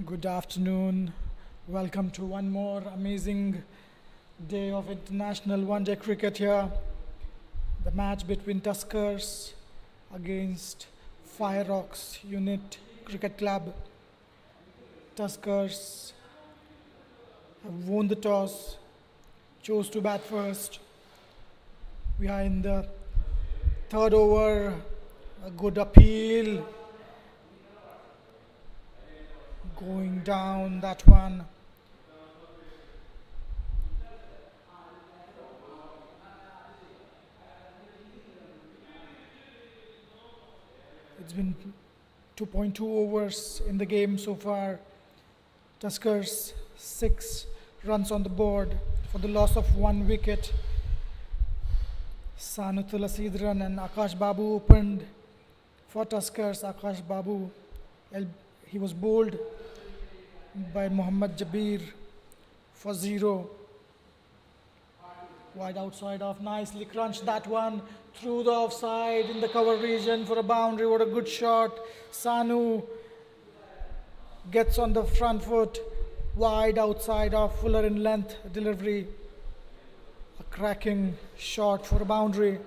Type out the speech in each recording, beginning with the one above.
Good afternoon. Welcome to one more amazing day of international one-day cricket here. The match between Tuskers against Fireox Unit Cricket Club. Tuskers have won the toss, chose to bat first. We are in the third over. A good appeal. Going down that one. It's been 2.2 overs in the game so far. Tuskers 6 runs on the board for the loss of 1 wicket. Sanutul Asidran and Akash Babu opened for Tuskers. Akash Babu, he was bowled by Mohammad Jabir for 0. Wide outside off, nicely crunched that one through the offside in the cover region for a boundary. What a good shot. Sanu gets on the front foot, wide outside off, fuller in length delivery. A cracking shot for a boundary.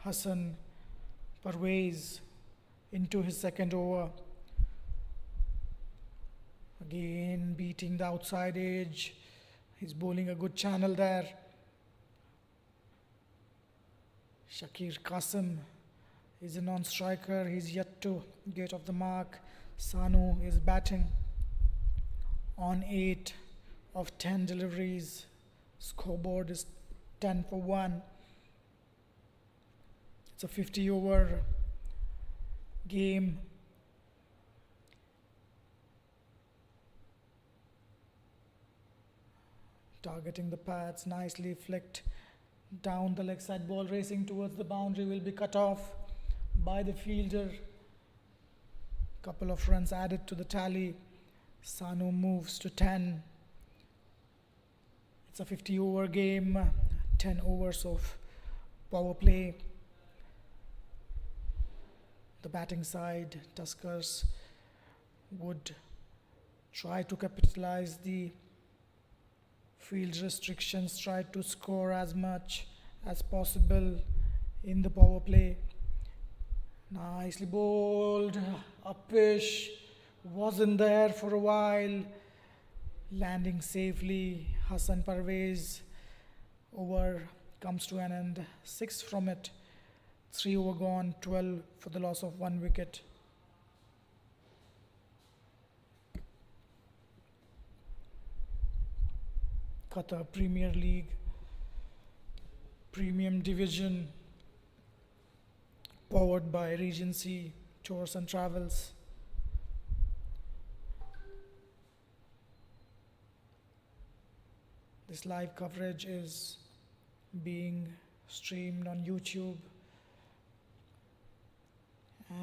Hassan Parvez into his second over. Again beating the outside edge. He's bowling a good channel there. Shakir Qasim is a non-striker. He's yet to get off the mark. Sanu is batting on 8 of 10 deliveries. Scoreboard is 10 for 1. It's a 50 over game. Targeting the pads, nicely flicked down the leg side. Ball racing towards the boundary, will be cut off by the fielder. Couple of runs added to the tally. Sanu moves to 10. It's a 50 over game, 10 overs of power play. The batting side, Tuskers would try to capitalize the field restrictions, try to score as much as possible in the power play. Nicely bowled, uppish, wasn't there for a while, landing safely. Hassan Parvez over comes to an end, 6 from it. 3 over gone, 12 for the loss of 1 wicket. Qatar Premier League, Premium Division, powered by Regency Tours and Travels. This live coverage is being streamed on YouTube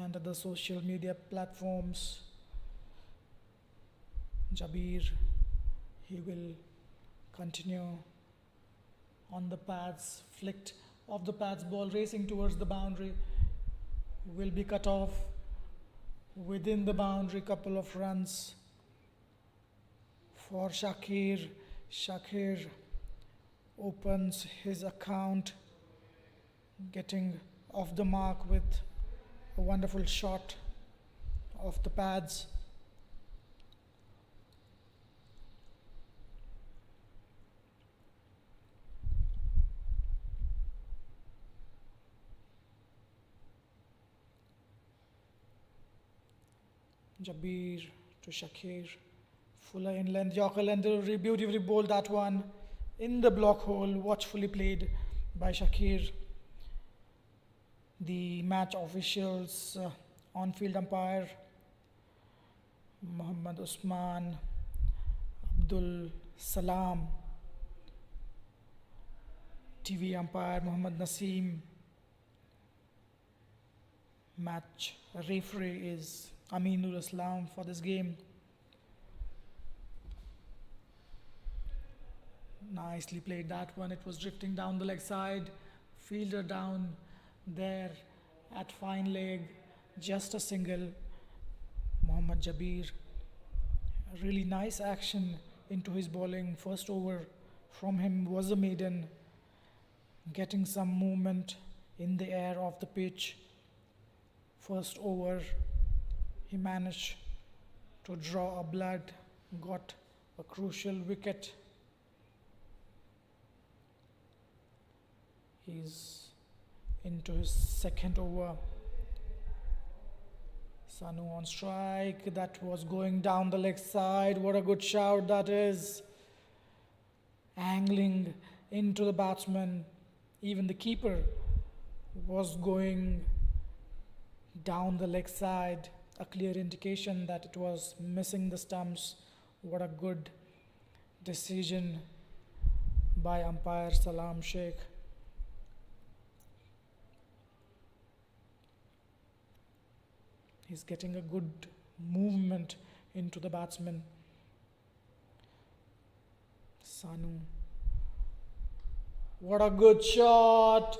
and other social media platforms. Jabir, he will continue on the pads, flicked off the pads, ball racing towards the boundary, will be cut off within the boundary. Couple of runs for Shakir. Shakir opens his account, getting off the mark with a wonderful shot off the pads. Jabir to Shakir. Fuller in length, Yorker length delivery, beautifully bowled that one in the block hole, watchfully played by Shakir. The match officials, on-field umpire Muhammad Usman, Abdul Salam, TV umpire Mohammad Naseem. Match referee is Aminul Islam for this game. Nicely played that one. It was drifting down the leg side. Fielder down there at fine leg. Just a single. Mohammad Jabir. Really nice action into his bowling. First over from him was a maiden. Getting some movement in the air of the pitch. First over, he managed to draw a blood, got a crucial wicket. He's into his second over. Sanu on strike. That was going down the leg side. What a good shout that is. Angling into the batsman. Even the keeper was going down the leg side. A clear indication that it was missing the stumps. What a good decision by umpire Salam Sheikh. He's getting a good movement into the batsman. Sanu. What a good shot.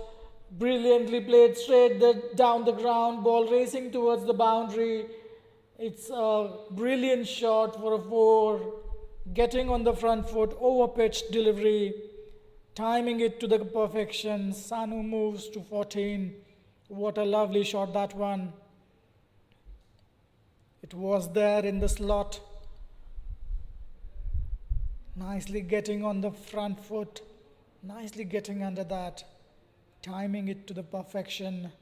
Brilliantly played straight down the ground. Ball racing towards the boundary. It's a brilliant shot for a 4. Getting on the front foot. Over pitched delivery. Timing it to the perfection. Sanu moves to 14. What a lovely shot that one. It was there in the slot. Nicely getting on the front foot. Nicely getting under that. Timing it to the perfection.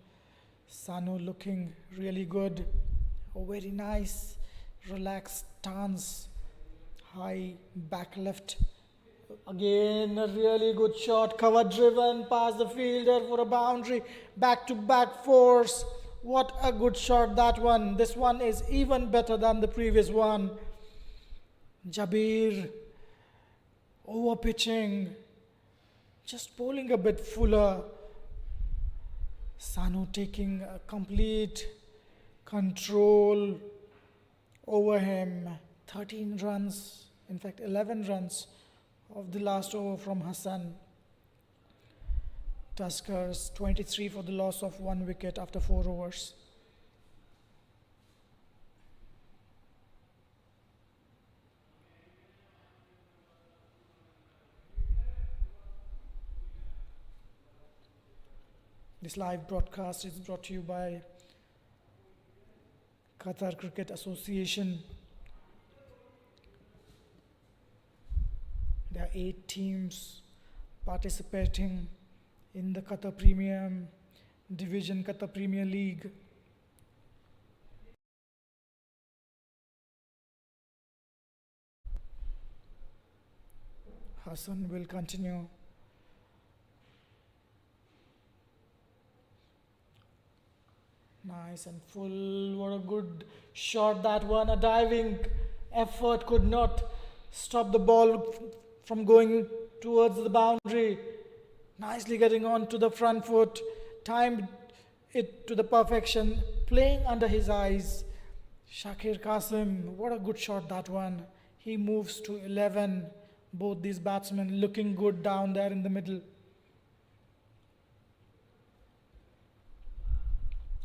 Sanu looking really good. A very nice relaxed stance. High back left. Again a really good shot. Cover driven past the fielder for a boundary. Back to back force. What a good shot that one. This one is even better than the previous one. Jabir over pitching. Just bowling a bit fuller. Sanu taking a complete control over him. 13 runs, in fact 11 runs of the last over from Hassan. Tuskers 23 for the loss of 1 wicket after 4 overs. This live broadcast is brought to you by Qatar Cricket Association. There are 8 teams participating in the Qatar Premium Division, Qatar Premier League. Hassan will continue. Nice and full. What a good shot that one. A diving effort could not stop the ball from going towards the boundary. Nicely getting on to the front foot. Timed it to the perfection. Playing under his eyes. Shakir Qasim. What a good shot that one. He moves to 11. Both these batsmen looking good down there in the middle.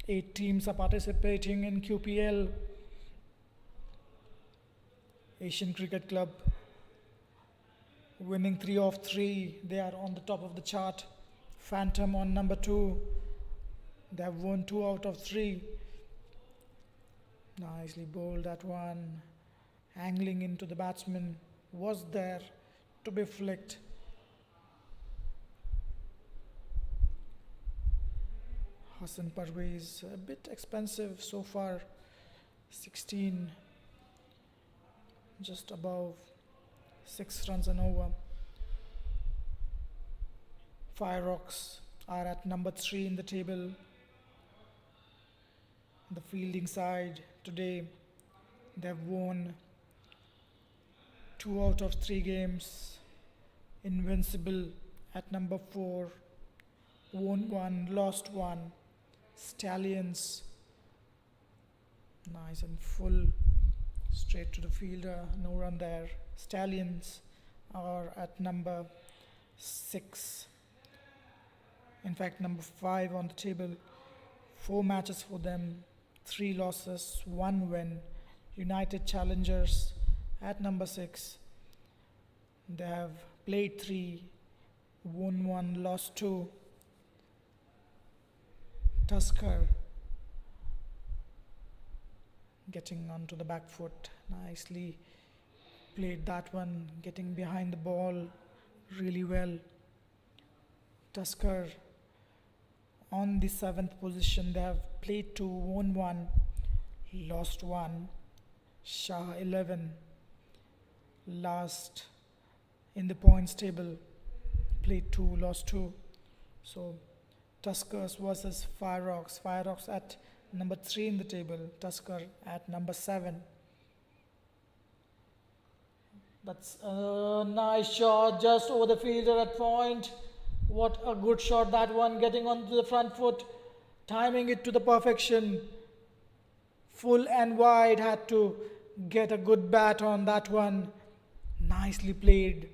8 teams are participating in QPL. Asian Cricket Club winning 3 of 3. They are on the top of the chart. Phantom on number 2. They have won 2 out of 3. Nicely bowled that one. Angling into the batsman. Was there to be flicked. Hassan Parvez, a bit expensive so far. 16. Just above 6 runs and over. Fireox are at number 3 in the table. The fielding side today, they've won 2 out of 3 games. Invincible at number 4, won 1, lost 1. Stallions, nice and full, straight to the fielder, no run there. Stallions are at number 6, in fact number 5 on the table. 4 matches for them, 3 losses, 1 win. United Challengers at number 6, they have played 3, won 1, lost 2. Tusker getting onto the back foot, nicely played that one, getting behind the ball really well. Tusker on the 7th position, they have played 2, won 1, lost 1. Shah 11, last in the points table, played 2, lost 2. So Tuskers versus Fireox. Fireox at number 3 in the table, Tusker at number 7. That's a nice shot just over the fielder at point. What a good shot that one, getting onto the front foot, timing it to the perfection. Full and wide, had to get a good bat on that one. Nicely played.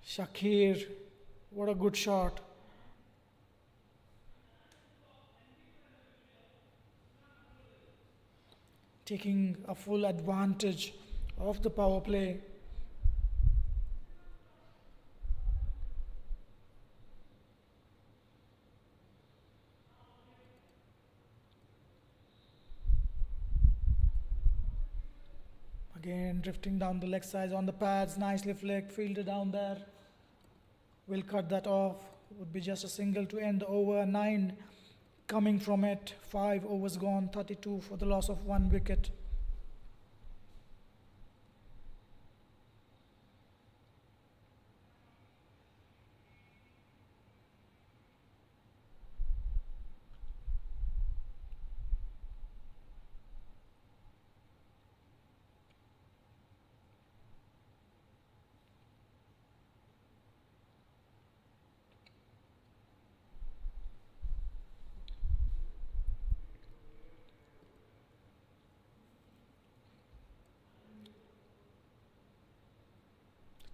Shakir, what a good shot. Taking a full advantage of the power play. Again, drifting down the leg sides on the pads, nicely flicked, fielder down there. Will cut that off. Would be just a single to end the over. 9 coming from it. 5 overs gone, 32 for the loss of 1 wicket.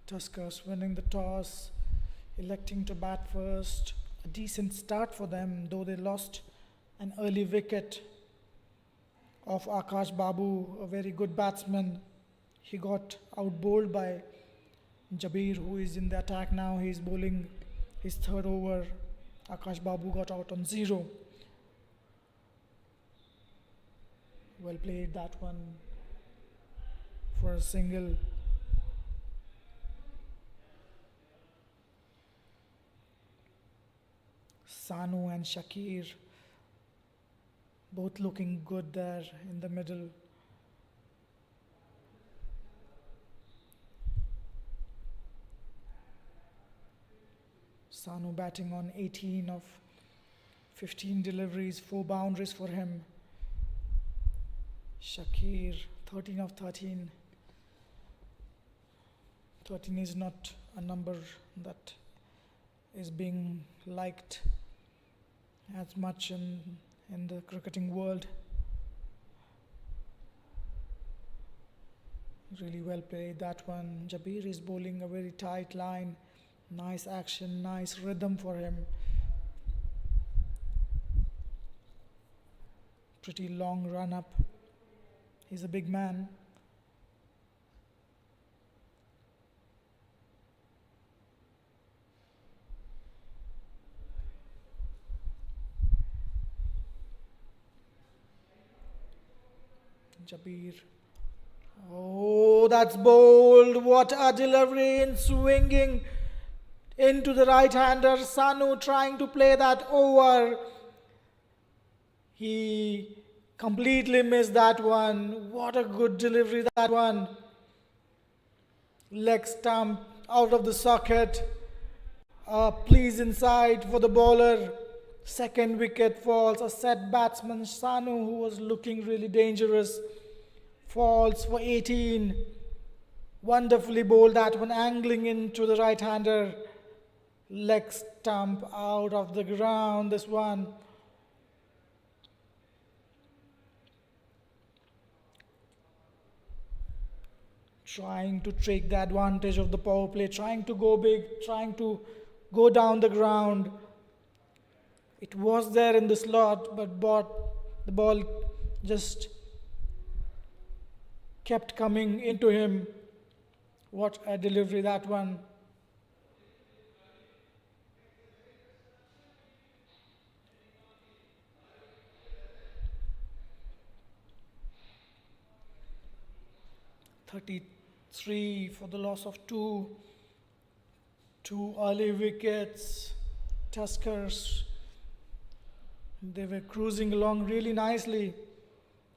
Tuskers winning the toss, electing to bat first. A decent start for them, though they lost an early wicket of Akash Babu, a very good batsman. He got out-bowled by Jabir, who is in the attack now. He is bowling his 3rd over. Akash Babu got out on 0. Well played that one for a single. Sanu and Shakir both looking good there in the middle. Sanu batting on 18 of 15 deliveries, 4 boundaries for him. Shakir 13 of 13. 13 is not a number that is being liked as much in the cricketing world. Really well played that one. Jabir is bowling a very tight line. Nice action, nice rhythm for him. Pretty long run up. He's a big man. Jabir. Oh, that's bold. What a delivery in swinging into the right-hander. Sanu trying to play that over. He completely missed that one. What a good delivery that one. Leg stump out of the socket. Please inside for the bowler. 2nd wicket falls. A set batsman, Sanu, who was looking really dangerous, falls for 18. Wonderfully bowled that one, angling into the right-hander. leg stump out of the ground. This one. Trying to take the advantage of the power play, trying to go big, trying to go down the ground. It was there in the slot, but the ball just kept coming into him. What a delivery that one. "33 for the loss of two. Two early wickets. Tuskers, they were cruising along really nicely.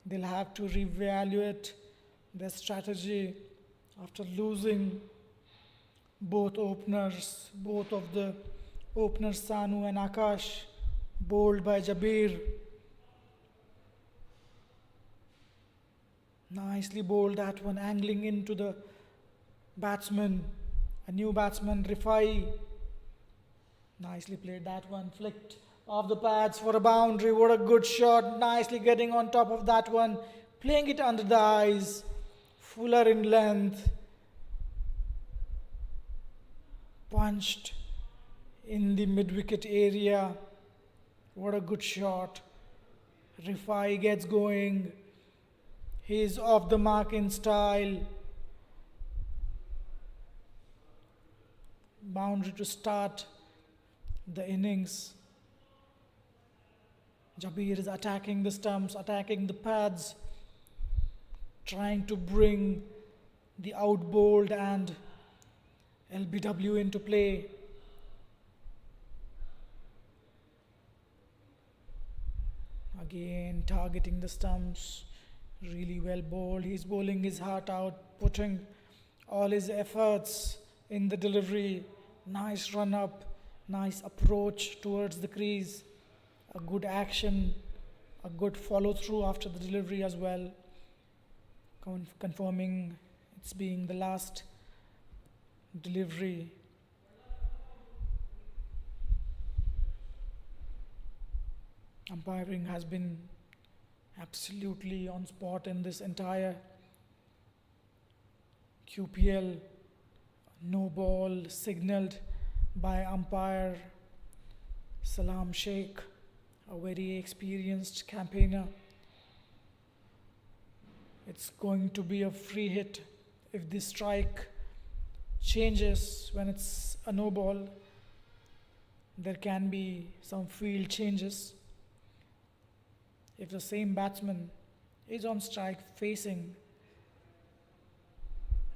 They'll have to reevaluate their strategy after losing both openers, both of the openers Sanu and Akash, bowled by Jabir. Nicely bowled that one, angling into the batsman, a new batsman, Rifai. Nicely played that one, flicked off the pads for a boundary. What a good shot, nicely getting on top of that one, playing it under the eyes, fuller in length, punched in the mid-wicket area. What a good shot. Rifai gets going. He's off the mark in style. Boundary to start the innings. Jabir is attacking the stumps, attacking the pads, trying to bring the outbowled and LBW into play. Again targeting the stumps. Really well bowled. He's bowling his heart out, putting all his efforts in the delivery. Nice run up, nice approach towards the crease. A good action, a good follow through after the delivery as well. Confirming it's being the last delivery. Umpiring has been absolutely on spot in this entire QPL. No ball signaled by umpire Salam Sheikh, a very experienced campaigner. It's going to be a free hit if the strike changes when it's a no ball. There can be some field changes. If the same batsman is on strike facing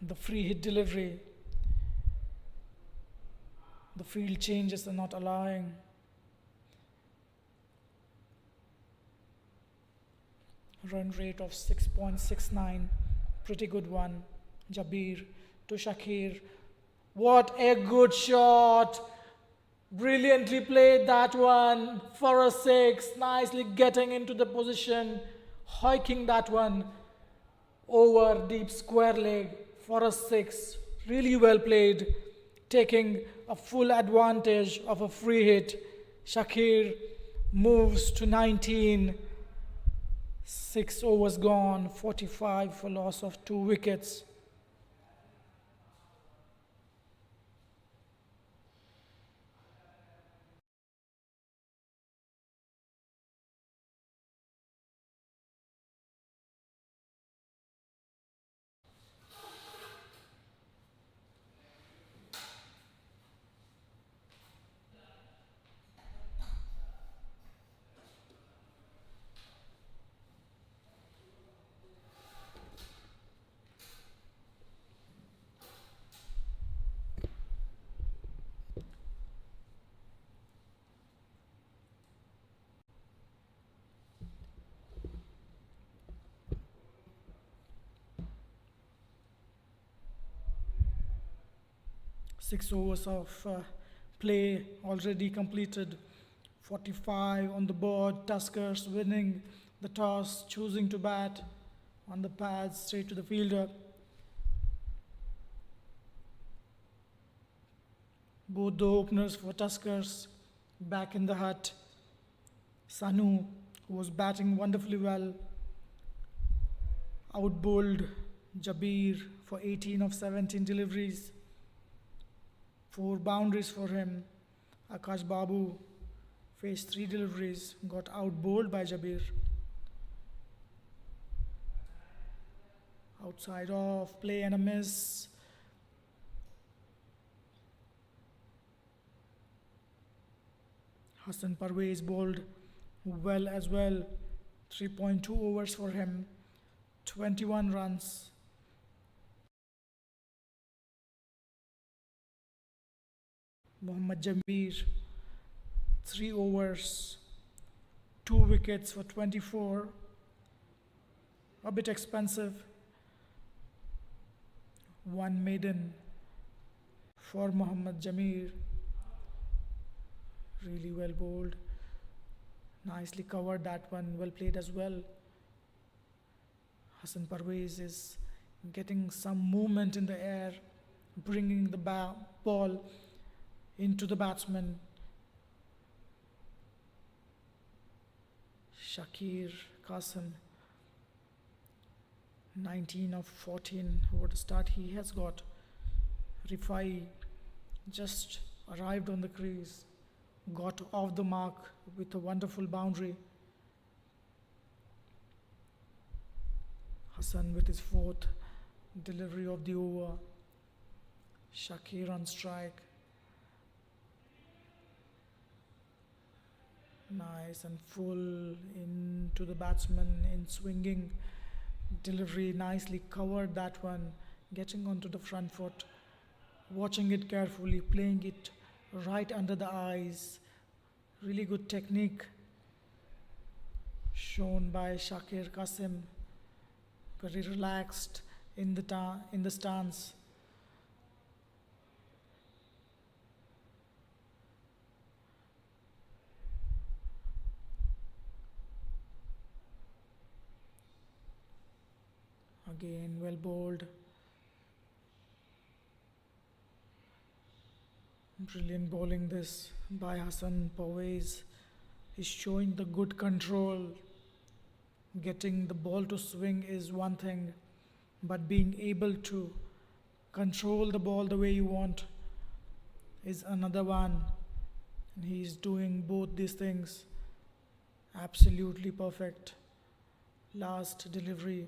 the free hit delivery, the field changes are not allowing. Run rate of 6.69, pretty good one. Jabir to Shakir. What a good shot! Brilliantly played that one for a six, nicely getting into the position, hiking that one over deep square leg for a six. Really well played, taking a full advantage of a free hit. Shakir moves to 19. 6 overs gone, 45 for loss of 2 wickets. Six overs of play already completed. 45 on the board. Tuskers winning the toss, choosing to bat on the pads straight to the fielder. Both the openers for Tuskers back in the hut. Sanu, who was batting wonderfully well, outbowled Jabir for 18 of 17 deliveries. 4 boundaries for him. Akash Babu faced 3 deliveries, got outbowled by Jabir. Outside off, play and a miss. Hassan Parvez bowled well as well. 3.2 overs for him, 21 runs. Mohammad Jamir, 3 overs, 2 wickets for 24. A bit expensive. 1 maiden for Mohammad Jamir. Really well bowled. Nicely covered that one, well played as well. Hassan Parvez is getting some movement in the air, bringing the ball into the batsman. Shakir Qasim, 19 of 14, what a start he has got. Rifai just arrived on the crease, got off the mark with a wonderful boundary. Hassan with his 4th delivery of the over. Shakir on strike. Nice and full into the batsman in swinging delivery. Nicely covered that one, getting onto the front foot, watching it carefully, playing it right under the eyes. Really good technique shown by Shakir Qasim. Very relaxed in the stance. Again, well bowled. Brilliant bowling this by Hassan Parvez. He's showing the good control. Getting the ball to swing is one thing, but being able to control the ball the way you want is another one. And he's doing both these things absolutely perfect. Last delivery,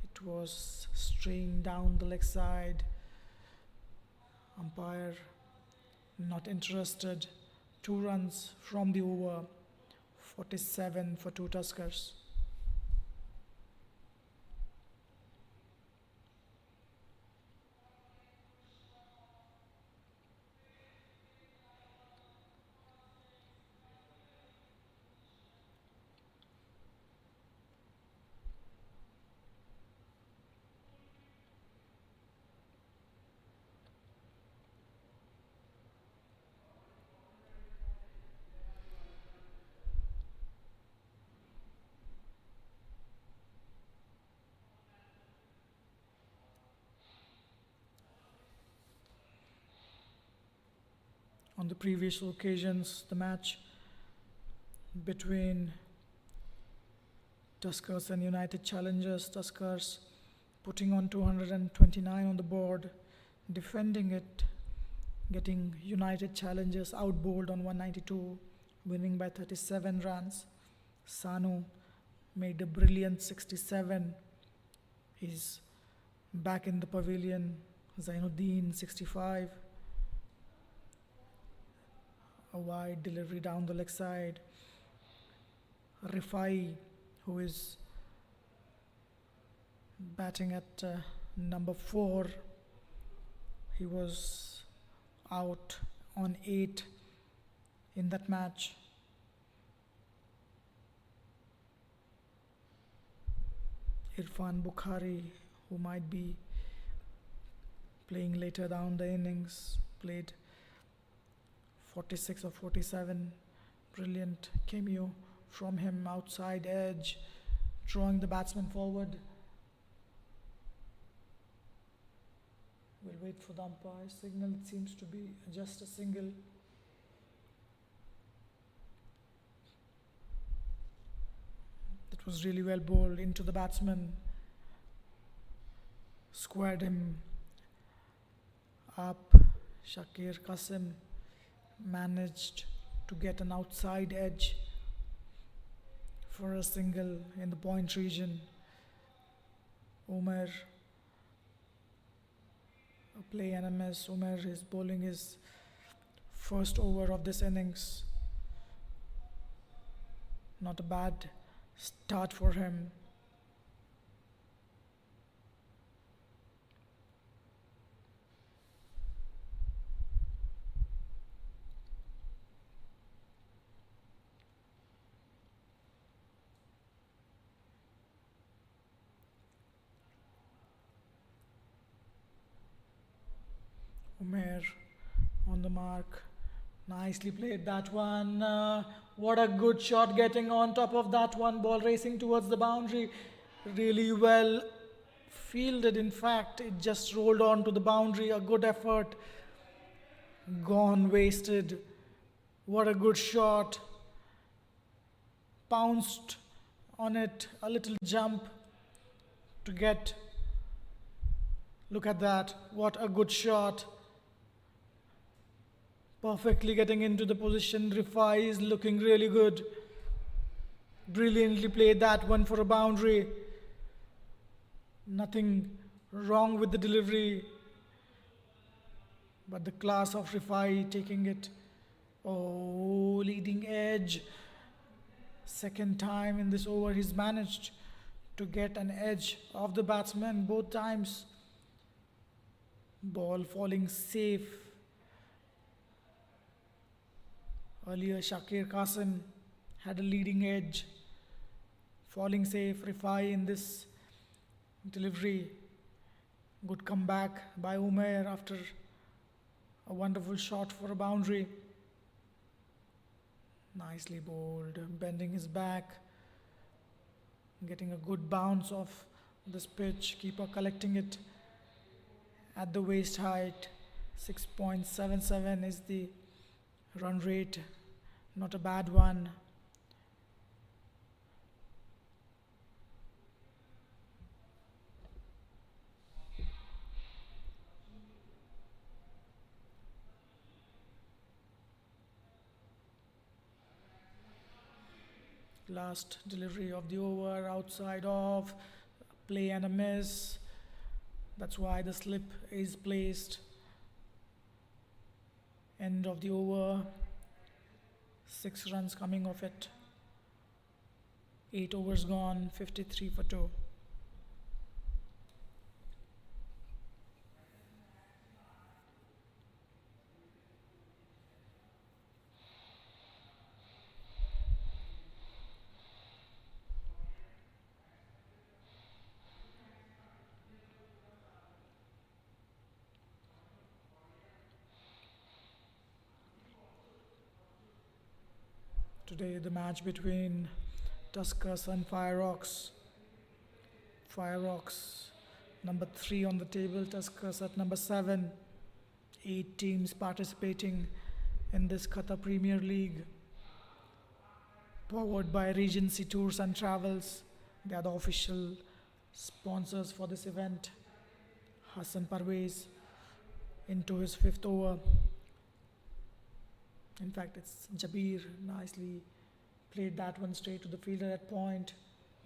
it was straying down the leg side. Umpire not interested. 2 runs from the over. 47 for 2 Tuskers. On the previous occasions, the match between Tuskers and United Challengers, Tuskers putting on 229 on the board, defending it, getting United Challengers outbowled on 192, winning by 37 runs. Sanu made a brilliant 67. He's back in the pavilion. Zainuddin 65. A wide delivery down the leg side. Rifai, who is batting at number 4, he was out on 8 in that match. Irfan Bukhari, who might be playing later down the innings, played 46 or 47. Brilliant cameo from him, outside edge, drawing the batsman forward. We'll wait for the umpire signal. It seems to be just a single. It was really well bowled into the batsman, squared him up. Shakir Qasim managed to get an outside edge for a single in the point region. Umar, a play NMS. Umar is bowling his first over of this innings. Not a bad start for him. Umair on the mark. Nicely played that one. What a good shot getting on top of that one. Ball racing towards the boundary. Really well fielded. In fact, it just rolled on to the boundary. A good effort. Gone wasted. What a good shot. Pounced on it. A little jump to get. Look at that. What a good shot. Perfectly getting into the position. Rifai is looking really good. Brilliantly played that one for a boundary. Nothing wrong with the delivery. But the class of Rifai taking it. Oh, leading edge. Second time in this over he's managed to get an edge of the batsman both times. Ball falling safe. Earlier Shakir Qasim had a leading edge. Falling safe. Rifai in this delivery. Good comeback by Umair after a wonderful shot for a boundary. Nicely bowled. Bending his back. Getting a good bounce off this pitch. Keeper collecting it at the waist height. 6.77 is the run rate. Not a bad one. Last delivery of the over, outside off, play and a miss. That's why the slip is placed. End of the over. 6 runs coming off it. 8 overs gone, 53 for 2. Today the match between Tuskers and Fireox. Fireox number 3 on the table, Tuskers at number 7. 8 teams participating in this Qatar Premier League. Powered by Regency Tours and Travels. They are the official sponsors for this event. Hassan Parvez into his 5th over. In fact, it's Jabir nicely played that one straight to the fielder at point,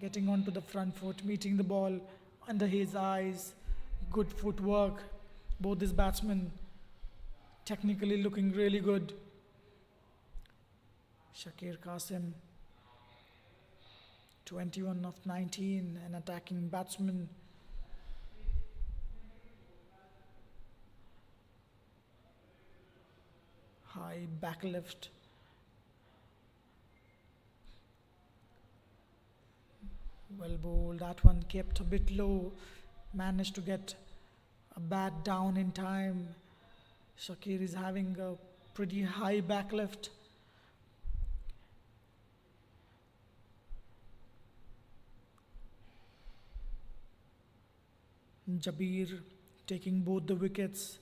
getting onto the front foot, meeting the ball under his eyes. Good footwork. Both these batsmen technically looking really good. Shakir Qasim, 21 of 19, an attacking batsman. High back lift. Well bowled. That one kept a bit low. Managed to get a bat down in time. Shakir is having a pretty high back lift. Jabir taking both the wickets,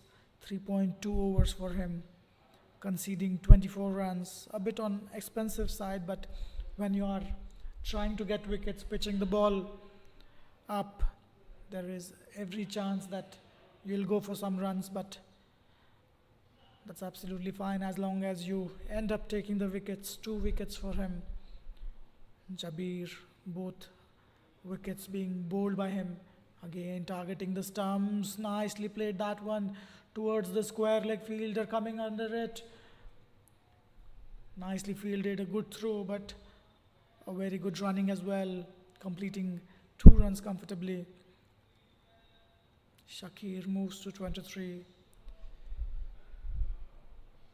3.2 overs for him, conceding 24 runs. A bit on expensive side, but when you are trying to get wickets, pitching the ball up, there is every chance that you'll go for some runs, but that's absolutely fine as long as you end up taking the wickets. 2 wickets for him. Jabir, both wickets being bowled by him. Again targeting the stumps. Nicely played that one towards the square leg fielder coming under it. Nicely fielded, a good throw, but a very good running as well, completing 2 runs comfortably. Shakir moves to 23.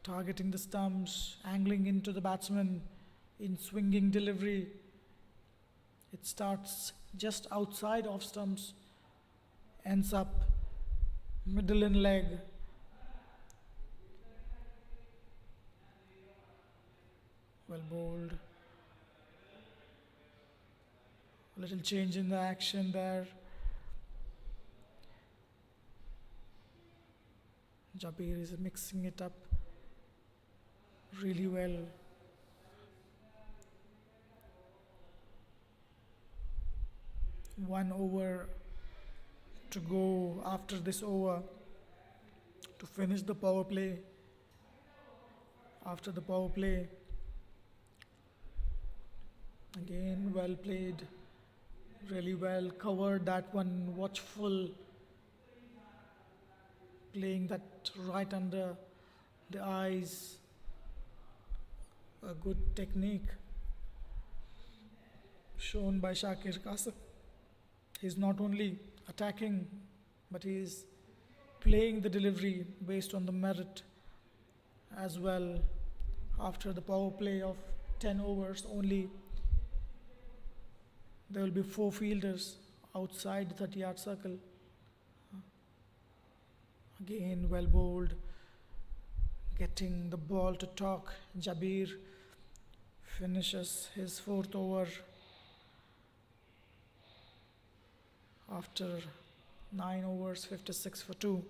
Targeting the stumps, angling into the batsman in swinging delivery. It starts just outside off stumps, ends up middle in leg. Well bowled. A little change in the action there. Jabir is mixing it up really well. One over to go after this over to finish the power play. After the power play, again well played, really well covered that one, watchful, playing that right under the eyes. A good technique shown by Shakir Qasim. He's not only attacking, but he is playing the delivery based on the merit as well. After the power play of 10 overs only, there will be 4 fielders outside the 30-yard circle. Again well bowled, getting the ball to talk. Jabir finishes his 4th over after 9 overs, 56 for 2.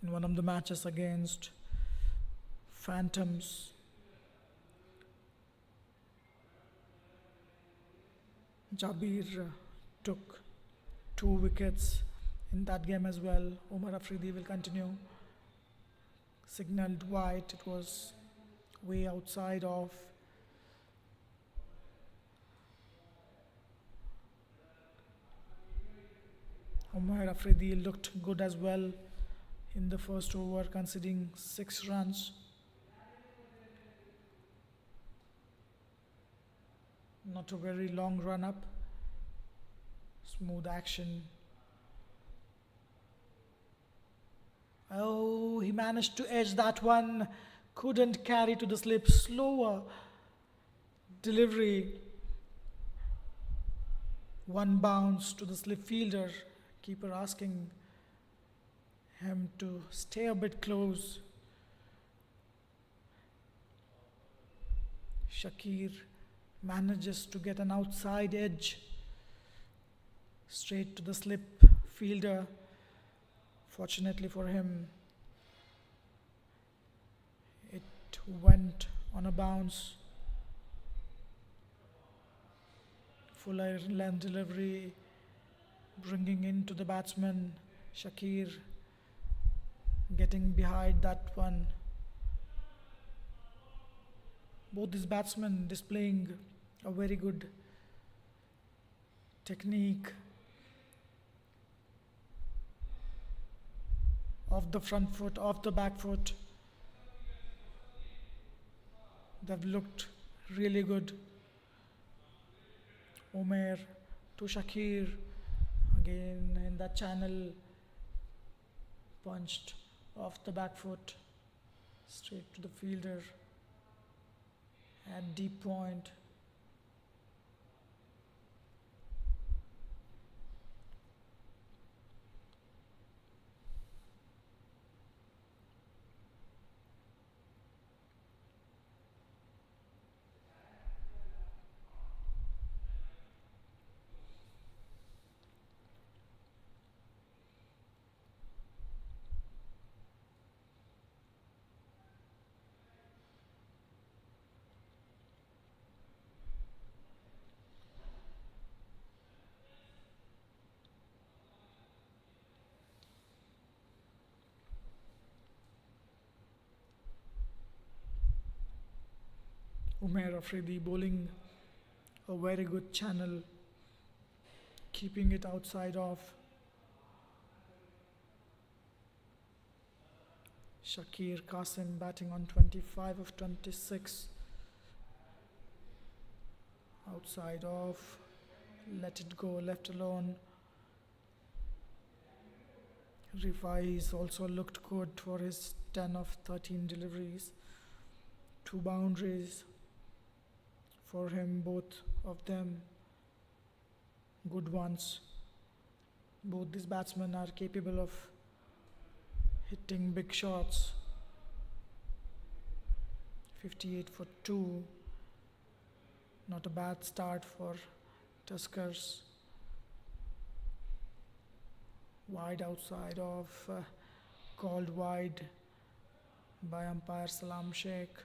In one of the matches against Phantoms, Jabir took 2 wickets in that game as well. Umar Afridi will continue. Signaled white, it was way outside of. Umar Afridi looked good as well in the first over, conceding 6 runs. Not a very long run up. Smooth action. Oh, he managed to edge that one. Couldn't carry to the slip. Slower delivery. One bounce to the slip fielder. Keeper asking him to stay a bit close. Shakir manages to get an outside edge straight to the slip fielder. Fortunately for him, it went on a bounce. Full length delivery, bringing into the batsman. Shakir getting behind that one. Both these batsmen displaying a very good technique off the front foot, off the back foot. They've looked really good. Umair to Shakir, again in that channel, punched off the back foot. Straight to the fielder at deep point. Umair Afridi bowling a very good channel, keeping it outside off. Shakir Qasim batting on 25 of 26. Outside off, let it go, left alone. Rifai's also looked good for his 10 of 13 deliveries. 2 boundaries for him, both of them good ones. Both these batsmen are capable of hitting big shots. 58 for 2. Not a bad start for Tuskers. Wide outside of, called wide by umpire Salam Sheikh.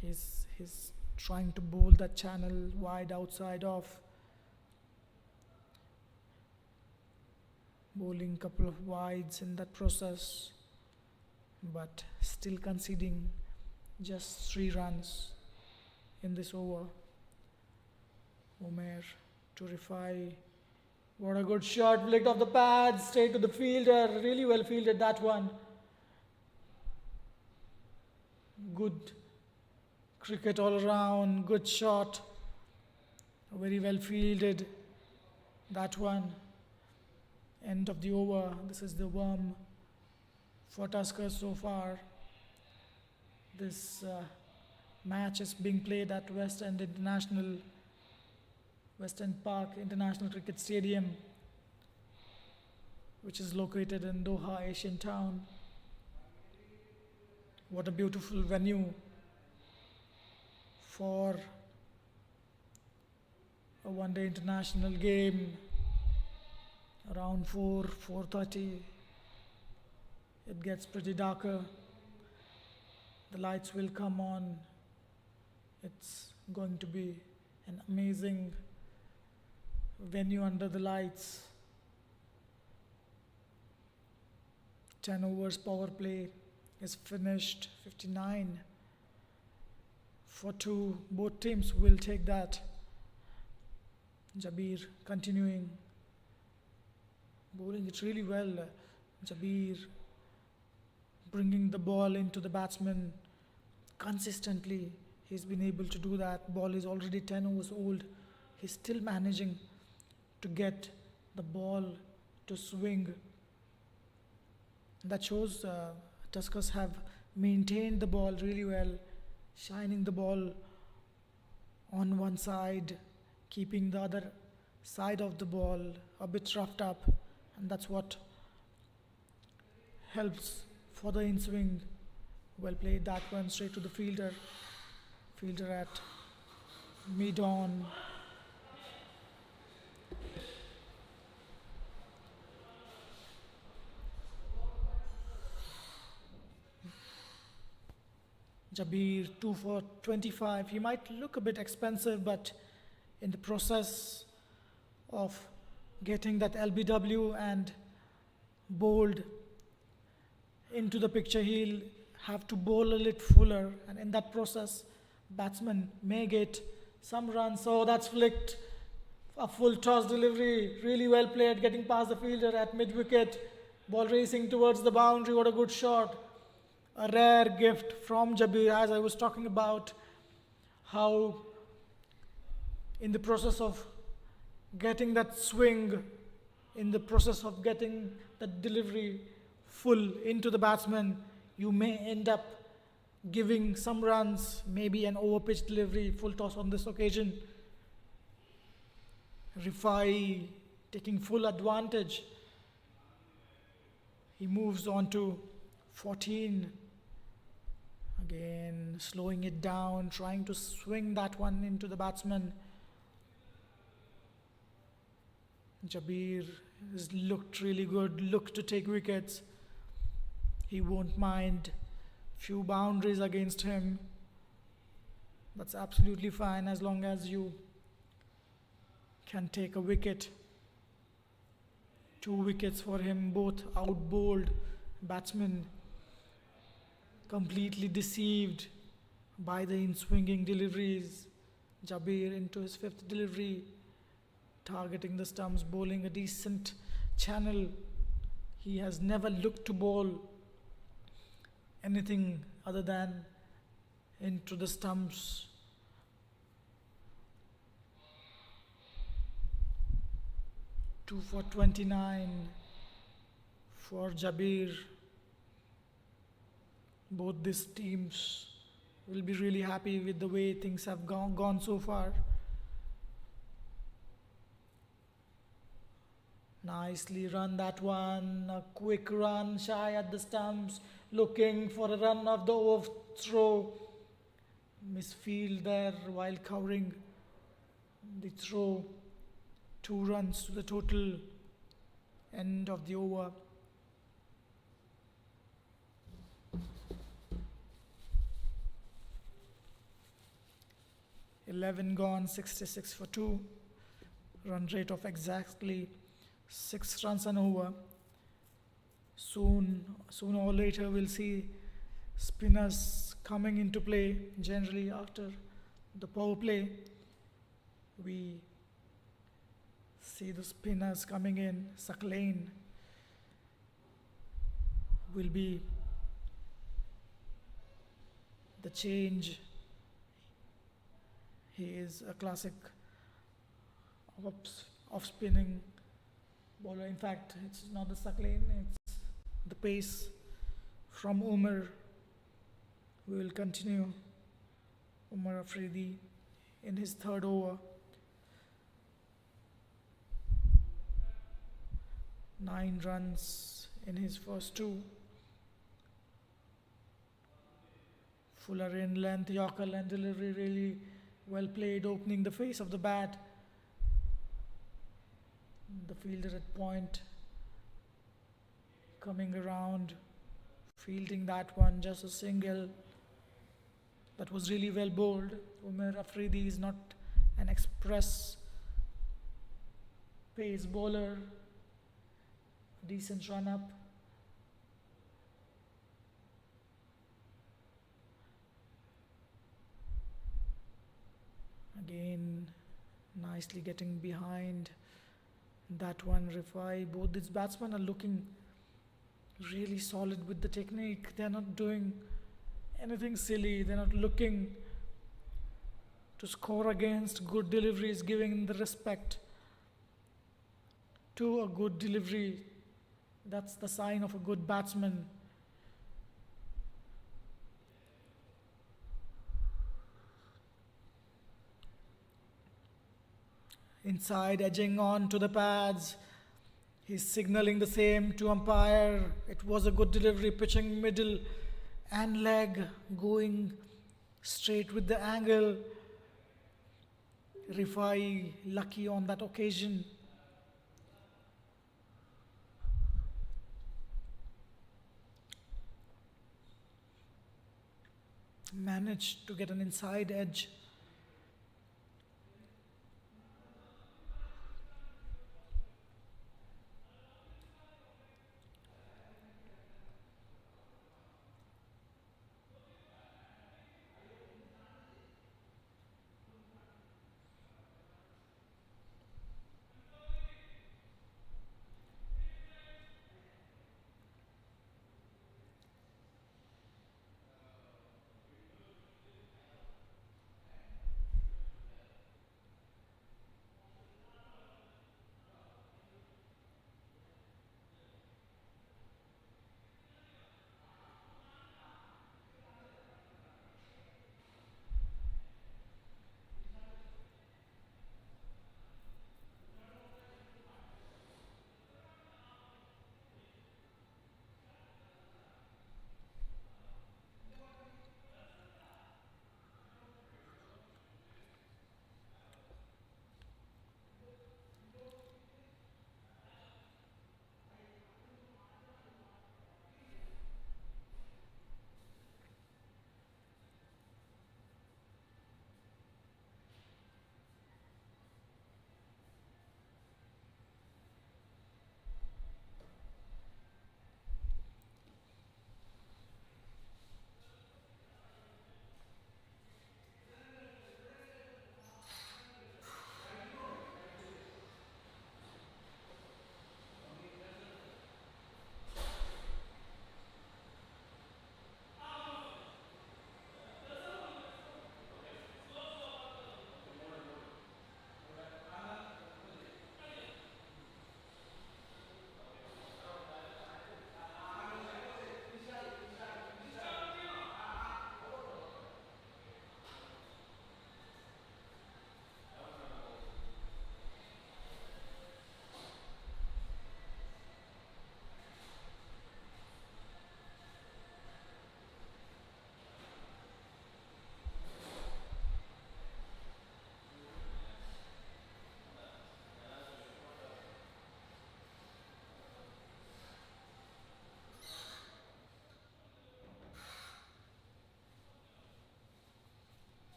He's trying to bowl that channel wide outside off. Bowling couple of wides in that process, but still conceding just 3 runs in this over. Umair to Rifai. What a good shot, flicked off the pads, straight to the fielder. Really well fielded that one. Good cricket all around, good shot. Very well fielded that one. End of the over. This is the worm for Tusker so far. This match is being played at West End Park International Cricket Stadium, which is located in Doha, Asian town. What a beautiful venue for a one-day international game. Around 4:30, it gets pretty darker. The lights will come on. It's going to be an amazing venue under the lights. 10 overs power play is finished. 59 for 2. Both teams will take that. Jabir continuing. Bowling it really well. Jabir bringing the ball into the batsman consistently. He's been able to do that. Ball is already 10 overs old. He's still managing to get the ball to swing. That shows Tuskers have maintained the ball really well, shining the ball on one side, keeping the other side of the ball a bit roughed up, and that's what helps for the in-swing. Well played that one, straight to the fielder. Fielder at mid-on. Jabir 2 for 25. He might look a bit expensive, but in the process of getting that LBW and bowled into the picture, he'll have to bowl a little fuller, and in that process batsman may get some runs. So that's flicked. A full toss delivery, really well played, getting past the fielder at mid-wicket. Ball racing towards the boundary. What a good shot. A rare gift from Jabir, as I was talking about how in the process of getting that swing in the process of getting the delivery full into the batsman, you may end up giving some runs, maybe an overpitch delivery, full toss on this occasion. Rifai taking full advantage. He moves on to 14. Again, slowing it down, trying to swing that one into the batsman. Jabir has looked really good, looked to take wickets. He won't mind few boundaries against him. That's absolutely fine as long as you can take a wicket. 2 wickets for him, both out bowled batsmen, completely deceived by the in-swinging deliveries. Jabir into his 5th delivery, targeting the stumps, bowling a decent channel. He has never looked to bowl anything other than into the stumps. Two for 29 for Jabir. Both these teams will be really happy with the way things have gone so far. Nicely run that one. A quick run, shy at the stumps, looking for a run of the overthrow. Misfield there while covering the throw. 2 runs to the total. End of the over. "11 gone, 66 for 2. Run rate of exactly 6 runs and over. Sooner or later, we'll see spinners coming into play. Generally, after the power play, we see the spinners coming in. Sucklane will be the change. He is a classic off spinning bowler. In fact, it's not the Sucklane, it's the pace from Umar. We will continue. Umar Afridi in his 3rd over. 9 runs in his first 2. Fuller in length, Yorker length delivery, really well played, opening the face of the bat. The fielder at point, coming around, fielding that one, just a single. That was really well bowled. Umar Afridi is not an express pace bowler. Decent run up. Again, nicely getting behind that one. Rifai. Both these batsmen are looking really solid with the technique. They're not doing anything silly. They're not looking to score against good deliveries, giving the respect to a good delivery. That's the sign of a good batsman. Inside, edging on to the pads. He's signaling the same to umpire. It was a good delivery, pitching middle and leg, going straight with the angle. Rifai lucky on that occasion. Managed to get an inside edge.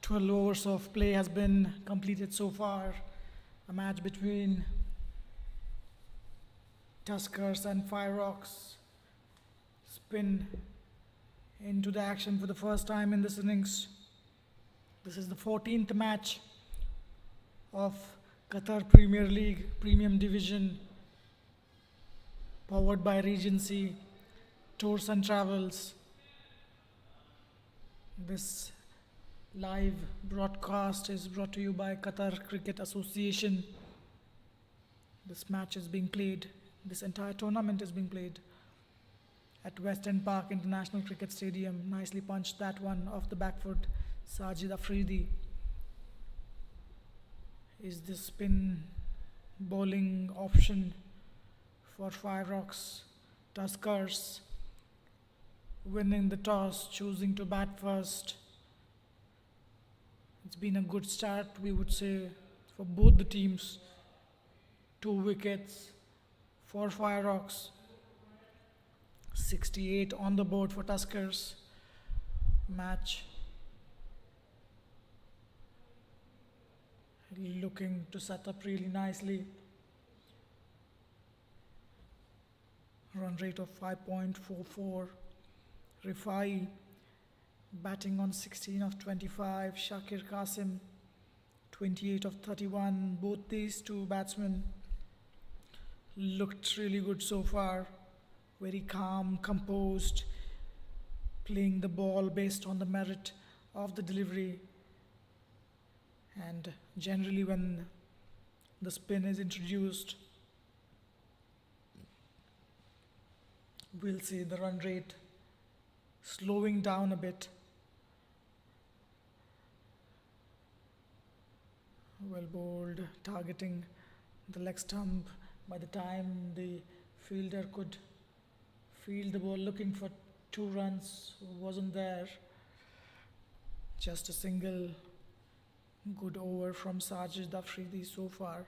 12 overs of play has been completed so far. A match between Tuskers and Fireox. Spin into the action for the first time in this innings. This is the 14th match of Qatar Premier League Premium Division, powered by Regency Tours and Travels. This live broadcast is brought to you by Qatar Cricket Association. This match is being played, this entire tournament is being played at Western Park International Cricket Stadium. Nicely punched that one off the back foot. Sajid Afridi is the spin bowling option for Fireox. Tuskers winning the toss, choosing to bat first. It's been a good start, we would say, for both the teams. 2 wickets for Fireox. 68 on the board for Tuskers. Match looking to set up really nicely. Run rate of 5.44. Rifai batting on 16 of 25. Shakir Qasim 28 of 31. Both these two batsmen looked really good so far. Very calm, composed, playing the ball based on the merit of the delivery. And generally when the spin is introduced, we'll see the run rate slowing down a bit. Well bowled, targeting the leg stump. By the time the fielder could field the ball, looking for 2 runs, wasn't there. Just a single good over from Sajid Afridi so far.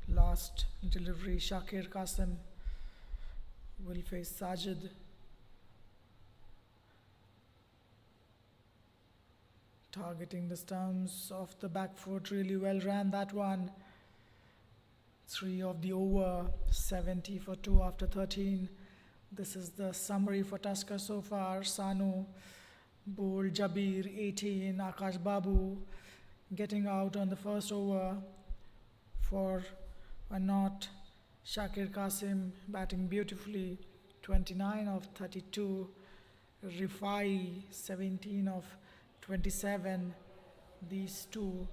Last delivery, Shakir Qasim will face Sajid. Targeting the stumps off the back foot, really well ran that one. 3 of the over, 70 for 2 after 13. This is the summary for Tusker so far. Sanu bowled Jabir 18, Akash Babu getting out on the first over for a not. Shakir Qasim batting beautifully, 29 of 32. Rifai 17 of 27. These two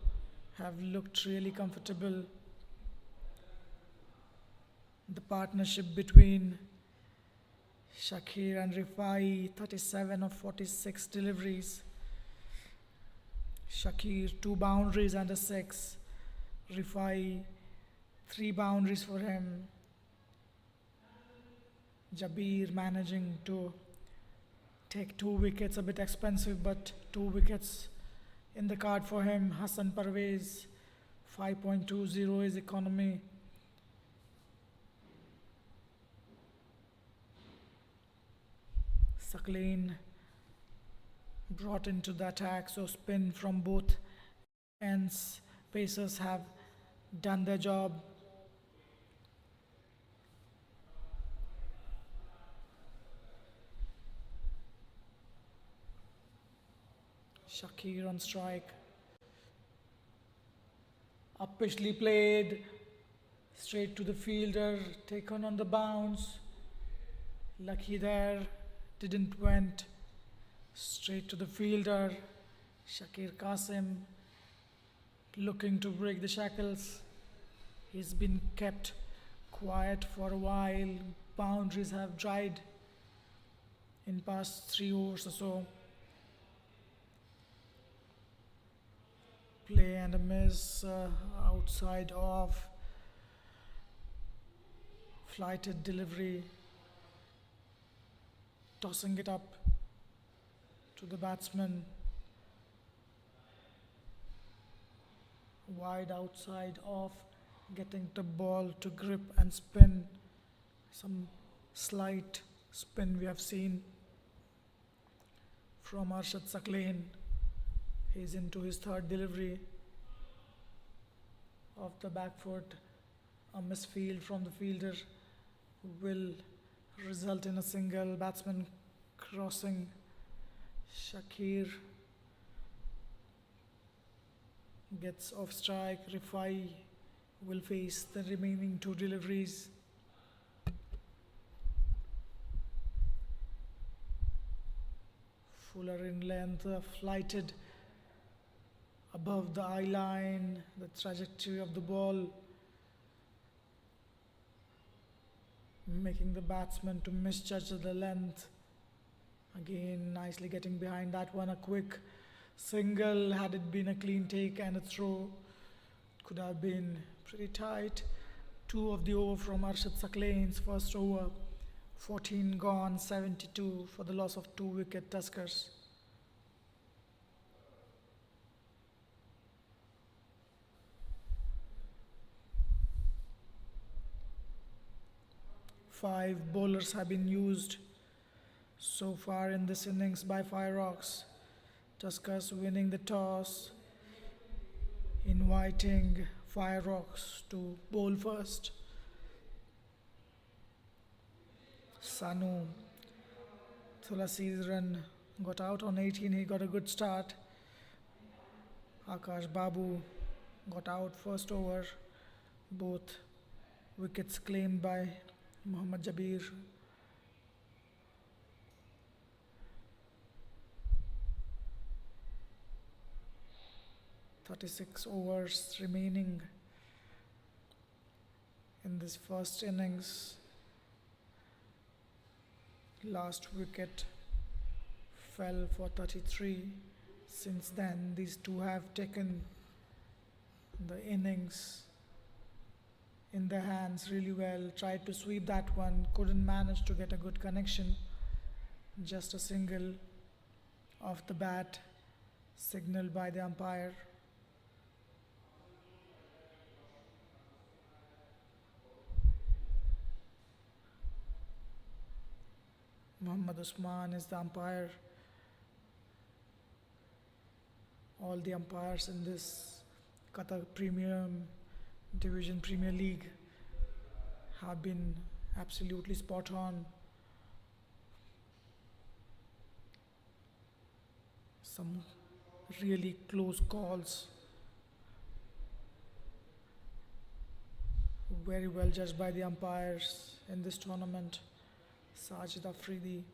have looked really comfortable. The partnership between Shakir and Rifai, 37 of 46 deliveries. Shakir 2 boundaries and a 6. Rifai 3 boundaries for him. Jabir managing to take 2 wickets, a bit expensive, but 2 wickets in the card for him. Hassan Parvez 5.20 is economy. Sakleen brought into the attack, so spin from both ends. Pacers have done their job. Shakir on strike. Uppishly played, straight to the fielder, taken on the bounce. Lucky there, didn't went. Straight to the fielder. Shakir Qasim looking to break the shackles. He's been kept quiet for a while. Boundaries have dried in past 3 overs or so. Play and a miss, outside off. Flighted delivery. Tossing it up to the batsman. Wide outside off, getting the ball to grip and spin. Some slight spin we have seen. from Arshad Saklain. He's into his third delivery of the back foot. A misfield from the fielder will result in a single. Batsman crossing. Shakir gets off strike. Rifai will face the remaining two deliveries. Fuller in length, flighted above the eye line. The trajectory of the ball making the batsman to misjudge the length. Again, nicely getting behind that one. A quick single. Had it been a clean take and a throw, could have been pretty tight. 2 of the over from Arshad Saklain's first over. 14 gone, 72 for the loss of 2 wicket Tuskers. Five bowlers have been used so far in this innings by Fireox. Tuskers winning the toss, inviting Fireox to bowl first. Sanu Thulasizran got out on 18. He got a good start. Akash Babu got out first over. Both wickets claimed by Mohammad Jabir. "36 overs remaining in this first innings. Last wicket fell for 33. Since then, these two have taken the innings in their hands really well. Tried to sweep that one, couldn't manage to get a good connection. Just a single off the bat, signaled by the umpire. Muhammad Usman is the umpire. All the umpires in this Qatar Premium Division Premier League have been absolutely spot on. Some really close calls. Very well judged by the umpires in this tournament. Sajid Afridi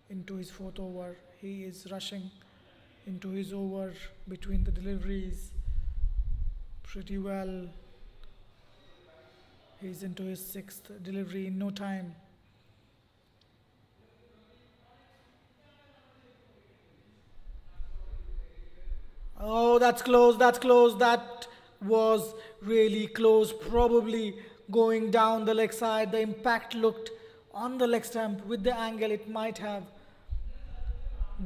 into his 4th over. He is rushing into his over between the deliveries pretty well. He's into his 6th delivery in no time. Oh, that's close, that's close. That was really close. Probably going down the leg side. The impact looked on the leg stump. With the angle, it might have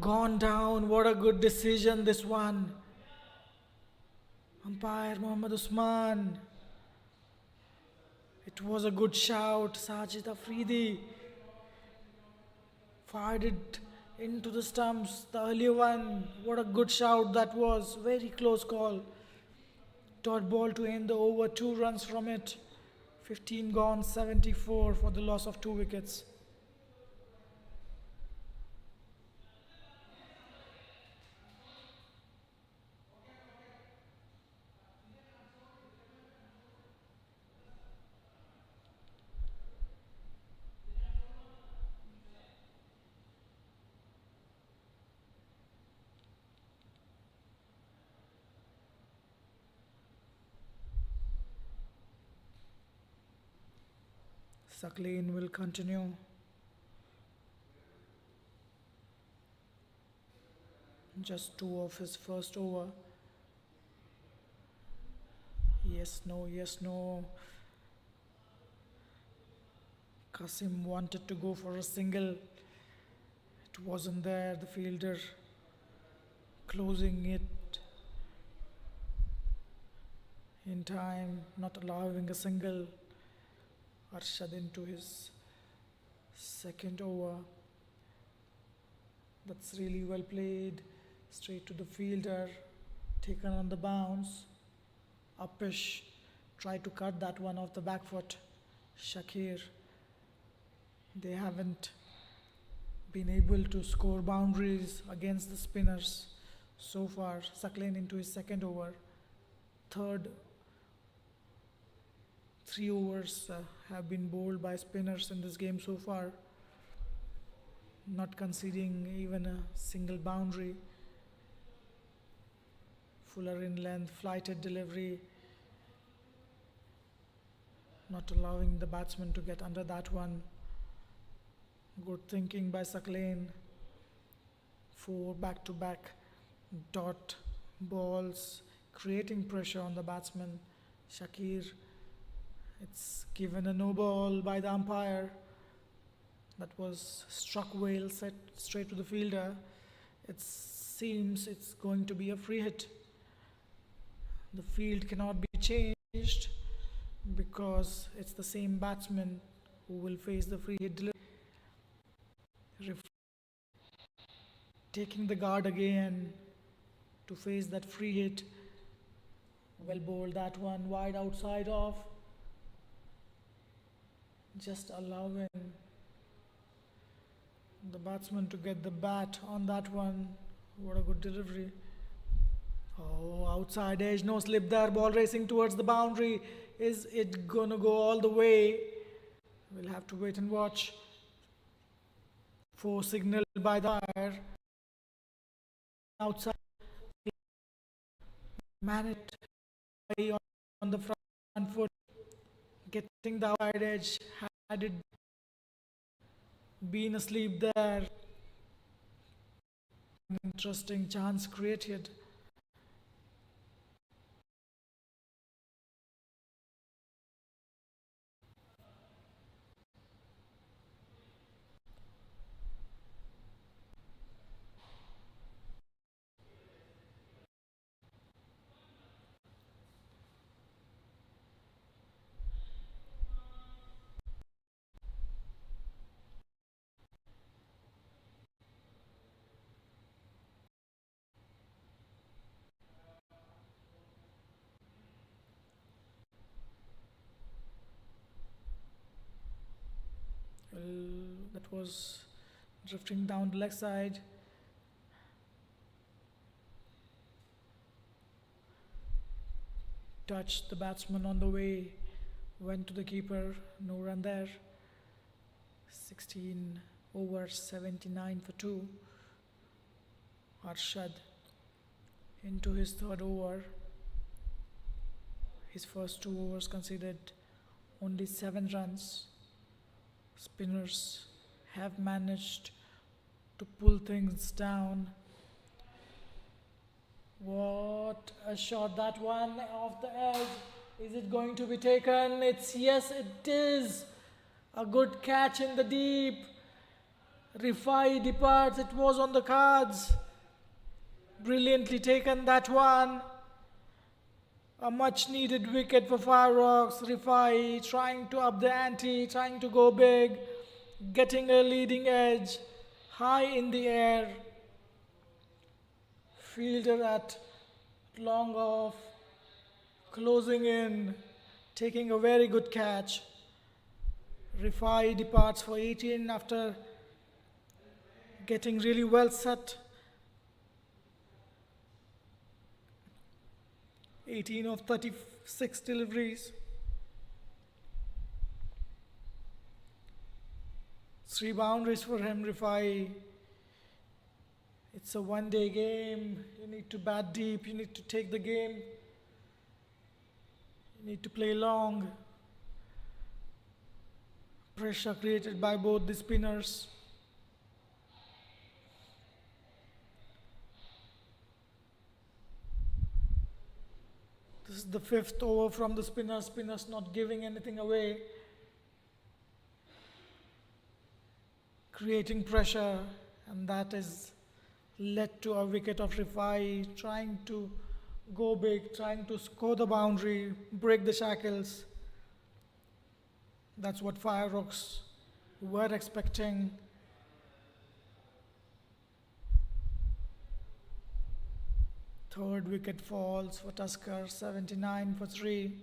gone down. What a good decision this one. Umpire Mohammad Usman. It was a good shout. Sajid Afridi fired it into the stumps. The earlier one, what a good shout that was. Very close call. Dot ball to end the over. 2 runs from it. 15 gone, 74 for the loss of 2 wickets. Saklain will continue. Just 2 of his first over. Yes, no, yes, no. Qasim wanted to go for a single. It wasn't there. The fielder closing it in time, not allowing a single. Arshad into his 2nd over. That's really well played. Straight to the fielder, taken on the bounce. Upish tried to cut that one off the back foot. Shakir, they haven't been able to score boundaries against the spinners so far. Sakleen into his second over. Third, 3 overs have been bowled by spinners in this game so far, not conceding even a single boundary. Fuller in length, flighted delivery, not allowing the batsman to get under that one. Good thinking by Sakleen. 4 back-to-back dot balls, creating pressure on the batsman. Shakir, it's given a no ball by the umpire. That was struck well, set straight to the fielder. It seems it's going to be a free hit. The field cannot be changed because it's the same batsman who will face the free hit delivery. Taking the guard again to face that free hit. Well bowled that one, wide outside off. Just allowing the batsman to get the bat on that one. What a good delivery. Oh, outside edge, no slip there. Ball racing towards the boundary. Is it gonna go all the way? We'll have to wait and watch. 4 signaled by the umpire. Outside, managed on the front foot, getting the outside edge. Had it been asleep there, interesting chance created. That was drifting down the leg side. Touched the batsman on the way, went to the keeper, no run there. 16 overs, 79 for 2. Arshad into his third over. His first 2 overs conceded only 7 runs. Spinners have managed to pull things down. What a shot that one off the edge. Is it going to be taken? Yes, it is. A good catch in the deep. Rifai departs. It was on the cards. Brilliantly taken that one. A much needed wicket for Fireox. Rifai trying to up the ante, trying to go big, getting a leading edge, high in the air. Fielder at long off, closing in, taking a very good catch. Rifai departs for 18 after getting really well set. 18 of 36 deliveries. 3 boundaries for him, Rifai. It's a one-day game. You need to bat deep. You need to take the game. You need to play long. Pressure created by both the spinners. This is the 5th over from the spinner. Spinners not giving anything away. Creating pressure, and that is led to a wicket of Rifai trying to go big, trying to score the boundary, break the shackles. That's what Fireox were expecting. Third wicket falls for Tusker, 79 for 3.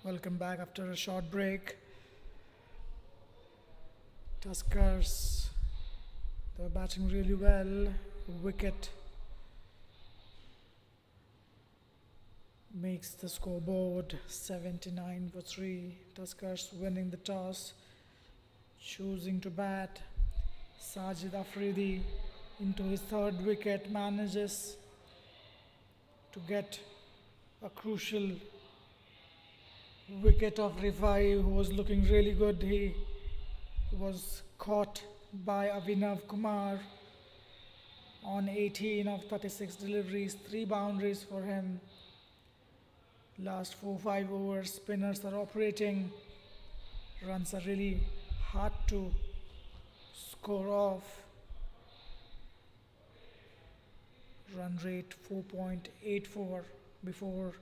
Welcome back after a short break. Tuskers, they're batting really well. Wicket makes the scoreboard 79 for 3. Tuskers winning the toss, choosing to bat. Sajid Afridi into his third wicket manages to get a crucial wicket of Rifai, who was looking really good. He was caught by Avinav Kumar on 18 of 36 deliveries, 3 boundaries for him. Last 4-5 overs, spinners are operating. Runs are really hard to score off. Run rate 4.84 before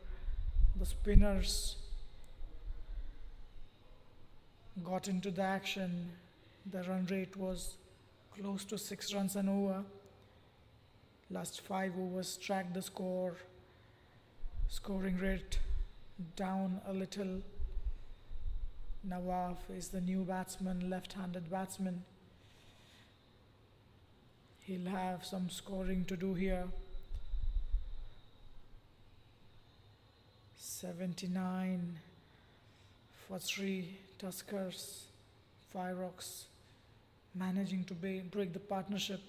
the spinners got into the action. The run rate was close to 6 runs an over. Last 5 overs tracked the score. Scoring rate down a little. Nawaf is the new batsman, left-handed batsman. He'll have some scoring to do here. 79 for 3. Tuskers, Fireox managing to break the partnership.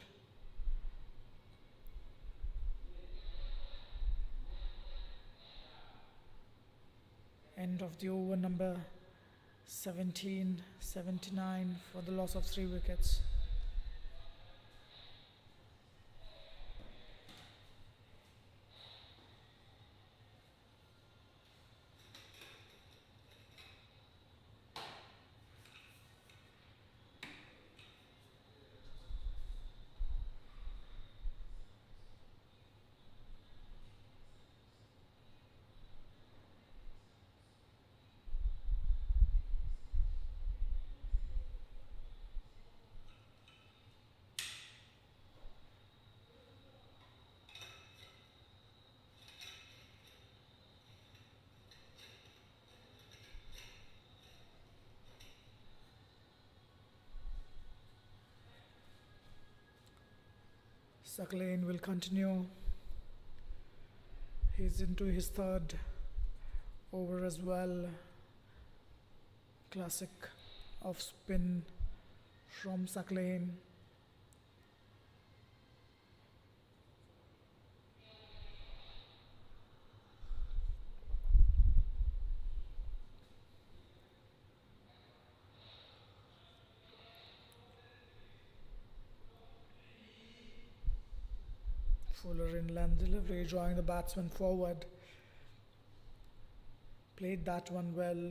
End of the over number 17, 79 for the loss of 3 wickets. Sakalain will continue. He's into his third over as well. Classic off spin from Sakalain. Fuller inland delivery, drawing the batsman forward. Played that one well,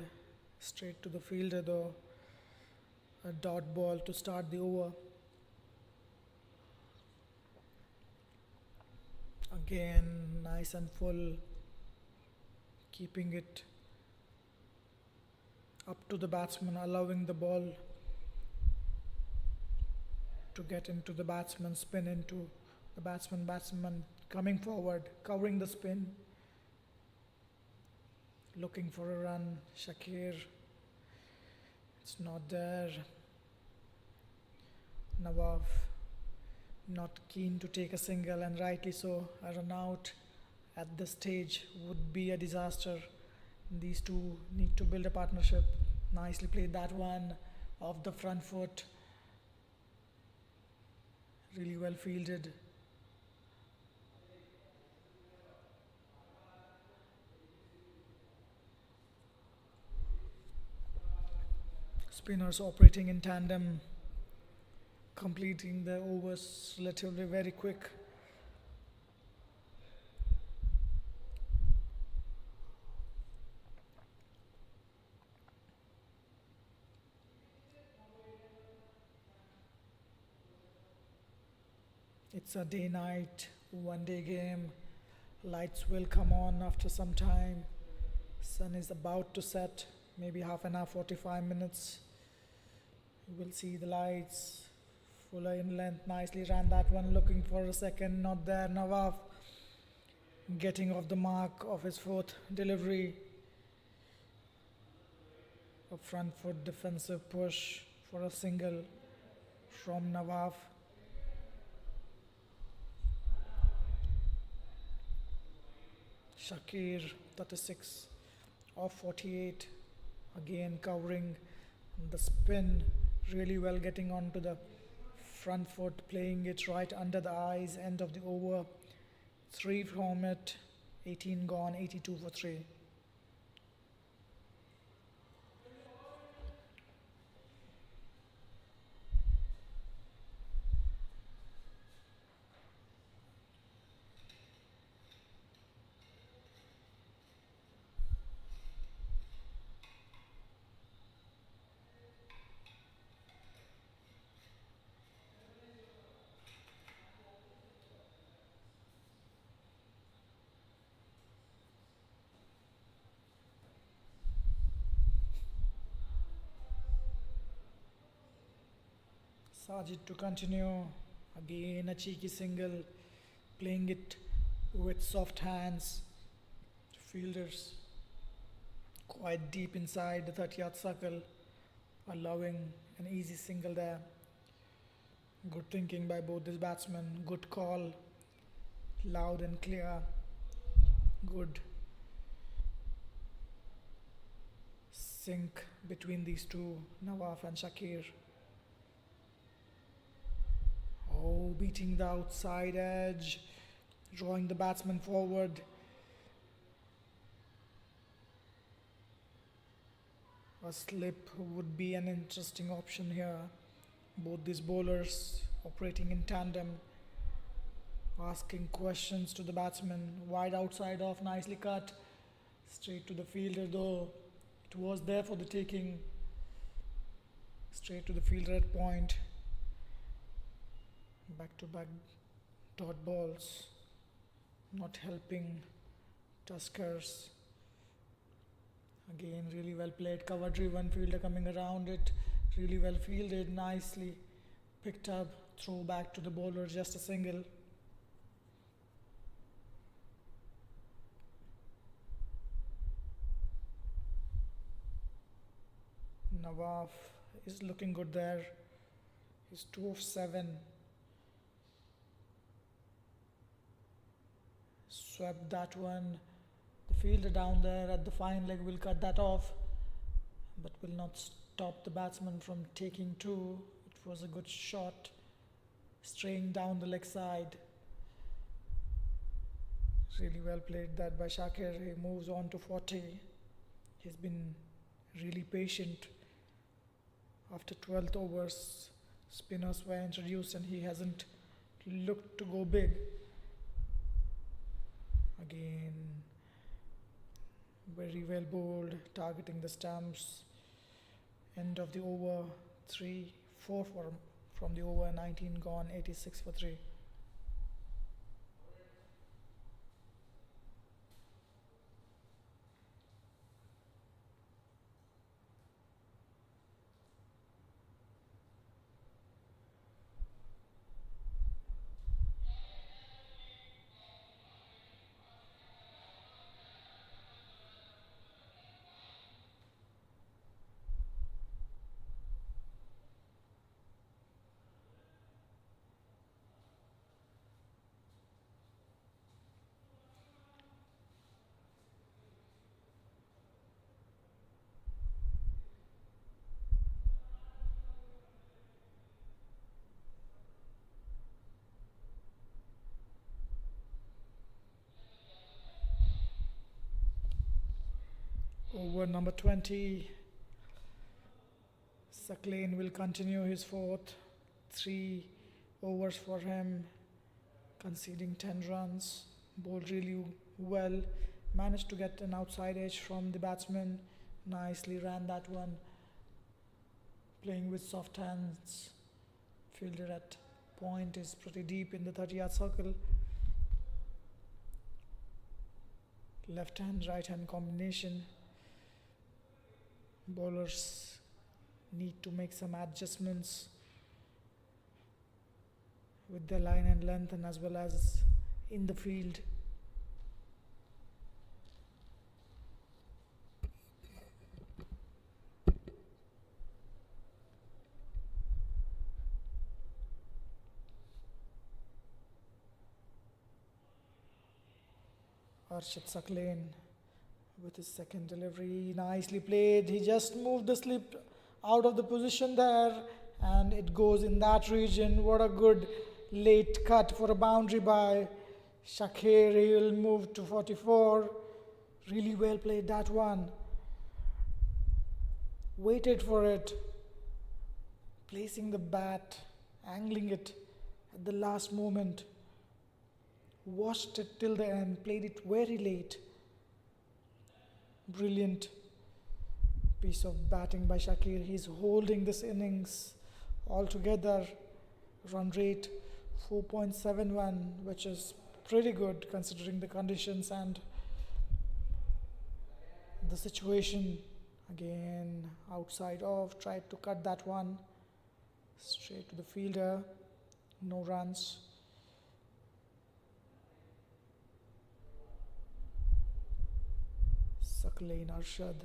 straight to the fielder though. A dot ball to start the over. Again, nice and full, keeping it up to the batsman, allowing the ball to get into the batsman, spin into the batsman coming forward, covering the spin, looking for a run. Shakir, it's not there. Nawaf not keen to take a single, and rightly so. A run out at this stage would be a disaster. These two need to build a partnership. Nicely played that one off the front foot. Really well fielded. Spinners operating in tandem, completing the overs relatively very quick. It's a day-night, one-day game. Lights will come on after some time. Sun is about to set, maybe half an hour, 45 minutes. You will see the lights. Fuller in length, nicely ran that one, looking for a second, not there. Nawaf getting off the mark of his fourth delivery. A front foot defensive push for a single from Nawaf. Shakir, 36 off 48, again covering the spin really well, getting onto the front foot, playing it right under the eyes. End of the over, 3 from it, 18 gone, 82 for 3. Sajid to continue. Again a cheeky single, playing it with soft hands. Fielders quite deep inside the 30-yard circle, allowing an easy single there. Good thinking by both these batsmen. Good call, loud and clear. Good sync between these two, Nawaf and Shakir. Oh, beating the outside edge, drawing the batsman forward. A slip would be an interesting option here. Both these bowlers operating in tandem, asking questions to the batsman. Wide outside off, nicely cut. Straight to the fielder though. It was there for the taking. Straight to the fielder at point. Back to back dot balls, not helping Tuskers. Again, really well played, cover driven, fielder coming around it, really well fielded, nicely picked up, throw back to the bowler, just a single. Nawaf is looking good there. He's 2 of 7. swept that one. The fielder down there at the fine leg will cut that off, but will not stop the batsman from taking two. It was a good shot, straying down the leg side. Really well played that by Shakir. He moves on to 40. He's been really patient. After 12th overs, spinners were introduced and he hasn't looked to go big. Again, very well bowled, targeting the stumps. End of the over, 3-4 from the over, 19 gone, 86 for 3. Over number 20, Suckling will continue his fourth. 3 overs for him, conceding 10 runs. Bowled really well, managed to get an outside edge from the batsman. Nicely ran that one, playing with soft hands. Fielder at point is pretty deep in the 30-yard circle. Left hand, right hand combination. Bowlers need to make some adjustments with their line and length and as well as in the field. Arshad Suckling with his second delivery, nicely played. He just moved the slip out of the position there and it goes in that region. What a good late cut for a boundary by Shakir. He will move to 44. Really well played that one. Waited for it, placing the bat, angling it at the last moment. Watched it till the end, played it very late. Brilliant piece of batting by Shakir. He's holding this innings altogether. Run rate 4.71, which is pretty good considering the conditions and the situation. Again, outside off, tried to cut that one. Straight to the fielder, no runs. Suckling Arshad.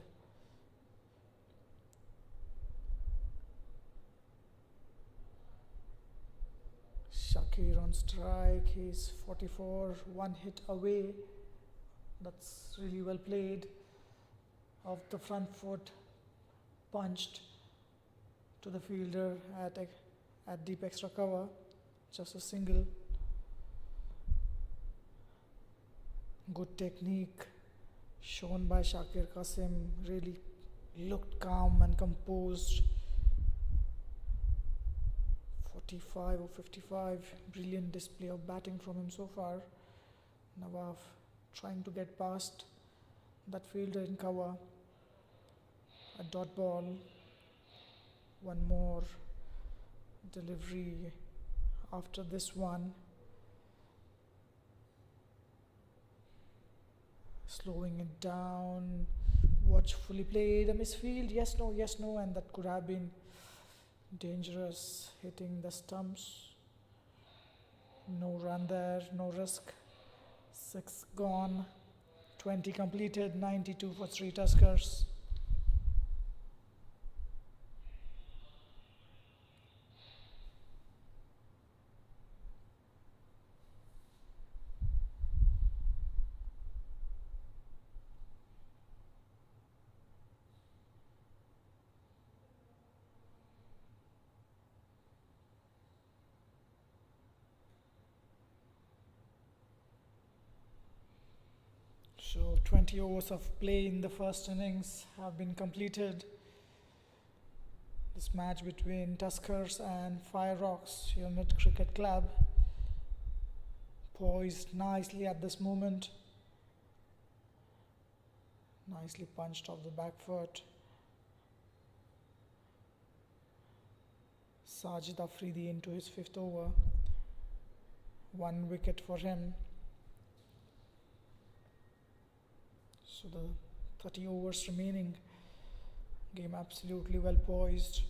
Shakir on strike, he's 44, one hit away. That's really well played. Off the front foot, punched to the fielder at deep extra cover. Just a single. Good technique shown by Shakir Qasim. Really looked calm and composed. 45 or 55. Brilliant display of batting from him so far. Nawaf trying to get past that fielder in cover. A dot ball. One more delivery after this one. Slowing it down. Watchfully played. A misfield. Yes, no, and that could have been dangerous, hitting the stumps. No run there, no risk. 6 gone, 20 completed, 92 for 3 Tuskers. So 20 overs of play in the first innings have been completed. This match between Tuskers and Fireox Unit Cricket Club, poised nicely at this moment. Nicely punched off the back foot. Sajid Afridi into his 5th over. 1 wicket for him. So the 30 overs remaining. Game absolutely well poised.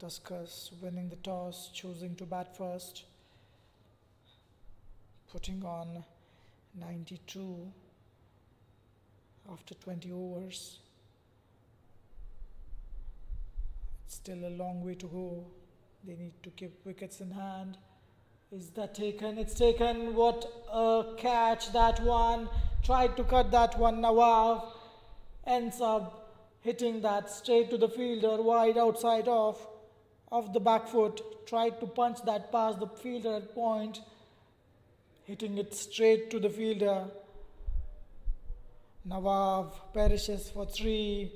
Tuskers winning the toss, choosing to bat first. Putting on 92 after 20 overs. It's still a long way to go. They need to keep wickets in hand. Is that taken? It's taken. What a catch that one. Tried to cut that one. Nawab ends up hitting that straight to the fielder, wide outside off the back foot. Tried to punch that past the fielder at point, hitting it straight to the fielder. Nawab perishes for 3.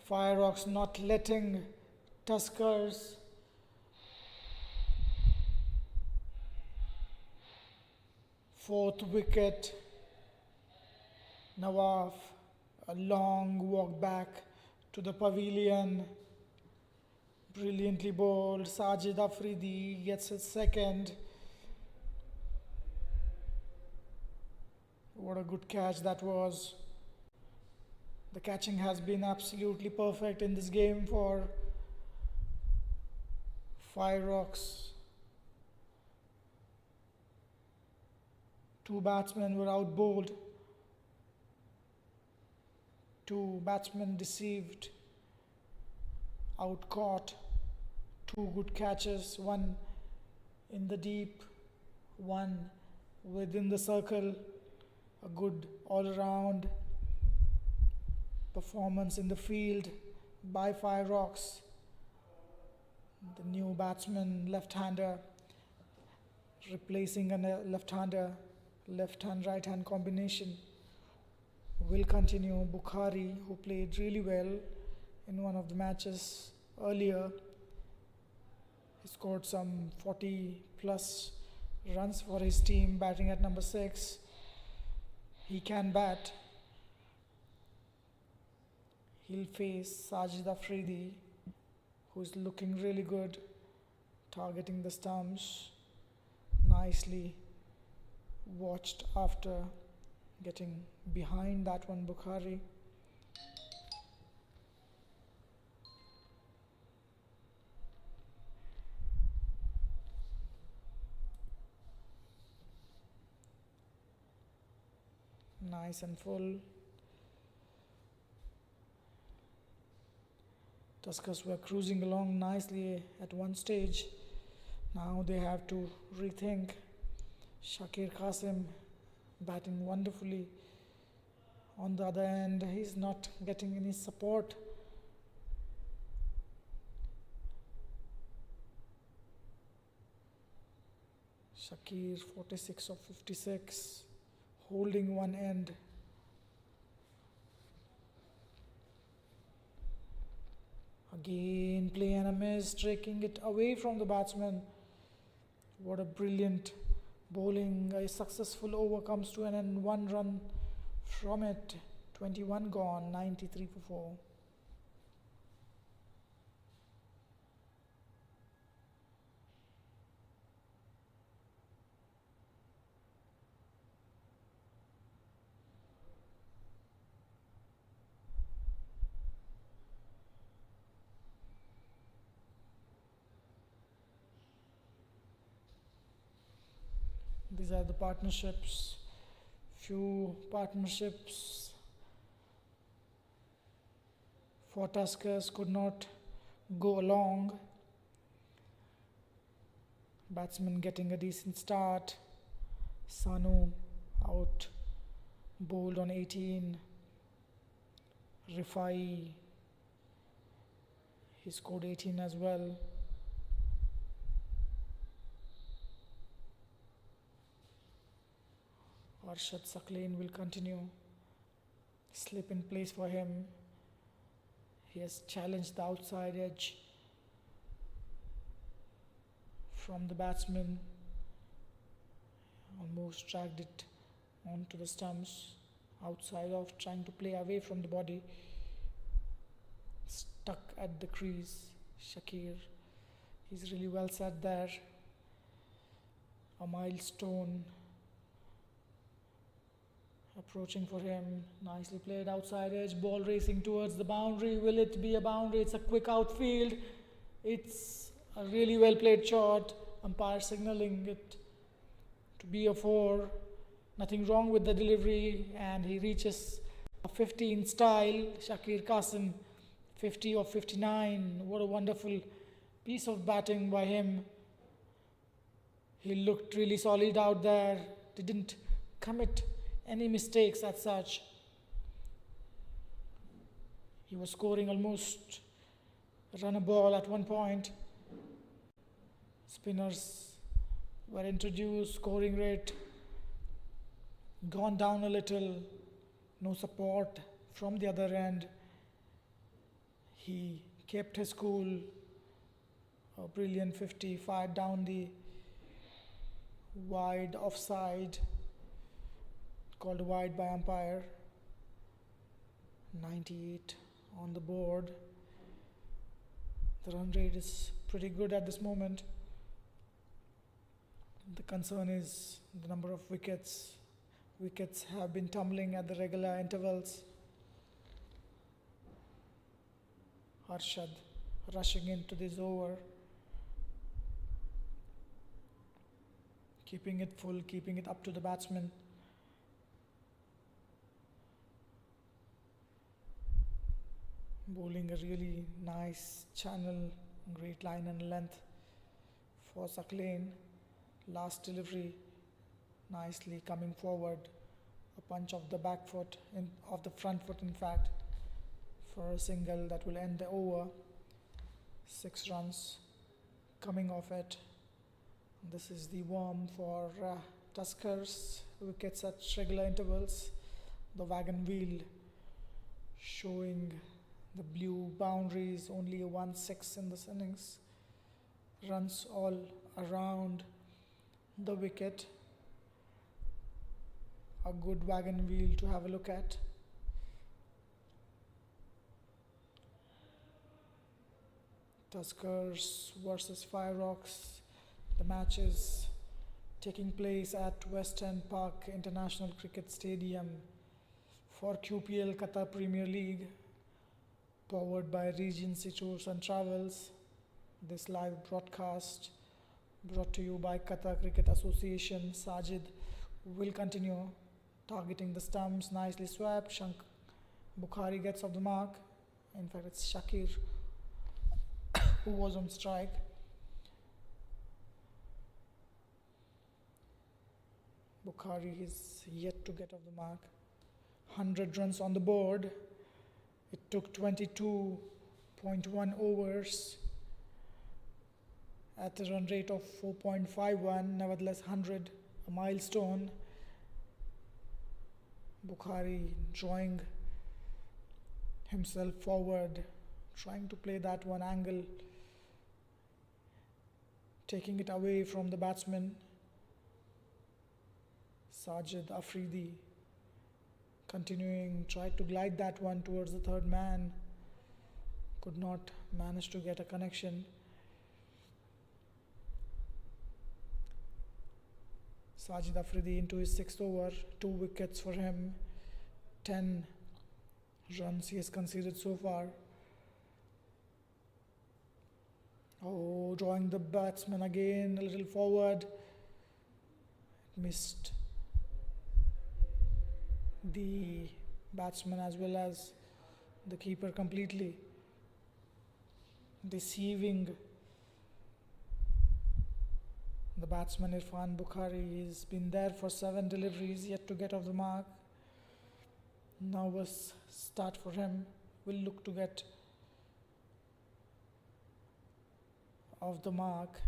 Fireox not letting Tuskers. Fourth wicket. Nawaf, a long walk back to the pavilion. Brilliantly bowled. Sajid Afridi gets his 2nd. What a good catch that was. The catching has been absolutely perfect in this game for Fireox. 2 batsmen were out bowled. 2 batsmen deceived, out caught. 2 good catches, 1 in the deep, 1 within the circle. A good all-round performance in the field by Fireox. The new batsman, left-hander, replacing a left-hander, left-hand, right-hand combination, will continue. Bukhari, who played really well in one of the matches earlier, he scored some 40 plus runs for his team, batting at number 6. He can bat. He'll face Sajid Afridi, who's looking really good, targeting the stumps. Nicely watched after getting behind that one, Bukhari. Nice and full. Tuskers were cruising along nicely at one stage. Now they have to rethink. Shakir Qasim batting wonderfully. On the other end, he's not getting any support. Shakir 46 of 56, holding one end. Again, play and a miss, taking it away from the batsman. What a brilliant bowling. A successful over comes to an end, 1 run from it. 21 gone, 93 for 4. These are the partnerships. Few partnerships for Tuskers could not go along. Batsman getting a decent start. Sanu out bowled on 18. Rifai, he scored 18 as well. Arshad Saklane will continue. Slip in place for him. He has challenged the outside edge from the batsman. Almost dragged it onto the stumps. Outside off, trying to play away from the body. Stuck at the crease. Shakir. He's really well set there. A milestone approaching for him. Nicely played outside edge. Ball racing towards the boundary. Will it be a boundary? It's a quick outfield. It's a really well played shot. Umpire signaling it to be a 4. Nothing wrong with the delivery, and he reaches a 50 in style. Shakir Qasim, 50 of 59. What a wonderful piece of batting by him. He looked really solid out there. Didn't commit any mistakes as such. He was scoring almost a run a ball at one point. Spinners were introduced. Scoring rate gone down a little. No support from the other end. He kept his cool. A brilliant 50, fired down the wide offside, called wide by umpire. 98 on the board. The run rate is pretty good at this moment. The concern is the number of wickets. Wickets have been tumbling at the regular intervals. Arshad rushing into this over. Keeping it full, keeping it up to the batsman. Bowling a really nice channel, great line and length for Saklane. Last delivery, nicely coming forward. A punch of the back foot, of the front foot in fact, for a single that will end the over. 6 runs coming off it. This is the warm for Tuskers. Wickets at regular intervals. The wagon wheel showing the blue boundaries, only a 1-6 in this innings. Runs all around the wicket. A good wagon wheel to have a look at. Tuskers versus Fireox. The match is taking place at Western Park International Cricket Stadium for QPL Qatar Premier League, powered by Regency Tours and Travels. This live broadcast brought to you by Qatar Cricket Association. Sajid will continue targeting the stumps. Nicely swept. Bukhari gets off the mark. In fact, it's Shakir who was on strike. Bukhari is yet to get off the mark. 100 runs on the board. It took 22.1 overs at a run rate of 4.51. Nevertheless, 100, a milestone. Bukhari drawing himself forward, trying to play that one angle, taking it away from the batsman. Sajid Afridi continuing, tried to glide that one towards the third man, could not manage to get a connection. Sajid Afridi into his 6th over, 2 wickets for him, 10 runs he has conceded so far. Oh, drawing the batsman again a little forward. Missed the batsman as well as the keeper completely. Deceiving the batsman Irfan Bukhari. He's been there for 7 deliveries, yet to get off the mark. Nervous start for him. Will look to get off the mark.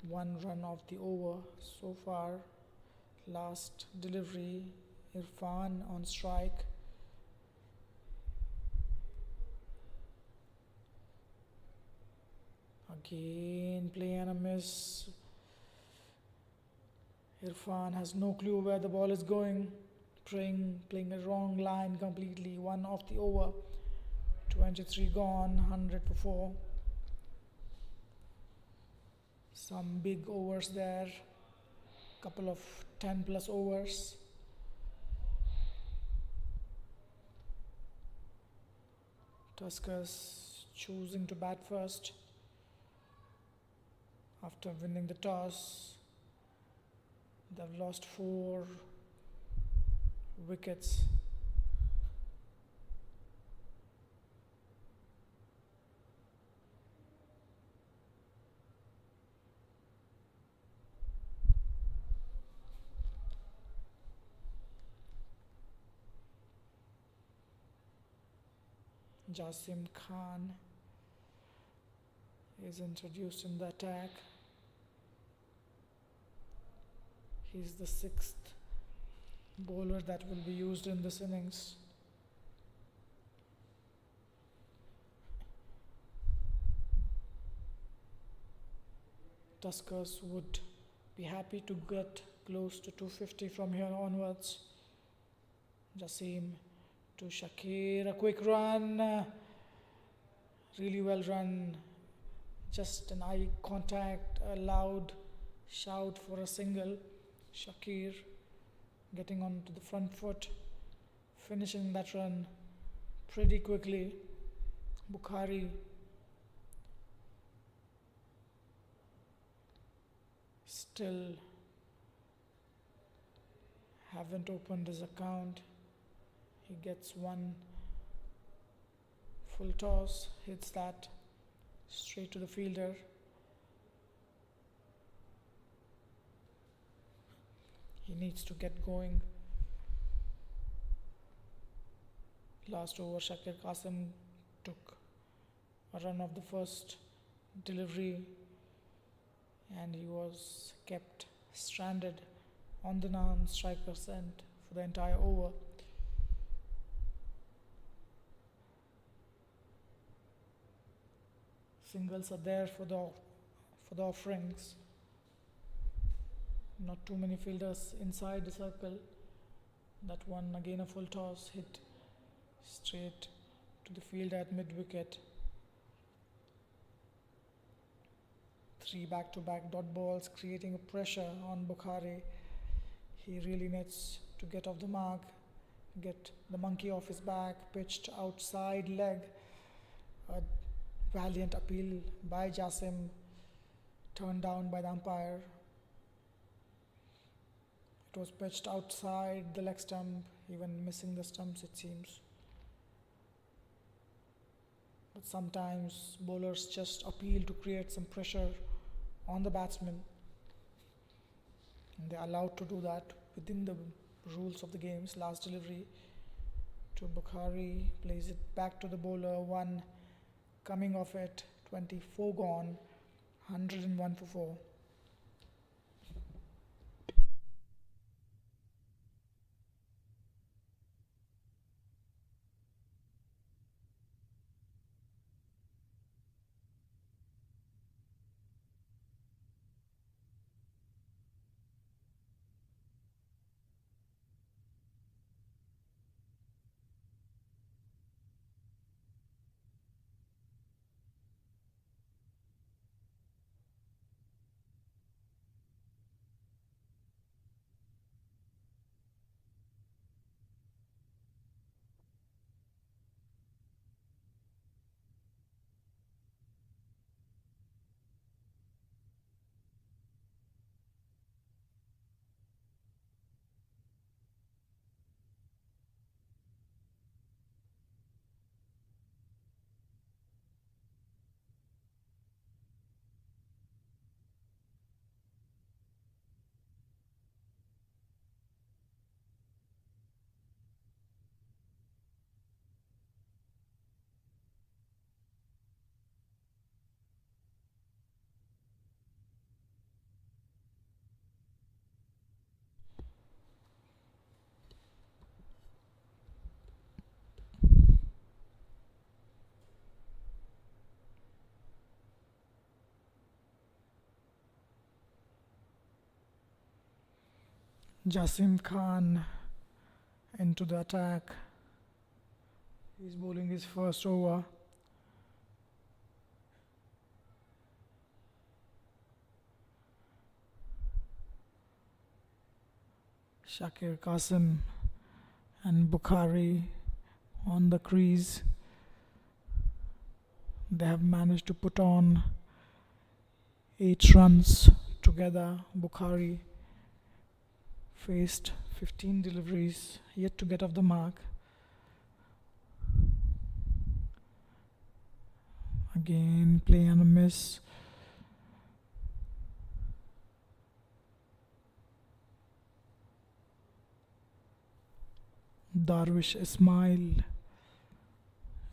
1 run off the over so far. Last delivery, Irfan on strike. Again, play and a miss. Irfan has no clue where the ball is going. Playing a wrong line completely. One off the over. 23 gone, 100 for 4. Some big overs there. Couple of 10 plus overs. Tuskers choosing to bat first after winning the toss. They've lost 4 wickets. Jasim Khan is introduced in the attack. He's the 6th bowler that will be used in this innings. Tuskers would be happy to get close to 250 from here onwards. Jasim to Shakir, a quick run, really well run, just an eye contact, a loud shout for a single. Shakir getting onto the front foot, finishing that run pretty quickly. Bukhari still haven't opened his account. He gets one full toss, hits that straight to the fielder. He needs to get going. Last over, Shakir Qasim took a run of the first delivery and he was kept stranded on the non-strike percent for the entire over. Singles are there for the offerings. Not too many fielders inside the circle. That one again a full toss, hit straight to the fielder at mid-wicket. 3 back-to-back dot balls creating a pressure on Bukhari. He really needs to get off the mark, get the monkey off his back, pitched outside leg. A valiant appeal by Jasim, turned down by the umpire. It was pitched outside the leg stump, even missing the stumps it seems. But sometimes bowlers just appeal to create some pressure on the batsman. And they're allowed to do that within the rules of the games. Last delivery to Bukhari, plays it back to the bowler, one coming off it, 24 gone, 101 for 4. Jasim Khan into the attack. He's bowling his first over. Shakir Qasim and Bukhari on the crease. They have managed to put on 8 runs together. Bukhari faced 15 deliveries, yet to get off the mark. Again, play and a miss. Darvish Ismail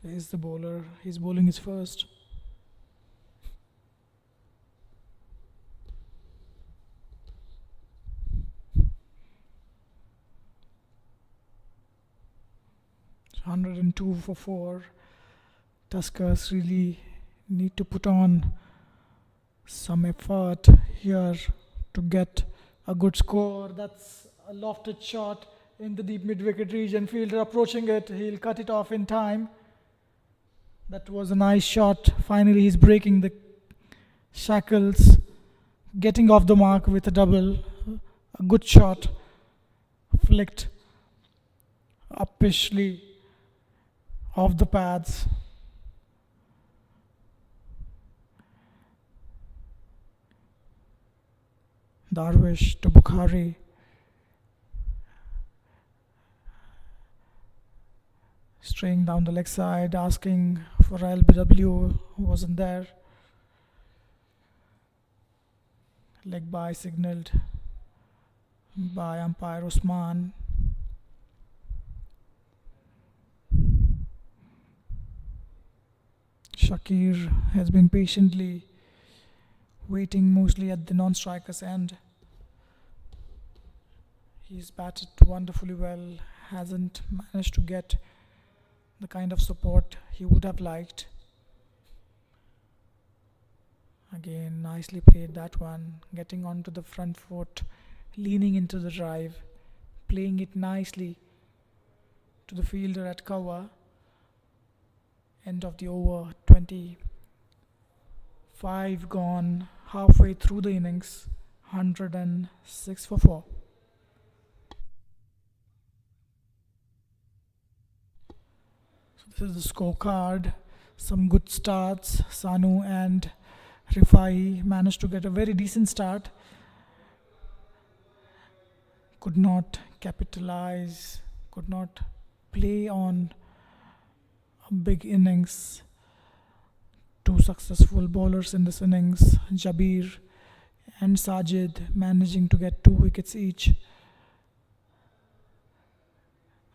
is the bowler. He's bowling his first. It's 102 for 4. Tuskers really need to put on some effort here to get a good score. That's a lofted shot in the deep mid-wicket region. Fielder approaching it. He'll cut it off in time. That was a nice shot. Finally, he's breaking the shackles, getting off the mark with a double. A good shot, flicked uppishly off the pads. Darvish to Bukhari. Straying down the leg side, asking for LBW, wasn't there. Leg by signalled by umpire Usman. Shakir has been patiently waiting mostly at the non-striker's end. He's batted wonderfully well, hasn't managed to get the kind of support he would have liked. Again, nicely played that one, getting onto the front foot, leaning into the drive, playing it nicely to the fielder at cover. End of the over, 25 gone, halfway through the innings, 106 for 4. So this is the scorecard. Some good starts. Sanu and Rifai managed to get a very decent start. Could not capitalize, could not play on a big innings. Two successful bowlers in this innings, Jabir and Sajid, managing to get 2 wickets each.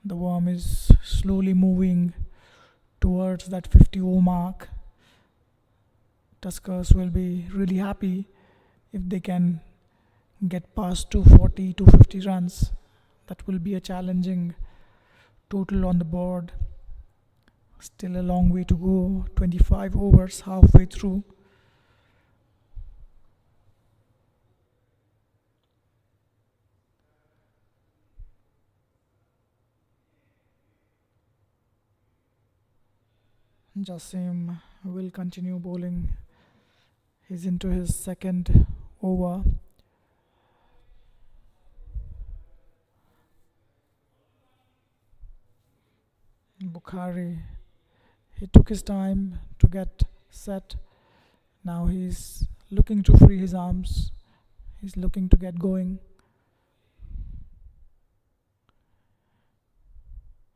The worm is slowly moving towards that 50 over mark. Tuskers will be really happy if they can get past 240, 250 runs. That will be a challenging total on the board. Still a long way to go, 25 overs, halfway through. Jasim will continue bowling. He's into his second over. Bukhari, he took his time to get set. Now he's looking to free his arms. He's looking to get going.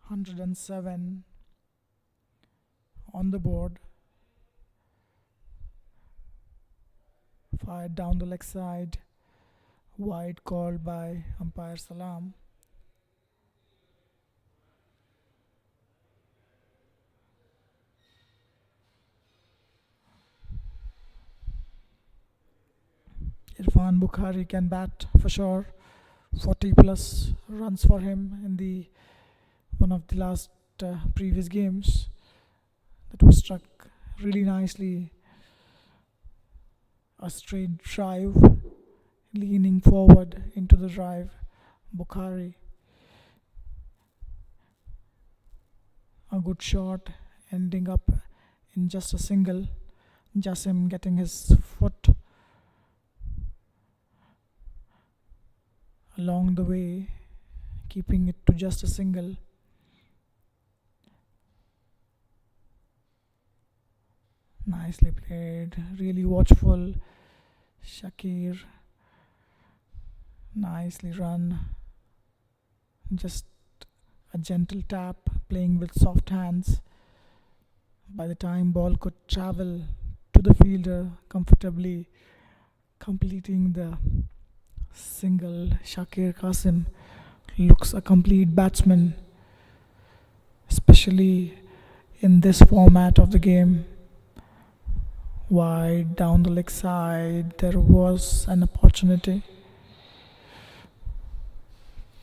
107 on the board. Fired down the leg side. Wide called by umpire Salam. Irfan Bukhari can bat for sure. 40 plus runs for him in the one of the last previous games. That was struck really nicely. A straight drive, leaning forward into the drive. Bukhari, a good shot, ending up in just a single. Jasim getting his foot along the way, keeping it to just a single. Nicely played, really watchful. Shakir, nicely run. Just a gentle tap, playing with soft hands. By the time ball could travel to the fielder comfortably, completing the single, Shakir Qasim looks a complete batsman, especially in this format of the game. Wide down the leg side, there was an opportunity.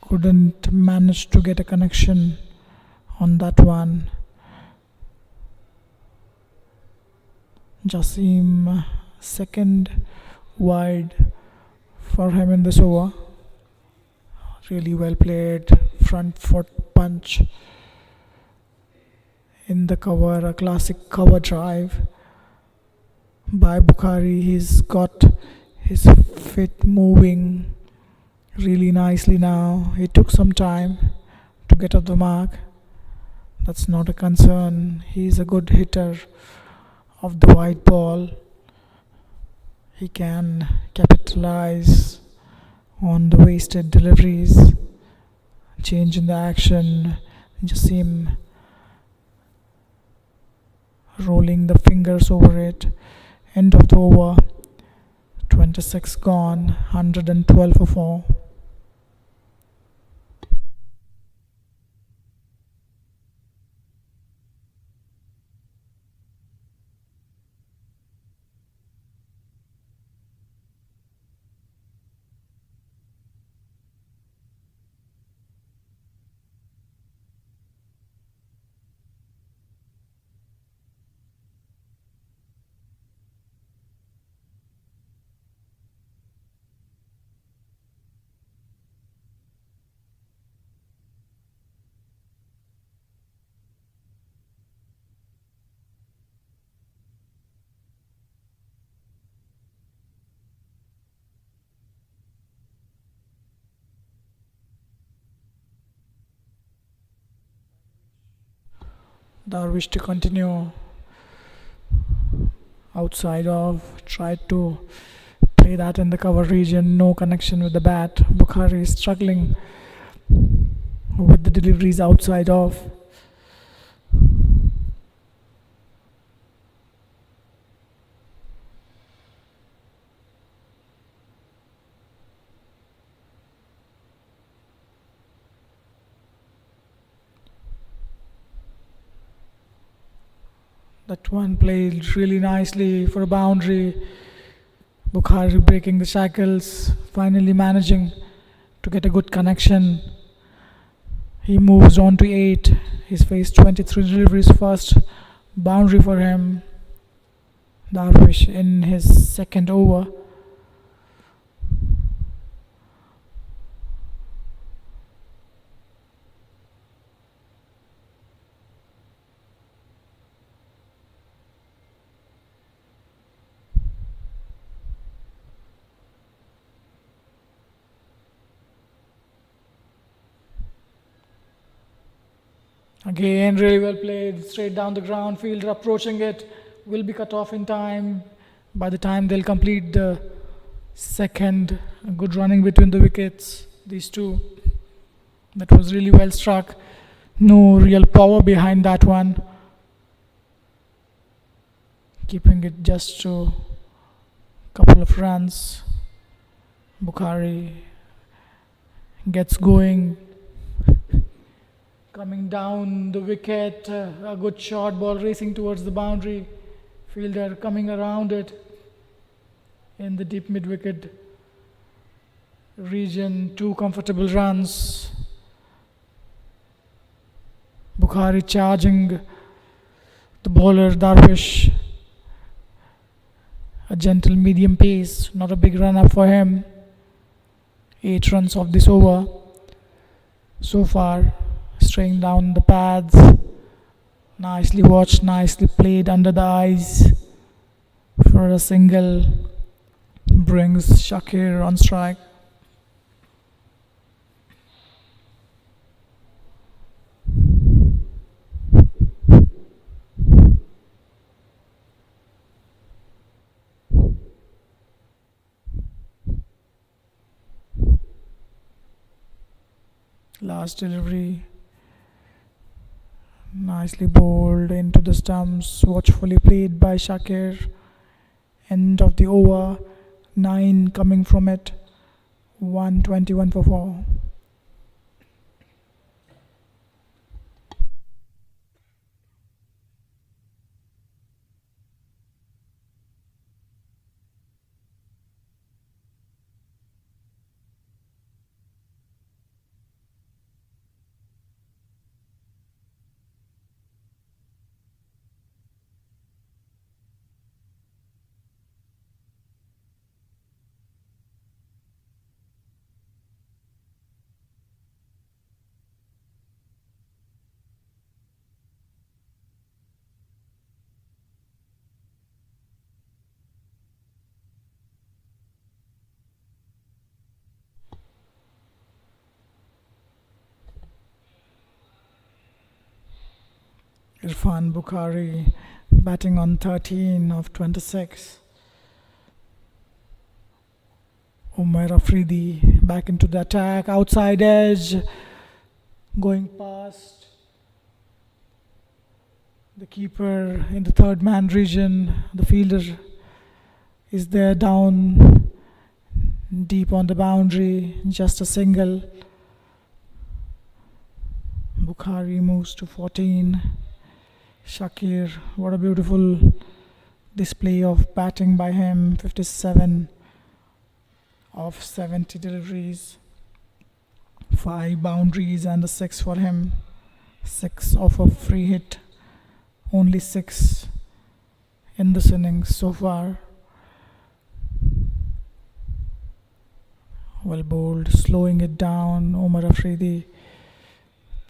Couldn't manage to get a connection on that one. Jasim, second wide for him in this over. Really well played, front foot punch in the cover, a classic cover drive by Bukhari. He's got his feet moving really nicely now. It took some time to get off the mark. That's not a concern. He's a good hitter of the white ball. He can capitalize on the wasted deliveries. Change in the action. Jasim rolling the fingers over it. End of the over. 26 gone. 112 for 4. Darvish to continue outside of, tried to play that in the cover region, no connection with the bat. Bukhari is struggling with the deliveries outside of. That one played really nicely for a boundary. Bukhari breaking the shackles, finally managing to get a good connection. He moves on to 8. He's faced 23 deliveries, first boundary for him. Darvish in his second over. Again, really well played, straight down the ground, fielder approaching it, will be cut off in time. By the time they'll complete the second, good running between the wickets, these two. That was really well struck. No real power behind that one. Keeping it just to a couple of runs. Bukhari gets going. Coming down the wicket, a good short ball racing towards the boundary. Fielder coming around it in the deep mid-wicket region. 2 comfortable runs. Bukhari charging the bowler Darvish. A gentle medium pace, not a big run up for him. 8 runs of this over. so far, straying down the pads. Nicely watched, nicely played under the eyes for a single. Brings Shakir on strike. Last delivery, nicely bowled into the stumps, watchfully played by Shakir. End of the over, 9 coming from it, 121 for 4. Irfan Bukhari batting on 13 of 26. Umar Afridi back into the attack, outside edge, going past the keeper in the third man region. The fielder is there down deep on the boundary, just a single. Bukhari moves to 14. Shakir, what a beautiful display of batting by him. 57 of 70 deliveries, 5 boundaries and a 6 for him. 6 off a free hit, only 6 in this innings so far. Well bowled, slowing it down. Omar Afridi,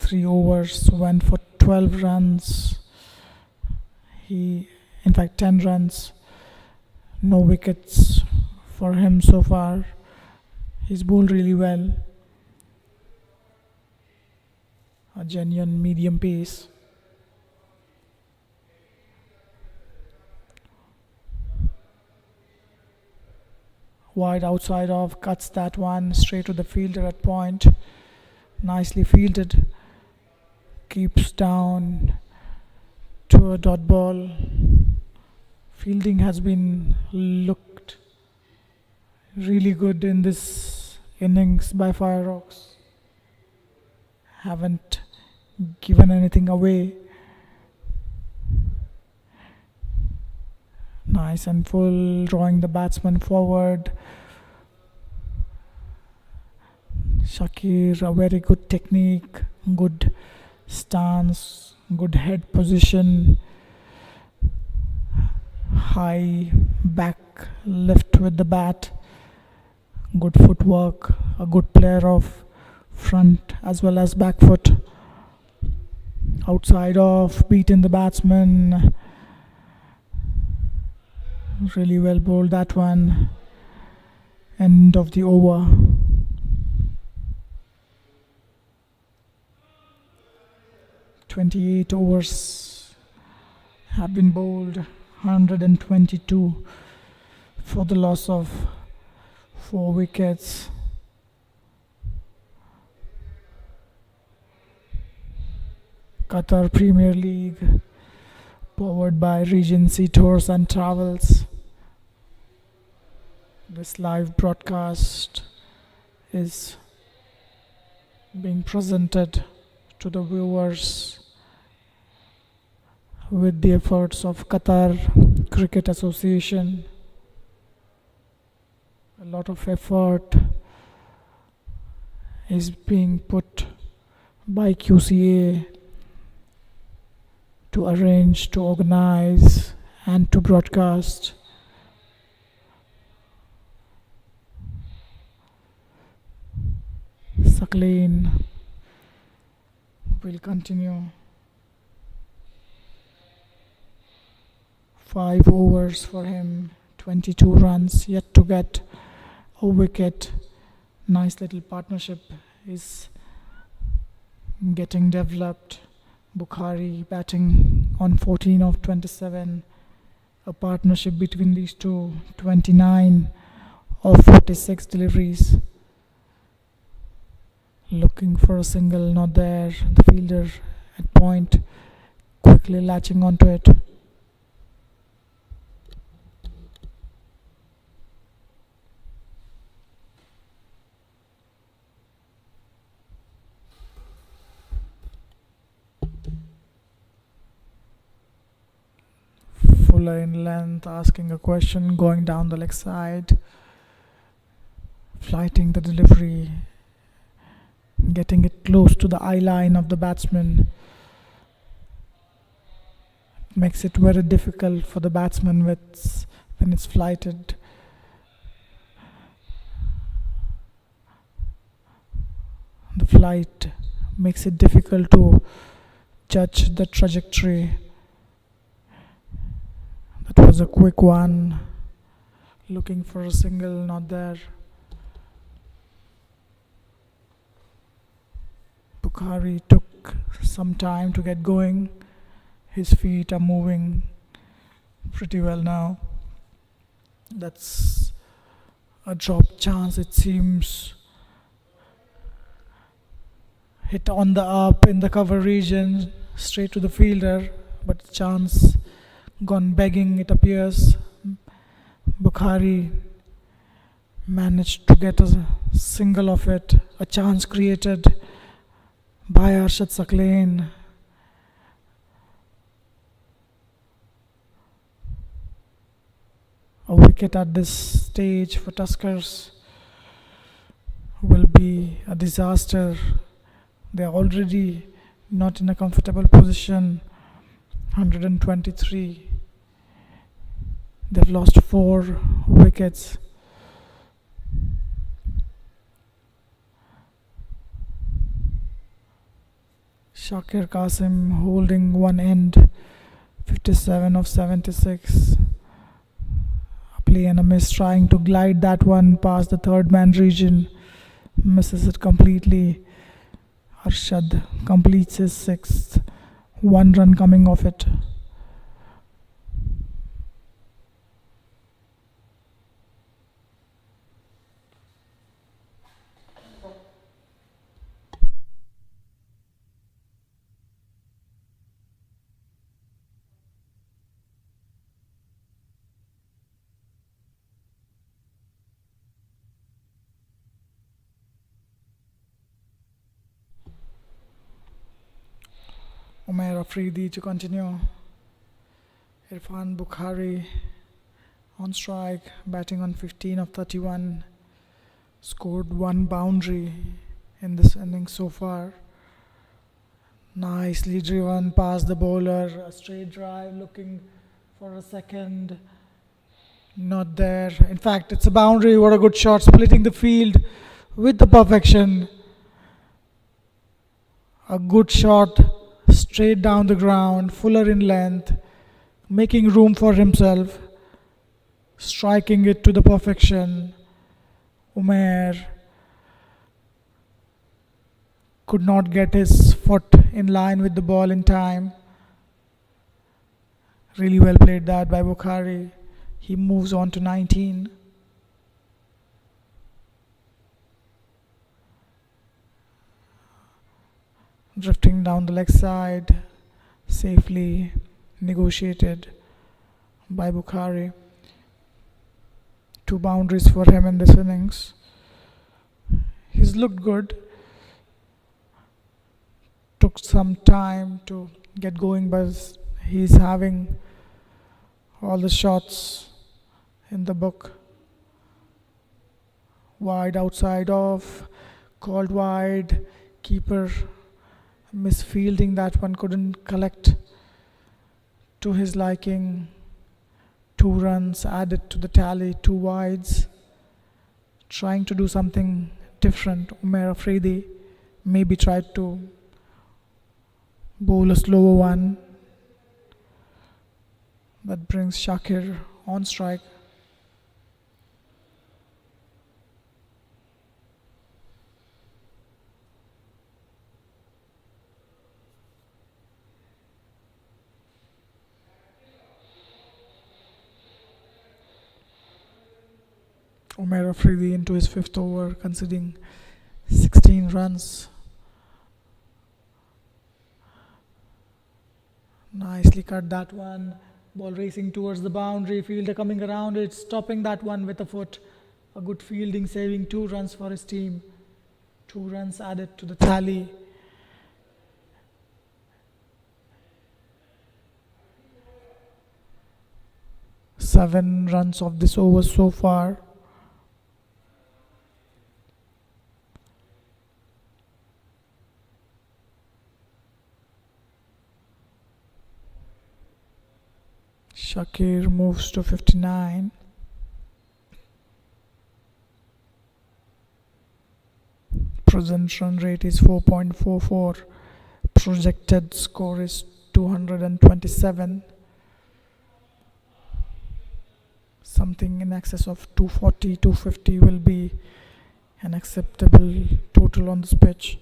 3 overs, went for 12 runs. In fact, 10 runs, no wickets for him so far. He's bowled really well. A genuine medium pace. Wide outside off, cuts that one straight to the fielder at point. Nicely fielded. Keeps down to a dot ball. Fielding has been looked really good in this innings by Fireox. Haven't given anything away. Nice and full, drawing the batsman forward. Shakir, a very good technique, good stance, good head position, high back lift with the bat, good footwork, a good player of front as well as back foot. Outside off, beaten the batsman. Really well bowled that one. End of the over. "28 overs have been bowled, 122 for the loss of 4 wickets. Qatar Premier League, powered by Regency Tours and Travels. This live broadcast is being presented to the viewers with the efforts of Qatar Cricket Association. A lot of effort is being put by QCA to arrange, to organize, and to broadcast. Sakleen will continue. 5 overs for him, 22 runs, yet to get a wicket. Nice little partnership is getting developed. Bukhari batting on 14 of 27. A partnership between these two, 29 of 46 deliveries. Looking for a single, not there. The fielder at point, quickly latching onto it. Fuller in length, asking a question, going down the leg side, flighting the delivery, getting it close to the eye line of the batsman. Makes it very difficult for the batsman when it's flighted. The flight makes it difficult to judge the trajectory. That was a quick one. Looking for a single, not there. Bukhari took some time to get going. His feet are moving pretty well now. That's a drop chance, it seems. Hit on the up in the cover region, straight to the fielder, but chance gone begging, it appears. Bukhari managed to get a single of it. A chance created by Arshad Saklain. A wicket at this stage for Tuskers will be a disaster. They are already not in a comfortable position. 123. They've lost 4 wickets. Shakir Qasim holding one end, 57 of 76. A play and a miss, trying to glide that one past the third man region. Misses it completely. Arshad completes his 6th. 1 run coming off it. Umair Afridi to continue. Irfan Bukhari on strike, batting on 15 of 31. Scored 1 boundary in this innings so far. Nicely driven past the bowler. A straight drive, looking for a second. Not there. In fact, it's a boundary. What a good shot, splitting the field with the perfection. A good shot. Straight down the ground, Fuller in length, making room for himself, striking it to the perfection. Umair could not get his foot in line with the ball in time. Really well played that by Bukhari. He moves on to 19. Drifting down the leg side, safely negotiated by Bukhari. 2 boundaries for him in this innings. He's looked good. Took some time to get going, but he's having all the shots in the book. Wide outside off, called wide, keeper misfielding that one, couldn't collect to his liking. 2 runs added to the tally, 2 wides. Trying to do something different. Umair Afridi maybe tried to Bowl a slower one that brings Shakir on strike. Umair Afridi into his fifth over, conceding 16 runs. Nicely cut that one. Ball racing towards the boundary. Fielder coming around it, stopping that one with a foot. A good fielding, saving 2 runs for his team. 2 runs added to the tally. Seven runs of this over so far. Shakir moves to 59. Present run rate is 4.44. Projected score is 227. Something in excess of 240, 250 will be an acceptable total on this pitch.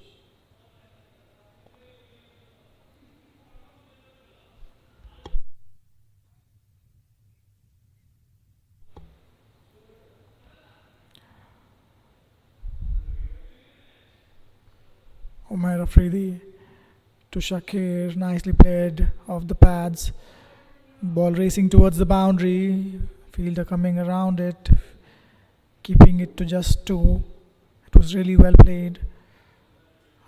Umair Afridi to Shakir, nicely played off the pads. Ball racing towards the boundary. Fielder coming around it, keeping it to just 2. It was really well played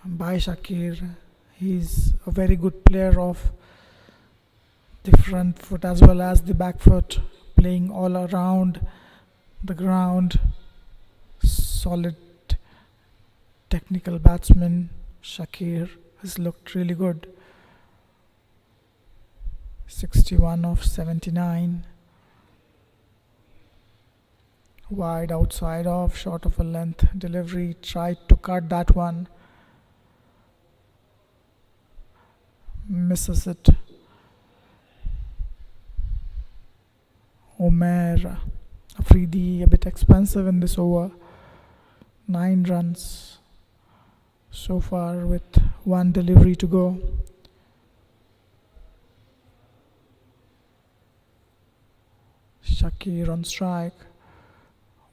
by Shakir. He's a very good player of the front foot as well as the back foot, playing all around the ground. Solid technical batsman. Shakir has looked really good. 61 of 79. Wide outside off, short of a length delivery. Tried to cut that one. Misses it. Umair Afridi a bit expensive in this over. 9 runs so far with 1 delivery to go. Shakir on strike.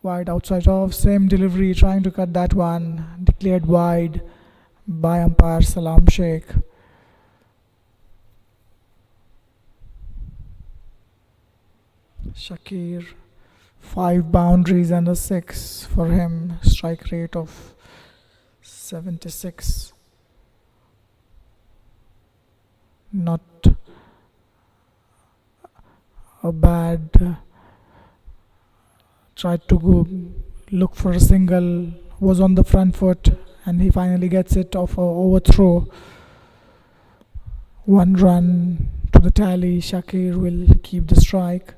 Wide outside off, same delivery, trying to cut that one. Declared wide by umpire Salam Sheikh. Shakir, 5 boundaries and a 6 for him. Strike rate of 76. Not a bad. Tried to go look for a single, was on the front foot, and he finally gets it off a overthrow. 1 run to the tally. Shakir will keep the strike.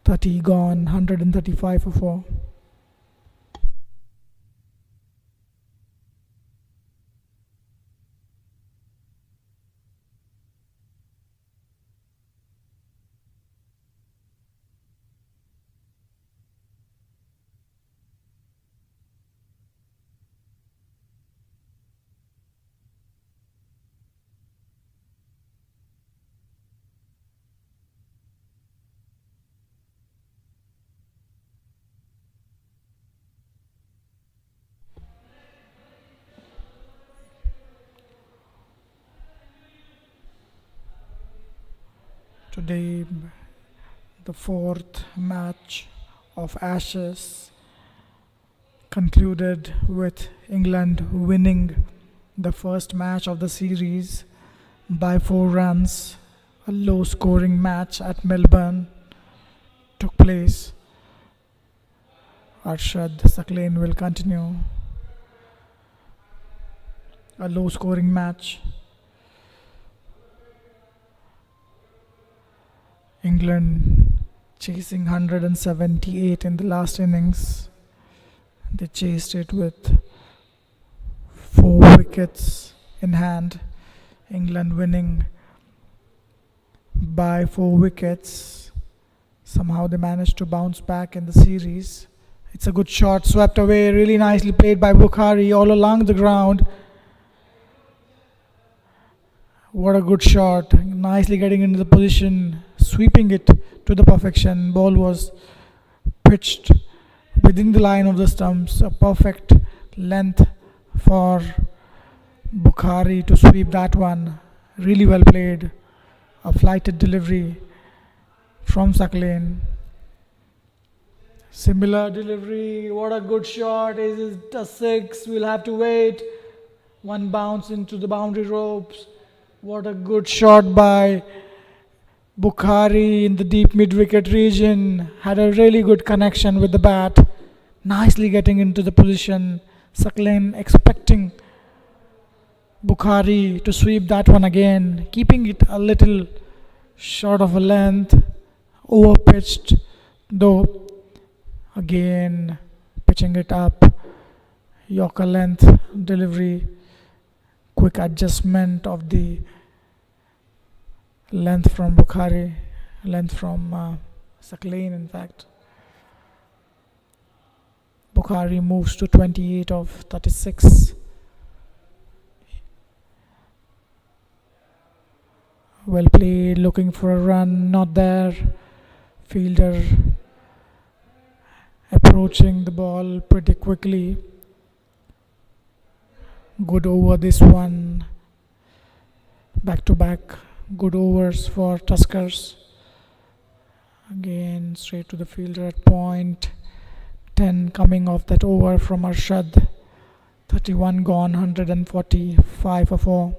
30 gone, 135 for 4. Today, the 4th match of Ashes concluded with England winning the first match of the series by 4 runs. A low scoring match at Melbourne took place. Arshad Saklain will continue. A low scoring match. England chasing 178 in the last innings. They chased it with 4 wickets in hand. England winning by 4 wickets. Somehow they managed to bounce back in the series. It's a good shot, swept away, really nicely played by Bukhari all along the ground. What a good shot, nicely getting into the position, sweeping it to the perfection. Ball was pitched within the line of the stumps, a perfect length for Bukhari to sweep that one. Really well played, a flighted delivery from Sakleen. Similar delivery, what a good shot. Is it a six? We'll have to wait. One bounce into the boundary ropes. What a good shot by Bukhari in the deep mid-wicket region. Had a really good connection with the bat. Nicely getting into the position. Sakleen expecting Bukhari to sweep that one again. Keeping it a little short of a length. Over-pitched though. Again pitching it up. Yorker length delivery. Quick adjustment of the length from Bukhari, length from Sakleen in fact. Bukhari moves to 28 of 36. Well played, looking for a run, not there. Fielder approaching the ball pretty quickly. Good over this one. Back to back good overs for Tuskers. Again straight to the fielder at point. 10 coming off that over from Arshad. 31 gone, 145 for 4.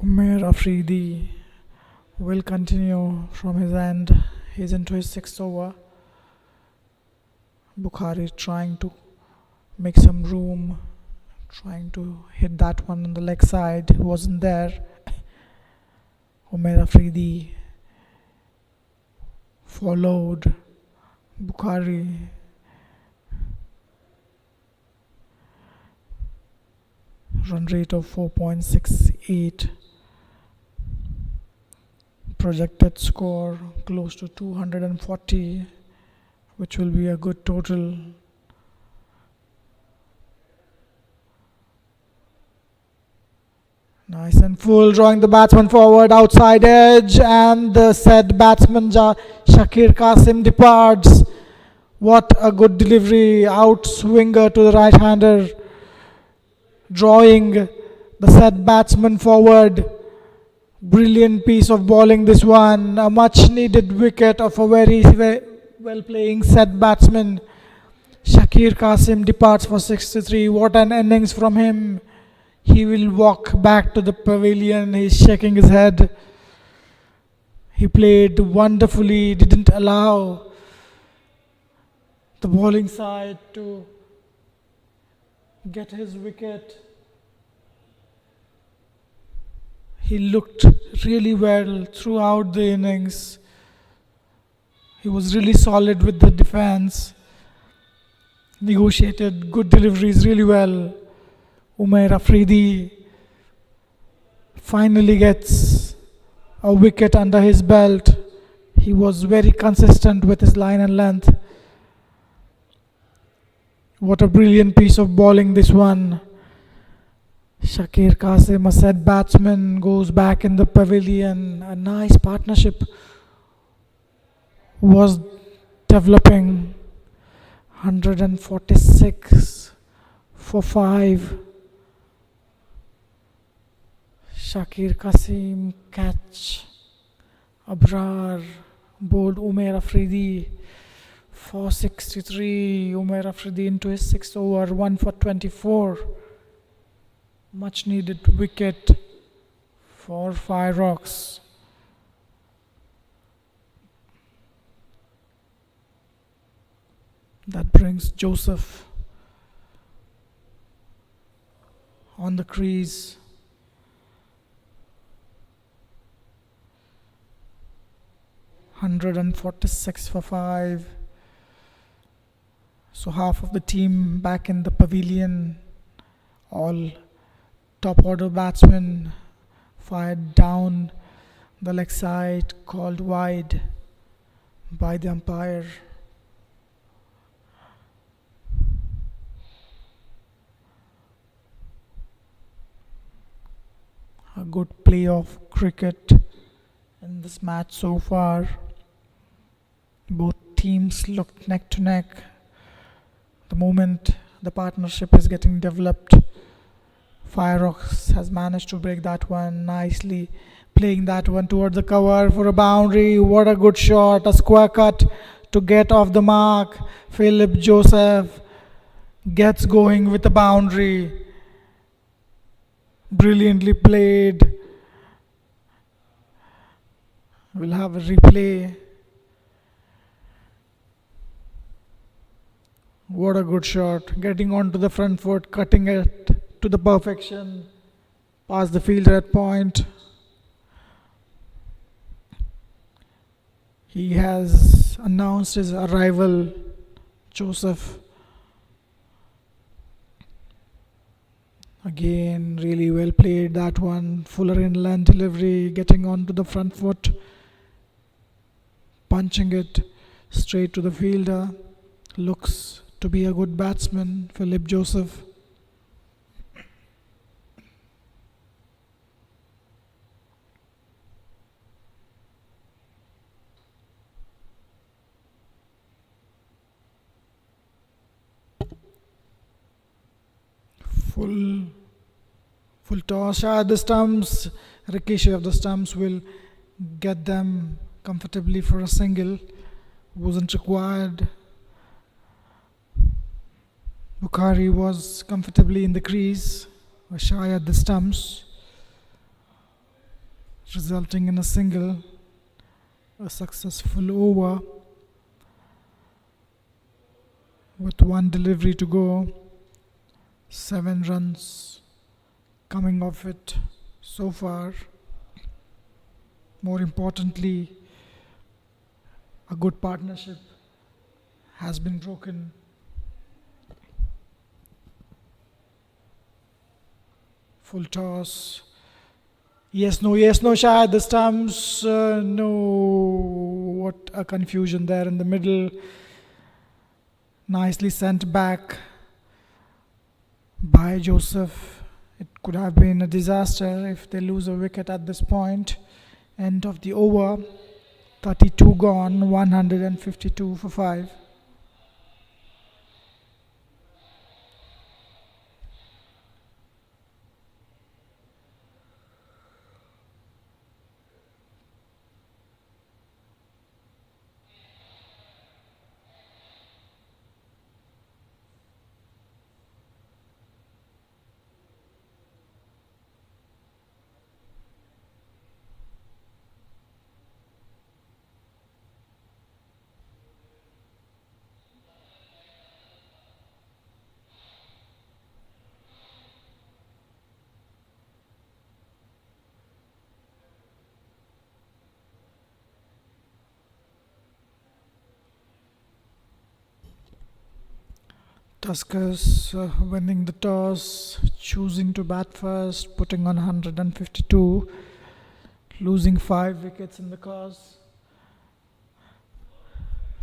Umair Afridi will continue from his end. He's into his 6th over. Bukhari trying to make some room, trying to hit that one on the leg side. Wasn't there. Umair Afridi followed Bukhari. Run rate of 4.68. Projected score close to 240, which will be a good total. Nice and full, drawing the batsman forward, outside edge, and the said batsman Shakir Qasim departs. What a good delivery, out swinger to the right-hander, drawing the said batsman forward. Brilliant piece of bowling this one, a much needed wicket of a very well playing set batsman. Shakir Qasim departs for 63. What an innings from him. He will walk back to the pavilion. He's shaking his head. He played wonderfully, didn't allow the bowling side to get his wicket. He looked really well throughout the innings. He was really solid with the defense. Negotiated good deliveries really well. Umair Afridi finally gets a wicket under his belt. He was very consistent with his line and length. What a brilliant piece of bowling this one. Shakir Qasim, a set batsman, goes back in the pavilion. A nice partnership was developing. 146 for 5. Shakir Qasim catch. Abrar bowled Umair Afridi for 63. Umair Afridi into his 6th over, 1 for 24. Much needed wicket for Fireox. That brings Joseph on the crease. $146 for 5. So half of the team back in the pavilion. All top order batsmen fired down the leg side, called wide by the umpire. A good play of cricket in this match so far. Both teams looked neck to neck. The moment the partnership is getting developed, Fireox has managed to break that one nicely, playing that one toward the cover for a boundary. What a good shot, a square cut to get off the mark. Philip Joseph gets going with a boundary. Brilliantly played. We'll have a replay. What a good shot. Getting onto the front foot, cutting it to the perfection. Past the fielder at point. He has announced his arrival, Joseph. Again, really well played that one. Fuller inland delivery, getting onto the front foot, punching it straight to the fielder. Looks to be a good batsman, Philip Joseph. Full toss at the stumps. Ricochet of the stumps will get them comfortably for a single. Wasn't required. Bukhari was comfortably in the crease, was shy at the stumps, resulting in a single, a successful over with one delivery to go. 7 runs coming off it so far. More importantly, a good partnership has been broken. Full toss. Yes, no, shy at the stumps. No, what a confusion there in the middle. Nicely sent back by Joseph. It could have been a disaster if they lose a wicket at this point. End of the over. 32 gone, 152 for 5. Tuskers winning the toss, choosing to bat first, putting on 152, losing 5 wickets in the cause.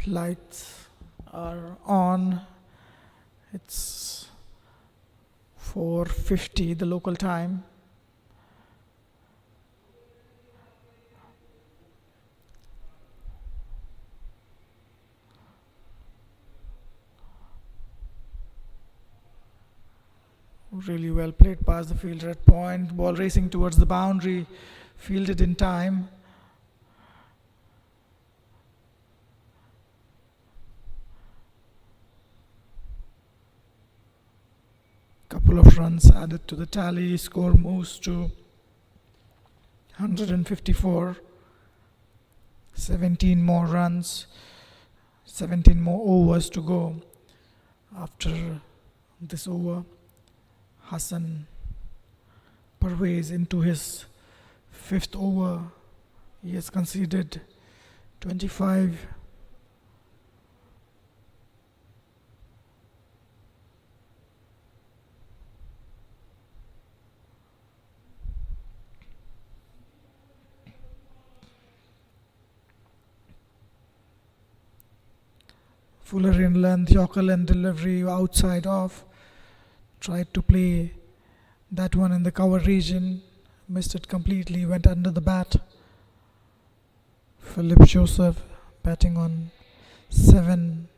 Lights are on. It's 4:50 the local time. Really well played past the fielder at point. Ball racing towards the boundary. Fielded in time. Couple of runs added to the tally. Score moves to 154. 17 more runs. 17 more overs to go. After this over, Hassan Parvez into his 5th over. He has conceded 25. Fuller in length, Yorker length delivery outside off. Tried to play that one in the cover region. Missed it completely, went under the bat. Philip Joseph batting on 7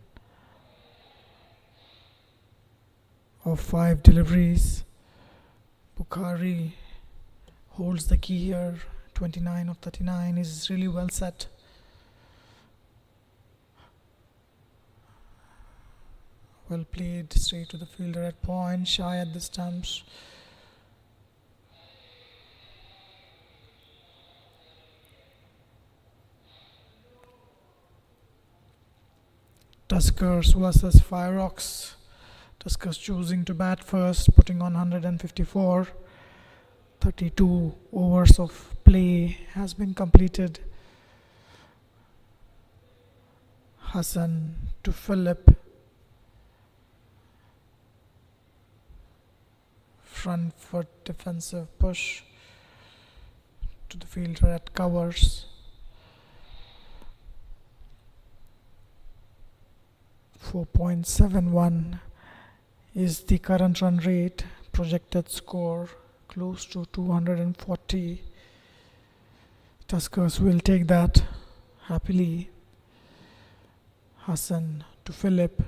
of 5 deliveries. Bukhari holds the key here. 29 of 39 is really well set. Well played, straight to the fielder at point, shy at the stumps. Tuskers versus Fireox. Tuskers choosing to bat first, putting on 154. 32 overs of play has been completed. Hassan to Philip. Front foot defensive push to the fielder at covers. 4.71 is the current run rate. Projected score close to 240. Tuskers will take that happily. Hassan to Philip.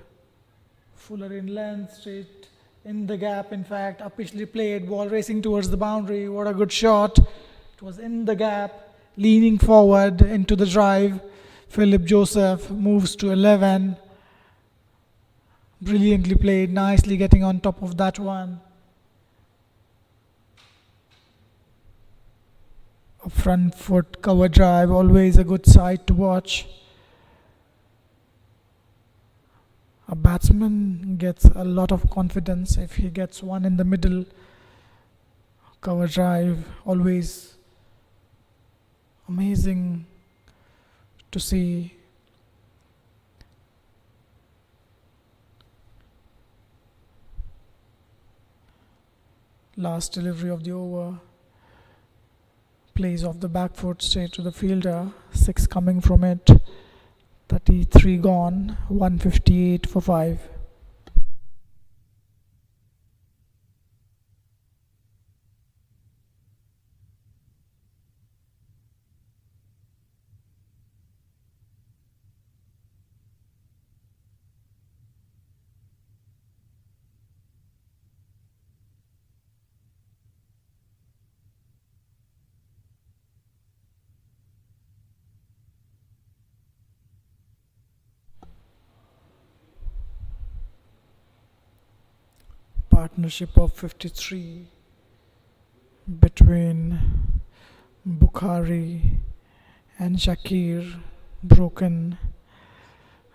Fuller in length, straight in the gap, in fact, upishly played, ball racing towards the boundary. What a good shot. It was in the gap, leaning forward into the drive. Philip Joseph moves to 11. Brilliantly played, nicely getting on top of that one. A front foot cover drive, always a good sight to watch. A batsman gets a lot of confidence if he gets one in the middle. Cover drive, always amazing to see. Last delivery of the over. Plays off the back foot straight to the fielder. 6 coming from it. 33 gone, 158 for 5. Partnership of 53 between Bukhari and Shakir, broken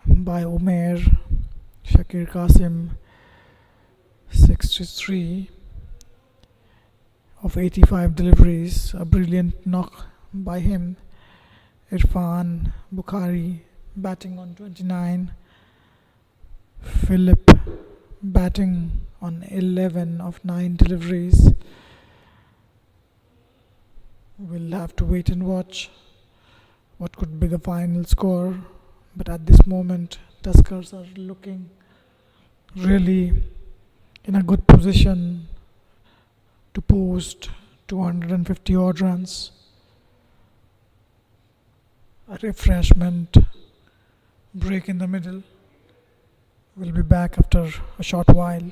by Umair. Shakir Qasim 63 of 85 deliveries, a brilliant knock by him. Irfan Bukhari batting on 29. Philip batting on 11 of 9 deliveries. We'll have to wait and watch what could be the final score, but at this moment Tuskers are looking really in a good position to post 250 odd runs. A refreshment break in the middle. We'll be back after a short while.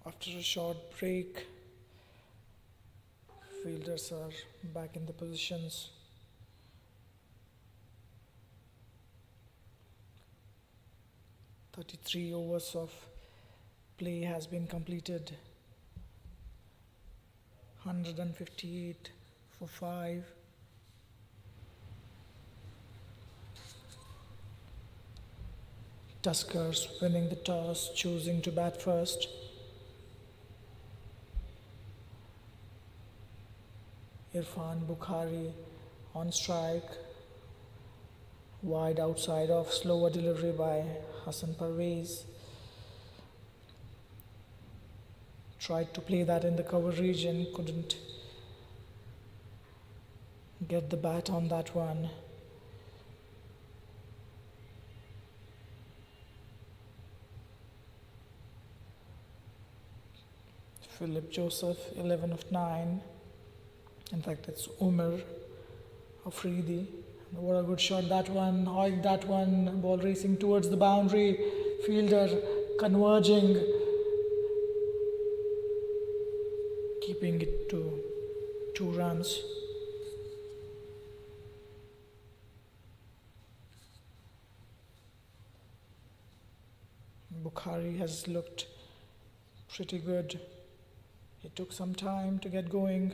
After a short break, fielders are back in the positions. "33 overs of play has been completed. 158 for 5. Tuskers winning the toss, choosing to bat first. Irfan Bukhari on strike, wide outside of slower delivery by Hassan Parvez. Tried to play that in the cover region, couldn't get the bat on that one. Philip Joseph, 11 of 9. In fact, it's Umar Afridi. What a good shot that one. Hoiked that one. Ball racing towards the boundary. Fielder converging. Keeping it to 2 runs. Bukhari has looked pretty good. It took some time to get going.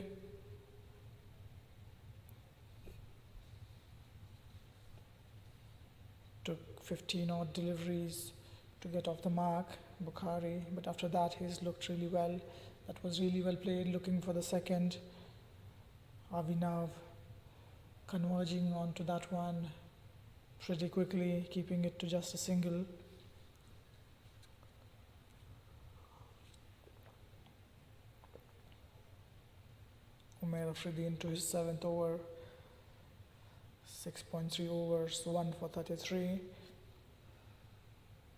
Took 15 odd deliveries to get off the mark, Bukhari, but after that he's looked really well. That was really well played, looking for the second. Avinav converging onto that one pretty quickly, keeping it to just a single. Umair Afridi into his 7th over. 6.3 overs, 1 for 33.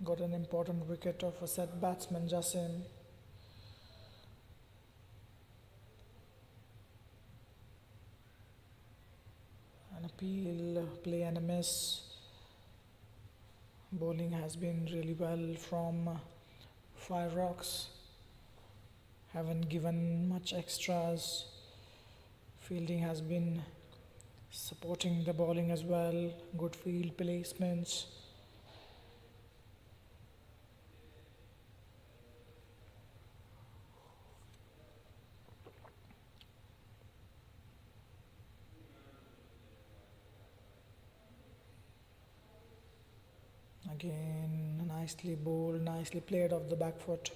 Got an important wicket of a set batsman Jasim. An appeal, play and a miss. Bowling has been really well from Fireox. Haven't given much extras. Fielding has been supporting the bowling as well. Good field placements. Again, nicely bowled, nicely played off the back foot.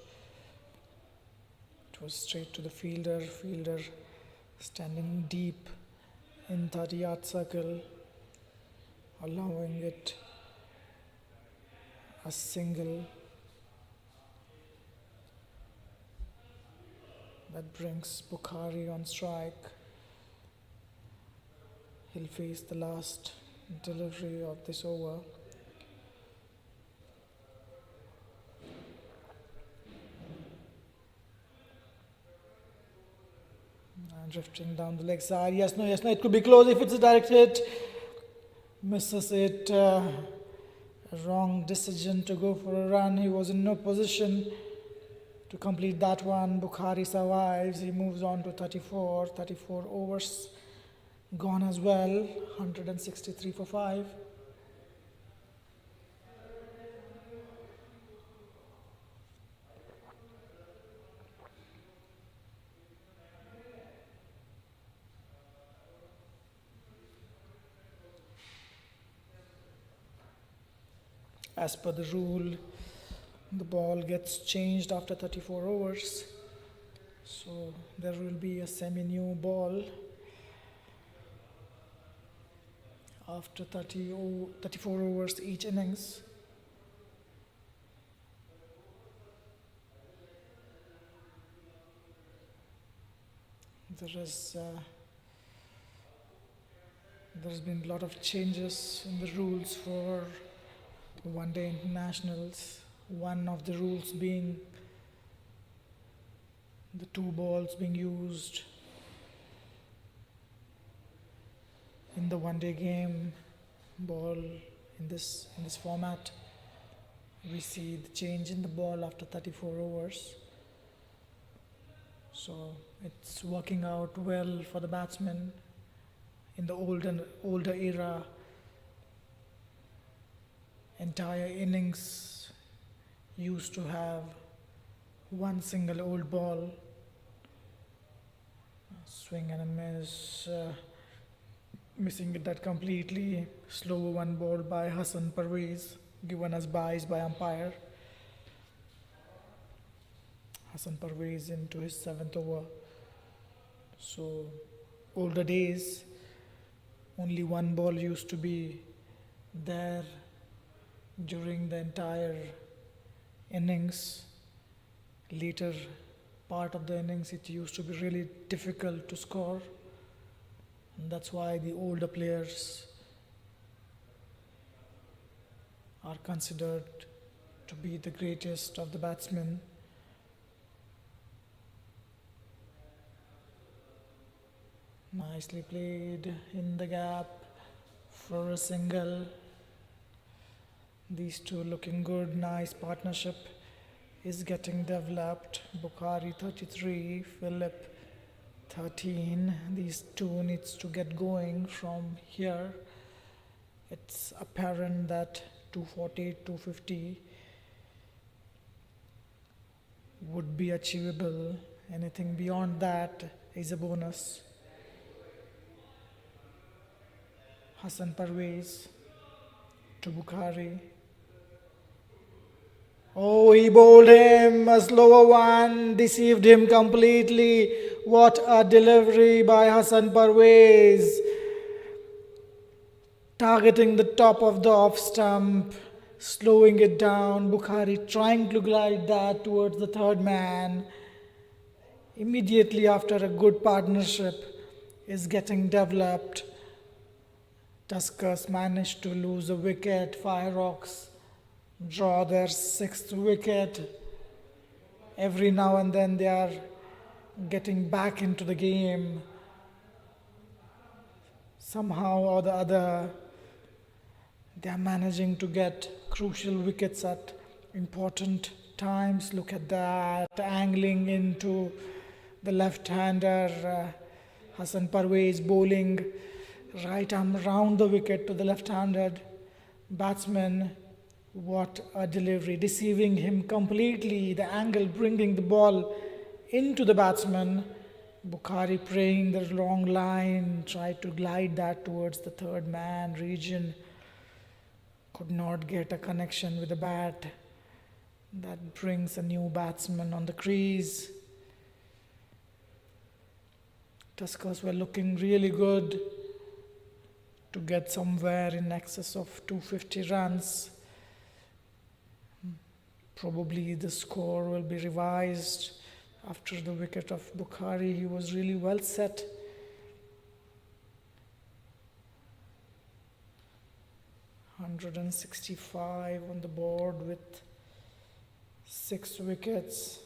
It was straight to the fielder. Fielder standing deep in 30-yard circle, allowing it a single. That brings Bukhari on strike. He'll face the last delivery of this over. Drifting down the leg side. Yes, no, it could be close if it's a direct hit. Misses it. A wrong decision to go for a run. He was in no position to complete that one. Bukhari survives. He moves on to 34. 34 overs gone as well. 163 for 5. As per the rule, the ball gets changed after 34 overs. So there will be a semi-new ball after 34 overs each innings. There's been a lot of changes in the rules for one-day internationals. One of the rules being the 2 balls being used in the one-day game. Ball in this format, we see the change in the ball after 34 overs. So it's working out well for the batsmen. In the older era, entire innings used to have one single old ball. Swing and a miss. Missing it that completely. Slow one ball by Hassan Parvez, given as byes by umpire. Hassan Parvez into his 7th over. So, older days, only one ball used to be there during the entire innings. Later part of the innings, it used to be really difficult to score, and that's why the older players are considered to be the greatest of the batsmen. Nicely played in the gap for a single. These two looking good. Nice partnership is getting developed. Bukhari 33, Philip 13. These two needs to get going from here. It's apparent that 240, 250 would be achievable. Anything beyond that is a bonus. Hassan Parvez to Bukhari. Oh, he bowled him a slower one, deceived him completely. What a delivery by Hassan Parvez. Targeting the top of the off stump, slowing it down. Bukhari trying to glide that towards the third man. Immediately after a good partnership, is getting developed. Tuskers managed to lose a wicket. Fireox draw their sixth wicket. Every now and then they are getting back into the game. Somehow or the other, they are managing to get crucial wickets at important times. Look at that, angling into the left-hander. Hassan Parvez bowling right arm round the wicket to the left-handed batsman. What a delivery, deceiving him completely. The angle bringing the ball into the batsman. Bukhari praying the long line, tried to glide that towards the third man. Region could not get a connection with the bat. That brings a new batsman on the crease. Tuskers were looking really good to get somewhere in excess of 250 runs. Probably the score will be revised after the wicket of Bukhari. He was really well set. $165 on the board with 6 wickets.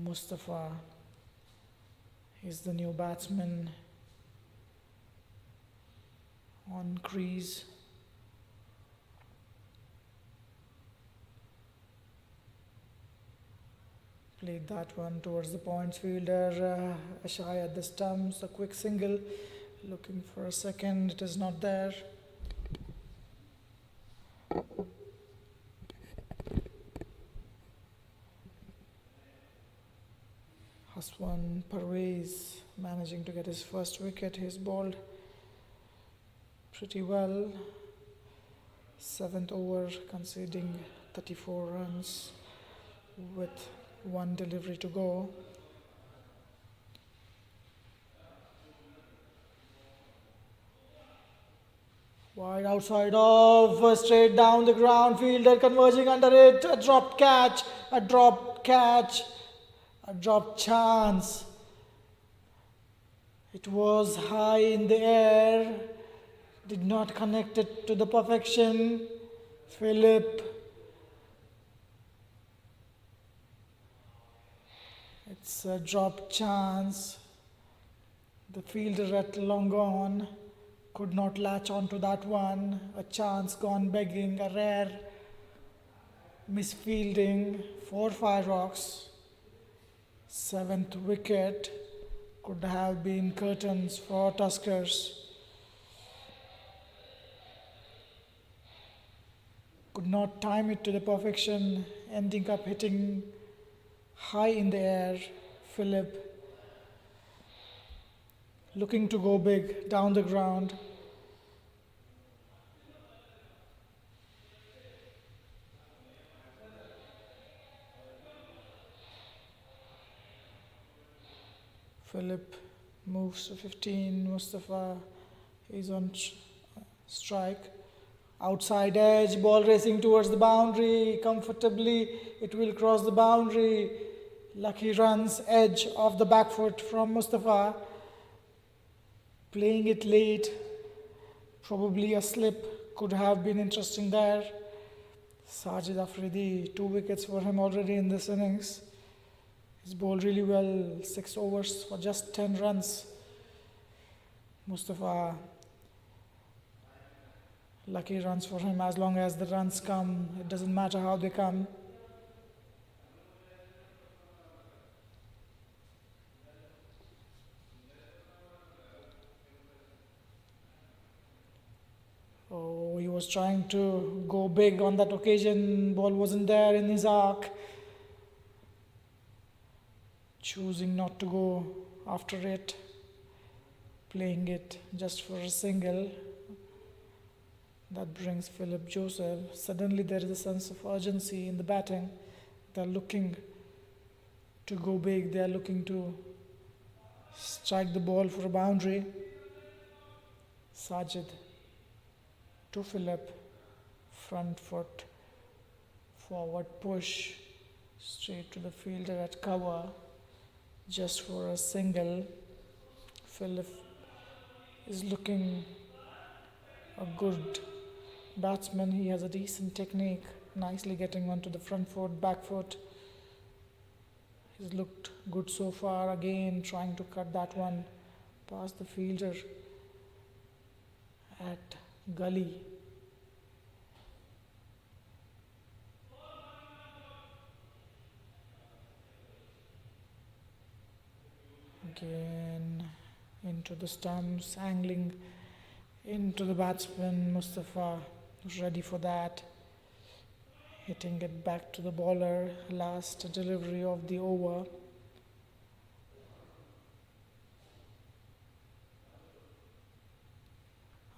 Mustafa is the new batsman on crease. Played that one towards the points fielder. Ashai at the stumps, a quick single. Looking for a second, it is not there. Hassan Parvez managing to get his first wicket. He's bowled pretty well. 7th over, conceding 34 runs with 1 delivery to go. Wide outside off, straight down the ground, fielder converging under it, a dropped catch, a dropped chance. It was high in the air, did not connect it to the perfection. Philip, it's a dropped chance. The fielder at long gone could not latch onto that one. A chance gone begging, a rare misfielding for Fireox. 7th wicket could have been curtains for Tuskers. Could not time it to the perfection, ending up hitting high in the air. Philip looking to go big down the ground. Philip moves to 15. Mustafa is on strike. Outside edge, ball racing towards the boundary. Comfortably, it will cross the boundary. Lucky runs, edge of the back foot from Mustafa. Playing it late, probably a slip could have been interesting there. Sajid Afridi, 2 wickets for him already in this innings. He's bowled really well, 6 overs for just 10 runs. Mustafa, lucky runs for him as long as the runs come. It doesn't matter how they come. Oh, he was trying to go big on that occasion. Ball wasn't there in his arc. Choosing not to go after it. Playing it just for a single. That brings Philip Joseph. Suddenly there is a sense of urgency in the batting. They're looking to go big. They're looking to strike the ball for a boundary. Sajid to Philip, front foot, forward push, straight to the fielder at cover. just for a single. Philip is looking a good batsman. He has a decent technique, nicely getting onto the front foot, back foot. He's looked good so far. Again, trying to cut that one past the fielder at gully. Again, into the stumps, angling into the batsman. Mustafa was ready for that. Hitting it back to the bowler. Last delivery of the over.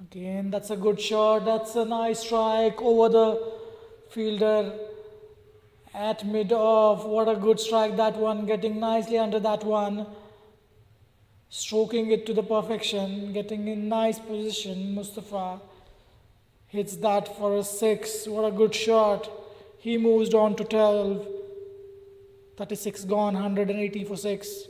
Again, that's a good shot. That's a nice strike over the fielder at mid-off. What a good strike that one. Getting nicely under that one. Stroking it to the perfection. Getting in nice position. Mustafa hits that for a 6. What a good shot. He moves on to 12. 36 gone. 180 for 6.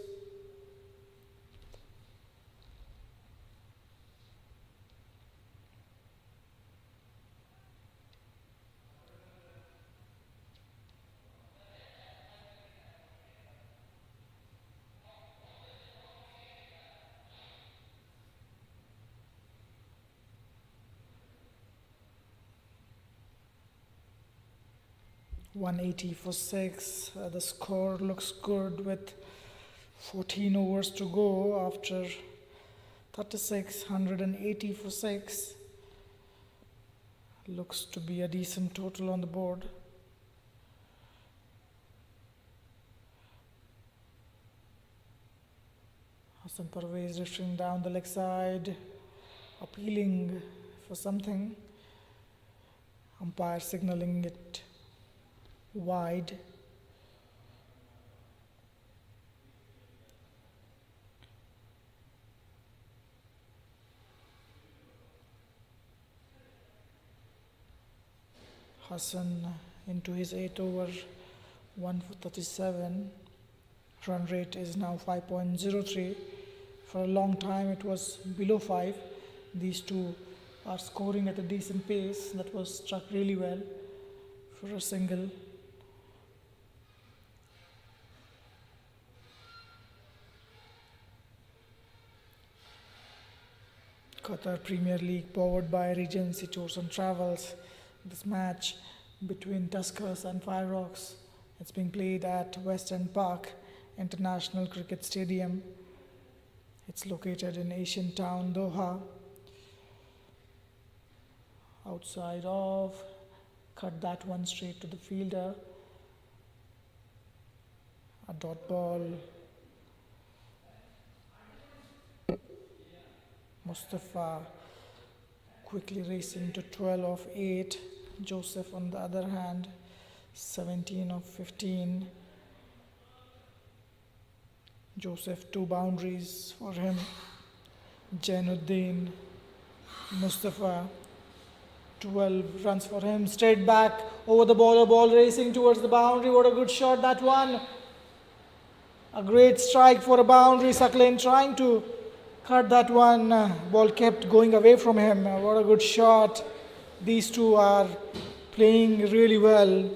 $180 for 6. The score looks good with 14 overs to go after 36. 180 for 6. Looks to be a decent total on the board. Hassan Parvez drifting down the leg side, appealing for something. Umpire signaling it wide. Hassan into his 8 over, 1 for 37. Run rate is now 5.03. For a long time it was below 5. These two are scoring at a decent pace. That was struck really well for a single. Qatar Premier League powered by Regency Tours and Travels. This match between Tuskers and Fireox. It's being played at West End Park International Cricket Stadium. It's located in Asian Town, Doha. Outside of, cut that one straight to the fielder. A dot ball. Mustafa quickly racing to 12 of 8. Joseph on the other hand, 17 of 15. Joseph 2 boundaries for him. Jainuddin, Mustafa 12 runs for him. Straight back over the bowler, ball racing towards the boundary. What a good shot that one. A great strike for a boundary. Suckling trying to cut that one. Ball kept going away from him. What a good shot. These two are playing really well.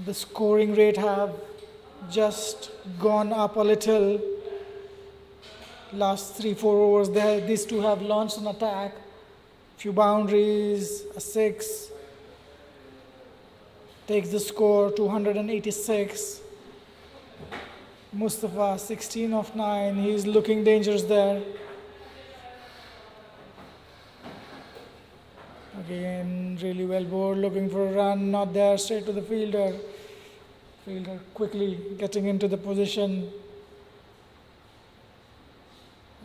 The scoring rate have just gone up a little. Last 3-4 overs there, these two have launched an attack. Few boundaries, a 6. Takes the score 286. Mustafa 16 of 9. He's looking dangerous there. Again, really well bowled, looking for a run, not there, straight to the fielder. Fielder quickly getting into the position.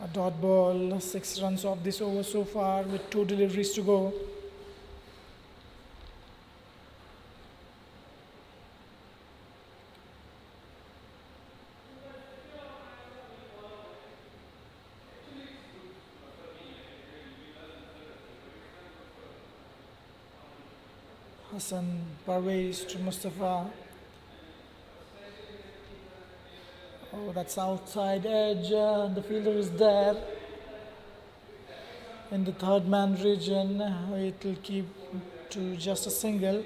A dot ball, 6 runs off this over so far with 2 deliveries to go. Hassan Parvez to Mustafa. Oh, that's outside edge. The fielder is there in the third man region. It will keep to just a single.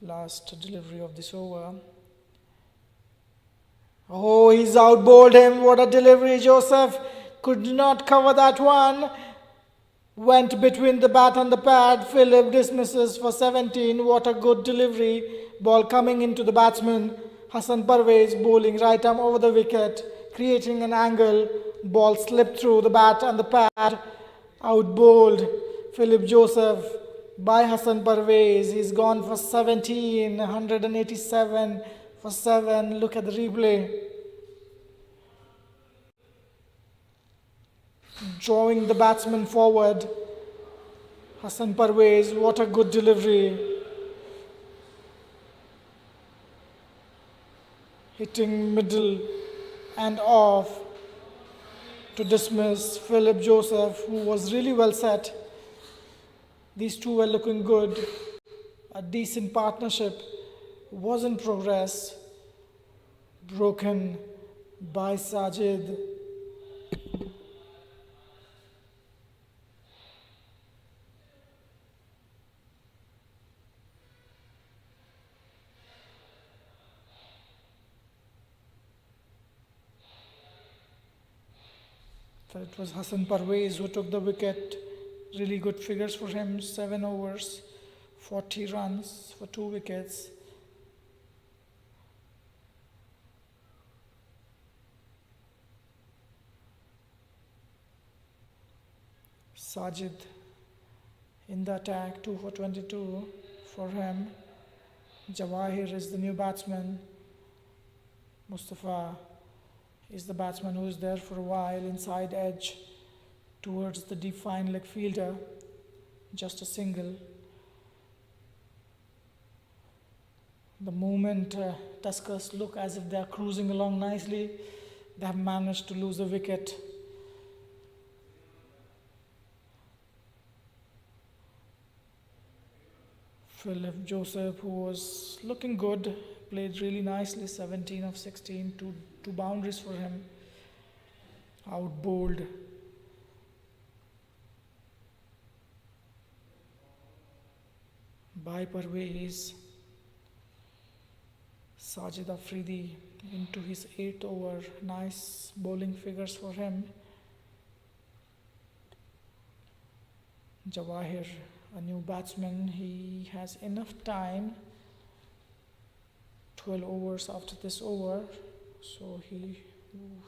Last delivery of this over. Oh, he's outbowled him. What a delivery. Joseph could not cover that one. Went between the bat and the pad. Philip dismisses for 17. What a good delivery. Ball coming into the batsman. Hassan Parvez bowling right arm over the wicket, creating an angle. Ball slipped through the bat and the pad. Outbowled Philip Joseph by Hassan Parvez. He's gone for 17. 187 for 7. Look at the replay. Drawing the batsman forward. Hassan Parvez, what a good delivery. Hitting middle and off to dismiss Philip Joseph, who was really well set. These two were looking good. A decent partnership was in progress. Broken by Sajid. So it was Hassan Parvez who took the wicket. Really good figures for him. 7 overs, 40 runs for 2 wickets. Sajid in the attack, 2 for 22 for him. Jawahir is the new batsman. Mustafa is the batsman who is there for a while, inside edge towards the deep fine leg fielder. Just a single. The moment Tuskers look as if they are cruising along nicely, they have managed to lose a wicket. Philip Joseph, who was looking good, played really nicely. 17 of 16, two boundaries for him. Outbowled by Parvez. Sajid Afridi into his 8th over. Nice bowling figures for him. Jawahir, a new batsman, he has enough time. 12 overs after this over, so he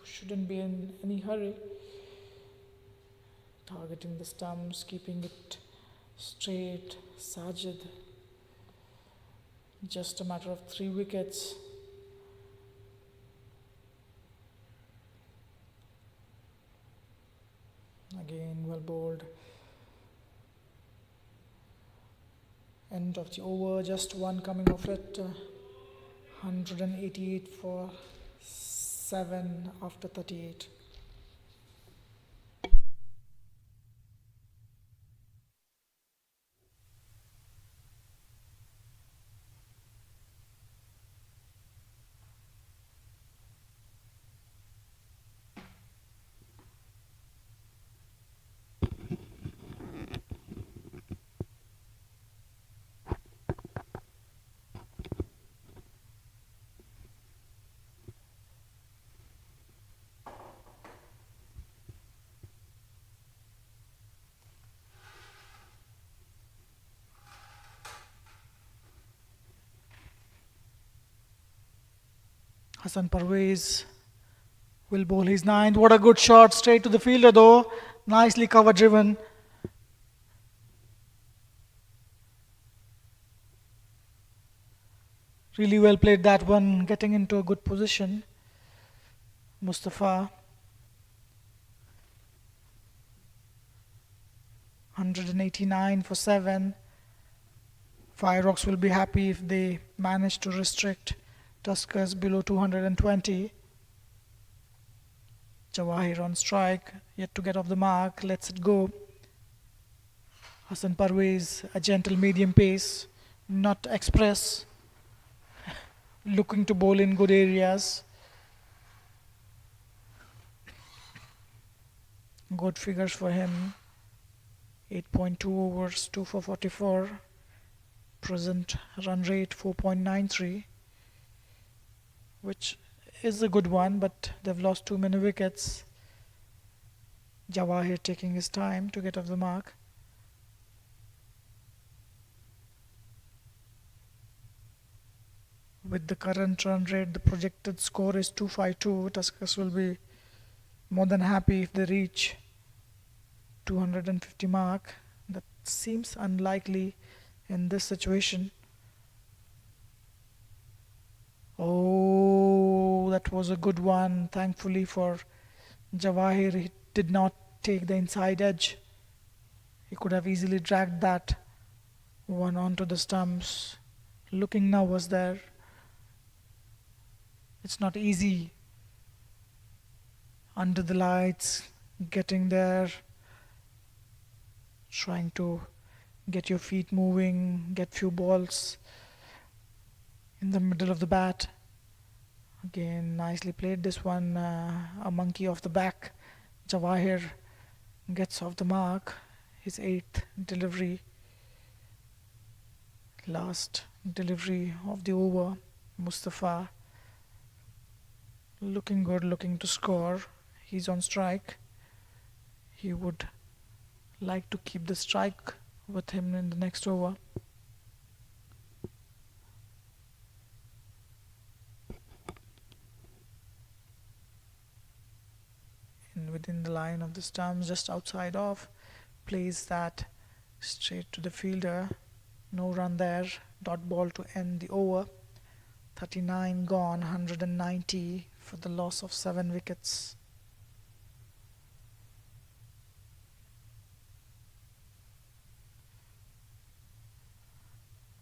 shouldn't be in any hurry. Targeting the stumps, keeping it straight. Sajid, just a matter of 3 wickets. Again, well bowled. End of the over, just one coming off it. 188 for 7 after 38. Hassan Parvez will bowl his 9th. What a good shot, straight to the fielder though. Nicely cover driven. Really well played that one, getting into a good position. Mustafa. 189 for 7. Fireox will be happy if they manage to restrict Tuskers below 220. Jawahir on strike, yet to get off the mark, lets it go. Hassan Parvez, a gentle medium pace, not express, looking to bowl in good areas. Good figures for him. 8.2 overs, 2 for 44. Present run rate 4.93, which is a good one, but they've lost too many wickets. Jawahir taking his time to get off the mark. With the current run rate, the projected score is 252. Tuskers will be more than happy if they reach 250 mark. That seems unlikely in this situation. Oh, that was a good one. Thankfully for Jawahir, he did not take the inside edge. He could have easily dragged that one onto the stumps. Looking nervous there. It's not easy under the lights, getting there, trying to get your feet moving, get few balls in the middle of the bat. Again, nicely played this one, a monkey off the back. Jawahir gets off the mark, his 8th delivery, last delivery of the over. Mustafa looking good, looking to score. He's on strike. He would like to keep the strike with him in the next over. And within the line of the stumps, just outside off, plays that straight to the fielder. No run there. Dot ball to end the over. 39 gone, 190 for the loss of 7 wickets.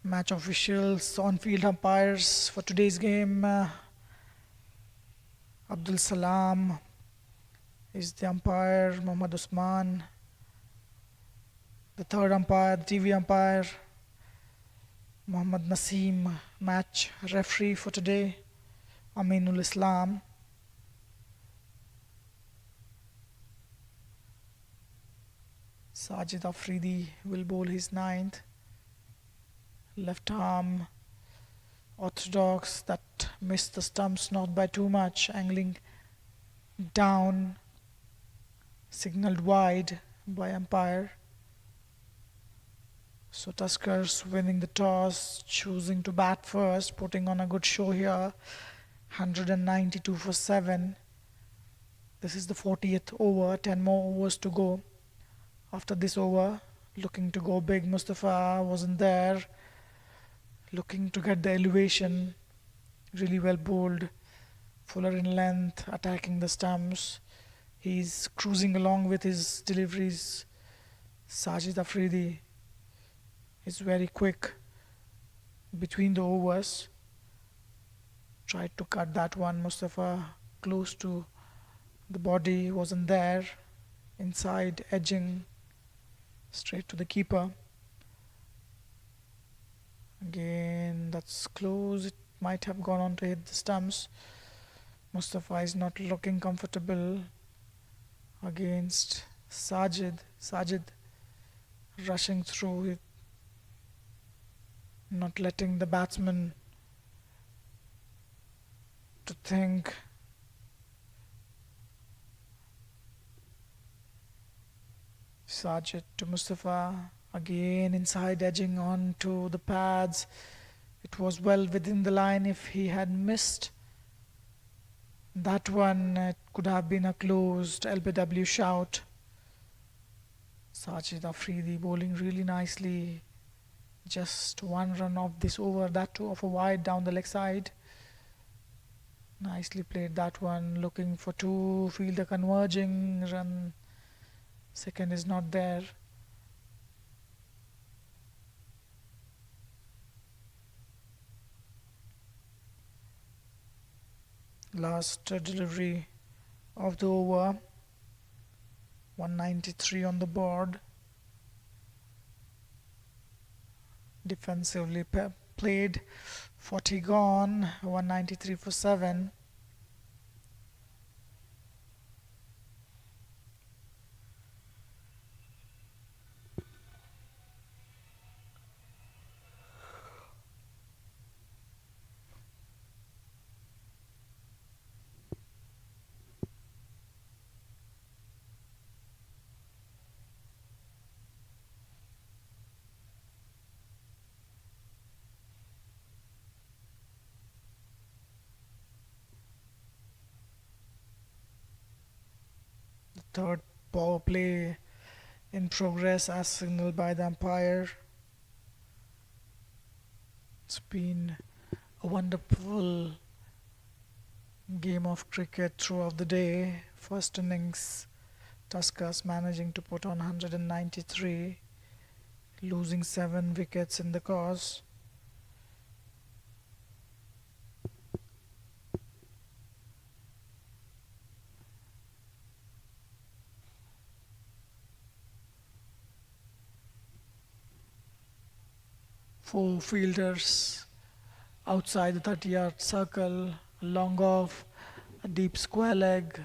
Match officials, on-field umpires for today's game. Abdul Salam is the umpire, Mohammad Usman. The third umpire, the TV umpire, Mohammad Naseem. Match referee for today, Aminul Islam. Sajid Afridi will bowl his 9th. Left arm orthodox, that missed the stumps, not by too much, angling down, signalled wide by umpire. So Tuskers winning the toss, choosing to bat first, putting on a good show here. 192 for 7. This is the 40th over, 10 more overs to go. After this over, looking to go big. Mustafa wasn't there. Looking to get the elevation. Really well bowled. Fuller in length, attacking the stumps. He's cruising along with his deliveries. Sajid Afridi is very quick between the overs. Tried to cut that one. Mustafa close to the body, wasn't there. Inside, edging straight to the keeper. Again, that's close. It might have gone on to hit the stumps. Mustafa is not looking comfortable against Sajid. Sajid rushing through it, not letting the batsman to think. Sajid to Mustafa, again inside, edging on to the pads. It was well within the line. If he had missed that one, it could have been a closed LBW shout. Sajid Afridi bowling really nicely. Just one run off this over, that too of a wide down the leg side. Nicely played that one, looking for two, fielder converging, run second is not there. Last delivery of the over. 193 on the board. Defensively played. 40 gone. 193 for 7. Third power play in progress as signaled by the umpire. It's been a wonderful game of cricket throughout the day. First innings, Tuskers managing to put on 193, losing 7 wickets in the cause. Four fielders outside the 30-yard circle, a long off, a deep square leg,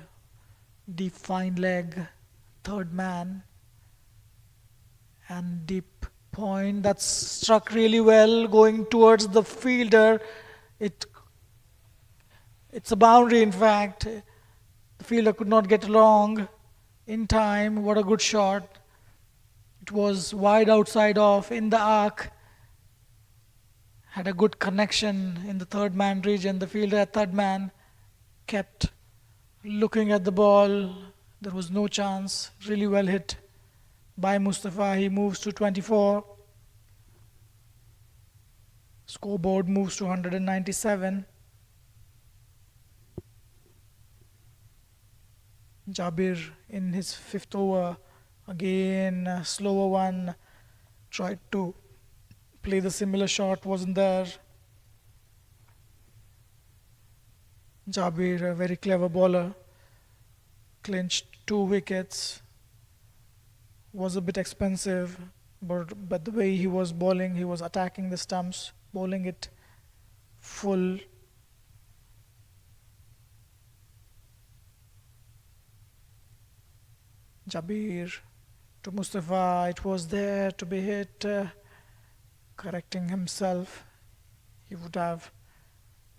deep fine leg, third man, and deep point that's struck really well going towards the fielder. It's a boundary, in fact. The fielder could not get along in time. What a good shot. It was wide outside off in the arc. Had a good connection in the third man region. The fielder at third man kept looking at the ball. There was no chance. Really well hit by Mustafa. He moves to 24. Scoreboard moves to 197. Jabir in his 5th over. Again, a slower one. Tried to play the similar shot, wasn't there. Jabir, a very clever bowler, clinched 2 wickets. Was a bit expensive, but the way he was bowling, he was attacking the stumps, bowling it full. Jabir to Mustafa, it was there to be hit. Correcting himself, he would have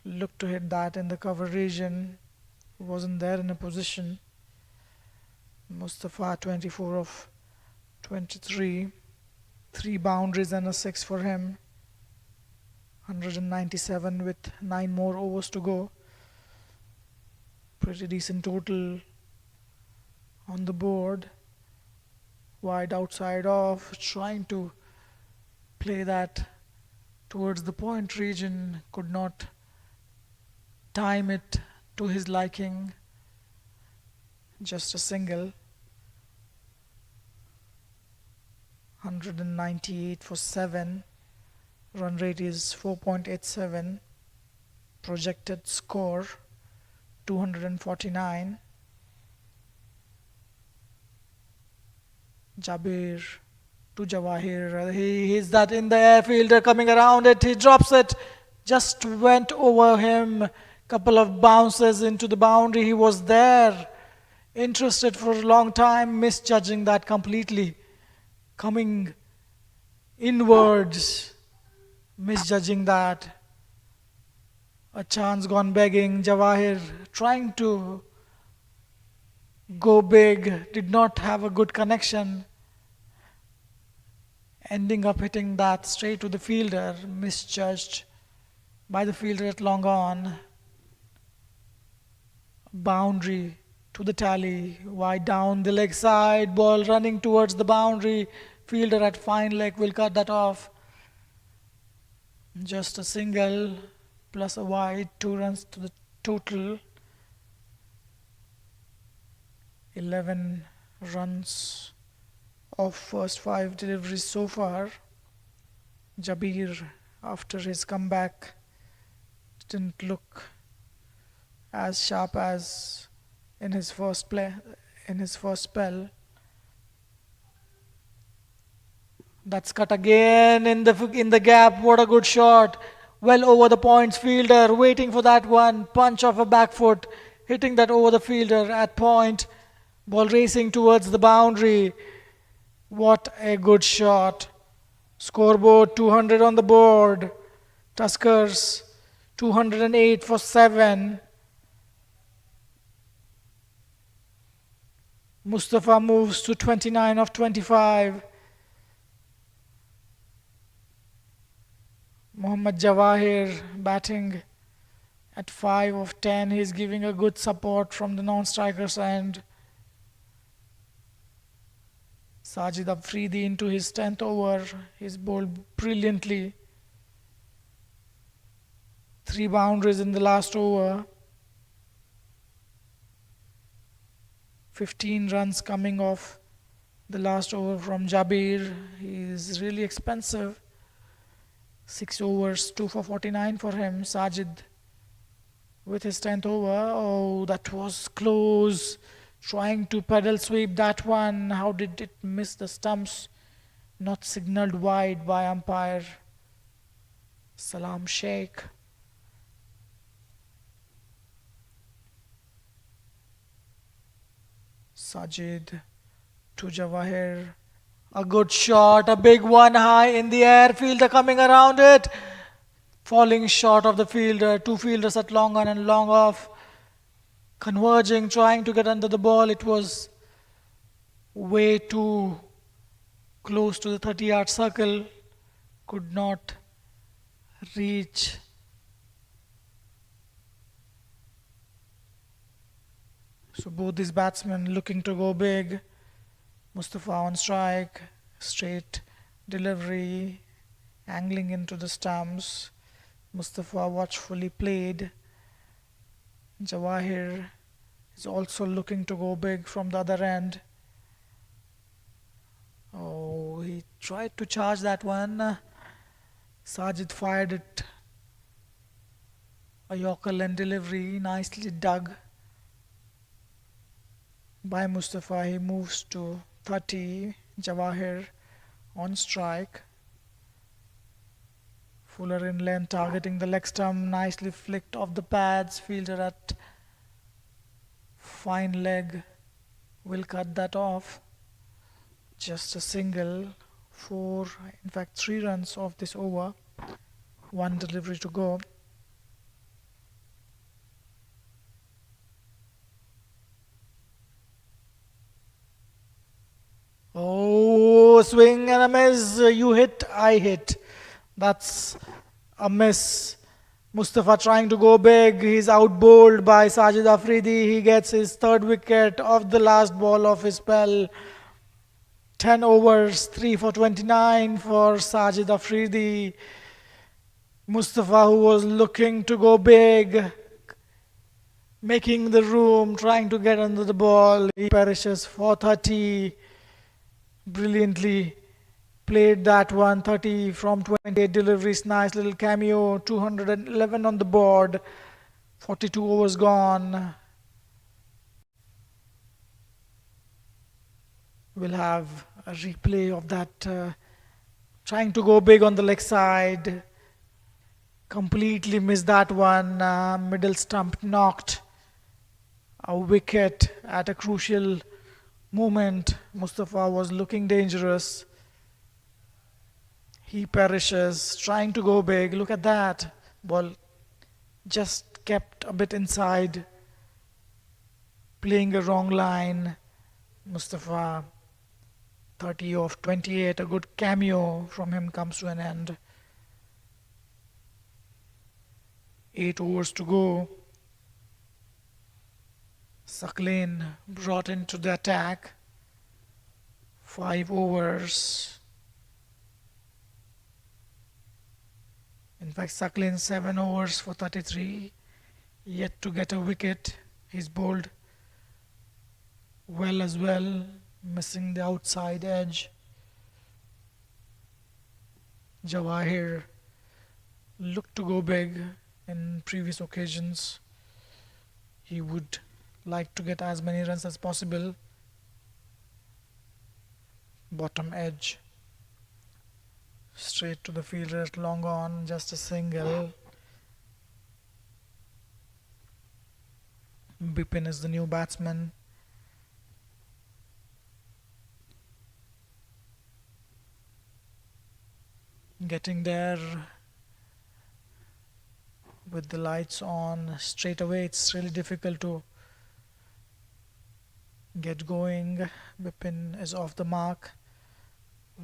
looked to hit that in the cover region. He wasn't there in a position. Mustafa 24 of 23, 3 boundaries and a 6 for him. 197 with 9 more overs to go. Pretty decent total on the board. Wide outside off, trying to play that towards the point region, could not time it to his liking. Just a single. 198 for 7. Run rate is 4.87. Projected score 249. Jabir to Jawahir. He is that in the air fielder coming around it. He drops it. Just went over him. Couple of bounces into the boundary. He was there. Interested for a long time. Misjudging that completely. Coming inwards. Misjudging that. A chance gone begging. Jawahir trying to go big. Did not have a good connection. Ending up hitting that straight to the fielder, misjudged by the fielder at long on. Boundary to the tally, wide down the leg side, ball running towards the boundary. Fielder at fine leg will cut that off. Just a single plus a wide, 2 runs to the total. 11 runs of first 5 deliveries so far. Jabir, after his comeback, didn't look as sharp as in his first play, in his first spell. That's cut again in the gap. What a good shot. Well over the points. Fielder waiting for that one. Punch of a back foot. Hitting that over the fielder at point. Ball racing towards the boundary. What a good shot. Scoreboard 200 on the board. Tuskers 208 for 7. Mustafa moves to 29 of 25. Mohammad Jawahir batting at 5 of 10. He's giving a good support from the non-strikers end. Sajid Afridi into his 10th over. He's bowled brilliantly. 3 boundaries in the last over. 15 runs coming off the last over from Jabir. He's really expensive. 6 overs, 2 for 49 for him. Sajid with his 10th over. Oh, that was close. Trying to pedal sweep that one. How did it miss the stumps? Not signalled wide by umpire Salam Sheikh. Sajid to Jawahir. A good shot, a big one high in the air. Fielder coming around it. Falling short of the fielder. 2 fielders at long on and long off. Converging, trying to get under the ball. It was way too close to the 30-yard circle. Could not reach. So both these batsmen looking to go big. Mustafa on strike, straight delivery, angling into the stumps. Mustafa watchfully played. Jawahir is also looking to go big from the other end. Oh, he tried to charge that one. Sajid fired it. A Yorker length delivery, nicely dug by Mustafa. He moves to 30. Jawahir on strike. Fuller in length, targeting the leg stump. Nicely flicked off the pads. Fielder at fine leg will cut that off. Just a single. 4, in fact 3 runs off this over. 1 delivery to go. Oh, swing and a miss. You hit, I hit. That's a miss. Mustafa trying to go big. He's out bowled by Sajid Afridi. He gets his 3rd wicket off the last ball of his spell. 10 overs, 3 for 29 for Sajid Afridi. Mustafa, who was looking to go big, making the room, trying to get under the ball. He perishes for 30. Brilliantly played that one. 30 from 28 deliveries. Nice little cameo. 211 on the board. 42 overs gone. We'll have a replay of that. Trying to go big on the leg side. Completely missed that one. Middle stump knocked. A wicket at a crucial moment. Mustafa was looking dangerous. He perishes, trying to go big. Look at that. Ball just kept a bit inside. Playing a wrong line. Mustafa, 30 of 28. A good cameo from him comes to an end. 8 overs to go. Sakleen brought into the attack. 5 overs. In fact, Sakleen 7 overs for 33. Yet to get a wicket. He's bowled well as well, missing the outside edge. Jawahir looked to go big in previous occasions. He would like to get as many runs as possible. Bottom edge. Straight to the fielder, long on, just a single. Bipin is the new batsman. Getting there with the lights on straight away. It's really difficult to get going. Bipin is off the mark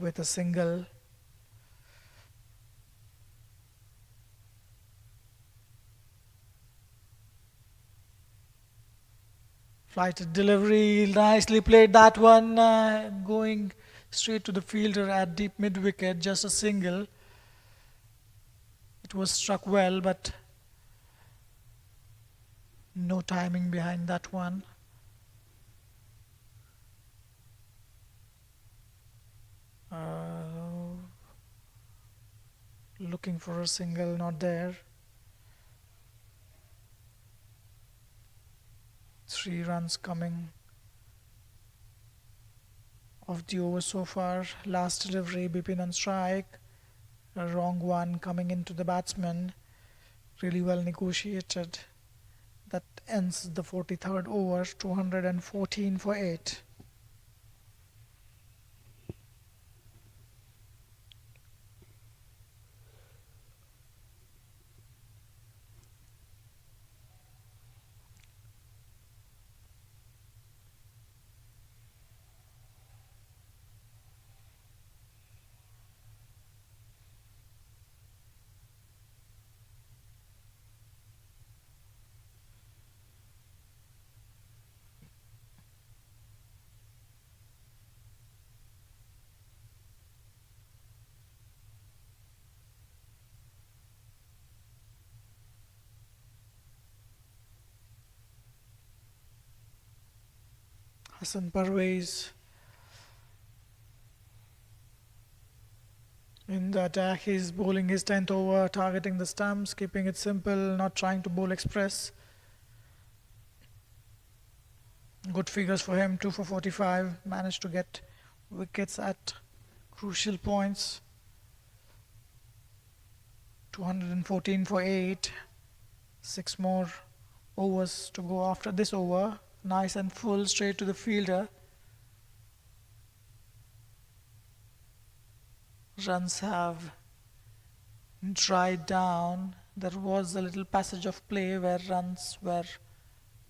with a single. Flighted delivery, nicely played that one, going straight to the fielder at deep mid wicket, just a single. It was struck well, but no timing behind that one. Looking for a single, not there. 3 runs coming of the over so far. Last delivery, Bipin on strike. A wrong one coming into the batsman. Really well negotiated. That ends the 43rd over, 214 for 8. Hassan Parvez in the attack. He's bowling his 10th over, targeting the stumps, keeping it simple, not trying to bowl express. Good figures for him, 2 for 45. Managed to get wickets at crucial points. 214 for 8. 6 more overs to go after this over. Nice and full, straight to the fielder. Runs have dried down. There was a little passage of play where runs were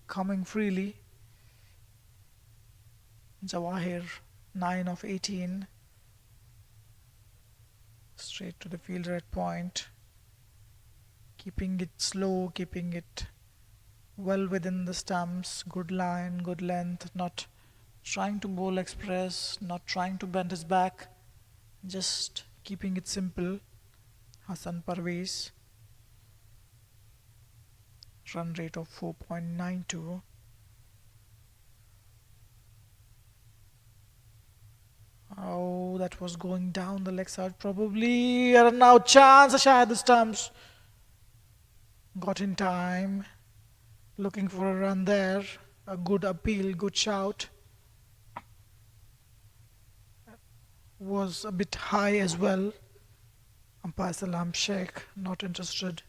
coming freely. Jawahir, 9 of 18. Straight to the fielder at point. Keeping it slow, keeping it well within the stumps. Good line, good length. Not trying to bowl express, not trying to bend his back. Just keeping it simple. Hassan Parvez. Run rate of 4.92. Oh, that was going down the leg side probably. And now chance, Shahid the stumps. Got in time. Looking for a run there. A good appeal, good shout. Was a bit high as well. Umpire Salam Sheikh not interested.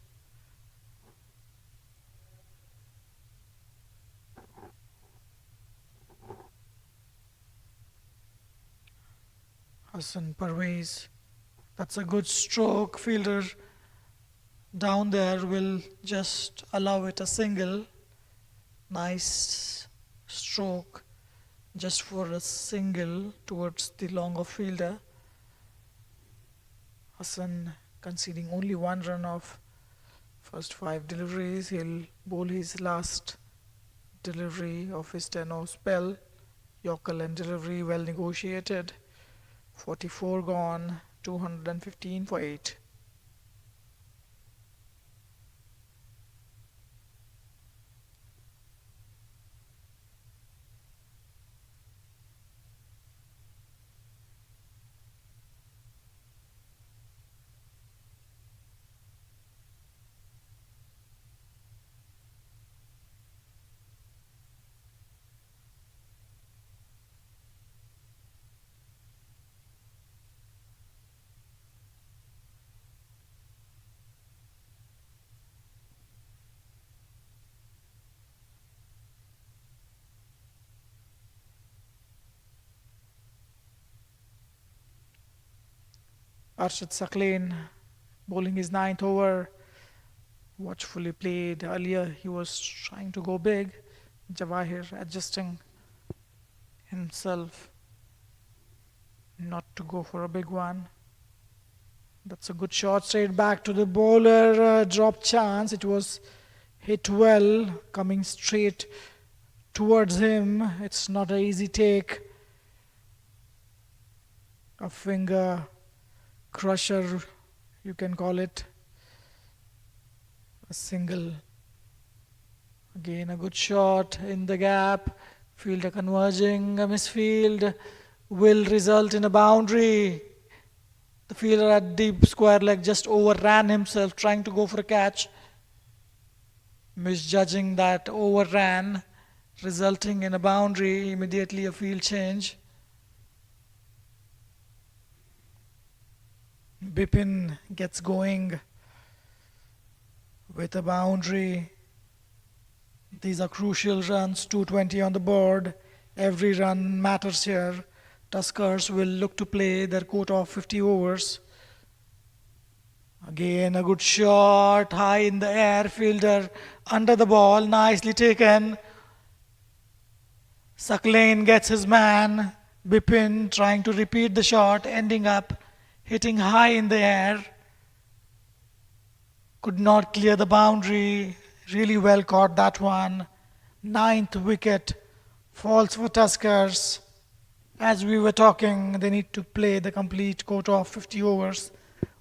Hassan Parvez. That's a good stroke. Fielder down there will just allow it a single. Nice stroke just for a single towards the long off fielder. Hassan conceding only 1 run of first 5 deliveries. He'll bowl his last delivery of his 10-over spell. Yorker and delivery well negotiated. 44 gone, 215 for 8. Arshad Saklain bowling his ninth over. Watchfully played. Earlier he was trying to go big. Jawahir adjusting himself not to go for a big one. That's a good shot straight back to the bowler. Drop chance. It was hit well, coming straight towards him. It's not an easy take. A finger crusher, you can call it. A single. Again a good shot in the gap. Fielder converging. A misfield will result in a boundary. The fielder at deep square leg just overran himself trying to go for a catch. Misjudging that overran, resulting in a boundary. Immediately a field change. Bipin gets going with a boundary. These are crucial runs, 220 on the board. Every run matters here. Tuskers will look to play their quota of 50 overs. Again a good shot, high in the air, fielder under the ball, nicely taken. Saklain gets his man. Bipin trying to repeat the shot, ending up hitting high in the air. Could not clear the boundary. Really well caught that one. 9th wicket falls for Tuskers. As we were talking, they need to play the complete quota of 50 overs.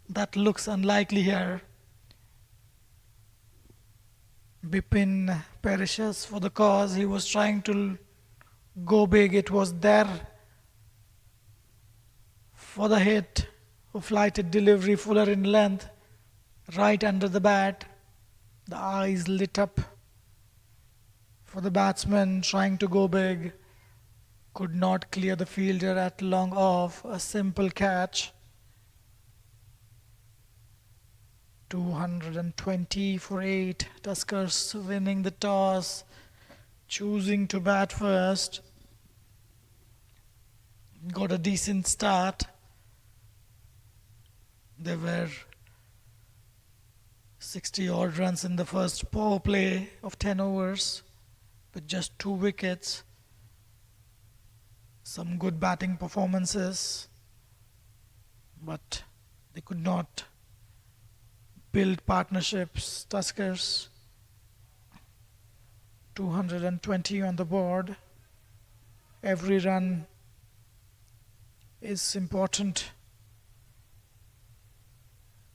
That looks unlikely here. Bipin perishes for the cause. He was trying to go big. It was there for the hit. A flighted delivery, fuller in length, right under the bat. The eyes lit up for the batsman trying to go big. Could not clear the fielder at long off. A simple catch. 220 for 8. Tuskers winning the toss. Choosing to bat first. Got a decent start. There were 60 odd runs in the first power play of 10 overs with just 2 wickets. Some good batting performances, but they could not build partnerships. Tuskers 220 on the board. Every run is important.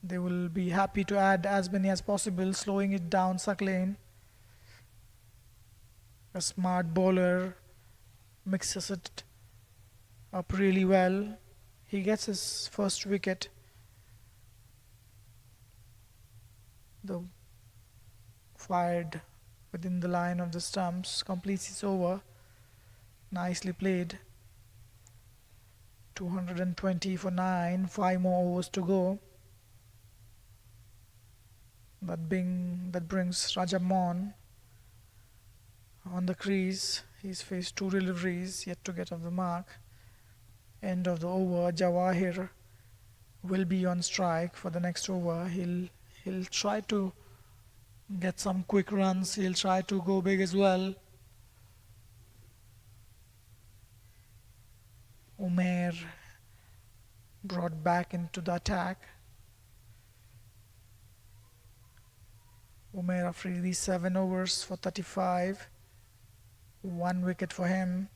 They will be happy to add as many as possible, slowing it down. Saklain, a smart bowler, mixes it up really well. He gets his first wicket. The fired within the line of the stumps, completes his over. Nicely played. 220 for 9, 5 more overs to go. That brings Rajamon on the crease. He's faced 2 deliveries, yet to get off the mark. End of the over. Jawahir will be on strike for the next over. He'll try to get some quick runs. He'll try to go big as well. Umair brought back into the attack. Umair Afridi 7 overs for 35. 1 wicket for him.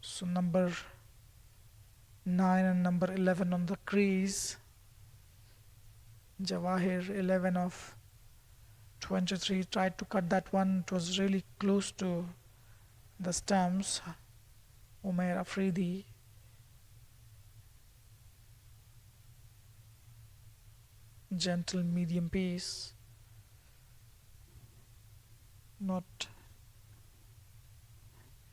So number 9 and number 11 on the crease. Jawahir 11 of 23 tried to cut that one. It was really close to the stumps. Umair Afridi gentle medium pace, not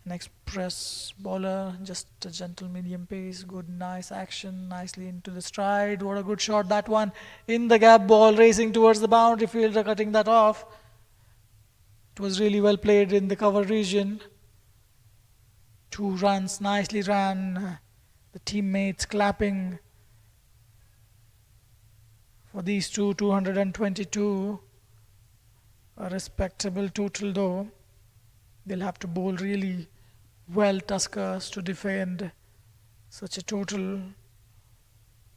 an express bowler, just a gentle medium pace. Good, nice action, nicely into the stride. What a good shot that one, in the gap ball, racing towards the boundary, fielder cutting that off. It was really well played in the cover region. 2 runs, nicely ran. The teammates clapping for these two, 222. A respectable total though. They'll have to bowl really well, Tuskers, to defend such a total.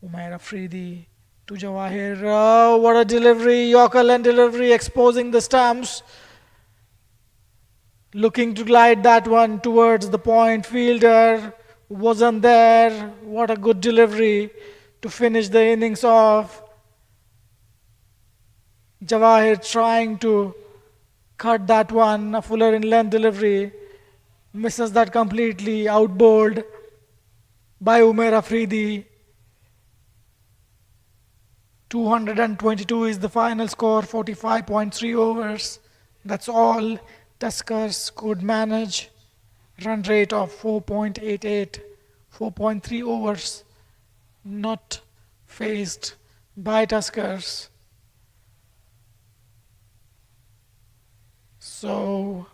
Umair Afridi to Jawahir. Oh, what a delivery! Yorker and delivery exposing the stumps. Looking to glide that one towards the point. Fielder wasn't there. What a good delivery to finish the innings off. Jawahir trying to cut that one. A fuller in length delivery. Misses that completely. Outbowled by Umair Afridi. 222 is the final score, 45.3 overs. That's all Tuskers could manage. Run rate of 4.88, 4.3 overs not faced by Tuskers. So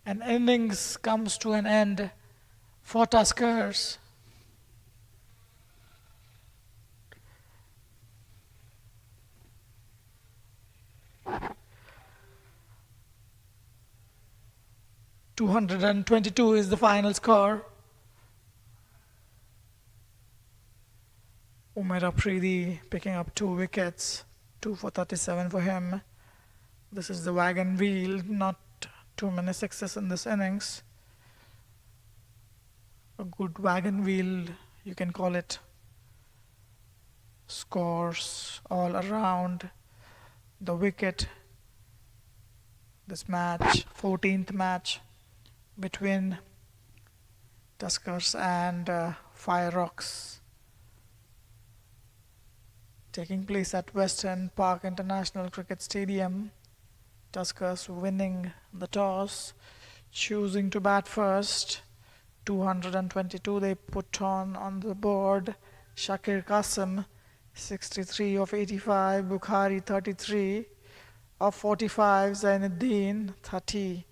an innings comes to an end for Tuskers. 222 is the final score. Umair Afridi picking up 2 wickets, 2 for 37 for him. This is the wagon wheel, not too many sixes in this innings. A good wagon wheel, you can call it. Scores all around the wicket. This match, 14th match between Tuskers and Fireox, taking place at Western Park International Cricket Stadium. Tuskers winning the toss, choosing to bat first. 222 they put on the board. Shakir Qasim 63 of 85, Bukhari 33 of 45, Zainuddin 30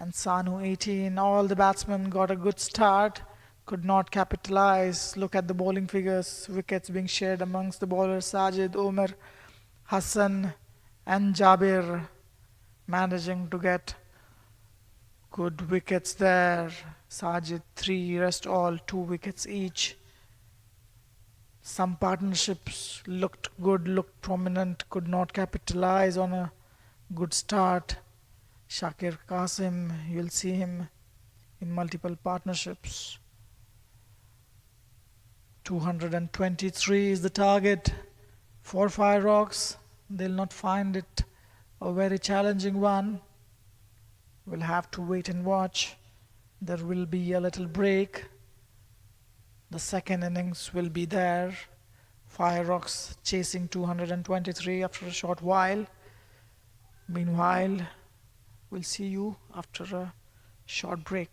and Sanu 18. All the batsmen got a good start, could not capitalize. Look at the bowling figures, wickets being shared amongst the bowlers. Sajid, Umar, Hassan and Jabir managing to get good wickets there. Sajid 3, rest all 2 wickets each. Some partnerships looked good, looked prominent, could not capitalize on a good start. Shakir Qasim, you'll see him in multiple partnerships. 223 is the target for Fireox. They'll not find it a very challenging one. We'll have to wait and watch. There will be a little break. The second innings will be there. Fireox chasing 223 after a short while. Meanwhile, we'll see you after a short break.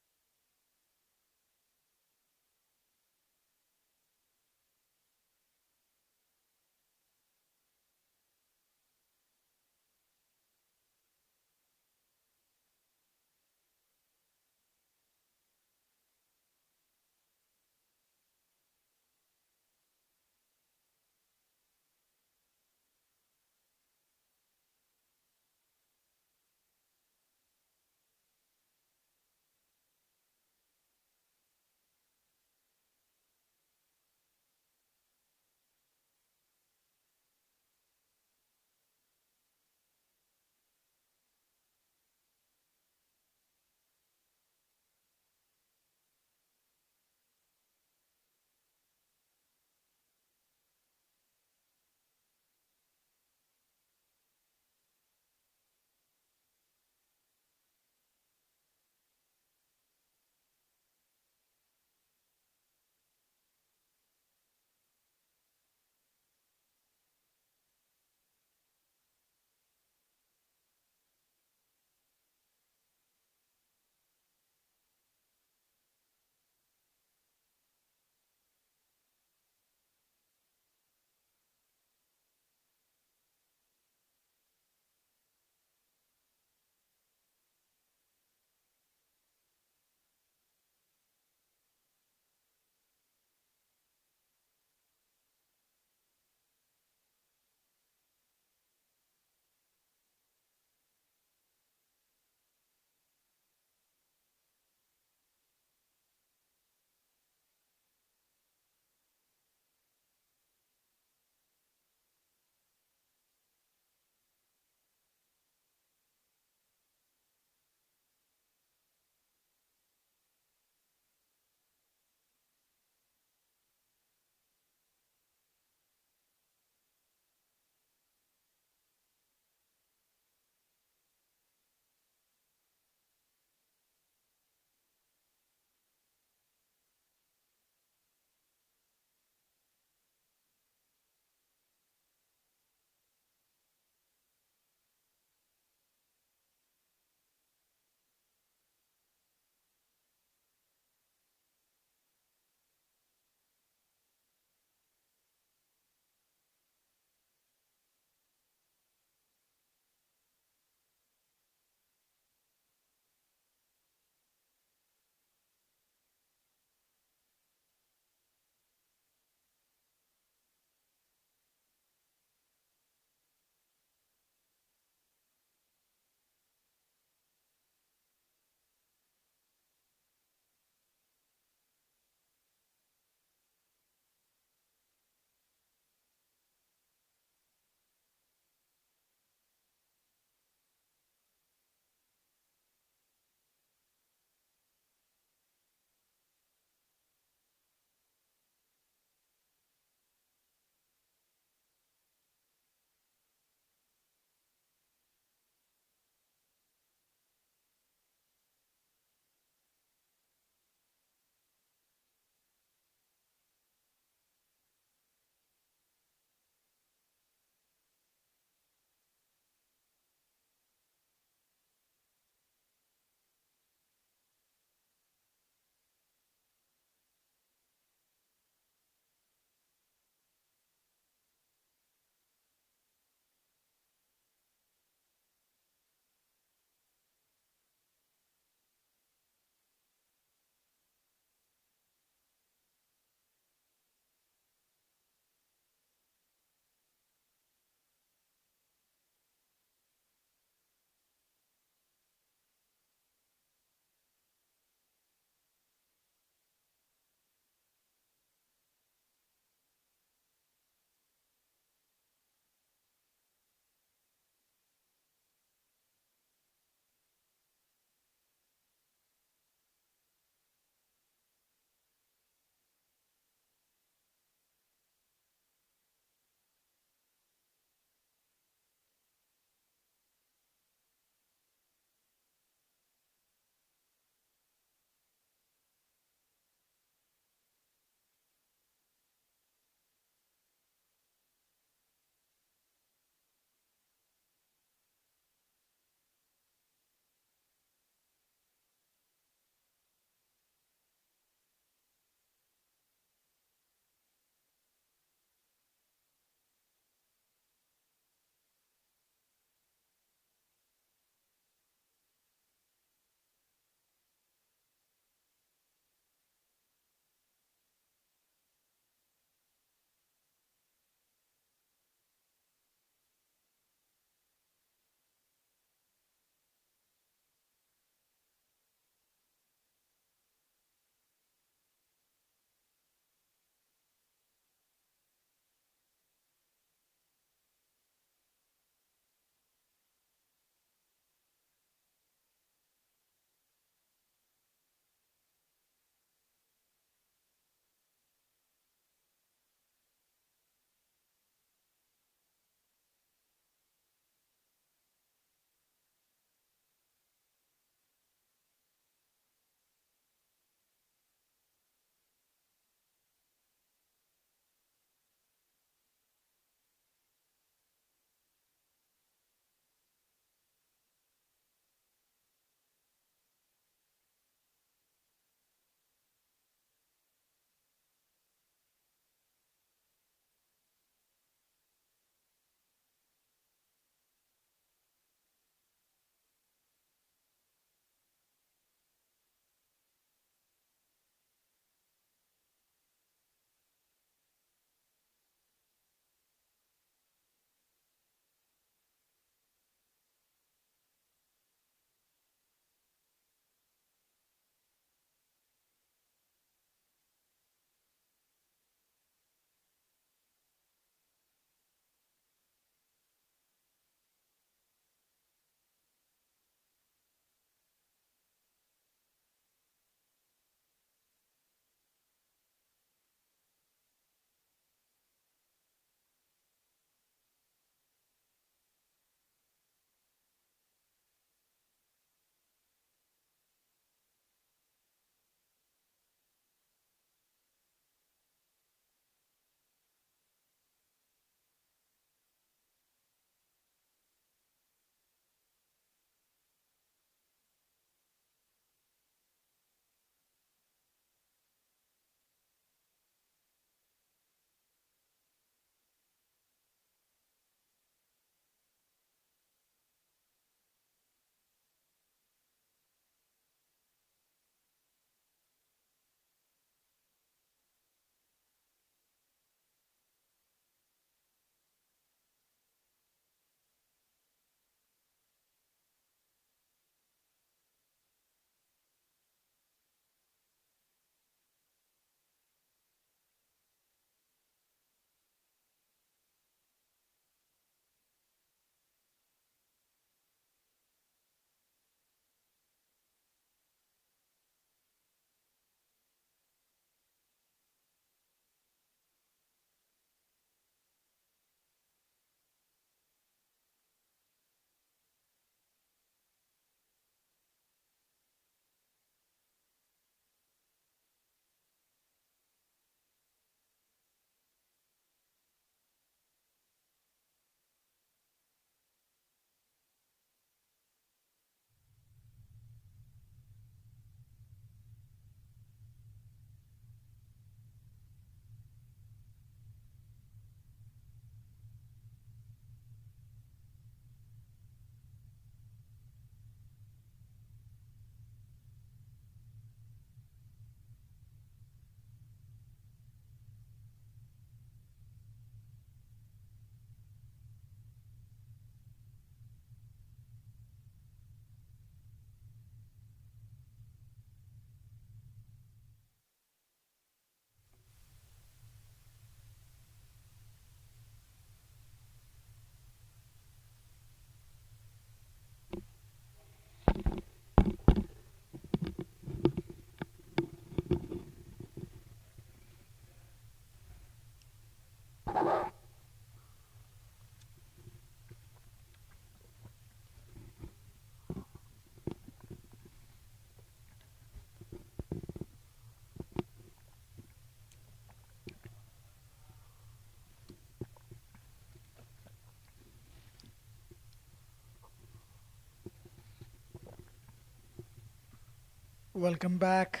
Welcome back.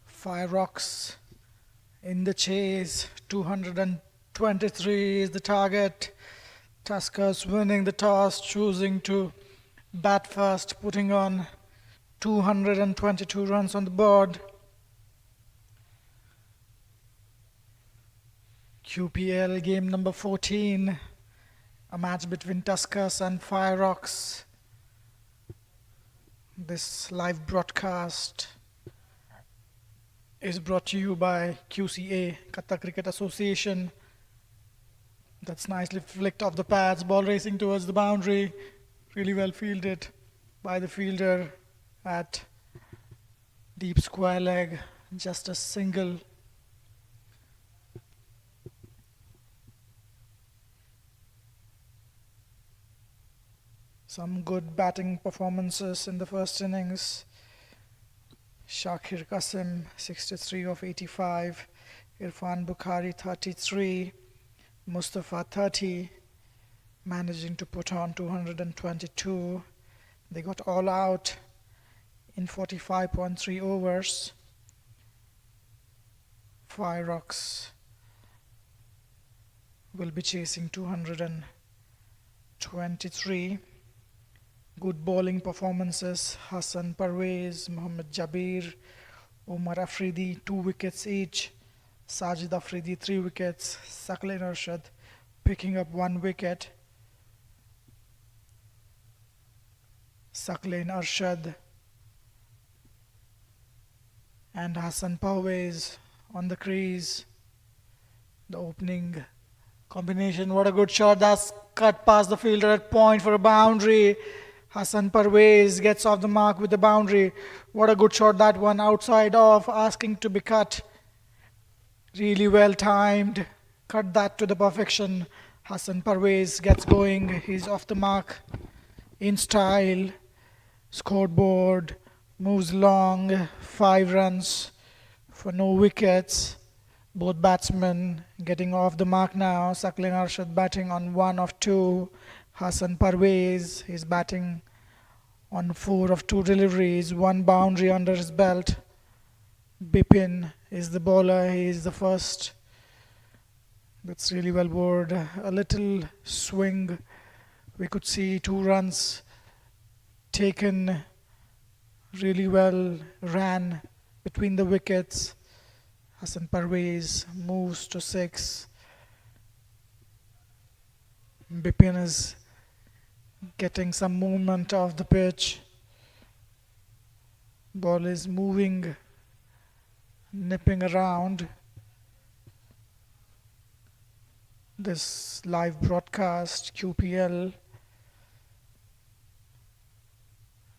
Fireox in the chase. 223 is the target. Tuskers winning the toss, choosing to bat first, putting on 222 runs on the board. QPL game number 14, a match between Tuskers and Fireox. This live broadcast is brought to you by QCA, Qatar Cricket Association. That's nicely flicked off the pads, ball racing towards the boundary. Really well fielded by the fielder at deep square leg. Just a single. Some good batting performances in the first innings. Shakir Qasim, 63 of 85. Irfan Bukhari, 33. Mustafa, 30. Managing to put on 222. They got all out in 45.3 overs. Fireox will be chasing 223. Good bowling performances. Hassan Parvez, Mohammad Jabir, Omar Afridi, 2 wickets each. Sajid Afridi, 3 wickets. Saqlain Arshad picking up 1 wicket. Saqlain Arshad and Hassan Parvez on the crease. The opening combination. What a good shot. That's cut past the fielder at point for a boundary. Hassan Parvez gets off the mark with the boundary. What a good shot that one, outside off, asking to be cut. Really well timed. Cut that to the perfection. Hassan Parvez gets going. He's off the mark in style. Scoreboard moves along. 5 runs for no wickets. Both batsmen getting off the mark now. Saqlain Arshad batting on 1 of 2. Hassan Parvez is batting on 4 of 2 deliveries, 1 boundary under his belt. Bipin is the bowler, he is the first. That's really well bowled. A little swing. We could see 2 runs taken. Really well ran between the wickets. Hassan Parvez moves to 6. Bipin is getting some movement off the pitch. Ball is moving, nipping around. This live broadcast, QPL.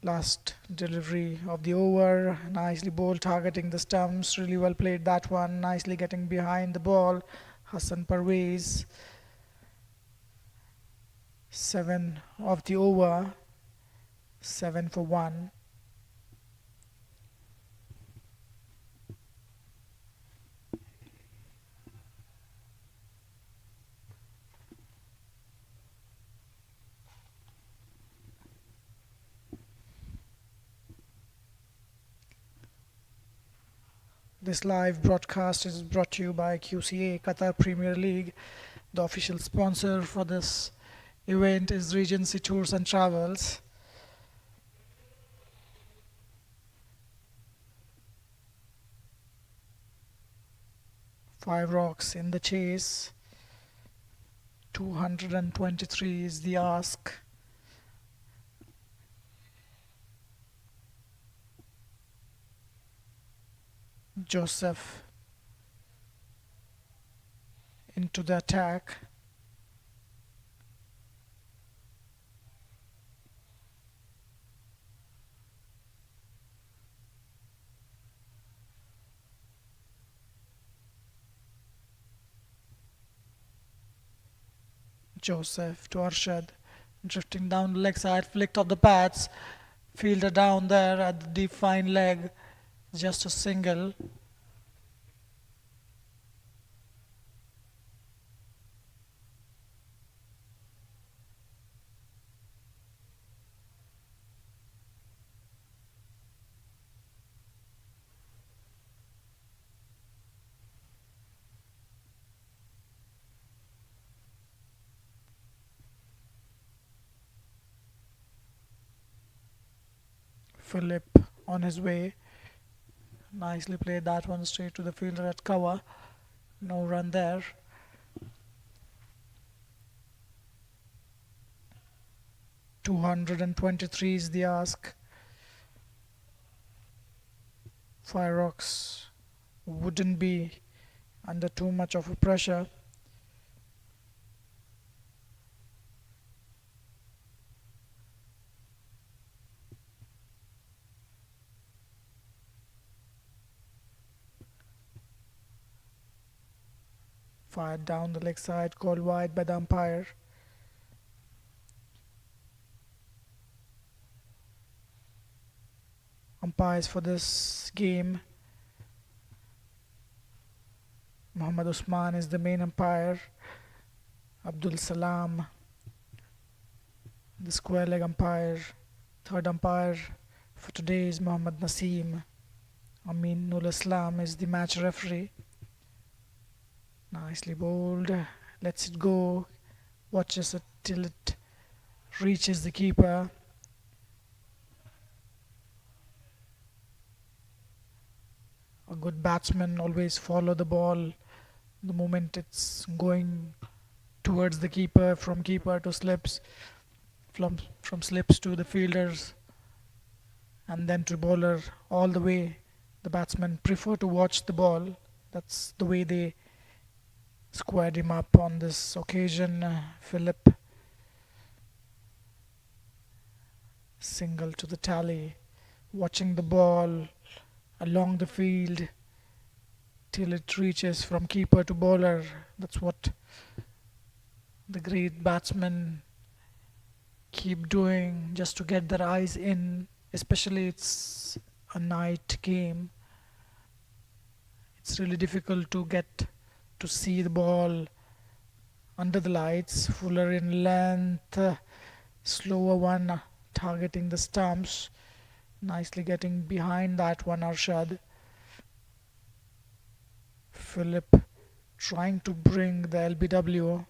Last delivery of the over. Nicely bowled, targeting the stumps. Really well played that one. Nicely getting behind the ball. Hassan Parvez. 7 of the over, 7 for 1. This live broadcast is brought to you by QCA, Qatar Premier League. The official sponsor for this event is Regency Tours and Travels. Fireox in the chase. 223 is the ask. Joseph into the attack. Joseph to Arshad, drifting down the leg side, flicked off the pads. Fielder down there at the deep fine leg, just a single. Philip on his way. Nicely played that one straight to the fielder at cover. No run there. $223 is the ask. Fireox wouldn't be under too much of a pressure. Fired down the leg side, called wide by the umpire. Umpires for this game: Muhammad Usman is the main umpire. Abdul Salam, the square leg umpire. Third umpire for today is Muhammad Naseem. Amin Nul Islam is the match referee. Nicely bowled. Lets it go. Watches it till it reaches the keeper. A good batsman always follow the ball the moment it's going towards the keeper, from keeper to slips, from slips to the fielders, and then to bowler all the way. The batsmen prefer to watch the ball. That's the way they squared him up on this occasion. Philip, single to the tally, watching the ball along the field till it reaches from keeper to bowler. That's what the great batsmen keep doing, just to get their eyes in, especially it's a night game. It's really difficult to get to see the ball under the lights. Fuller in length, slower one targeting the stumps. Nicely getting behind that one, Arshad. Philip trying to bring the LBW.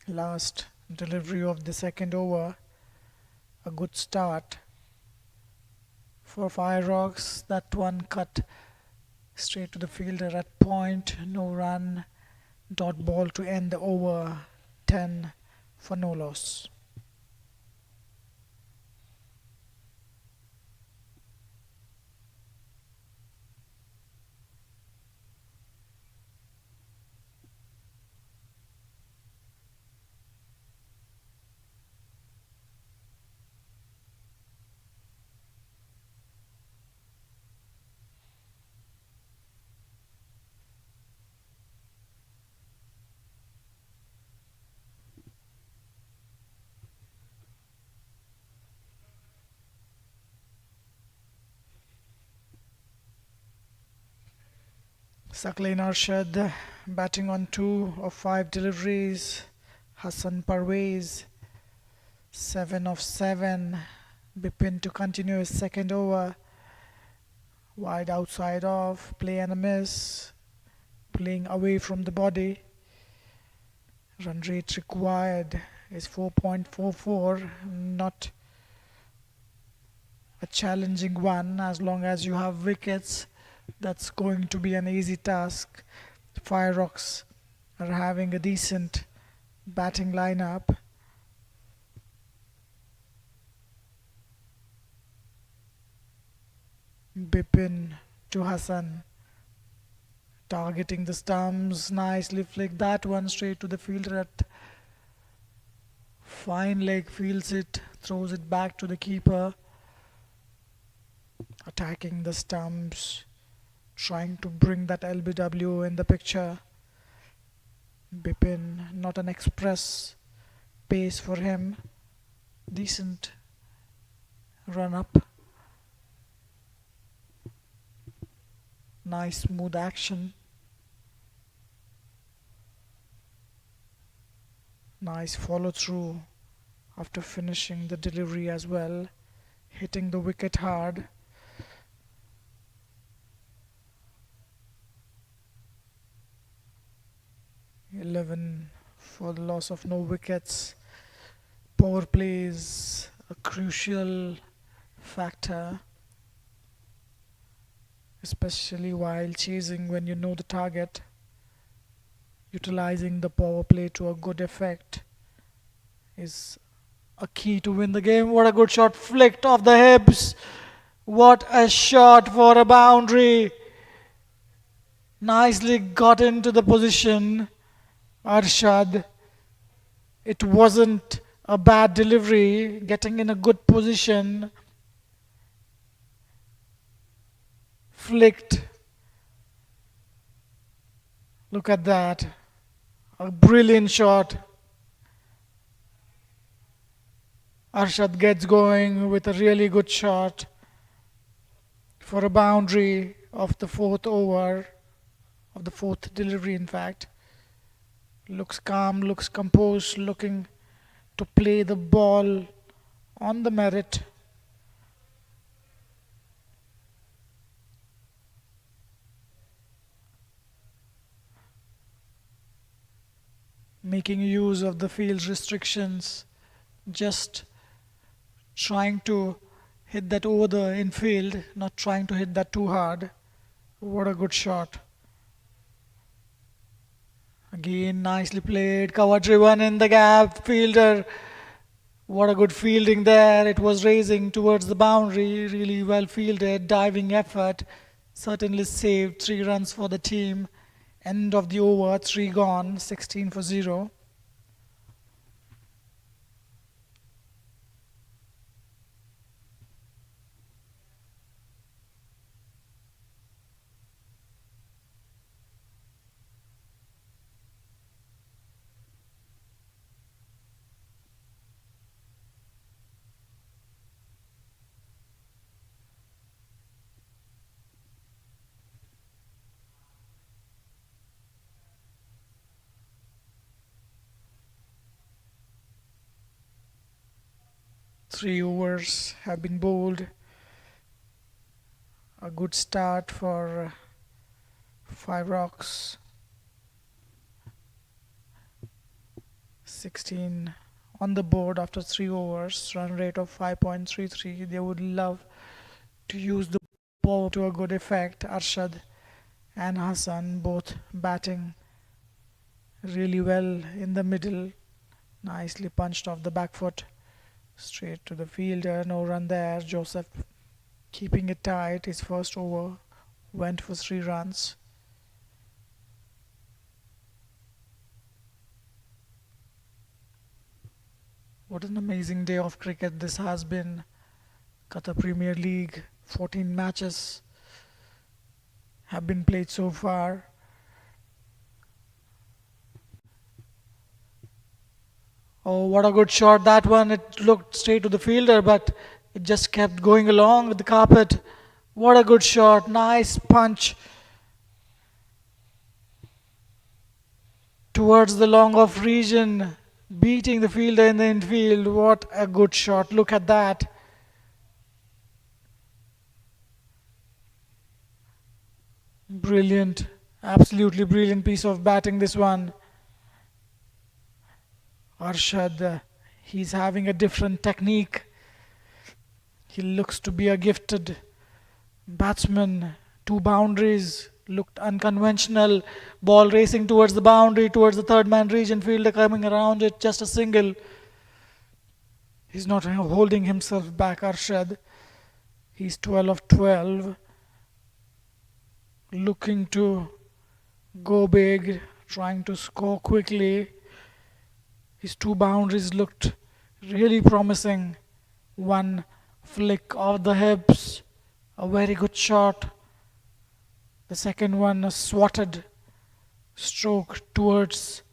Last delivery of the second over. A good start for Fireox. That one cut straight to the fielder at point. No run. Dot ball to end the over. 10 for no loss. Saqlain Arshad batting on 2 of 5 deliveries. Hassan Parvez 7 of 7. Bipin to continue his second over. Wide outside off, play and a miss. Playing away from the body. Run rate required is 4.44. Not a challenging one. As long as you have wickets, that's going to be an easy task. Fireox are having a decent batting lineup. Bipin to Hassan, targeting the stumps. Nicely flicked that one straight to the fielder at fine leg, feels it, throws it back to the keeper. Attacking the stumps, trying to bring that LBW in the picture. Bipin, not an express pace for him. Decent run up. Nice smooth action. Nice follow through after finishing the delivery as well. Hitting the wicket hard. 11 for the loss of no wickets. Power play is a crucial factor, especially while chasing when you know the target. Utilizing the power play to a good effect is a key to win the game. What a good shot, flicked off the hips. What a shot for a boundary. Nicely got into the position, Arshad. It wasn't a bad delivery, getting in a good position. Flicked. Look at that. A brilliant shot. Arshad gets going with a really good shot for a boundary of the fourth over, of the fourth delivery in fact. Looks calm, looks composed, looking to play the ball on the merit. Making use of the field restrictions, just trying to hit that over the infield, not trying to hit that too hard. What a good shot. Again, nicely played, cover driven in the gap, fielder. What a good fielding there. It was racing towards the boundary, really well fielded, diving effort. Certainly saved 3 runs for the team. End of the over, 3 gone, 16 for 0. Three overs have been bowled. A good start for Fireox. 16 on the board after 3 overs. Run rate of 5.33. They would love to use the ball to a good effect. Arshad and Hassan both batting really well in the middle. Nicely punched off the back foot. Straight to the fielder, no run there. Joseph keeping it tight. His first over went for 3 runs. What an amazing day of cricket this has been. Qatar Premier League, 14 matches have been played so far. Oh, what a good shot that one. It looked straight to the fielder, but it just kept going along with the carpet. What a good shot. Nice punch towards the long off region, beating the fielder in the infield. What a good shot. Look at that. Brilliant. Absolutely brilliant piece of batting, this one. Arshad, he's having a different technique. He looks to be a gifted batsman. 2 boundaries, looked unconventional. Ball racing towards the boundary, towards the third man region. Fielder coming around it, just a single. He's not holding himself back, Arshad. He's 12 of 12. Looking to go big, trying to score quickly. His 2 boundaries looked really promising. One flick of the hips, a very good shot. The second one, a swatted stroke towards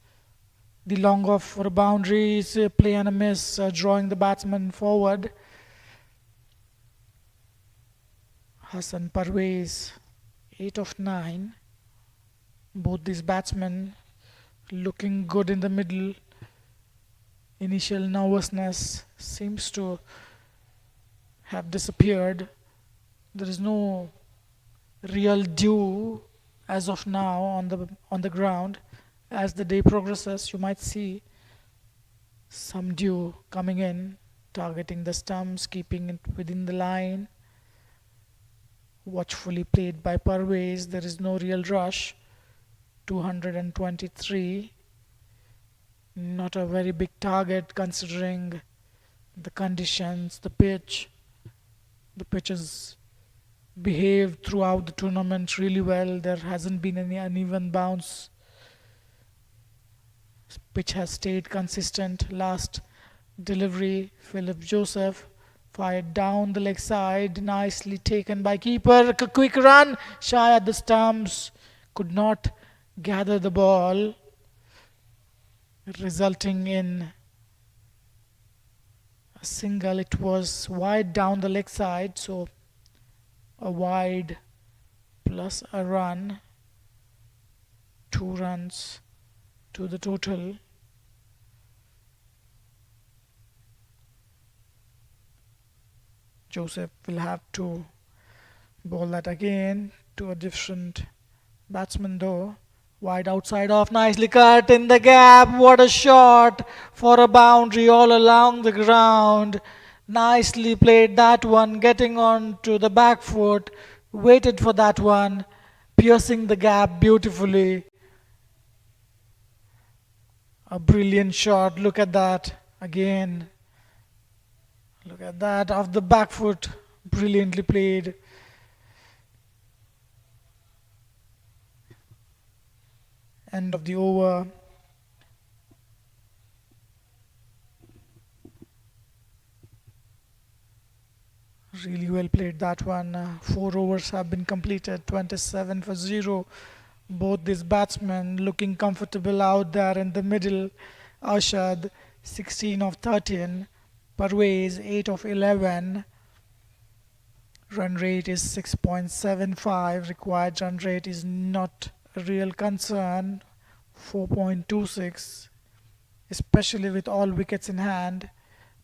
the long off for a boundary. It's a play and a miss, drawing the batsman forward. Hassan Parvez, 8 of 9. Both these batsmen looking good in the middle. Initial nervousness seems to have disappeared. There is no real dew as of now on the ground. As the day progresses, you might see some dew coming in, targeting the stumps, keeping it within the line. Watchfully played by Parvez. There is no real rush. 223. Not a very big target considering the conditions, the pitch. The pitch has behaved throughout the tournament really well. There hasn't been any uneven bounce. Pitch has stayed consistent. Last delivery, Philip Joseph fired down the leg side, nicely taken by keeper. A quick run, shy at the stumps, could not gather the ball, resulting in a single. It was wide down the leg side, so a wide plus a run, 2 runs to the total. Joseph will have to bowl that again to a different batsman though. Wide outside off, nicely cut in the gap. What a shot for a boundary all along the ground. Nicely played that one, getting on to the back foot. Waited for that one, piercing the gap beautifully. A brilliant shot. Look at that again. Look at that, off the back foot, brilliantly played. End of the over. Really well played that one. 4 overs have been completed, 27 for 0. Both these batsmen looking comfortable out there in the middle. Arshad 16 of 13. Parvez 8 of 11. Run rate is 6.75. Required run rate is not a real concern. 4.26. Especially with all wickets in hand.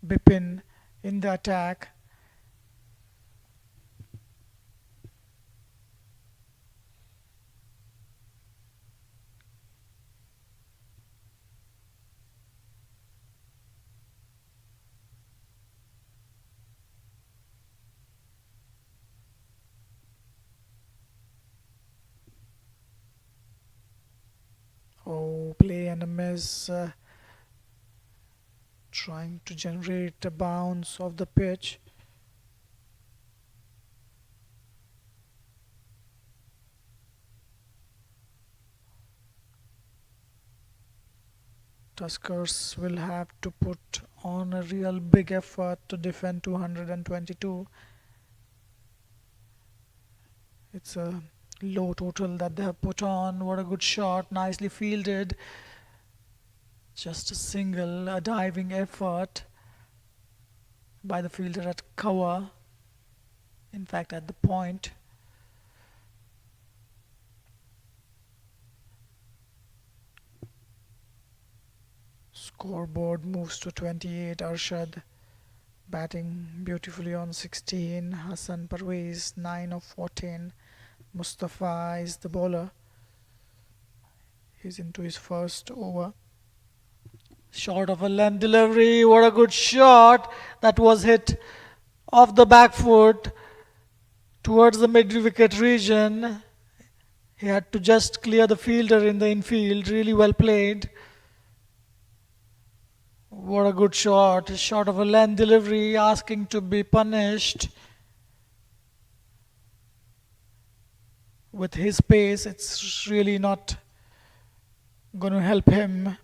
Bipin in the attack. Oh, play and a miss. Trying to generate a bounce of the pitch. Tuskers will have to put on a real big effort to defend 222. It's a low total that they have put on. What a good shot, nicely fielded. Just a single, a diving effort by the fielder at cover. In fact, at the point. Scoreboard moves to 28. Arshad batting beautifully on 16. Hassan Parvez 9 of 14. Mustafa is the bowler. He's into his first over. Short of a length delivery. What a good shot. That was hit off the back foot towards the mid-wicket region. He had to just clear the fielder in the infield. Really well played. What a good shot. Short of a length delivery, asking to be punished. With his pace, it's really not going to help him.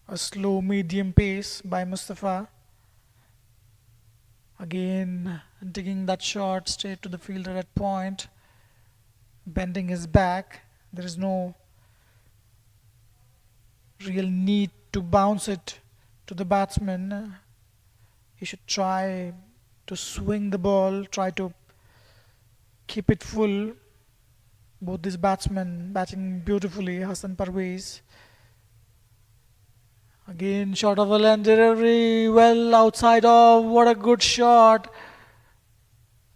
A slow medium pace by Mustafa. Again, digging that shot straight to the fielder at point. Bending his back. There is no real need to bounce it to the batsman. He should try to swing the ball, try to keep it full. Both these batsmen batting beautifully. Hassan Parvez. Again, short of a length delivery, well outside of. What a good shot.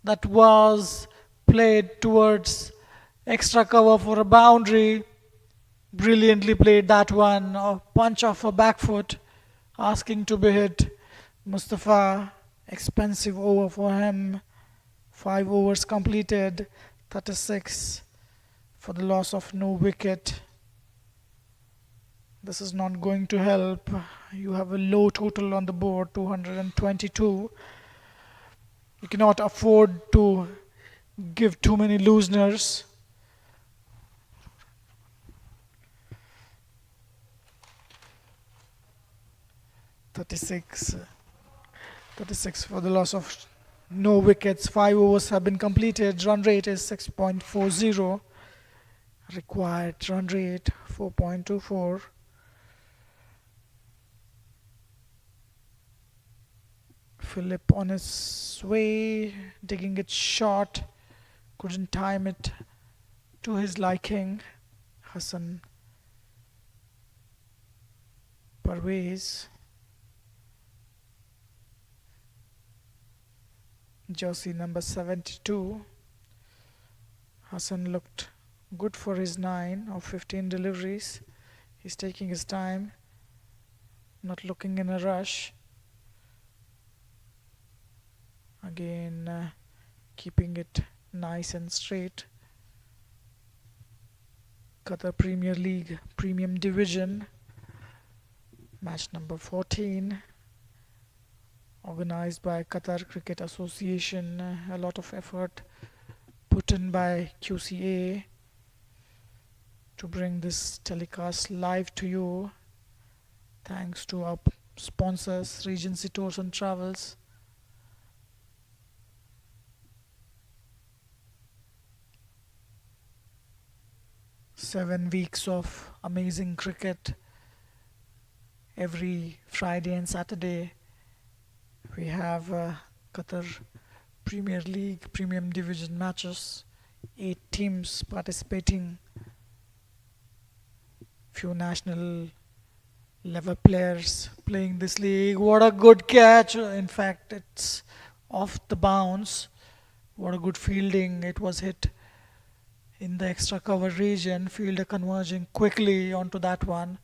That was played towards Extra cover for a boundary. Brilliantly played that one. A punch off a back foot, asking to be hit. Mustafa, expensive over for him. 5 overs completed, 36 for the loss of no wicket. This is not going to help. You have a low total on the board, 222. You cannot afford to give too many losers. Thirty-six for the loss of no wickets. 5 overs have been completed. Run rate is 6.40. Required run rate 4.24. Philip on his way, digging it short. Couldn't time it to his liking. Hassan Parvez. Jersey number 72. Hassan looked good for his 9 of 15 deliveries. He's taking his time, not looking in a rush. Again, keeping it nice and straight. Qatar Premier League Premium Division, match number 14, organized by Qatar Cricket Association. A lot of effort put in by QCA to bring this telecast live to you. Thanks to our sponsors, Regency Tours and Travels. Seven weeks of amazing cricket. Every Friday and Saturday we have Qatar Premier League Premium Division matches. 8 teams participating. Few national level players playing this league. What a good catch. In fact, it's off the bounce. What a good fielding. It was hit in the extra cover region. Fielder converging quickly onto that one.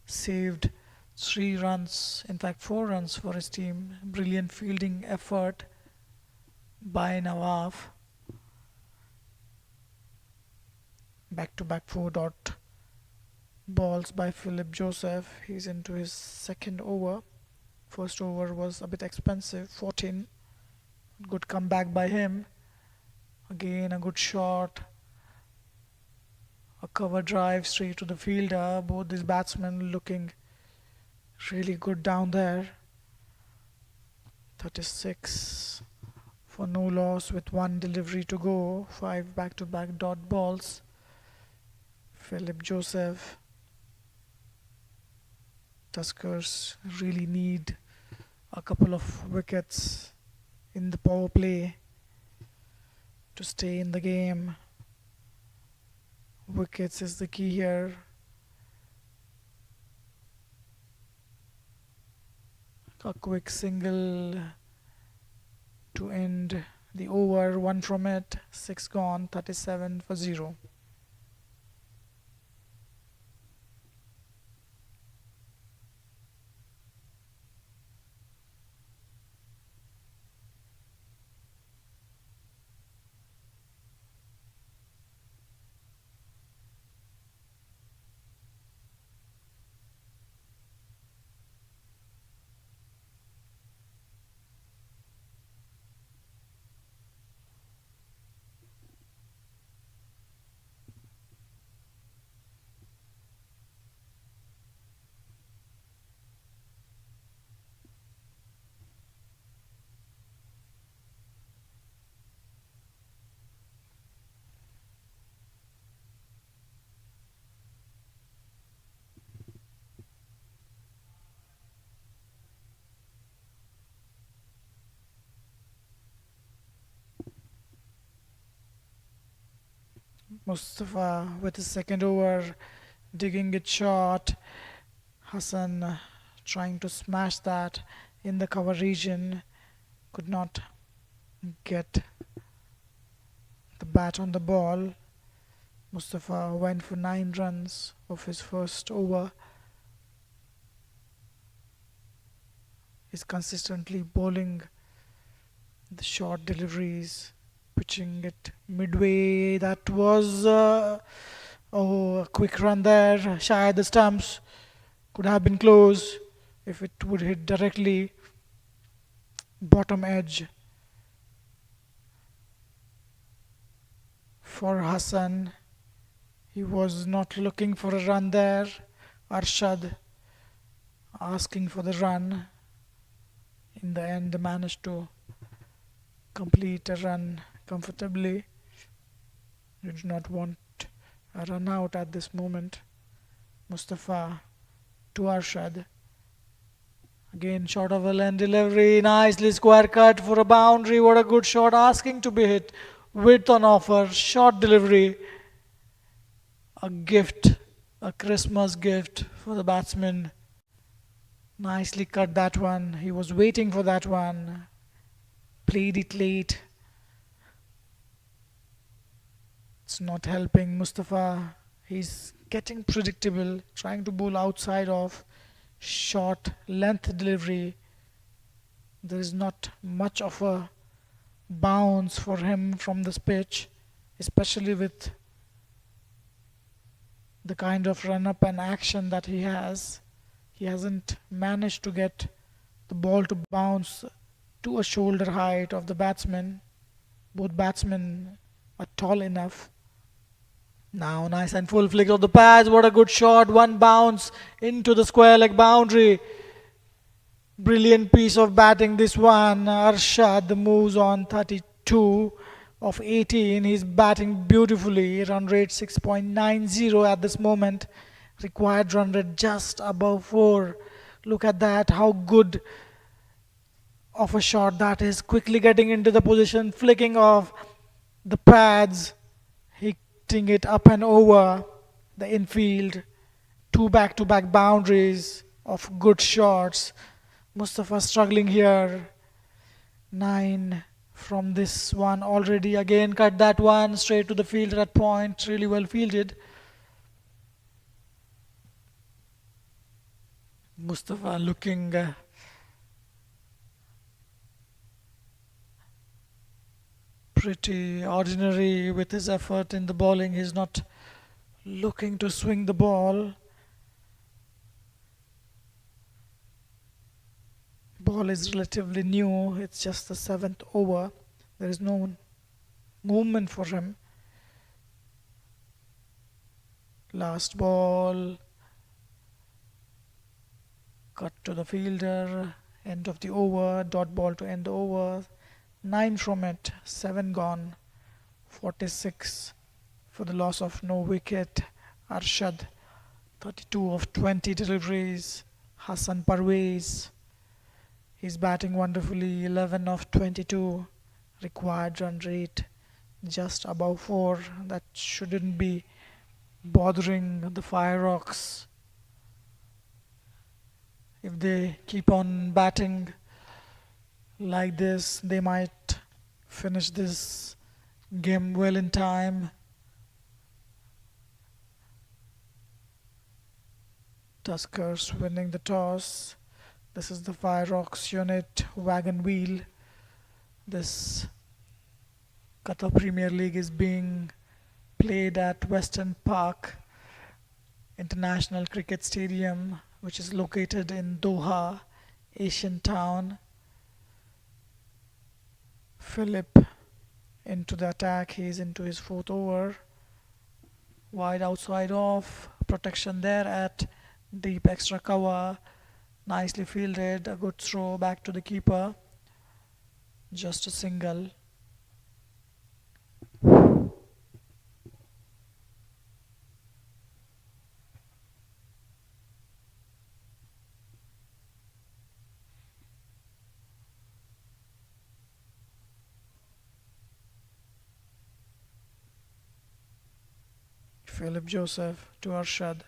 Saved 3 runs, in fact 4 runs for his team. Brilliant fielding effort by Nawaf. Back-to-back 4 dot balls by Philip Joseph. He's into his second over. First over was a bit expensive, 14. Good comeback by him. Again a good shot. A cover drive straight to the fielder. Both these batsmen looking really good down there. 36 for no loss with 1 delivery to go. 5 back-to-back dot balls. Philip Joseph. Tuskers really need a couple of wickets in the power play to stay in the game. Wickets is the key here. A quick single to end the over. 1 from it. 6 gone. 37 for 0. Mustafa with his second over, digging it short. Hassan trying to smash that in the cover region. Could not get the bat on the ball. Mustafa went for 9 runs of his first over. He's consistently bowling the short deliveries, pitching it midway. That was a quick run there, shy the stumps. Could have been close if it would hit directly bottom edge for Hassan. He was not looking for a run there. Arshad asking for the run. In the end, managed to complete a run comfortably. You do not want a run out at this moment. Mustafa to Arshad. Again, short of a length delivery. Nicely square cut for a boundary. What a good shot. Asking to be hit. Width on offer. Short delivery. A gift. A Christmas gift for the batsman. Nicely cut that one. He was waiting for that one. Played it late. It's not helping Mustafa. He's getting predictable. Trying to bowl outside of short length delivery. There is not much of a bounce for him from this pitch, especially with the kind of run up and action that he has. He hasn't managed to get the ball to bounce to a shoulder height of the batsman. Both batsmen are tall enough. Now nice and full flick of the pads. What a good shot. One bounce into the square leg boundary. Brilliant piece of batting this one. Arshad moves on 32 of 18. He's batting beautifully. Run rate 6.90 at this moment. Required run rate just above 4. Look at that. How good of a shot that is. Quickly getting into the position. Flicking off the pads. Hitting it up and over the infield. 2 back-to-back boundaries of good shots. Mustafa struggling here. 9 from this one already. Again cut that one straight to the field at point. Really well fielded. Mustafa looking pretty ordinary with his effort in the bowling. He's not looking to swing the ball. Ball is relatively new. It's just the 7th over. There is no movement for him. Last ball. Cut to the fielder. End of the over. Dot ball to end the over. 9 from it. 7 gone. 46 for the loss of no wicket. Arshad 32 of 20 deliveries. Hassan Parvez. He's batting wonderfully. 11 of 22. Required run rate just above 4. That shouldn't be bothering the Fireox. If they keep on batting like this, they might finish this game well in time. Tuskers winning the toss. This is the Fireox unit wagon wheel. This Qatar Premier League is being played at Western Park International Cricket Stadium, which is located in Doha, Asian town. Philip into the attack. He's into his 4th over. Wide outside off. Protection there at deep extra cover. Nicely fielded. A good throw back to the keeper. Just a single. Philip Joseph to Arshad.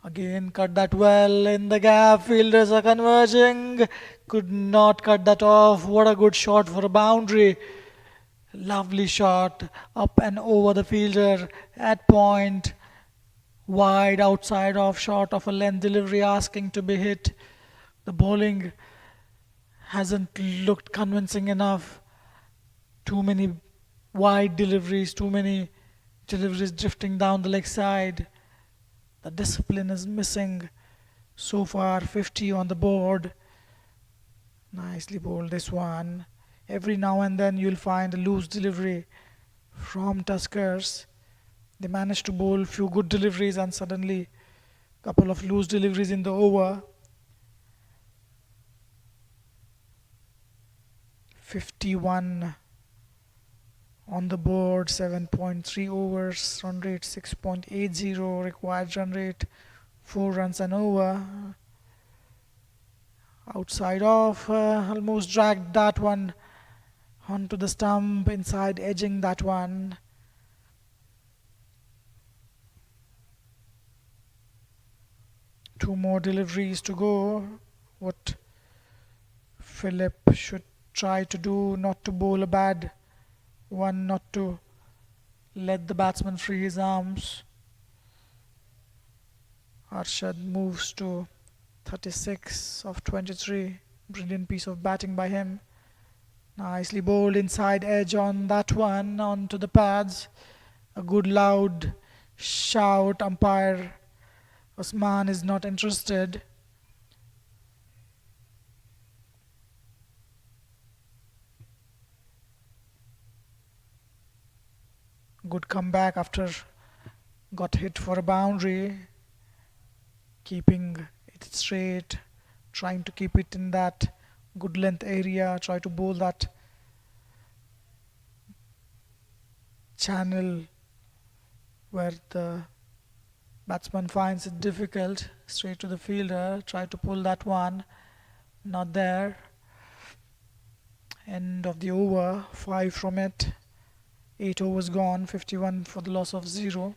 Again cut that well in the gap. Fielders are converging. Could not cut that off. What a good shot for a boundary. Lovely shot up and over the fielder at point. Wide outside off short of a length delivery asking to be hit. The bowling hasn't looked convincing enough. Too many wide deliveries, too many deliveries drifting down the leg side. The discipline is missing. So far 50 on the board. Nicely bowled this one. Every now and then you'll find a loose delivery from Tuskers. They managed to bowl few good deliveries and suddenly couple of loose deliveries in the over. 51 on the board, 7.3 overs, run rate 6.80, required run rate 4 runs and over. Outside off, almost dragged that one onto the stump, inside edging that one. Two more deliveries to go. What Philip should try to do, not to bowl a bad one, not to let the batsman free his arms. Arshad moves to 36 of 23. Brilliant piece of batting by him. Nicely bowled inside edge on that one, onto the pads. A good loud shout. Umpire Osman is not interested. Good comeback after got hit for a boundary. Keeping it straight, trying to keep it in that good length area, try to bowl that channel where the batsman finds it difficult. Straight to the fielder, try to pull that one, not there. End of the over, 5 from it. 8 overs gone, 51 for the loss of 0.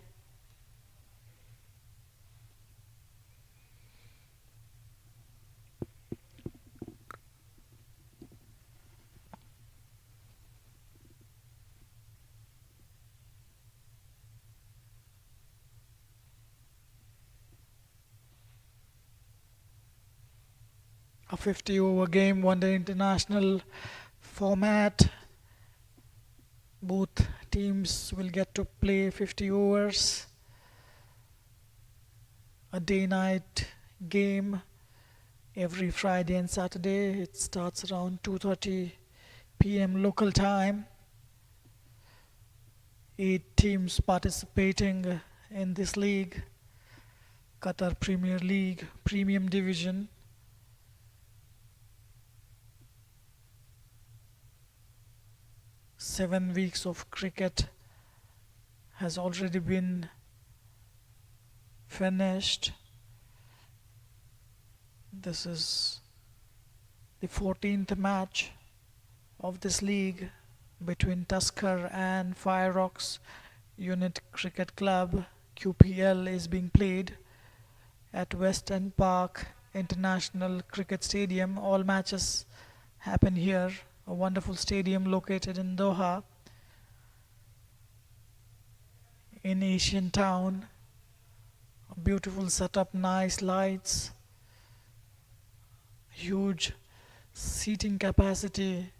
A 50 over game, one day international format. Both teams will get to play 50 overs. A day-night game every Friday and Saturday. It starts around 2:30 p.m. local time. 8 teams participating in this league. Qatar Premier League Premium Division. Seven weeks of cricket has already been finished. This is the 14th match of this league between Tusker and Fireox Unit Cricket Club. QPL is being played at West End Park International Cricket Stadium. All matches happen here. A wonderful stadium located in Doha, in Asian Town. A beautiful setup, nice lights, huge seating capacity,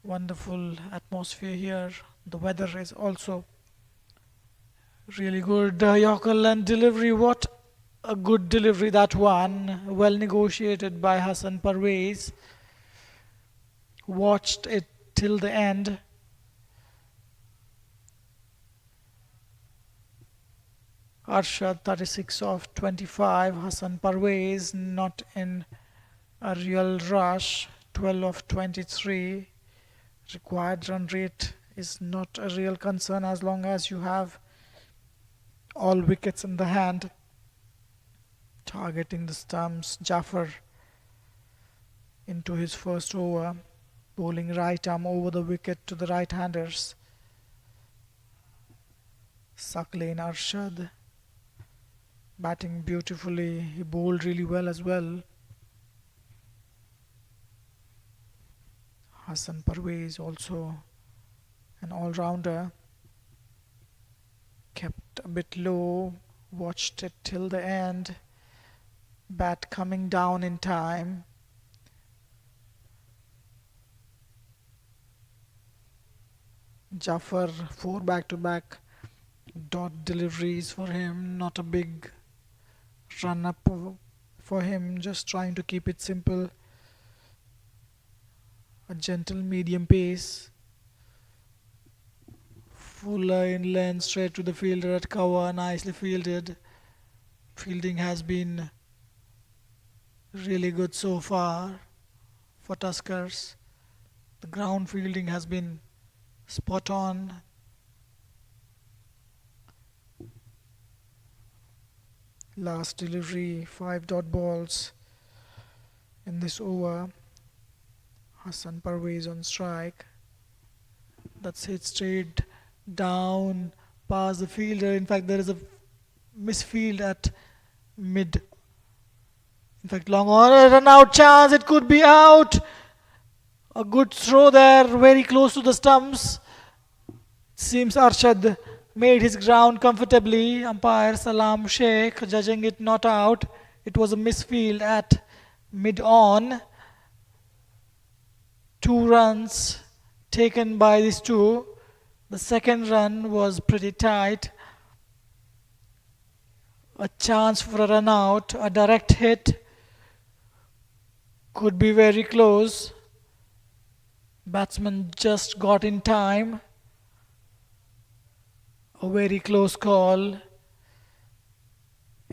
wonderful atmosphere here. The weather is also really good. Yorker and delivery, what a good delivery that one. Well negotiated by Hassan Parvez. Watched it till the end. Arshad 36 of 25. Hassan Parvez not in a real rush. 12 of 23. Required run rate is not a real concern as long as you have all wickets in the hand. Targeting the stumps. Jaffer into his first over. Bowling right arm over the wicket to the right-handers. Saklane Arshad batting beautifully. He bowled really well as well. Hassan Parvez, also an all-rounder, kept a bit low, watched it till the end, bat coming down in time. Jafar, 4 back-to-back dot deliveries for him, not a big run up for him, just trying to keep it simple. A gentle medium pace. Fuller in length, straight to the fielder at cover, nicely fielded. Fielding has been really good so far for Tuskers. The ground fielding has been spot on. Last delivery, 5 dot balls in this over. Hassan Parvez on strike. That's hit straight down past the fielder. In fact, there is a misfield at mid. In fact, long on a run out chance. It could be out. A good throw there, very close to the stumps. Seems Arshad made his ground comfortably. Umpire Salam Sheikh judging it not out. It was a misfield at mid on. 2 runs taken by these two. The second run was pretty tight. A chance for a run out, a direct hit. Could be very close. Batsman just got in time. A very close call.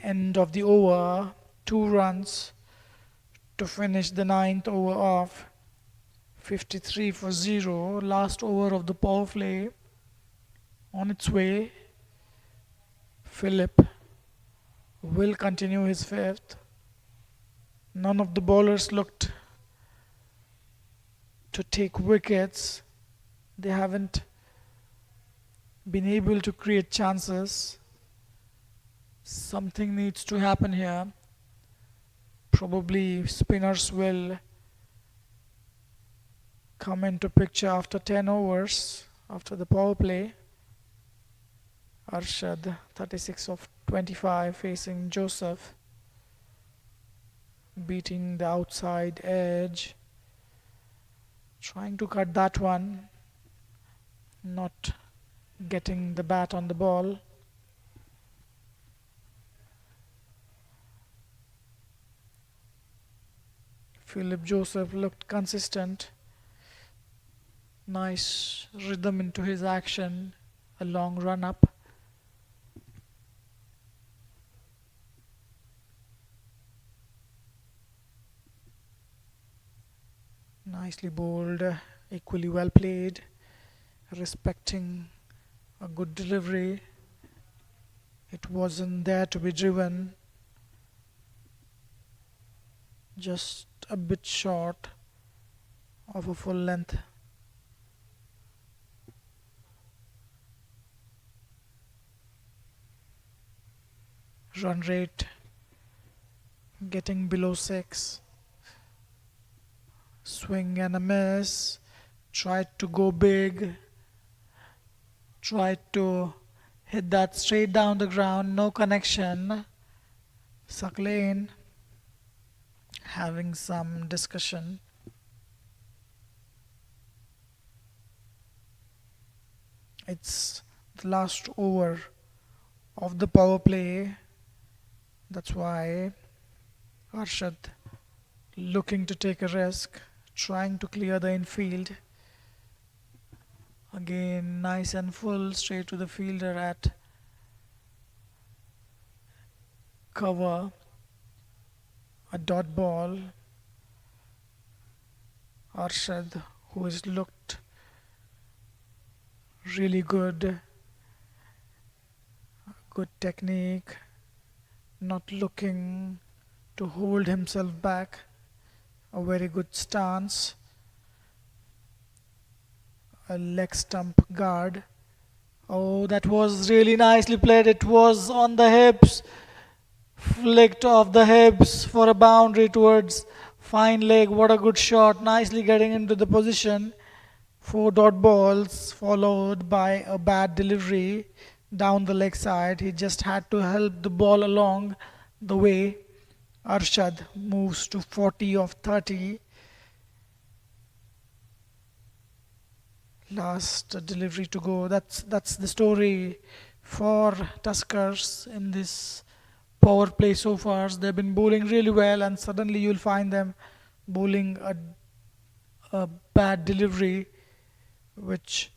End of the over. 2 runs to finish the 9th over off. 53 for 0. Last over of the power play. On its way. Philip will continue his 5th. None of the bowlers looked to take wickets. They haven't been able to create chances. Something needs to happen here. Probably spinners will come into picture after 10 overs, after the power play. Arshad, 36 of 25, facing Joseph, beating the outside edge, trying to cut that one, not getting the bat on the ball. Philip Joseph looked consistent. Nice rhythm into his action. A long run up. Nicely bowled, equally well played, respecting a good delivery. It wasn't there to be driven. Just a bit short of a full length. Run rate getting below 6. Swing and a miss. Tried to go big. Tried to hit that straight down the ground. No connection. Sucklane having some discussion. It's the last over of the power play. That's why Arshad looking to take a risk, trying to clear the infield. Again, nice and full, straight to the fielder at cover. A dot ball. Arshad, who has looked really good. Good technique. Not looking to hold himself back. A very good stance. A leg stump guard. Oh, that was really nicely played. It was on the hips. Flicked off the hips for a boundary towards Fine leg, what a good shot. Nicely getting into the position. 4 dot balls followed by a bad delivery down the leg side. He just had to help the ball along the way. Arshad moves to 40 of 30. Last delivery to go. That's the story for Tuskers in this power play so far. They've been bowling really well, and suddenly you'll find them bowling a bad delivery which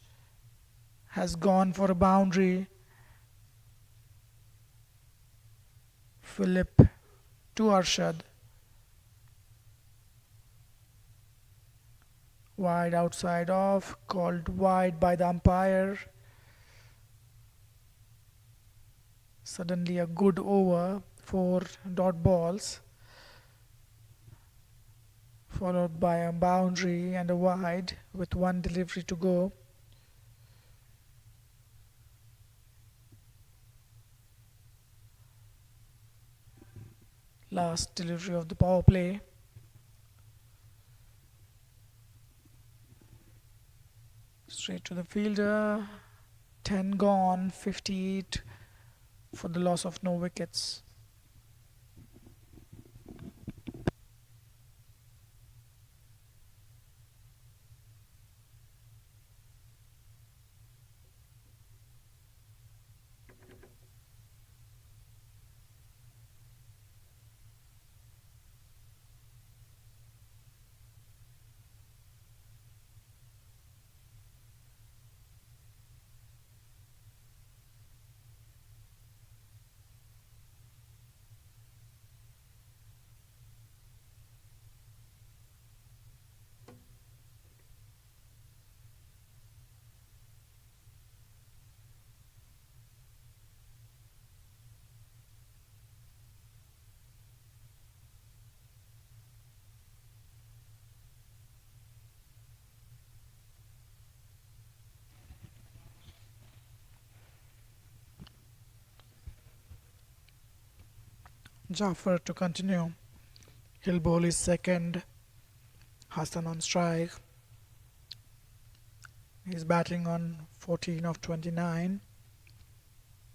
has gone for a boundary. Philip to Arshad. Wide outside off, called wide by the umpire. Suddenly a good over, 4 dot balls, followed by a boundary and a wide with 1 delivery to go. Last delivery of the power play. Straight to the fielder. 10 gone, 58 for the loss of no wickets. Jaffer to continue. He'll bowl his second. Hassan on strike. He's batting on 14 of 29.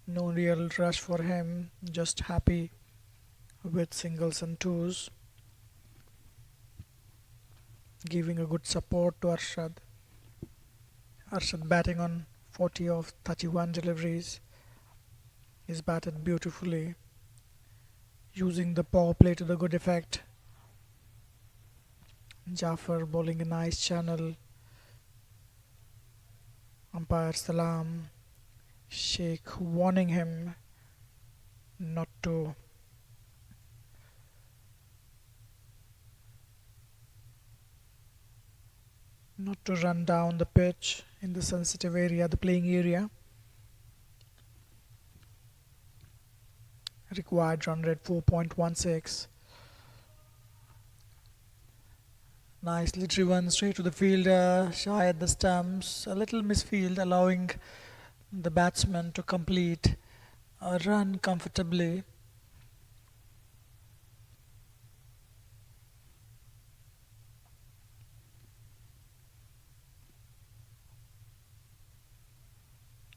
No real rush for him, just happy with singles and twos. Giving a good support to Arshad. Arshad batting on 40 of 31 deliveries. He's batted beautifully, using the power play to the good effect. Jaffer bowling a nice channel. Umpire Salam Sheikh warning him not to run down the pitch in the sensitive area, the playing area. Required run rate 4.16. Nicely driven straight to the fielder, shy at the stumps. A little misfield, allowing the batsman to complete a run comfortably.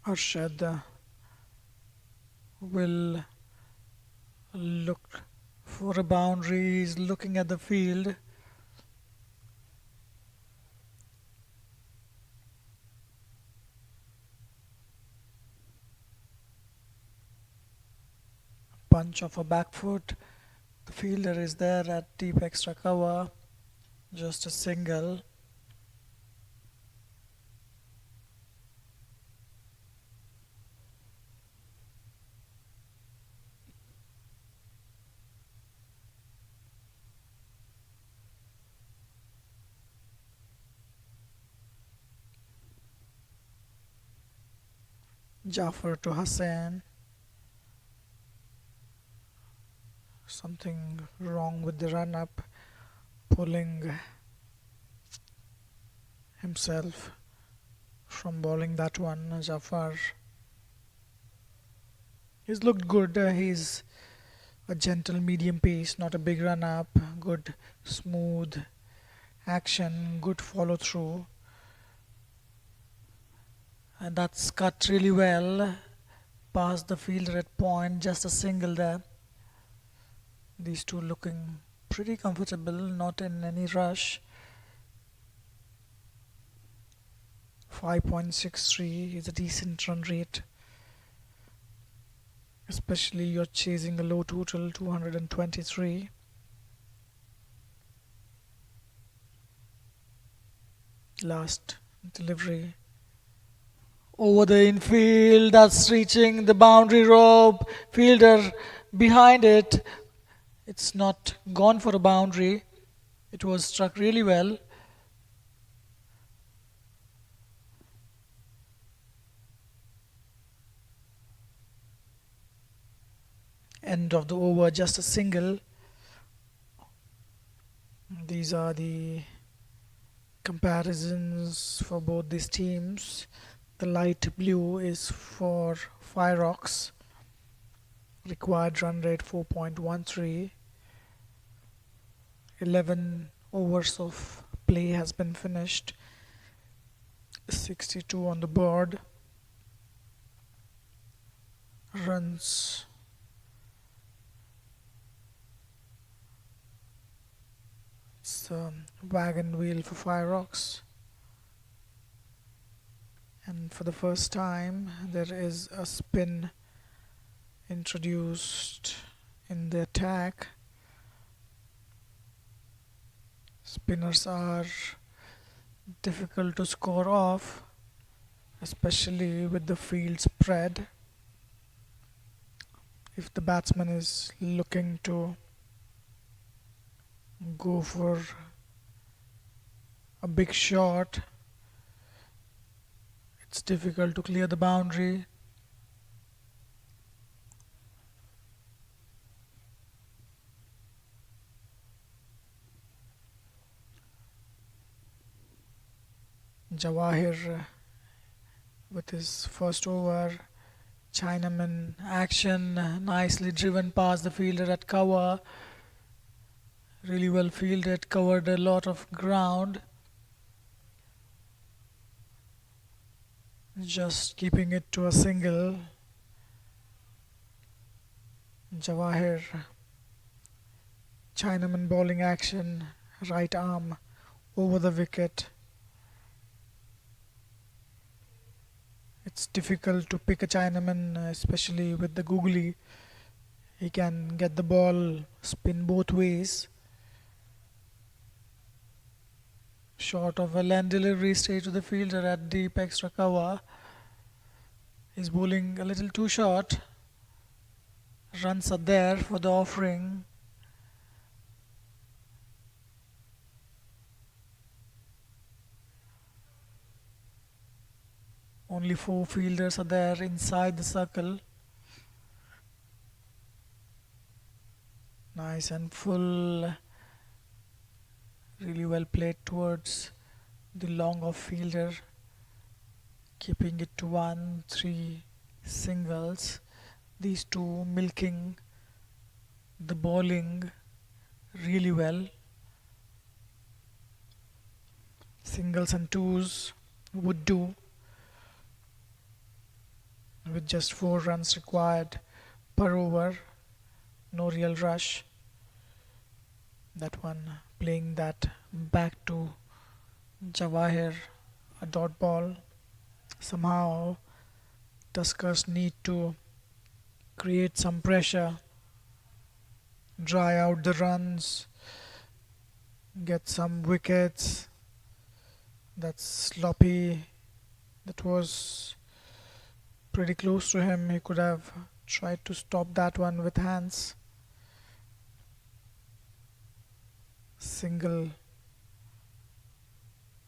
Arshad will look for a boundary. He's looking at the field. Punch of a back foot. The fielder is there at deep extra cover. Just a single. Jaffer to Hassan. Something wrong with the run up, pulling himself from bowling that one. Jaffer, he's looked good. He's A gentle medium pace, not a big run up, good smooth action, good follow through. And that's cut really well past the fielder at point, just a single there. These two looking pretty comfortable, not in any rush. 5.63 is a decent run rate, especially you're chasing a low total 223. Last delivery over the infield, that's reaching the boundary rope, fielder behind it. It's not gone for a boundary, it was struck really well. End of the over, just a single. These are the comparisons for both these teams. The light blue is for Fireox. Required run rate 4.13. 11 overs of play has been finished. 62 on the board. Runs it's a wagon wheel for Fireox. And for the first time there is a spin introduced in the attack. Spinners are difficult to score off, especially with the field spread. If the batsman is looking to go for a big shot, it's difficult to clear the boundary. Jawahir with his first over. Chinaman action, nicely driven past the fielder at cover. Really well fielded, covered a lot of ground. Just keeping it to a single. Jawahir, Chinaman bowling action, right arm over the wicket. It's difficult to pick a Chinaman, especially with the googly. He can get the ball spin both ways. Short of a land delivery straight to the fielder at deep extra cover. He's bowling a little too short. Runs are there for the offering. Only 4 fielders are there inside the circle. Nice and full. Really well played towards the long off fielder. Keeping it to 1-3 singles. These two milking the bowling really well. Singles and twos would do, with just 4 runs required per over. No real rush. That one playing that back to Jawahir, a dot ball. Somehow Tuskers need to create some pressure, dry out the runs, get some wickets. That's sloppy. That was pretty close to him. He could have tried to stop that one with hands. Single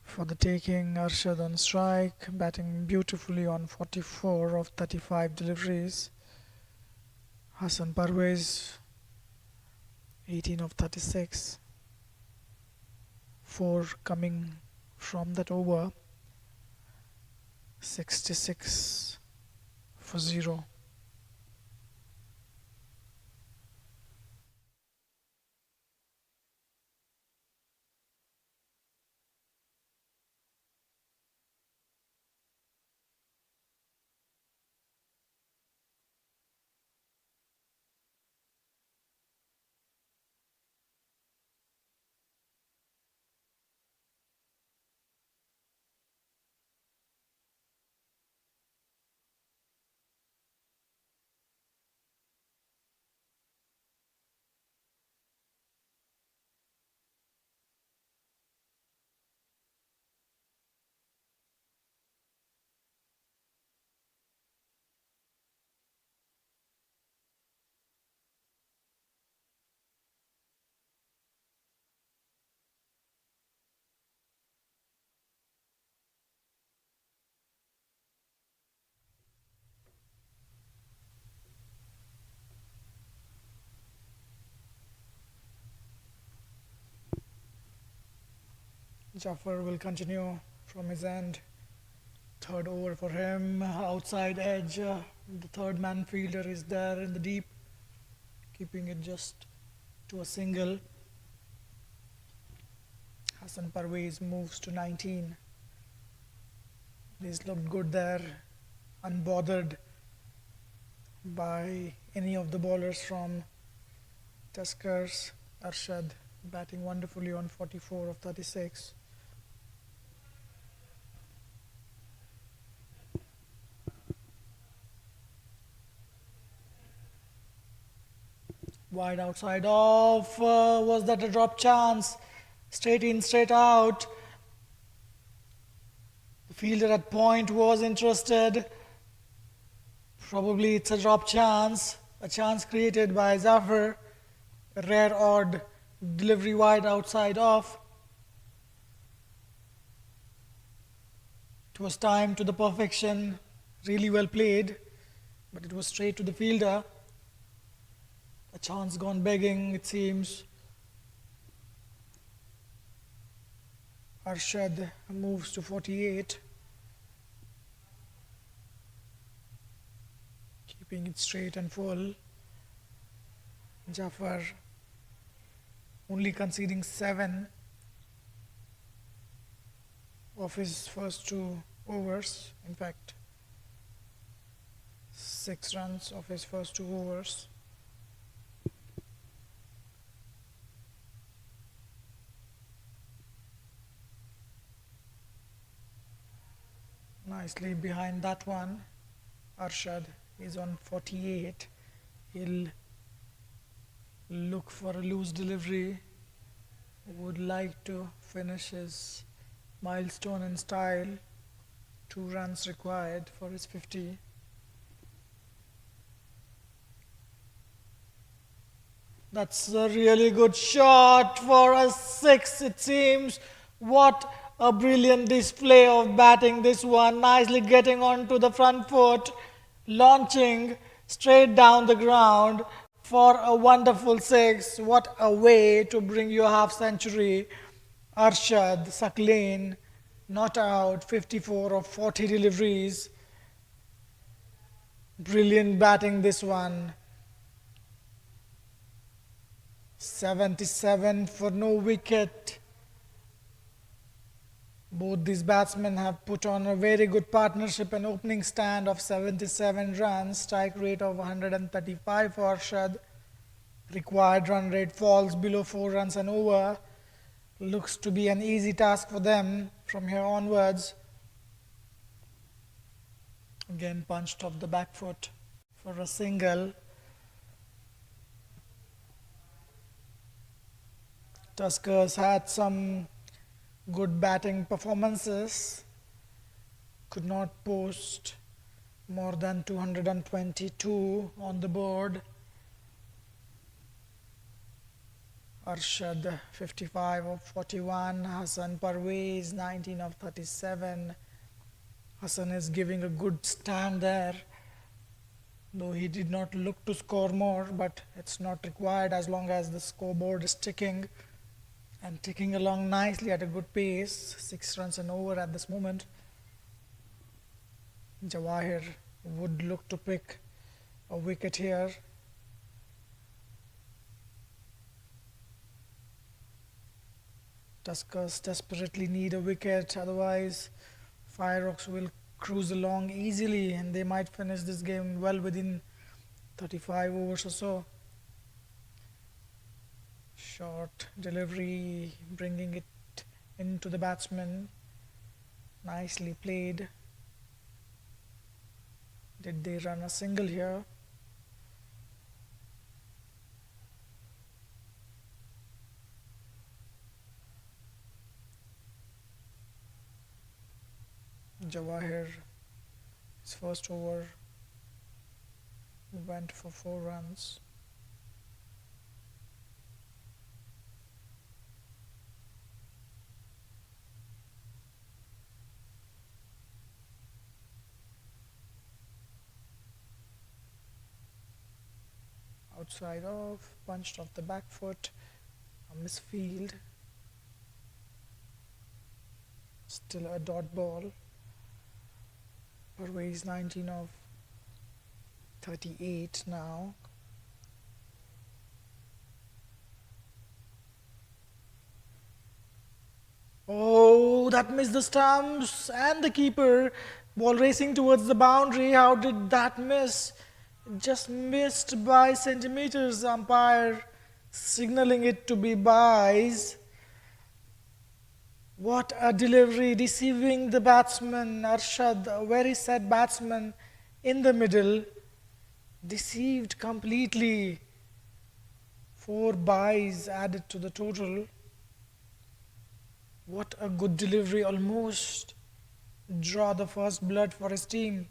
for the taking. Arshad on strike, batting beautifully on 44 of 35 deliveries. Hassan Parvez 18 of 36. 4 coming from that over. 66 for 0. Jaffer will continue from his end. Third over for him. Outside edge. The third man fielder is there in the deep, keeping it just to a single. Hassan Parvez moves to 19. He's looked good there, unbothered by any of the bowlers from Tuskers. Arshad batting wonderfully on 44 of 36. Wide outside off. Was that a drop chance? Straight in, straight out. The fielder at point was interested. Probably it's a drop chance. A chance created by Zafar. A rare odd delivery wide outside off. It was timed to the perfection. Really well played. But it was straight to the fielder. A chance gone begging, it seems. Arshad moves to 48. Keeping it straight and full. Jafar only conceding 7 of his first 2 overs. In fact, 6 runs of his first 2 overs. Nicely behind that one. Arshad is on 48. He'll look for a loose delivery. Would like to finish his milestone in style. 2 runs required for his 50. That's a really good shot for a 6, it seems. What a brilliant display of batting this one. Nicely getting onto the front foot, launching straight down the ground for a wonderful 6. What a way to bring your half century. Arshad Sakleen not out, 54 of 40 deliveries. Brilliant batting this one. 77 for no wicket. Both these batsmen have put on a very good partnership. An opening stand of 77 runs, strike rate of 135 for Arshad. Required run rate falls below 4 runs and over. Looks to be an easy task for them from here onwards. Again punched off the back foot for a single. Tuskers had some good batting performances. Could not post more than 222 on the board. Arshad 55 of 41. Hassan Parvez 19 of 37. Hassan is giving a good stand there, though he did not look to score more, but it's not required as long as the scoreboard is ticking and ticking along nicely at a good pace. 6 runs and over at this moment. Jawahir would look to pick a wicket here. Tuskers desperately need a wicket, otherwise Fireox will cruise along easily and they might finish this game well within 35 overs or so. Short delivery, bringing it into the batsman. Nicely played. Did they run a single here? Jawahir, his first over went for 4 runs. Outside off, punched off the back foot, a misfield. Still a dot ball. Parvez 19 of 38 now. Oh, that missed the stumps and the keeper. Ball racing towards the boundary. How did that miss? Just missed by centimeters. Umpire signaling it to be byes. What a delivery, deceiving the batsman. Arshad, a very set batsman in the middle, deceived completely. 4 byes added to the total. What a good delivery, almost draw the first blood for his team.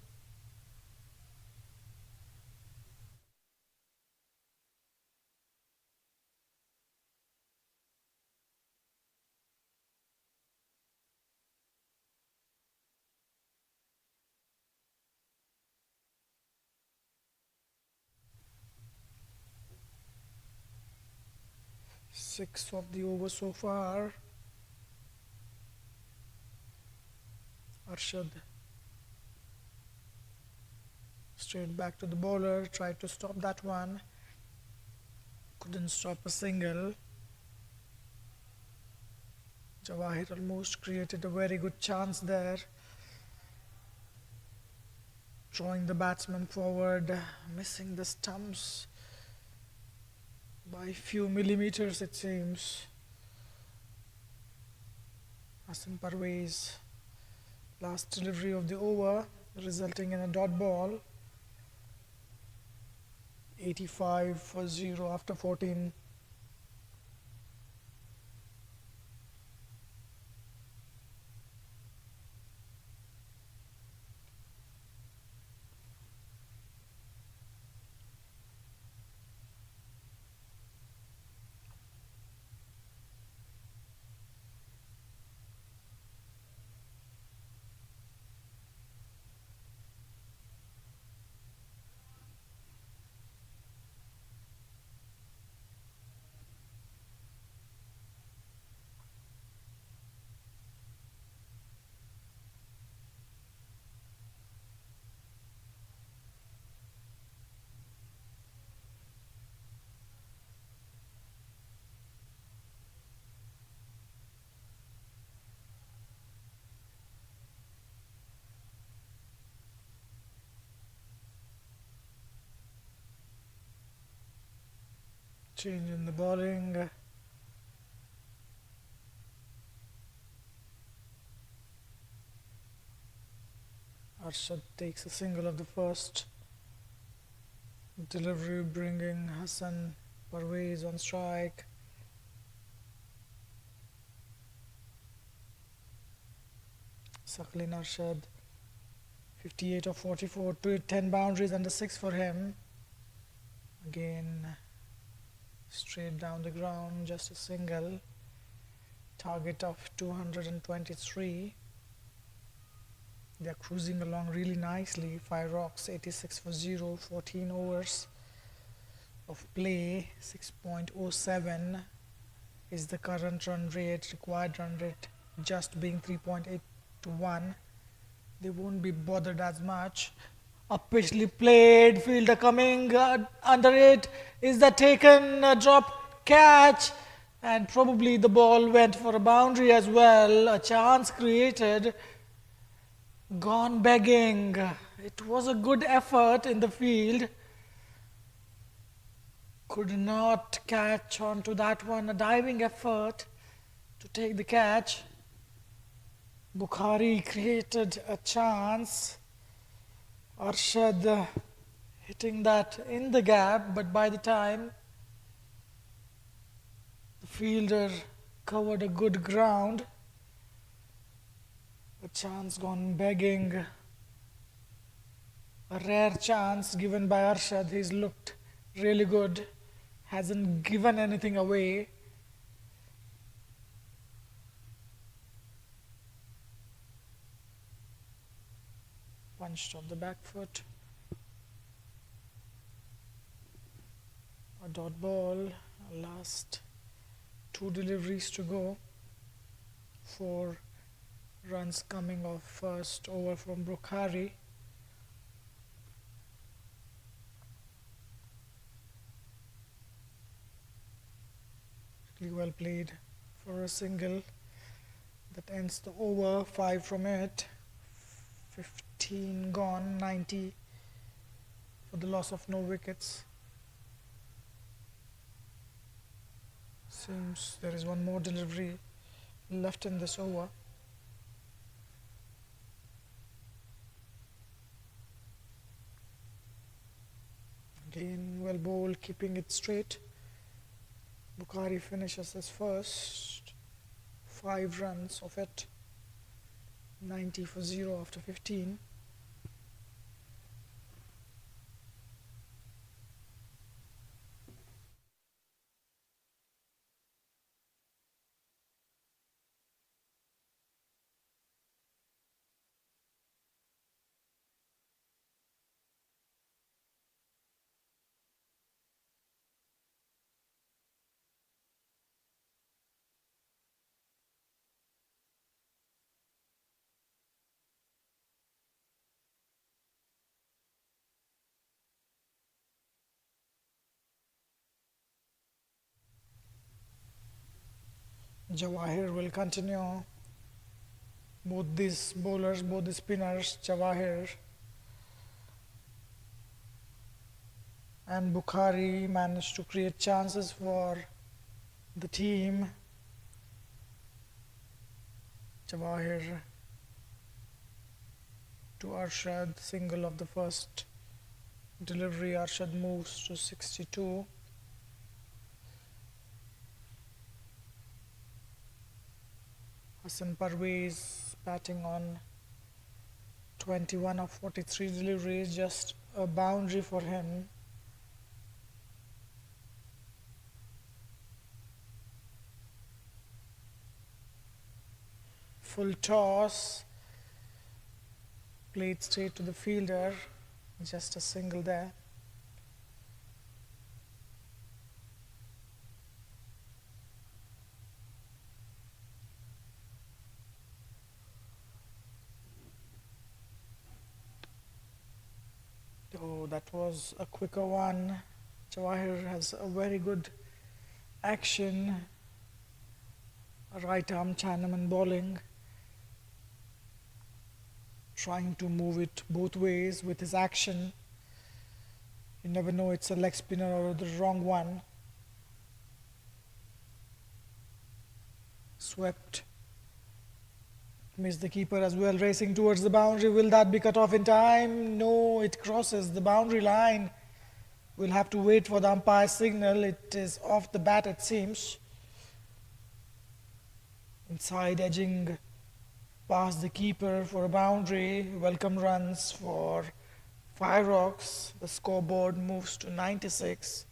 Sixth of the over so far. Arshad straight back to the bowler, tried to stop that one. Couldn't stop a single. Jawahir almost created a very good chance there. Drawing the batsman forward, missing the stumps by a few millimeters it seems. Hassan Parvez, last delivery of the over, resulting in a dot ball. 85 for 0 after 14. Change in the bowling. Arshad takes a single of the first delivery, bringing Hassan Parvez on strike. Saqlin Arshad, 58 of 44, 10 boundaries under 6 for him. Again, straight down the ground, just a single. Target of 223. They're cruising along really nicely. Fireox 86 for 0, 14 overs of play. 6.07 is the current run rate, required run rate just being 3.8 to 1. They won't be bothered as much. Upishly played, fielder coming under it. Is that taken? A drop catch, and probably the ball went for a boundary as well. A chance created. Gone begging. It was a good effort in the field. Could not catch on to that one. A diving effort to take the catch. Bukhari created a chance. Arshad hitting that in the gap, but by the time the fielder covered a good ground, a chance gone begging. A rare chance given by Arshad. He's looked really good, hasn't given anything away. Punched off the back foot. A dot ball. Last 2 deliveries to go for Runs coming off first over from Bukhari. Really well played for a single that ends the over. 5 from it. 15 gone. 90 for the loss of no wickets. Seems there is one more delivery left in this over. Again, well bowled, keeping it straight. Bukhari finishes his first. 5 runs of it. 90 for 0 after 15. Jawahir will continue. Both these bowlers, both the spinners, Jawahir and Bukhari, managed to create chances for the team. Jawahir to Arshad, single of the first delivery. Arshad moves to 62. Hassan Parvez batting on 21 of 43 deliveries, just a boundary for him. Full toss, played straight to the fielder, just a single there. Oh, that was a quicker one. Jawahir has a very good action. Right arm Chinaman bowling, trying to move it both ways with his action. You never know, it's a leg spinner or the wrong one. Swept. Missed the keeper as well, racing towards the boundary. Will that be cut off in time? No, it crosses the boundary line. We'll have to wait for the umpire's signal. It is off the bat, it seems. Inside, edging past the keeper for a boundary. Welcome runs for Fireox. The scoreboard moves to 96.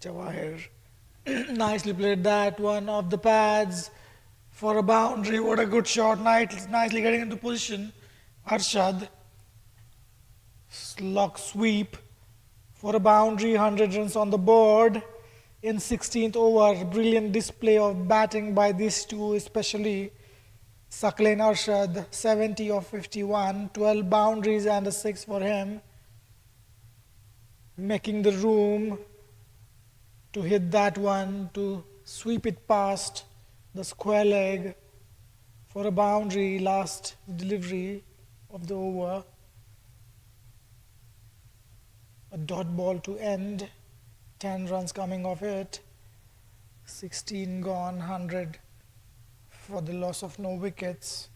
Jawahir nicely played that one off the pads for a boundary. What a good shot. Nicely getting into position. Arshad. Slog sweep for a boundary. 100 runs on the board in 16th over. Brilliant display of batting by these two, especially Saqlain Arshad. 70 of 51. 12 boundaries and a 6 for him. Making the room to hit that one, to sweep it past the square leg for a boundary. Last delivery of the over. A dot ball to end. 10 runs coming off it. 16 gone, 100 for the loss of no wickets.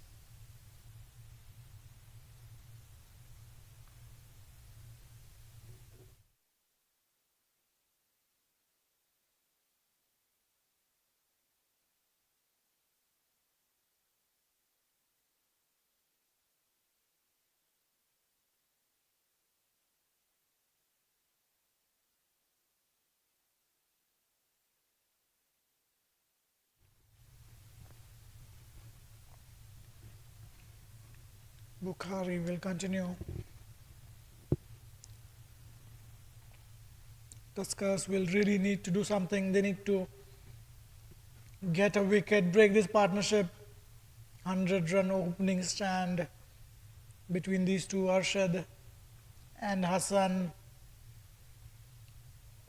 Bukhari will continue. Tuskers will really need to do something. They need to get a wicket, break this partnership. 100-run opening stand between these two, Arshad and Hassan.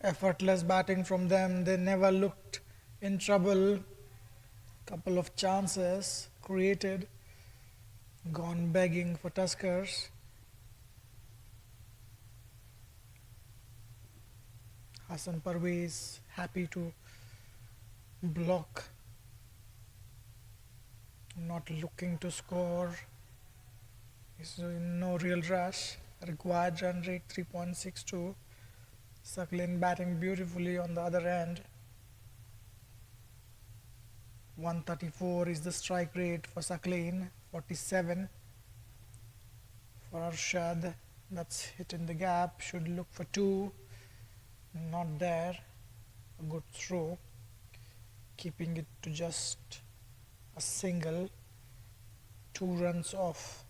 Effortless batting from them. They never looked in trouble. Couple of chances created, gone begging for Tuskers. Hassan Parvez happy to block, not looking to score. He's in no real rush. Required run rate 3.62. Suckling batting beautifully on the other end. 134 is the strike rate for Suckling, 47 for Arshad. That's hit in the gap, should look for two. Not there. A good throw, keeping it to just a single. 2 runs off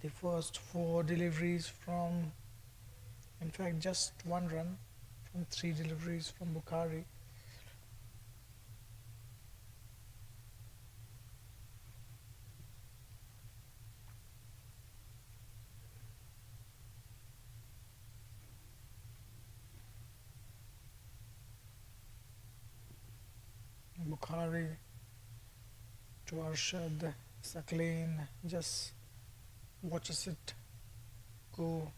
the first 4 deliveries from, in fact just 1 run from 3 deliveries from Bukhari. Bukhari to Arshad. Suckling just watches it go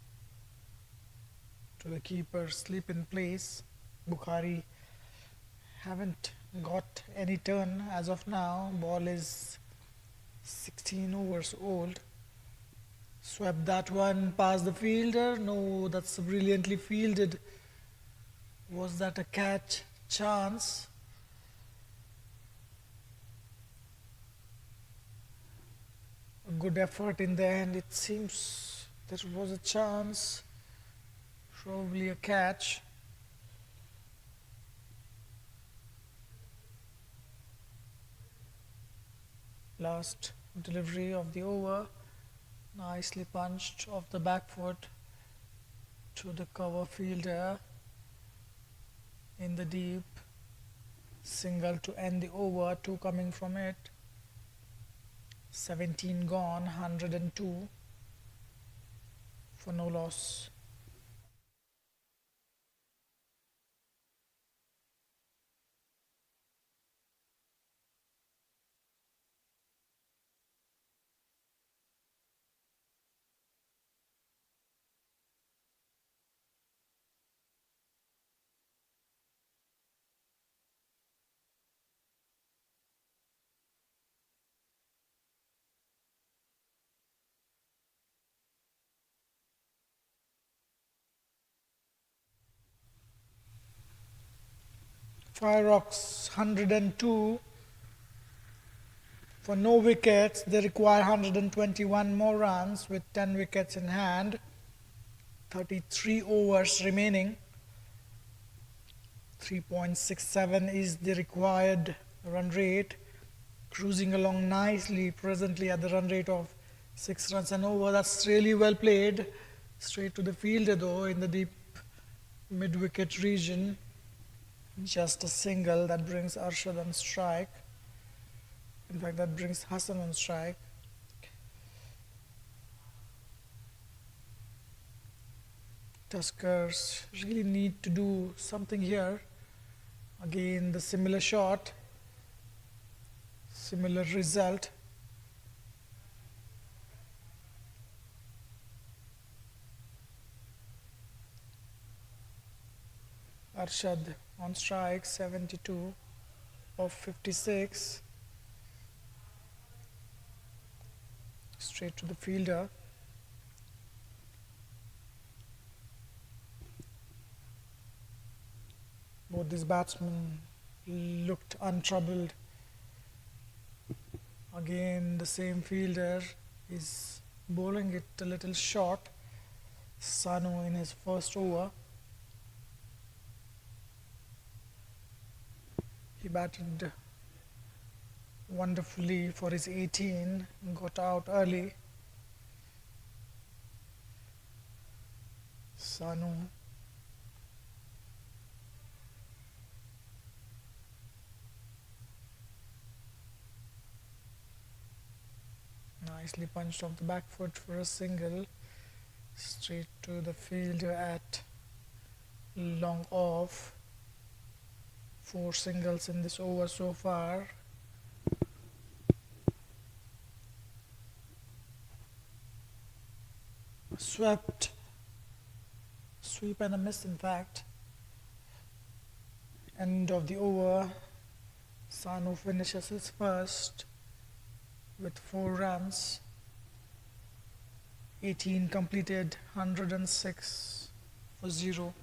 to the keeper, slip in place. Bukhari haven't got any turn as of now. Ball is 16 overs old. Swept that one past the fielder. No, that's brilliantly fielded. Was that a catch chance? A good effort in the end. It seems there was a chance, probably a catch. Last delivery of the over, nicely punched off the back foot to the cover fielder in the deep. Single to end the over, 2 coming from it. 17 gone, 102 for no loss. Fireox 102 for no wickets. They require 121 more runs with 10 wickets in hand. 33 overs remaining. 3.67 is the required run rate. Cruising along nicely presently at the run rate of 6 runs and over. That's really well played. Straight to the fielder though in the deep mid-wicket region. Just a single that brings Arshad on strike. In fact, that brings Hassan on strike. Tuskers really need to do something here. Again, the similar shot, similar result. Arshad on strike, 72 of 56. Straight to the fielder. Both these batsmen looked untroubled. Again, the same fielder is bowling it a little short. Sanu in his first over. He batted wonderfully for his 18, got out early. Sanu nicely punched off the back foot for a single. Straight to the fielder at long off. Four singles in this over so far. Swept. Sweep and a miss, in fact. End of the over. Sanu finishes his first with 4 runs. 18 completed, 106 for 0.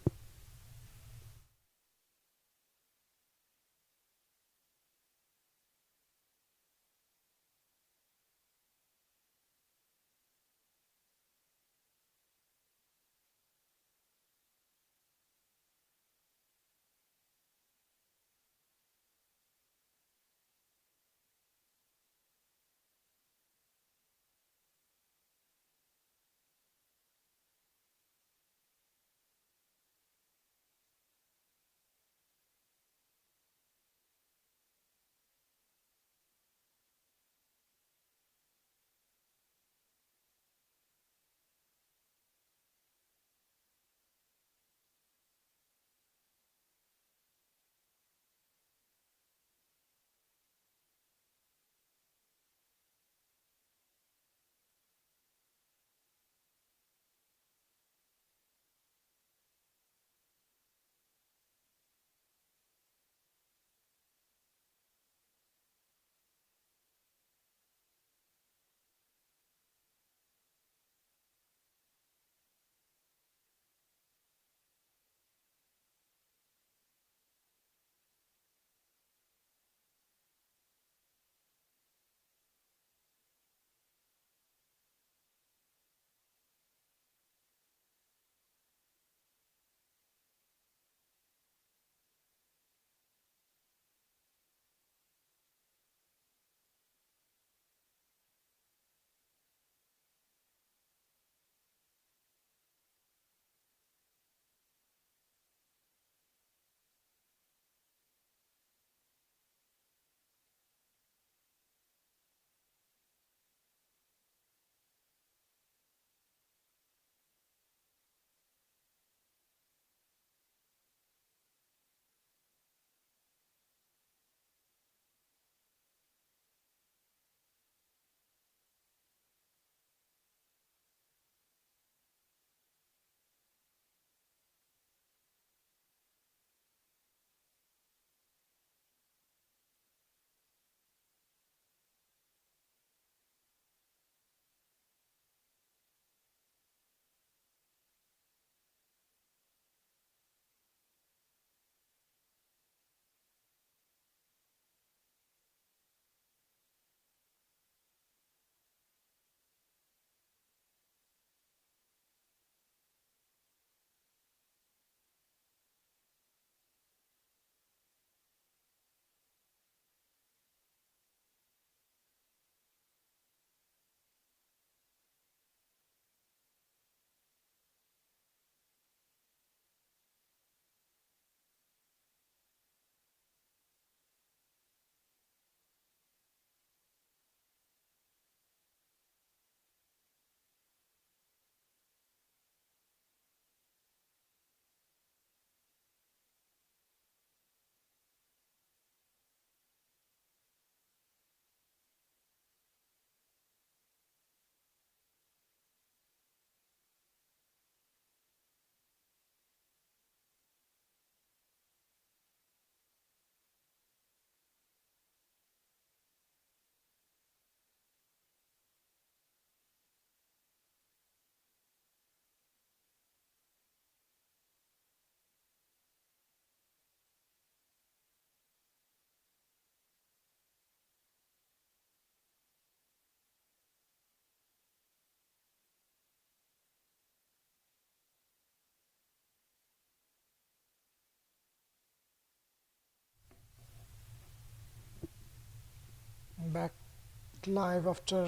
live after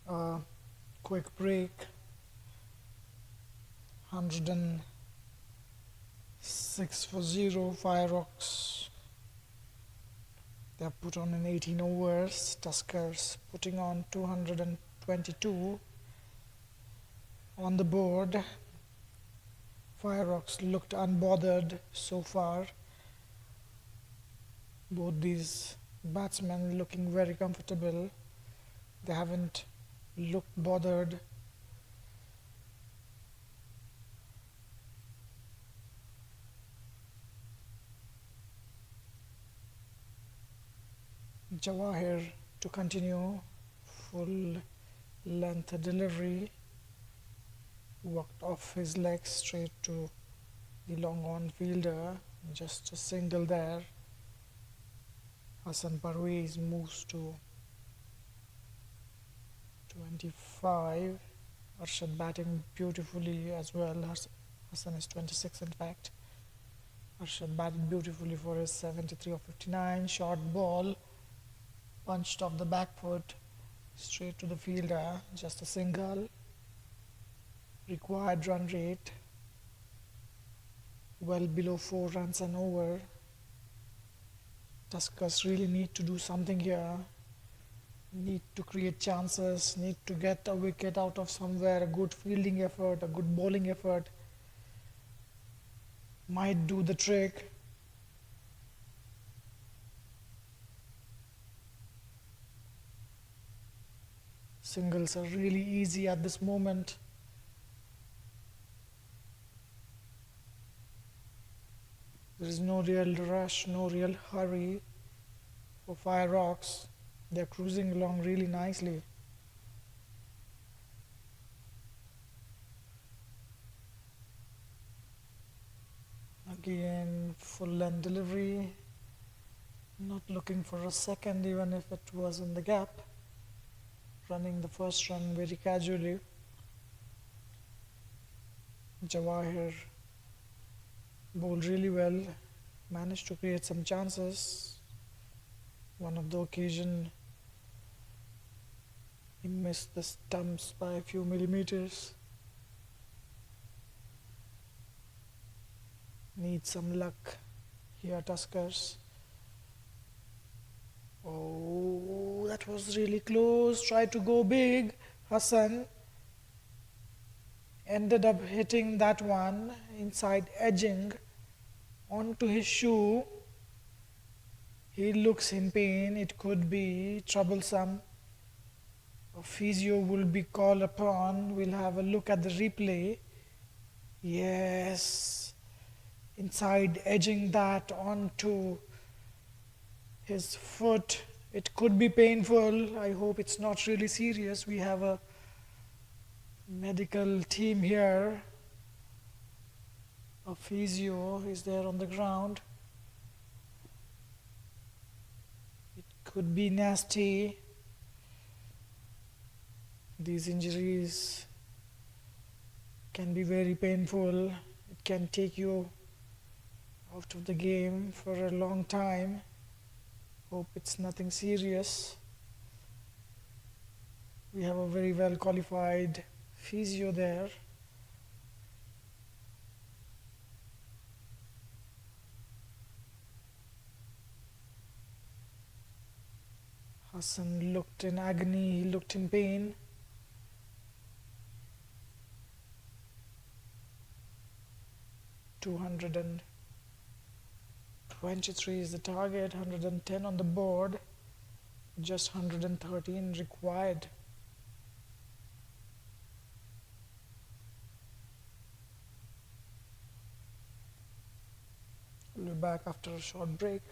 a quick break. 106 for 0. Fireox. They have put on in 18 overs. Tuskers putting on 222 on the board. Fireox looked unbothered so far. Both these batsmen looking very comfortable. They haven't looked bothered. Jawahir to continue full length delivery, walked off his legs straight to the long on fielder, just a single there. Hassan Parvez moves to 25. Arshad batting beautifully as well. Hassan is 26 in fact. Arshad batted beautifully for his 73 of 59. Short ball punched off the back foot straight to the fielder, just a single. Required run rate well below 4 runs an over. Tuskers really need to do something here. Need to create chances, need to get a wicket out of somewhere. A good fielding effort, a good bowling effort might do the trick. Singles are really easy at this moment. There is no real rush, no real hurry for Fireox. They're cruising along really nicely. Again, full length delivery. Not looking for a second, even if it was in the gap. Running the first run very casually. Jawahir bowled really well, managed to create some chances. One of the occasion he missed the stumps by a few millimeters. Need some luck here, Tuskers. Oh, that was really close. Tried to go big. Hassan ended up hitting that one inside edging onto his shoe. He looks in pain. It could be troublesome. A physio will be called upon. We'll have a look at the replay. Yes, inside edging that onto his foot. It could be painful. I hope it's not really serious. We have a medical team here. A physio is there on the ground. It could be nasty. These injuries can be very painful. It can take you out of the game for a long time. Hope it's nothing serious. We have a very well qualified physio there. Hassan looked in agony, he looked in pain. $223 is the target, 110 on the board, just 113 required. We'll be back after a short break.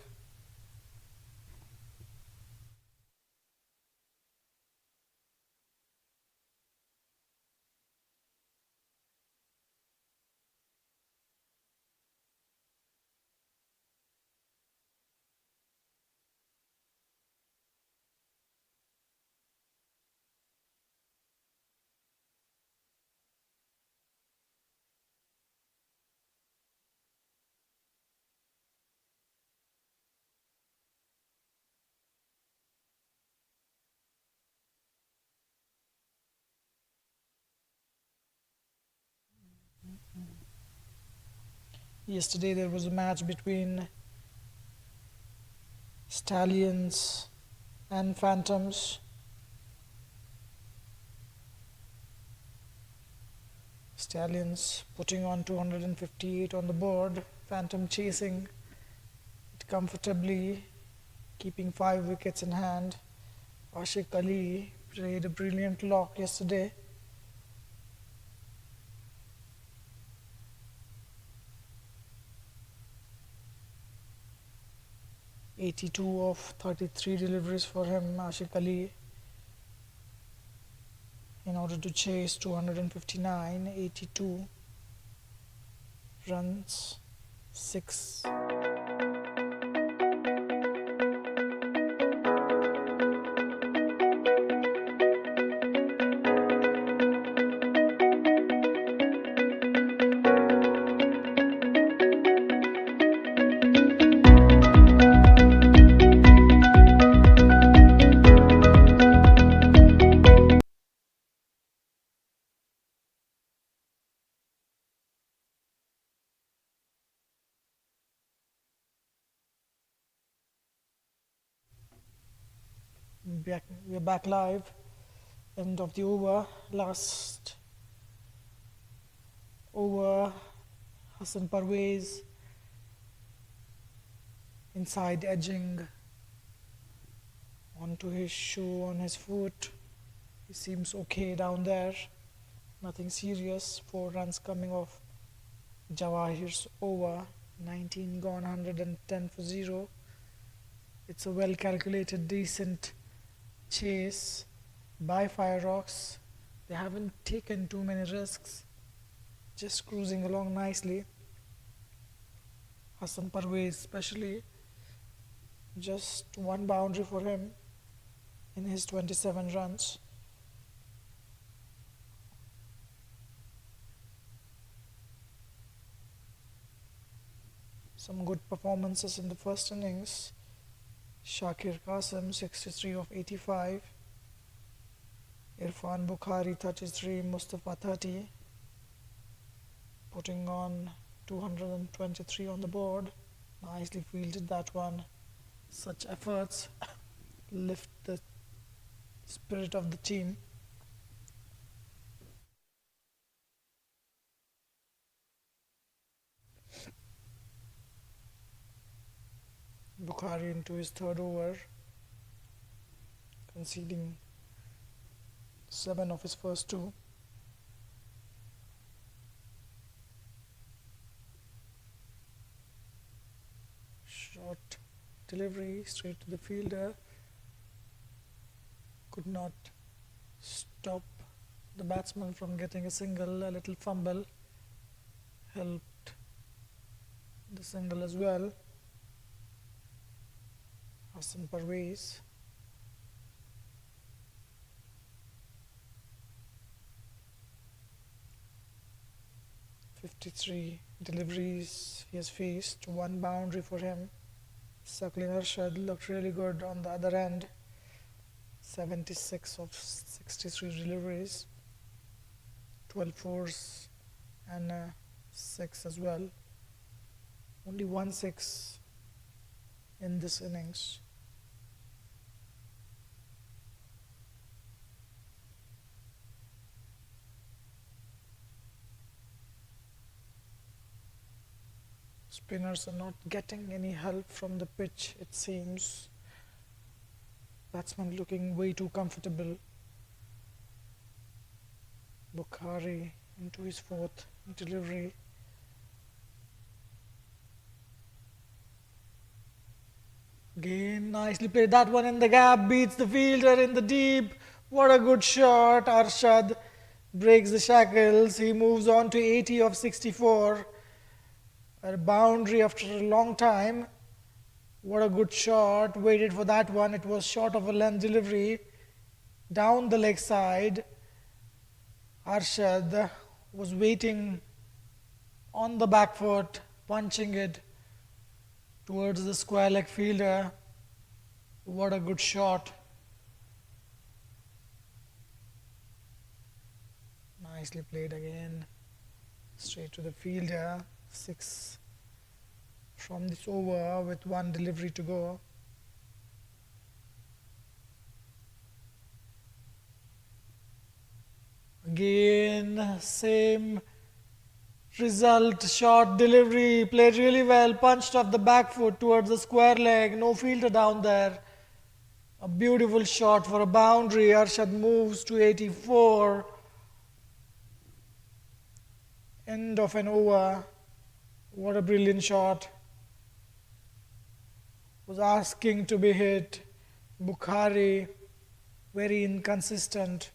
Yesterday there was a match between Stallions and Phantoms. Stallions putting on 258 on the board. Phantom chasing it comfortably, keeping 5 wickets in hand. Ashik Ali played a brilliant lock yesterday. "82 of 33 deliveries for him, Ashik Ali, in order to chase 259, 82 runs, 6. We're back live. End of the over. Last over. Hassan Parvez inside edging onto his shoe on his foot. He seems okay down there. Nothing serious. 4 runs coming off Jawahir's over. 19 gone, 110 for 0. It's a well calculated, decent chase by Fireox. They haven't taken too many risks, just cruising along nicely. Hassan Parvez especially, just 1 boundary for him in his 27 runs. Some good performances in the first innings. Shakir Qasim 63 of 85, Irfan Bukhari 33, Mustafa 30, putting on 223 on the board. Nicely fielded that one. Such efforts lift the spirit of the team. Bukhari into his 3rd over, conceding 7 of his first 2. Short delivery straight to the fielder. Could not stop the batsman from getting a single. A little fumble helped the single as well. Hassan Parvez. "53 deliveries he has faced, 1 boundary for him." Saqlin Arshad looked really good on the other end. 76 of 63 deliveries, 12 fours and 6 as well. Only 1 6 in this innings. Spinners are not getting any help from the pitch, it seems. Batsman looking way too comfortable. Bukhari into his 4th delivery. Again, nicely played. That one in the gap, beats the fielder in the deep. What a good shot. Arshad breaks the shackles. He moves on to 80 of 64. A boundary after a long time. What a good shot. Waited for that one. It was short of a length delivery. Down the leg side. Arshad was waiting on the back foot, punching it towards the square leg fielder. What a good shot. Nicely played again. Straight to the fielder. 6 from this over with one delivery to go. Again, same result, short delivery, played really well, punched off the back foot towards the square leg, no fielder down there. A beautiful shot for a boundary. Arshad moves to 84. End of an over. What a brilliant shot. Was asking to be hit. Bukhari, very inconsistent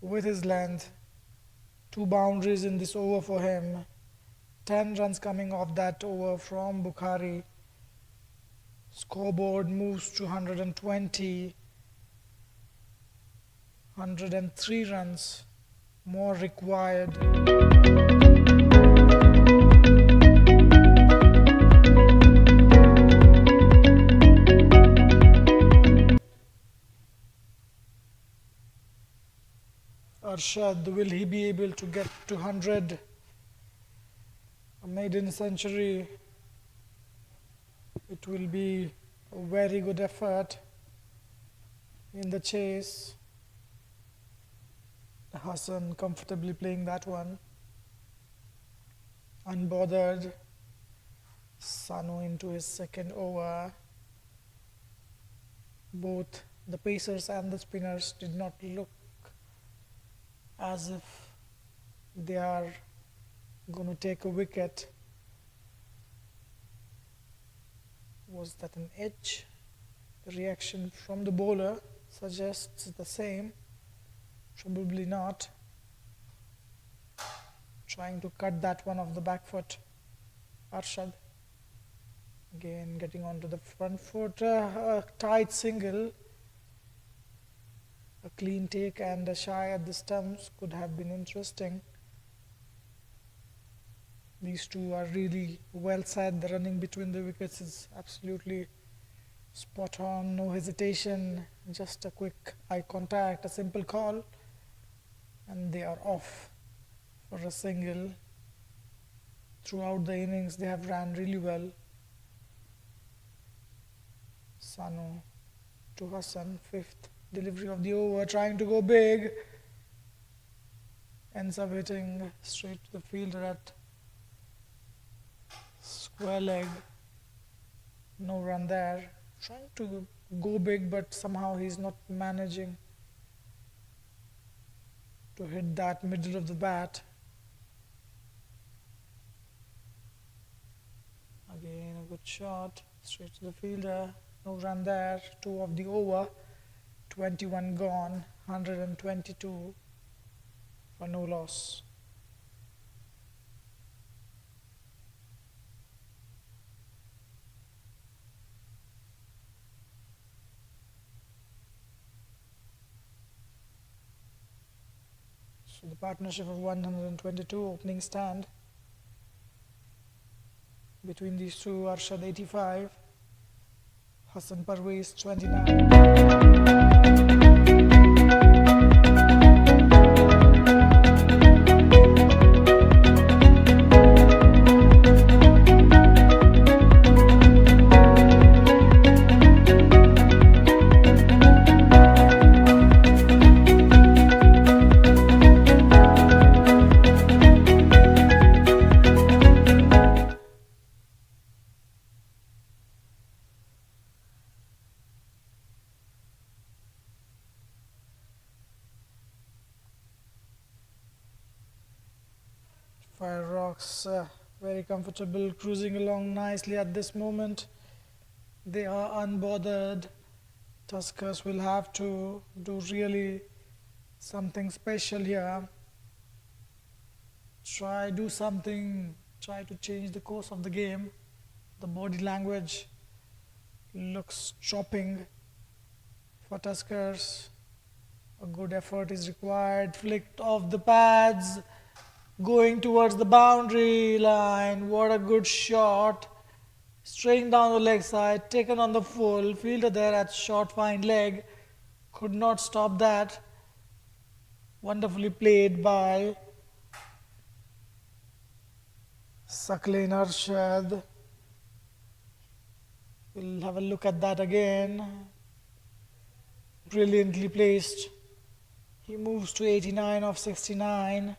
with his length. 2 boundaries in this over for him. 10 runs coming off that over from Bukhari. Scoreboard moves to 120. 103 runs more required. Arshad, will he be able to get to 100? A maiden century. It will be a very good effort in the chase. Hassan comfortably playing that one. Unbothered. Sanu into his second over. Both the pacers and the spinners did not look as if they are going to take a wicket. Was that an edge? The reaction from the bowler suggests the same. Probably not. Trying to cut that one off the back foot. Arshad. Again getting onto the front foot. A tight single. A clean take and a shy at the stumps could have been interesting. These two are really well set. The running between the wickets is absolutely spot on. No hesitation. Just a quick eye contact. A simple call. And they are off for a single. Throughout the innings they have ran really well. Sanu to Hassan, 5th delivery of the over, trying to go big. Ends up hitting straight to the fielder at square leg. No run there. Trying to go big, but somehow he's not managing to hit that middle of the bat. Again a good shot, straight to the fielder. No run there. 2 of the over. 21 gone. 122 for no loss. So the partnership of 122 opening stand between these two. Arshad 85, Hassan Parvez 29. Fireox very comfortable, cruising along nicely at this moment. They are unbothered. Tuskers will have to do really something special here. Do something, try to change the course of the game. The body language looks chopping for Tuskers. A good effort is required. Flicked off the pads. Going towards the boundary line. What a good shot. Straying down the leg side. Taken on the full. Fielder there at short fine leg. Could not stop that. Wonderfully played by Sakleen Arshad. We'll have a look at that again. Brilliantly placed. He moves to 89 of 69.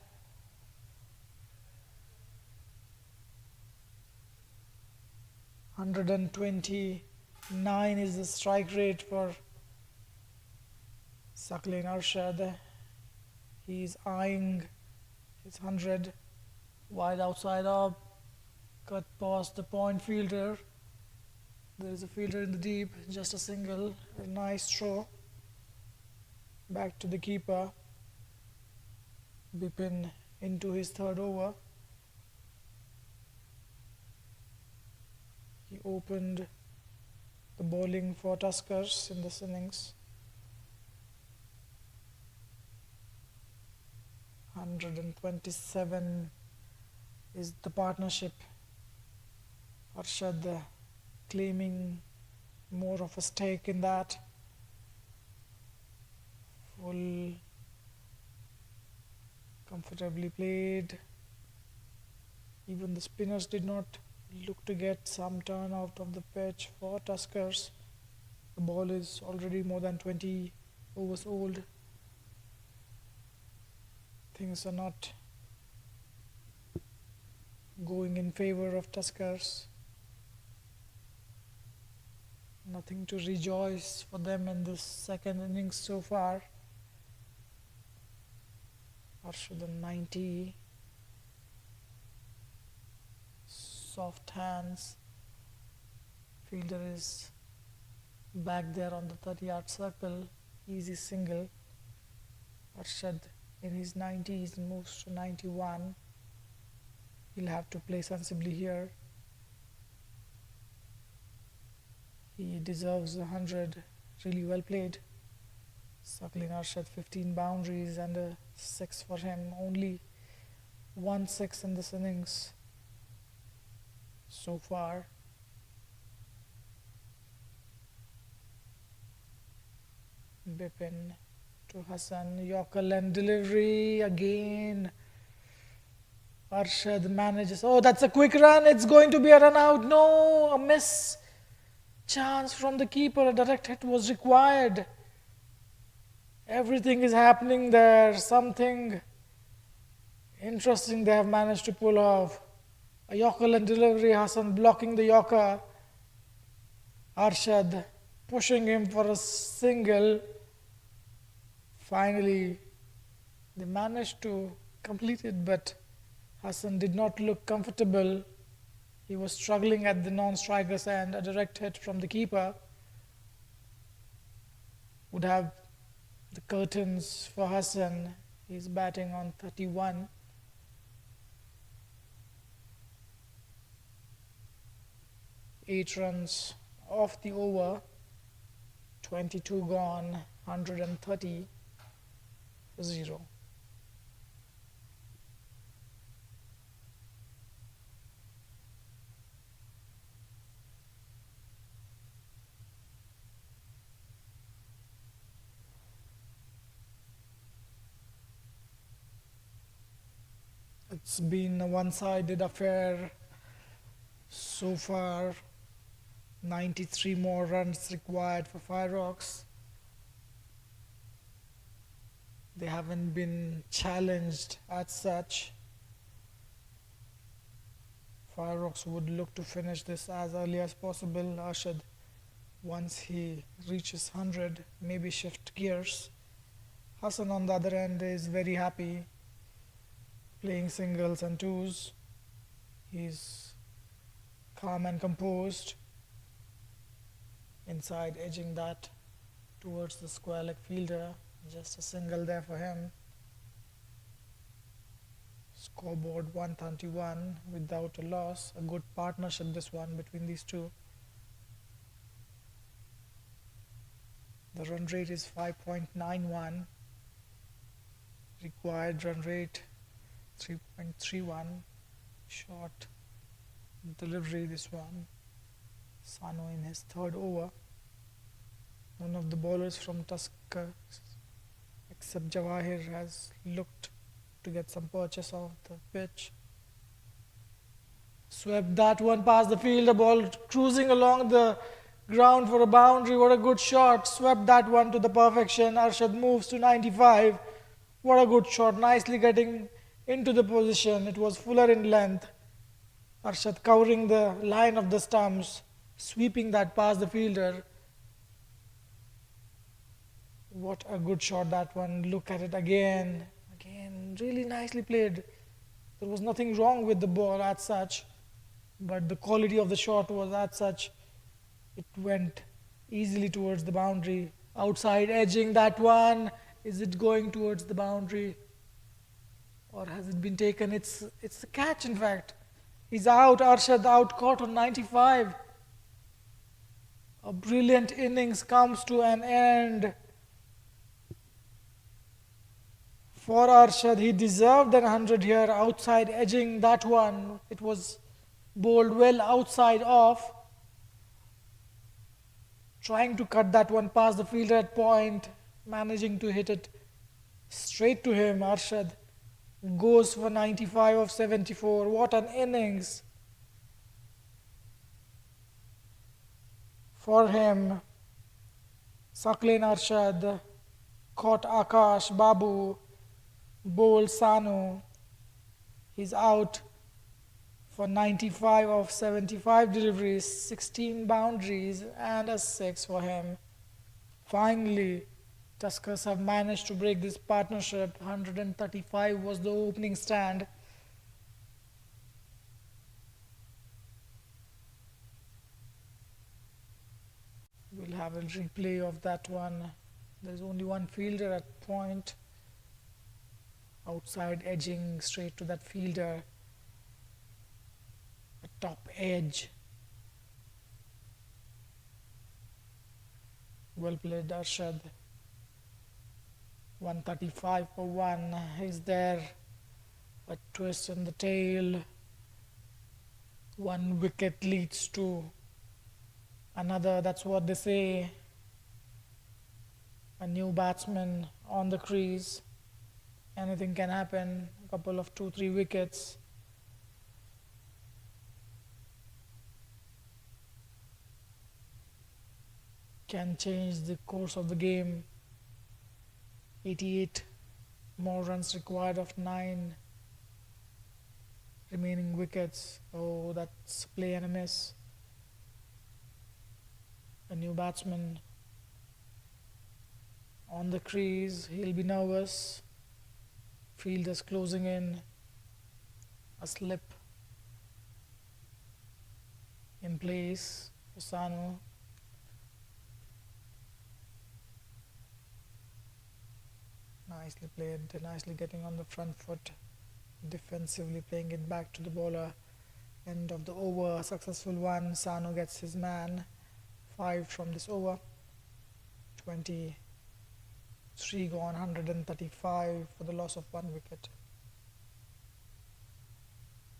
$129 is the strike rate for Saqlain Arshad. He's eyeing his 100. Wide outside up. Cut past the point fielder. There is a fielder in the deep. Just a single. A nice throw. Back to the keeper. Bipin into his third over. He opened the bowling for Tuskers in this innings. 127 is the partnership. Arshad claiming more of a stake in that. Full, comfortably played. Even the spinners did not look to get some turn out of the pitch for Tuskers. The ball is already more than 20 overs old. Things are not going in favor of Tuskers. Nothing to rejoice for them in this second innings so far. Arshad 90. Soft hands. Fielder is back there on the 30-yard circle. Easy single. Arshad in his 90s moves to 91. He'll have to play sensibly here. He deserves 100. Really well played. Saqlain Arshad 15 boundaries and a 6 for him. Only 1 6 in this innings so far. Bipin to Hassan. Yorker and delivery again. Arshad manages. Oh, that's a quick run. It's going to be a run out. No, a miss. Chance from the keeper. A direct hit was required. Everything is happening there. Something interesting they have managed to pull off. A Yorker and delivery. Hassan blocking the Yorker. Arshad pushing him for a single. Finally, they managed to complete it, but Hassan did not look comfortable. He was struggling at the non-striker's end. A direct hit from the keeper would have the curtains for Hassan. He's batting on 31. Eight runs off the over. 22 gone. 130 for 0. It's been a one-sided affair so far. 93 more runs required for Fireox. They haven't been challenged as such. Fireox would look to finish this as early as possible. Arshad, once he reaches 100, maybe shift gears. Hassan on the other end is very happy, playing singles and twos. He's calm and composed. Inside, edging that towards the square leg fielder. Just a single there for him. Scoreboard 131 without a loss. A good partnership, this one, between these two. The run rate is 5.91. Required run rate 3.31. Short delivery, this one. Sano in his third over. None of the bowlers from Tusker except Jawahir has looked to get some purchase of the pitch. Swept that one past the field. The ball cruising along the Ground for a boundary. What a good shot. Swept that one to the perfection. Arshad moves to 95. What a good shot. Nicely getting into the position. It was fuller in length. Arshad covering the line of the stumps. Sweeping that past the fielder. What a good shot that one. Look at it again. Again, really nicely played. There was nothing wrong with the ball as such, but the quality of the shot was as such. It went easily towards the boundary. Outside edging that one. Is it going towards the boundary? Or has it been taken? It's a catch in fact. He's out. Arshad out caught on 95. A brilliant innings comes to an end. For Arshad, he deserved an 100 here, outside edging that one. It was bowled well outside off. Trying to cut that one past the fielder at point, managing to hit it straight to him. Arshad goes for 95 of 74. What an innings for him. Saklin Arshad caught Akash Babu. Bowled Sanu. He's out for 95 of 75 deliveries, 16 boundaries and a 6 for him. Finally, Tuskers have managed to break this partnership. 135 was the opening stand. We'll have a replay of that one. There's only one fielder at point. Outside edging straight to that fielder. A top edge. Well played, Arshad. 135 for 1. Is there a twist in the tail? One wicket leads to another. That's what they say. A new batsman on the crease. Anything can happen. A couple of 2-3 wickets. Can change the course of the game. 88 more runs required of 9 remaining wickets. Oh, that's play and a miss. A new batsman on the crease. He'll be nervous. Fielders closing in. A slip in place for Sanu. Nicely played, nicely getting on the front foot, defensively playing it back to the bowler. End of the over, successful one. Sanu gets his man. 5 from this over. 23 gone, 135 for the loss of 1 wicket.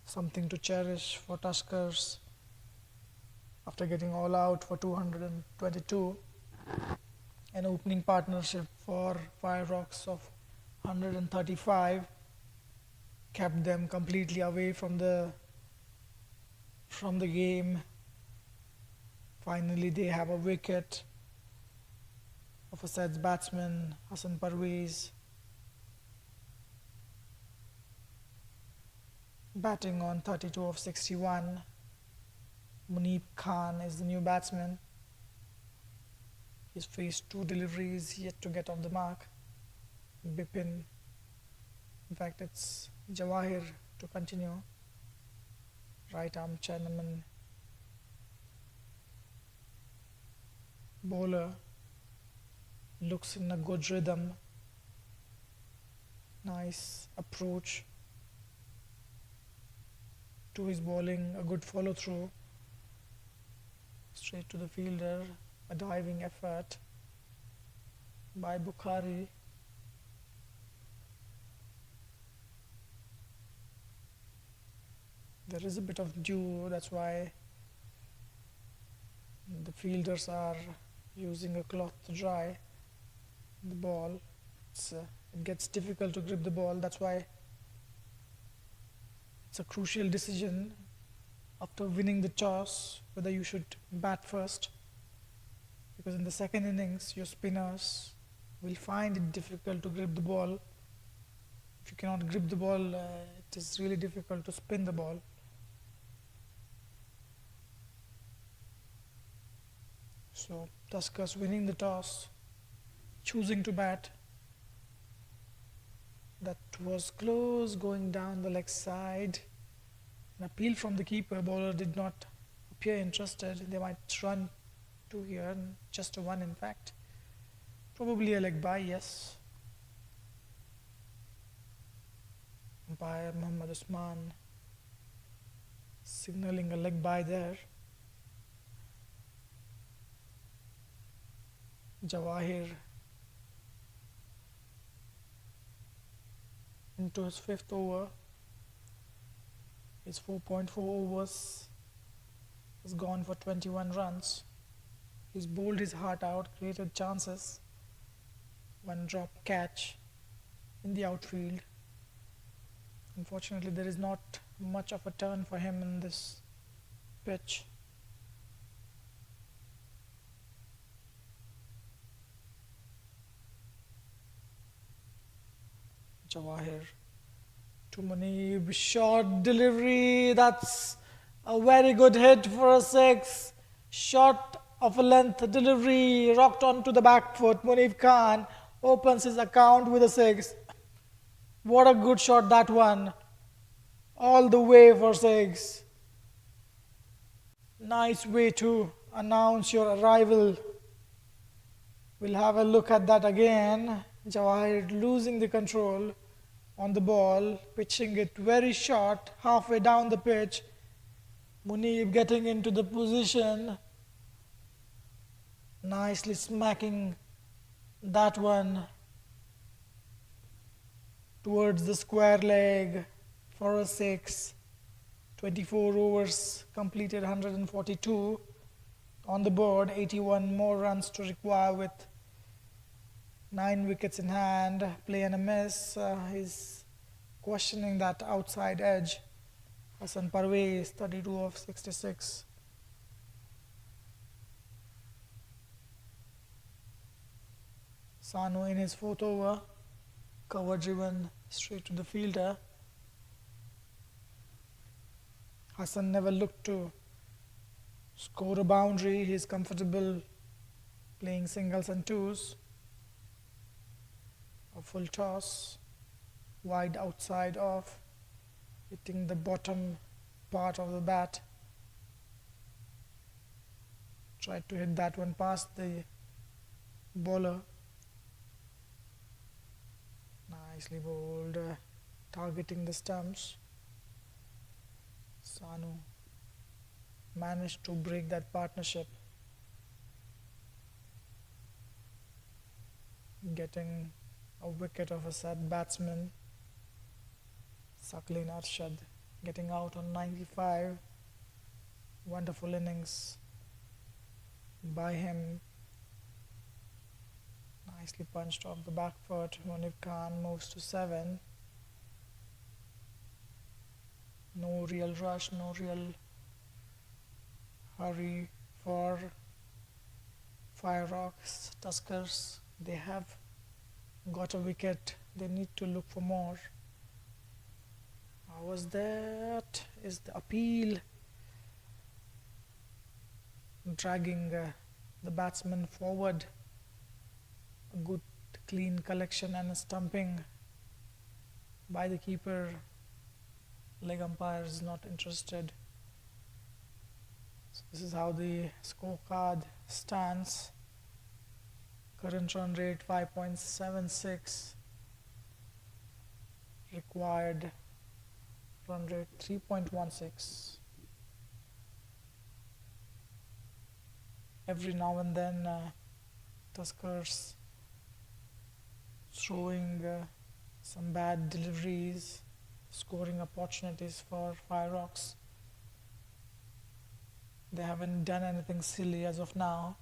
Something to cherish for Tuskers after getting all out for 222. An opening partnership for Fireox of 135 kept them completely away from the game. Finally, they have a wicket of a Sed's batsman, Hassan Parvez, batting on 32 of 61. Muneeb Khan is the new batsman. He's faced 2 deliveries, yet to get off the mark. Bipin, in fact it's Jawahir to continue. Right arm Chinaman bowler looks in a good rhythm. Nice approach to his bowling, a good follow through. Straight to the fielder, a diving effort by Bukhari. There is a bit of dew, that's why the fielders are using a cloth to dry the ball. It gets difficult to grip the ball, that's why it's a crucial decision after winning the toss whether you should bat first because in the second innings your spinners will find it difficult to grip the ball. If you cannot grip the ball, it is really difficult to spin the ball. So Tuskers winning the toss, choosing to bat. That was close, going down the leg side. An appeal from the keeper. Bowler did not appear interested. They might run two here, just a one in fact. Probably a leg by, yes. Umpire Muhammad Usman signaling a leg by there. Jawahir into his fifth over. His 4.4 overs has gone for 21 runs. He's bowled his heart out, created chances. One drop catch in the outfield. Unfortunately, there is not much of a turn for him in this pitch. Jawahir to Munib, short delivery. That's a very good hit for a six. Short of a length delivery, rocked onto the back foot. Munib Khan opens his account with a six. What a good shot that one. All the way for six. Nice way to announce your arrival. We'll have a look at that again. Jawahir losing the control on the ball, pitching it very short, halfway down the pitch. Munib getting into the position, nicely smacking that one towards the square leg for a six. 24 overs completed, 142 on the board, 81 more runs to require with 9 wickets in hand. Play and a miss. He's questioning that outside edge. Hassan Parvez, 32 of 66. Sanu in his fourth over, cover driven straight to the fielder. Hassan never looked to score a boundary. He's comfortable playing singles and twos. A full toss, wide outside off, hitting the bottom part of the bat. Tried to hit that one past the bowler. Nicely bowled, targeting the stumps. Sanu managed to break that partnership, getting a wicket of a sad batsman. Saklin Arshad getting out on 95. Wonderful innings by him. Nicely punched off the back foot. Munib Khan moves to 7. No real rush, no real hurry for Fireox. Tuskers, they have got a wicket. They need to look for more. How was that? Is the appeal dragging the batsman forward? A good clean collection and a stumping by the keeper. Leg umpire is not interested. So this is how the scorecard stands. Current run rate 5.76. Required run rate 3.16. Every now and then Tuskers throwing some bad deliveries, scoring opportunities for Fireox. They haven't done anything silly as of now.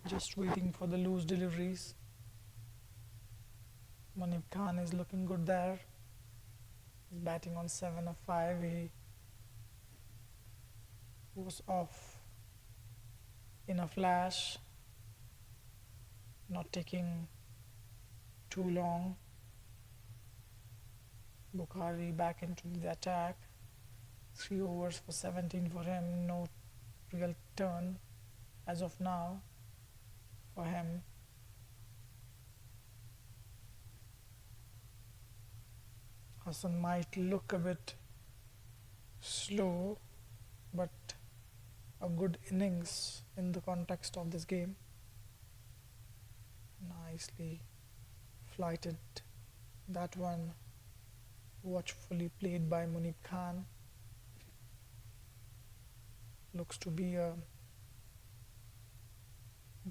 Just waiting for the loose deliveries. Munib Khan is looking good there. He's batting on 7 of 5. He was off in a flash, not taking too long. Bukhari back into the attack. 3 overs for 17 for him. No real turn as of now for him. Hassan might look a bit slow, but a good innings in the context of this game. Nicely flighted that one, watchfully played by Munib Khan. Looks to be a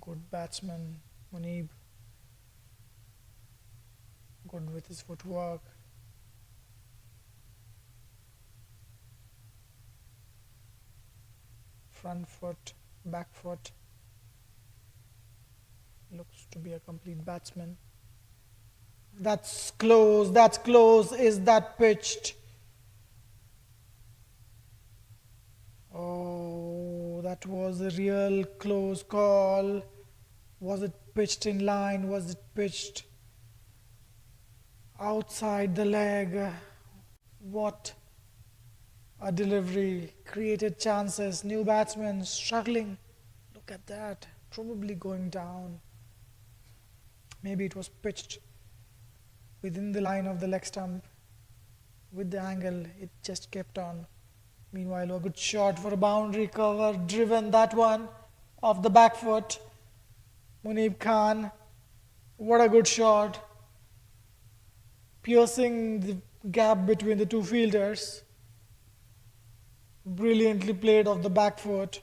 good batsman, Munib. Good with his footwork. Front foot, back foot. Looks to be a complete batsman. That's close, that's close. Is that pitched? Oh, that was a real close call. Was it pitched in line? Was it pitched outside the leg? What a delivery. Created chances. New batsman struggling. Look at that. Probably going down. Maybe it was pitched within the line of the leg stump. With the angle, it just kept on. Meanwhile, a good shot for a boundary cover. Driven that one off the back foot. Munib Khan. What a good shot. Piercing the gap between the two fielders. Brilliantly played off the back foot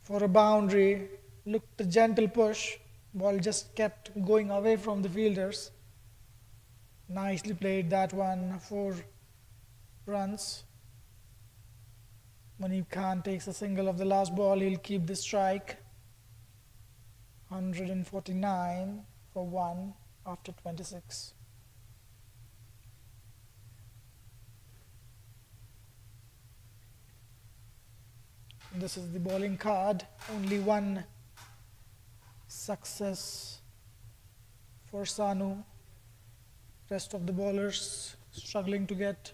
for a boundary. Looked a gentle push. Ball just kept going away from the fielders. Nicely played that one. 4 runs. Munib Khan takes a single of the last ball. He'll keep the strike. 149 for 1 after 26. This is the bowling card. Only one success for Sanu. Rest of the bowlers struggling to get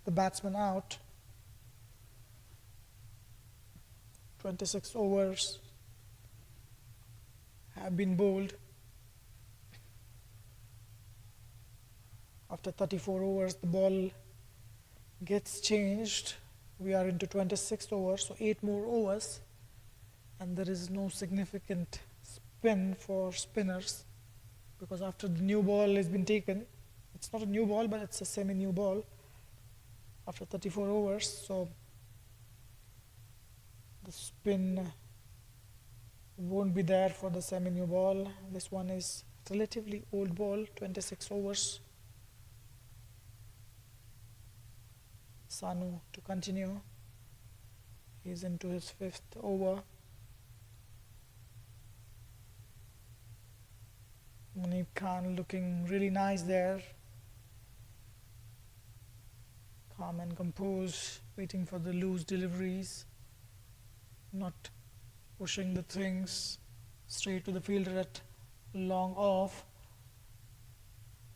the batsman out. 26 overs have been bowled. After 34 overs, the ball gets changed. We are into 26th over, so 8 more overs, and there is no significant spin for spinners because after the new ball has been taken, it's not a new ball but it's a semi-new ball after 34 overs, so the spin won't be there for the semi-new ball. This one is relatively old ball, 26 overs. Sanu to continue. He's into his 5th over. Munib Khan looking really nice there. Calm and composed, waiting for the loose deliveries. Not pushing the things straight to the fielder at long off.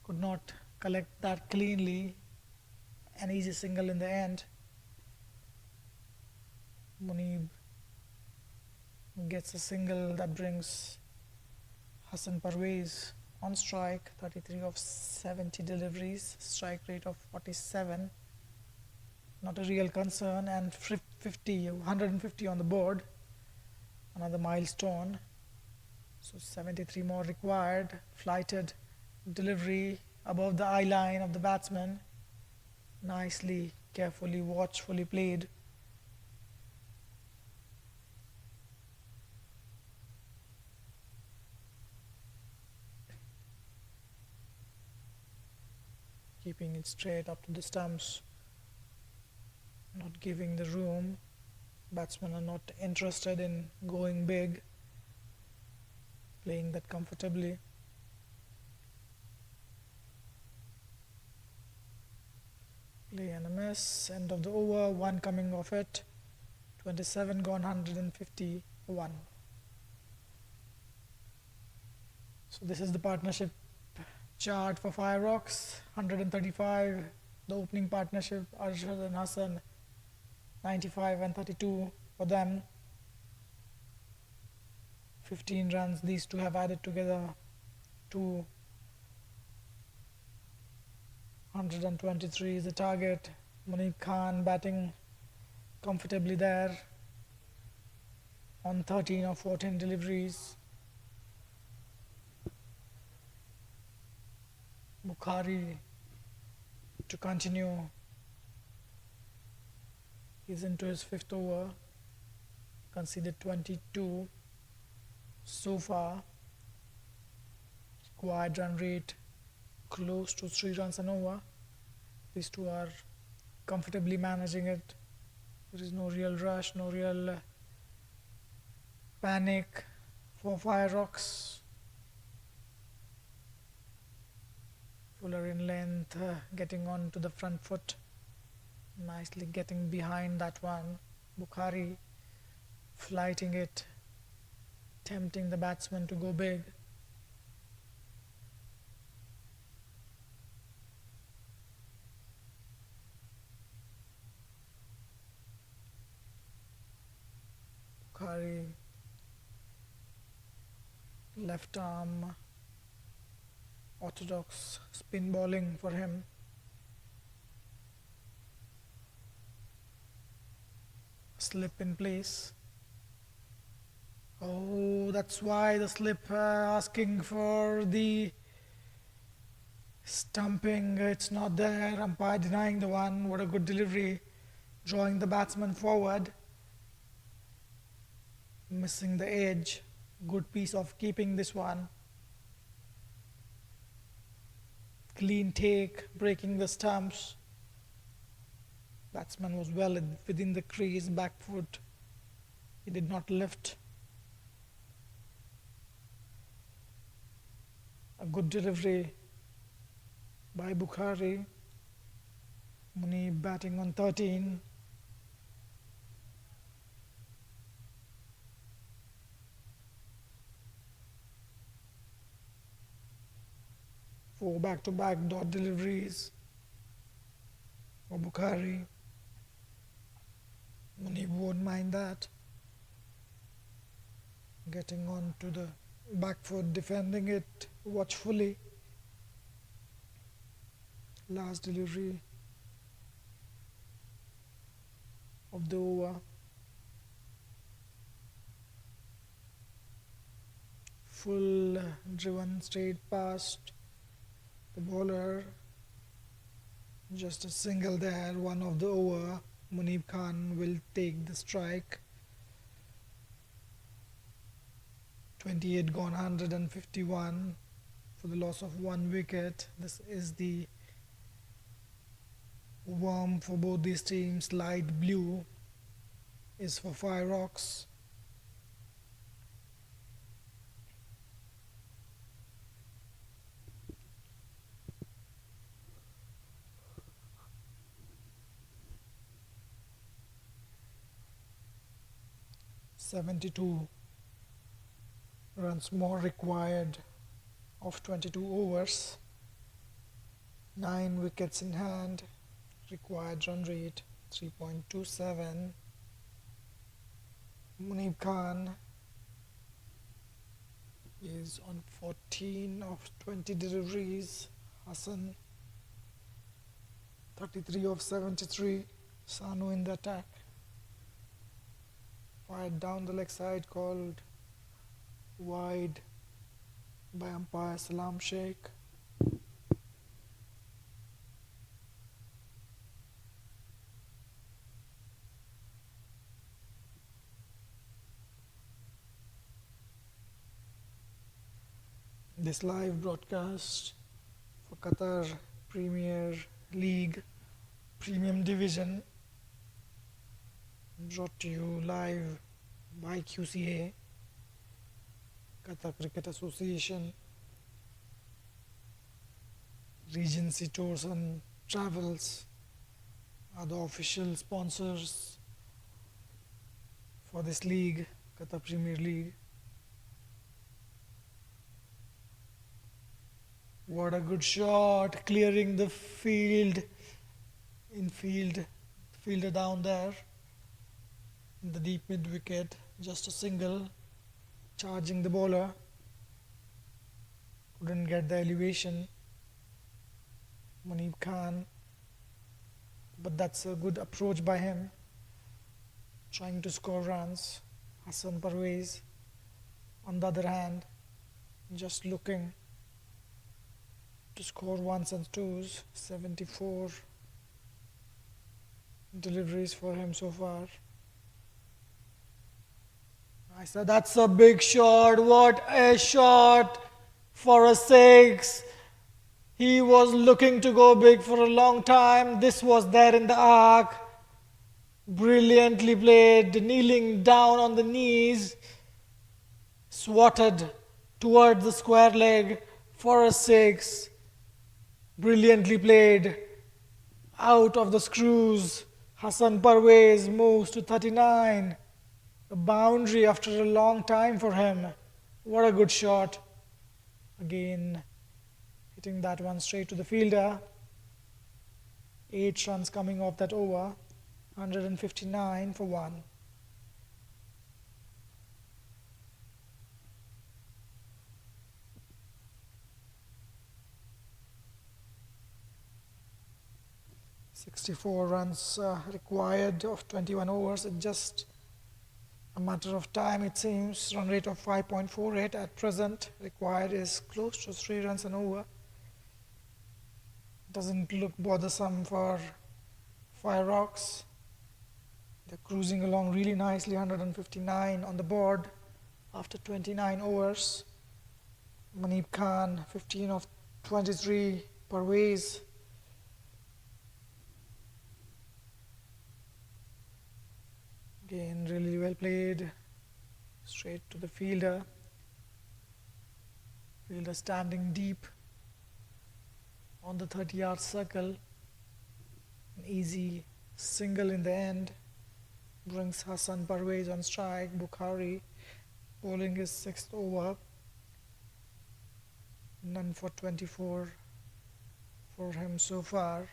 Could not collect that cleanly. An easy single in the end. Munib gets a single that brings Hassan Parvez on strike. 33 of 70 deliveries, strike rate of 47. Not a real concern, and 150 on the board. Another milestone. So 73 more required. Flighted delivery above the eye line of the batsman. Nicely, carefully, watchfully played. Keeping it straight up to the stumps. Not giving the room. Batsmen are not interested in going big. Playing that comfortably. Play and a miss. End of the over. 1 coming off it. 27 gone 151. So this is the partnership chart for Fireox. 135, the opening partnership, Arshad and Hassan, 95 and 32 for them. 15 runs these two have added together to 123 is the target. Munib Khan batting comfortably there on 13 or 14 deliveries. Bukhari to continue. He's into his 5th over. Conceded 22 so far. Required run rate close to 3 runs an over. These two are comfortably managing it. There is no real rush, no real panic for Fireox. Fuller in length, getting on to the front foot, nicely getting behind that one. Bukhari flighting it, tempting the batsman to go big. Bukhari, left arm, orthodox spin bowling for him. Slip in place. Oh, that's why the slip, asking for the stumping. It's not there. Umpire denying the one. What a good delivery. Drawing the batsman forward. Missing the edge. Good piece of keeping this one. Clean take, breaking the stumps. Batsman was well within the crease, back foot. He did not lift. A good delivery by Bukhari. Munib batting on 13. Four back-to-back dot deliveries for Bukhari. Munib won't mind that. Getting on to the back foot, defending it watchfully. Last delivery of the over. Full driven straight past the bowler. Just a single there, one of the over. Munib Khan will take the strike. 28 gone 151 for the loss of 1 wicket. This is the warm for both these teams. Light blue is for Fireox. "72 runs more required of 22 overs. 9 wickets in hand. Required run rate 3.27. Munib Khan is on 14 of 20 deliveries. Hassan 33 of 73. Sanu in the attack. Fired down the leg side, called wide by umpire Salam Sheikh. This live broadcast for Qatar Premier League Premium Division, brought to you live by QCA, Qatar Cricket Association. Regency Tours and Travels are the official sponsors for this league, Qatar Premier League. What a good shot, clearing the field, fielder down there in the deep mid wicket, just a single, charging the bowler. Couldn't get the elevation, Muneeb Khan, but that's a good approach by him, trying to score runs. Hassan Parvez, on the other hand, just looking to score ones and twos. 74 deliveries for him so far. I said that's a big shot. What a shot for a six. He was looking to go big for a long time. This was there in the arc. Brilliantly played, kneeling down on the knees, swatted towards the square leg for a six. Brilliantly played, out of the screws. Hassan Parvez moves to 39. A boundary after a long time for him. What a good shot. Again, hitting that one straight to the fielder. 8 runs coming off that over. 159 for 1. "64 runs required of 21 overs. It's just a matter of time, it seems. Run rate of 5.48 at present. Required is close to 3 runs an over. Doesn't look bothersome for Fireox. They're cruising along really nicely. 159 on the board after 29 overs. Muneeb Khan, 15 of 23. Parvez, again, really well played. Straight to the fielder. Fielder standing deep on the 30-yard circle. An easy single in the end brings Hassan Parvez on strike. Bukhari bowling his 6th over. None for 24 for him so far.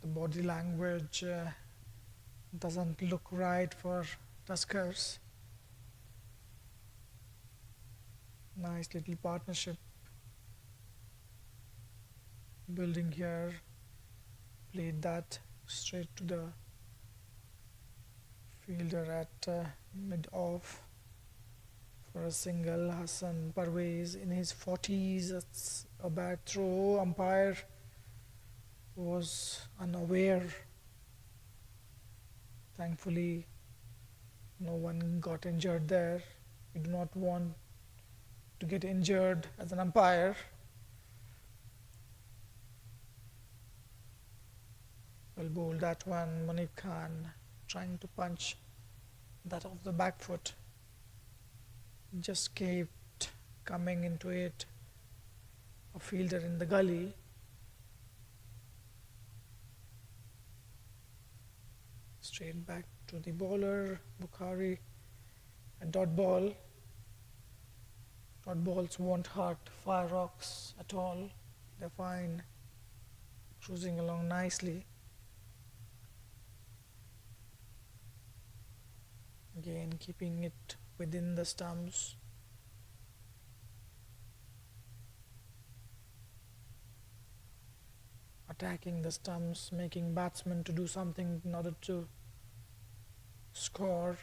The body language doesn't look right for Tuskers. Nice little partnership building here. Played that straight to the fielder at mid-off for a single. Hassan Parvez in his 40s. That's a bad throw. Umpire was unaware. Thankfully, no one got injured there. We do not want to get injured as an umpire. Well bowled that one. Muneeb Khan trying to punch that off the back foot. Just kept coming into it. A fielder in the gully. Straight back to the bowler. Bukhari, a dot ball. Dot balls won't hurt Fireox at all. They're fine. Cruising along nicely. Again, keeping it within the stumps. Attacking the stumps, making batsmen to do something in order to score.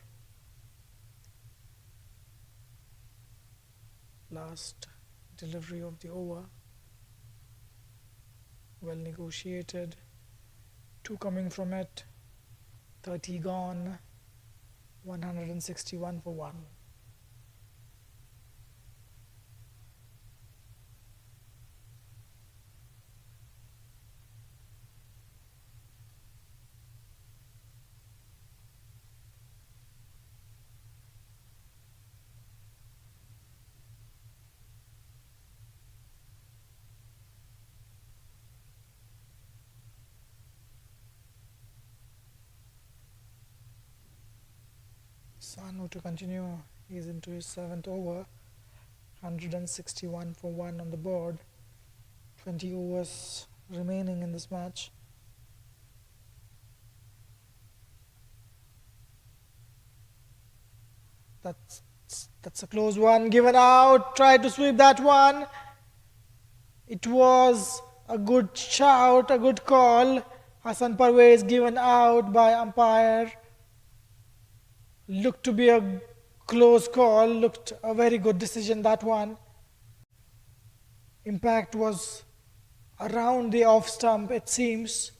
Last delivery of the over. Well negotiated. 2 coming from it. 30 gone. 161 for 1. Sanu to continue. He's into his 7th over. 161 for 1 on the board. 20 overs remaining in this match. That's a close one. Given out. Tried to sweep that one. It was a good shout, a good call. Hassan Parvez given out by umpire. Looked to be a close call. Looked a very good decision, that one. Impact was around the off stump, it seems.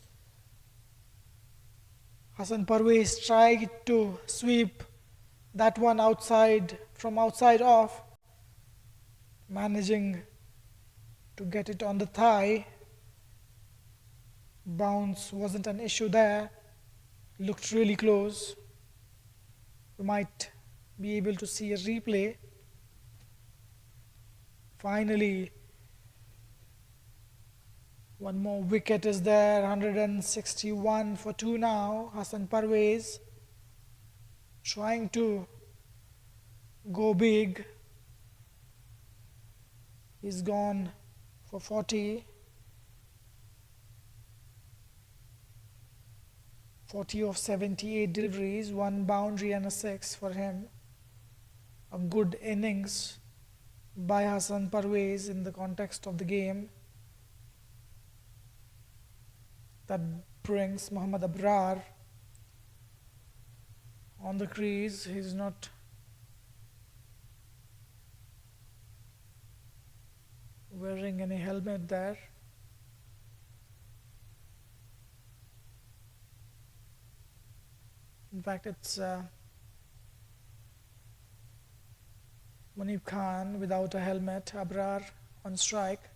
Hassan Parvez tried to sweep that one outside, from outside off, managing to get it on the thigh. Bounce wasn't an issue there. Looked really close. We might be able to see a replay. Finally, one more wicket is there. 161 for 2 now. Hassan Parvez trying to go big. He's gone for 40. 40 of 78 deliveries, 1 boundary and a 6 for him. A good innings by Hassan Parvez in the context of the game. That brings Mohammad Abrar on the crease. He's not wearing any helmet there. In fact, it's Munib Khan without a helmet. Abrar on strike.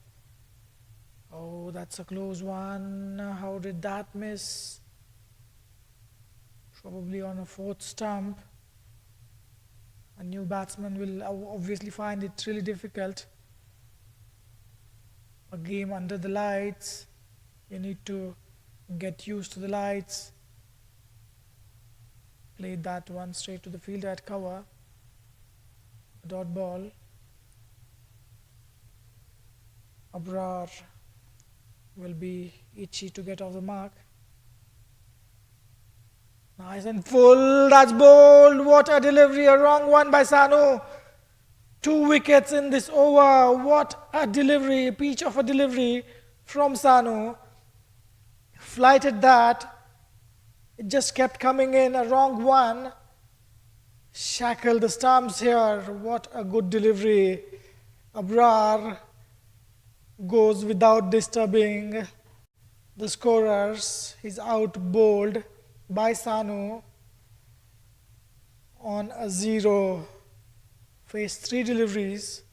Oh, that's a close one. How did that miss? Probably on a 4th stump. A new batsman will obviously find it really difficult. A game under the lights. You need to get used to the lights. Played that one straight to the fielder at cover. A dot ball. Abrar will be itchy to get off the mark. Nice and full. That's bowled. What a delivery. A wrong one by Sanu. 2 wickets in this over. What a delivery. A peach of a delivery from Sanu. Flighted that. It just kept coming in. A wrong one. Shackled the stumps here. What a good delivery. Abrar goes without disturbing the scorers. He's out bowled by Sanu on a 0. Faced 3 deliveries.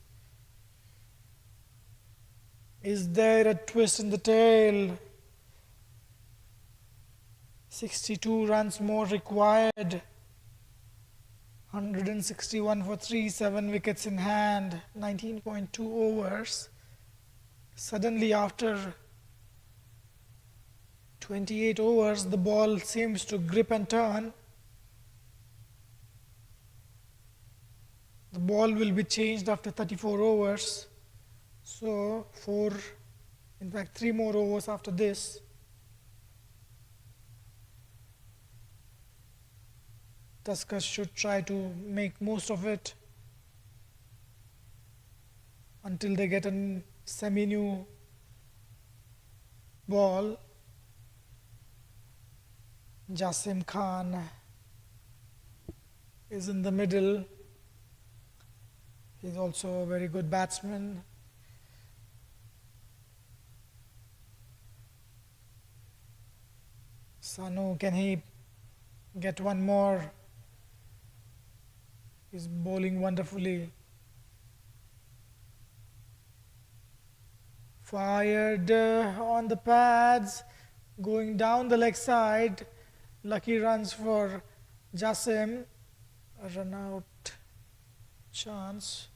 Is there a twist in the tail? 62 runs more required. 161 for 3, 7 wickets in hand, 19.2 overs. Suddenly after 28 overs, the ball seems to grip and turn. The ball will be changed after 34 overs. So 3 more overs after this. Tuskers should try to make most of it until they get a semi-new ball. Jasim Khan is in the middle. He's also a very good batsman. Sanu, can he get one more? He's bowling wonderfully. Fired on the pads, going down the leg side. Lucky runs for Jasim. A run out chance.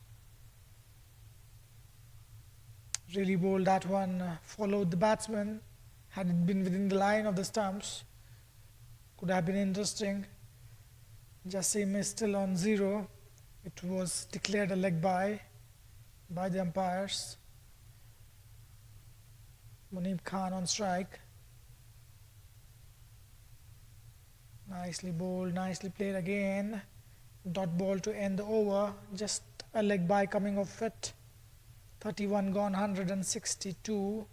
Really bowled that one. Followed the batsman. Had it been within the line of the stumps, could have been interesting. Jasim is still on 0. It was declared a leg by the umpires. Munib Khan on strike. Nicely bowled, nicely played again. Dot ball to end the over. Just a leg by coming off it. 31 gone, 162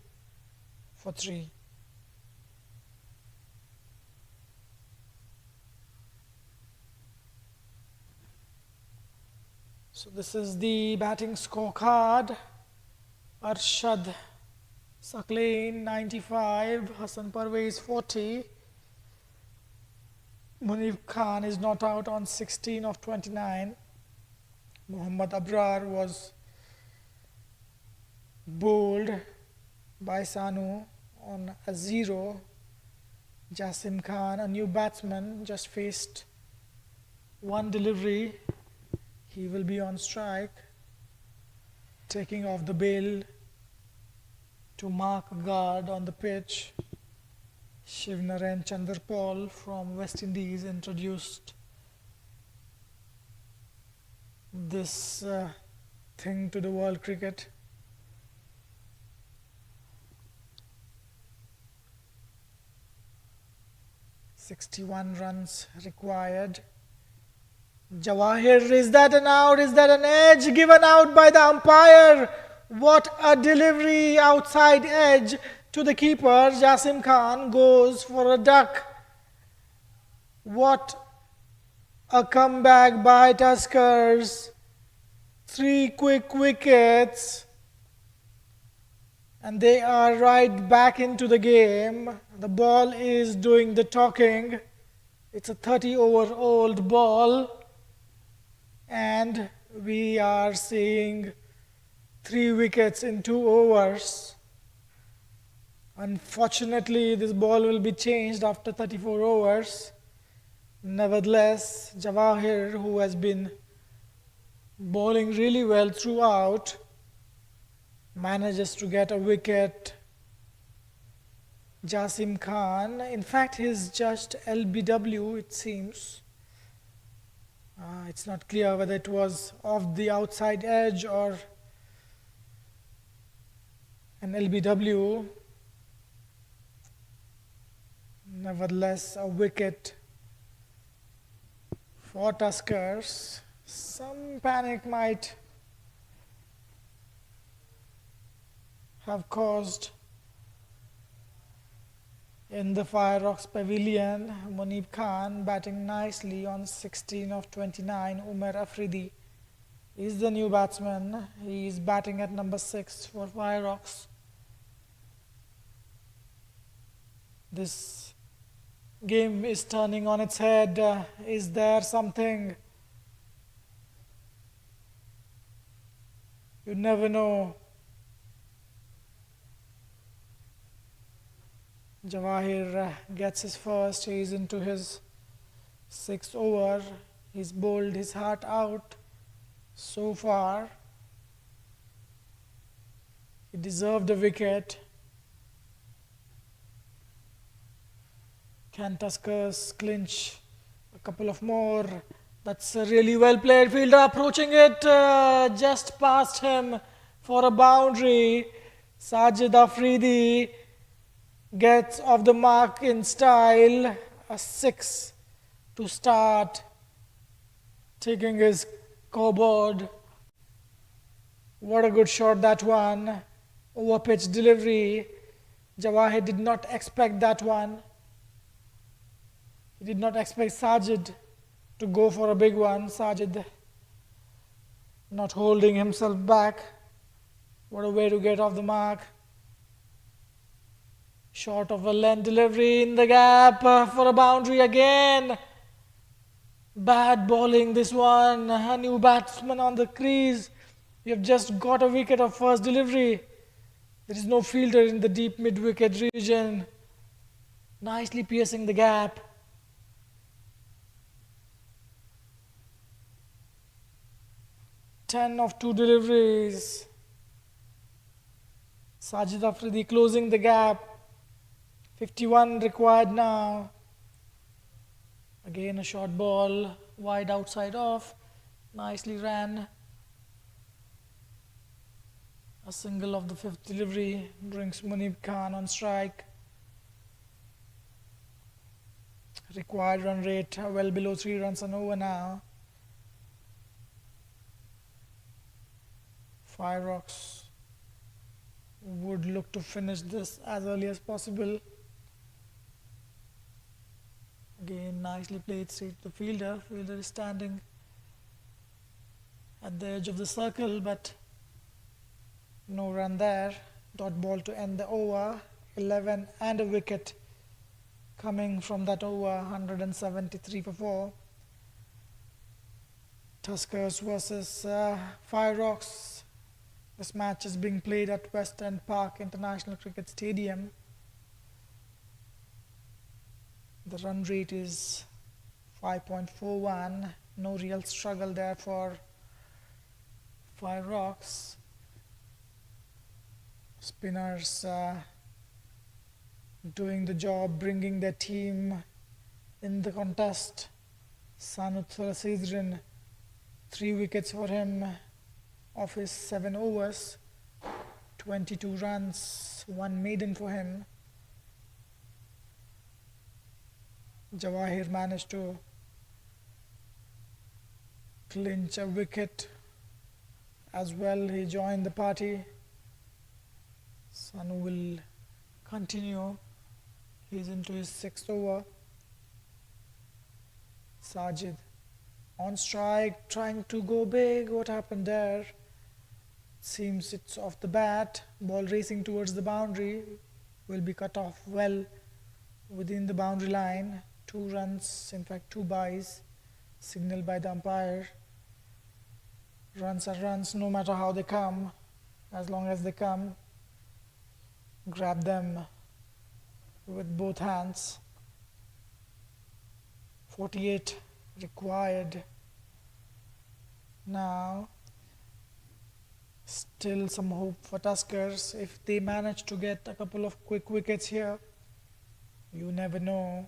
for 3. So this is the batting scorecard. Arshad Sakleen 95, Hassan Parvez 40. Munib Khan is not out on 16 of 29. Muhammad Abrar was bowled by Sanu on a 0. Jasim Khan, a new batsman, just faced one delivery. He will be on strike, taking off the bail to mark guard on the pitch. Shivnaren Chanderpaul from West Indies introduced this thing to the world cricket. "61 runs required." Jawahir, is that an out? Is that an edge? Given out by the umpire. What a delivery, outside edge to the keeper. Jasim Khan goes for a duck. What a comeback by Tuskers. 3 quick wickets. And they are right back into the game. The ball is doing the talking. It's a 30-over-old ball. And we are seeing 3 wickets in 2 overs. Unfortunately, this ball will be changed after 34 overs. Nevertheless, Jawahir, who has been bowling really well throughout, manages to get a wicket. Jasim Khan, in fact, he's just LBW, it seems. It's not clear whether it was off the outside edge or an LBW. Nevertheless, a wicket for Tuskers. Some panic might have caused in the Fireox pavilion. Munib Khan batting nicely on 16 of 29. Umar Afridi is the new batsman. He is batting at number 6 for Fireox. This game is turning on its head. Is there something? You never know. Jawahir gets his first. He is into his 6th over. He's bowled his heart out so far. He deserved a wicket. Can Tuskers clinch a couple of more? That's a really well played fielder approaching it just past him for a boundary. Sajid Afridi gets off the mark in style. A 6 to start, taking his scoreboard. What a good shot that one. Over pitch delivery. Jawahir did not expect that one. He did not expect Sajid to go for a big one. Sajid not holding himself back. What a way to get off the mark. Short of a length delivery in the gap for a boundary again. Bad bowling this one. A new batsman on the crease. You have just got a wicket of first delivery. There is no fielder in the deep mid-wicket region. Nicely piercing the gap. Ten of 2 deliveries. Sajid Afridi closing the gap. 51 required now. Again a short ball. wide outside off. Nicely ran. A single of the fifth delivery brings Munib Khan on strike. Required run rate well below 3 runs an over now. Fireox would look to finish this as early as possible. Again, nicely played straight to the fielder. Fielder is standing at the edge of the circle, but no run there. Dot ball to end the over. 11 and a wicket coming from that over. 173 for 4. Tuskers versus Fireox. This match is being played at West End Park International Cricket Stadium. The run rate is 5.41. No real struggle there for Fireox. Spinners doing the job, bringing their team in the contest. Sanu Thurasidrin, 3 wickets for him of his 7 overs. 22 runs, 1 maiden for him. Jawahir managed to clinch a wicket as well. He joined the party. Sanu will continue. He's into his 6th over. Sajid on strike, trying to go big. What happened there? Seems it's off the bat. Ball racing towards the boundary. Will be cut off well within the boundary line. 2 runs, in fact 2 byes, signaled by the umpire. Runs are runs no matter how they come. As long as they come, grab them with both hands. 48 required. Now, still some hope for Tuskers. If they manage to get a couple of quick wickets here, you never know.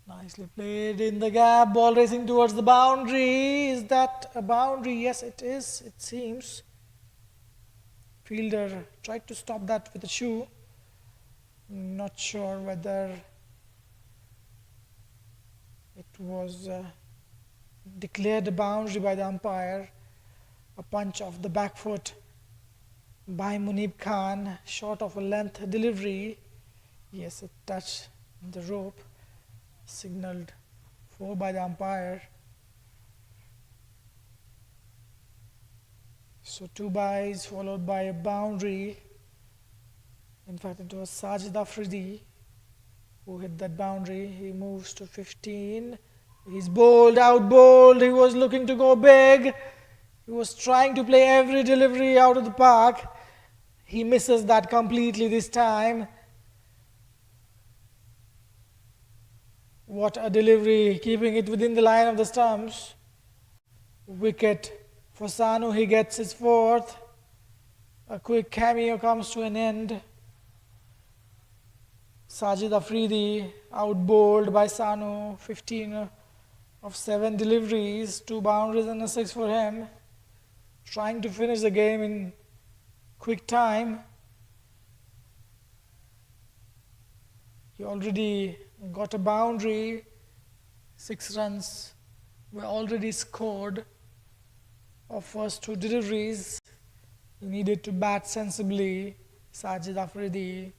Nicely played in the gap, ball racing towards the boundary. Is that a boundary? Yes, it is, it seems. Fielder tried to stop that with a shoe. Not sure whether it was declared a boundary by the umpire. A punch off the back foot by Munib Khan, short of a length delivery. Yes, it touched the rope. Signaled 4 by the umpire. So 2 byes followed by a boundary. In fact, it was Sajid Afridi who hit that boundary. He moves to 15. He's bowled, out bowled. He was looking to go big. He was trying to play every delivery out of the park. He misses that completely this time. What a delivery, keeping it within the line of the stumps. Wicket for Sanu, he gets his 4th. A quick cameo comes to an end. Sajid Afridi out bowled by Sanu, 15 of 7 deliveries, 2 boundaries and a 6 for him. Trying to finish the game in quick time. He already got a boundary. 6 runs were already scored of first 2 deliveries. He needed to bat sensibly. Sajid Afridi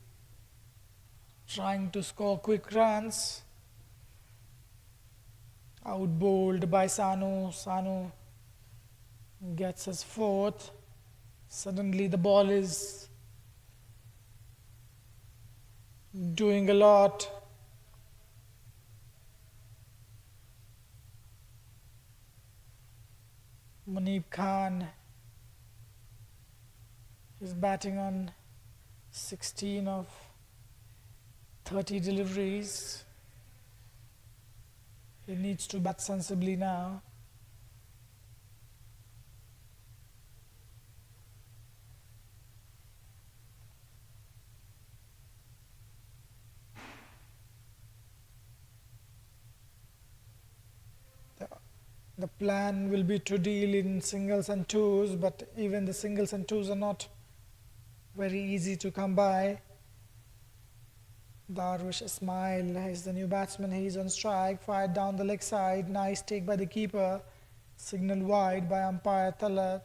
trying to score quick runs. Out bowled by Sanu. Sanu gets his 4th. Suddenly the ball is doing a lot. Munib Khan is batting on 16 of 30 deliveries. He needs to bat sensibly now. The plan will be to deal in singles and twos, but even the singles and twos are not very easy to come by. Darvish Ismail is the new batsman. He's on strike. Fired down the leg side. Nice take by the keeper. Signal wide by umpire Talat.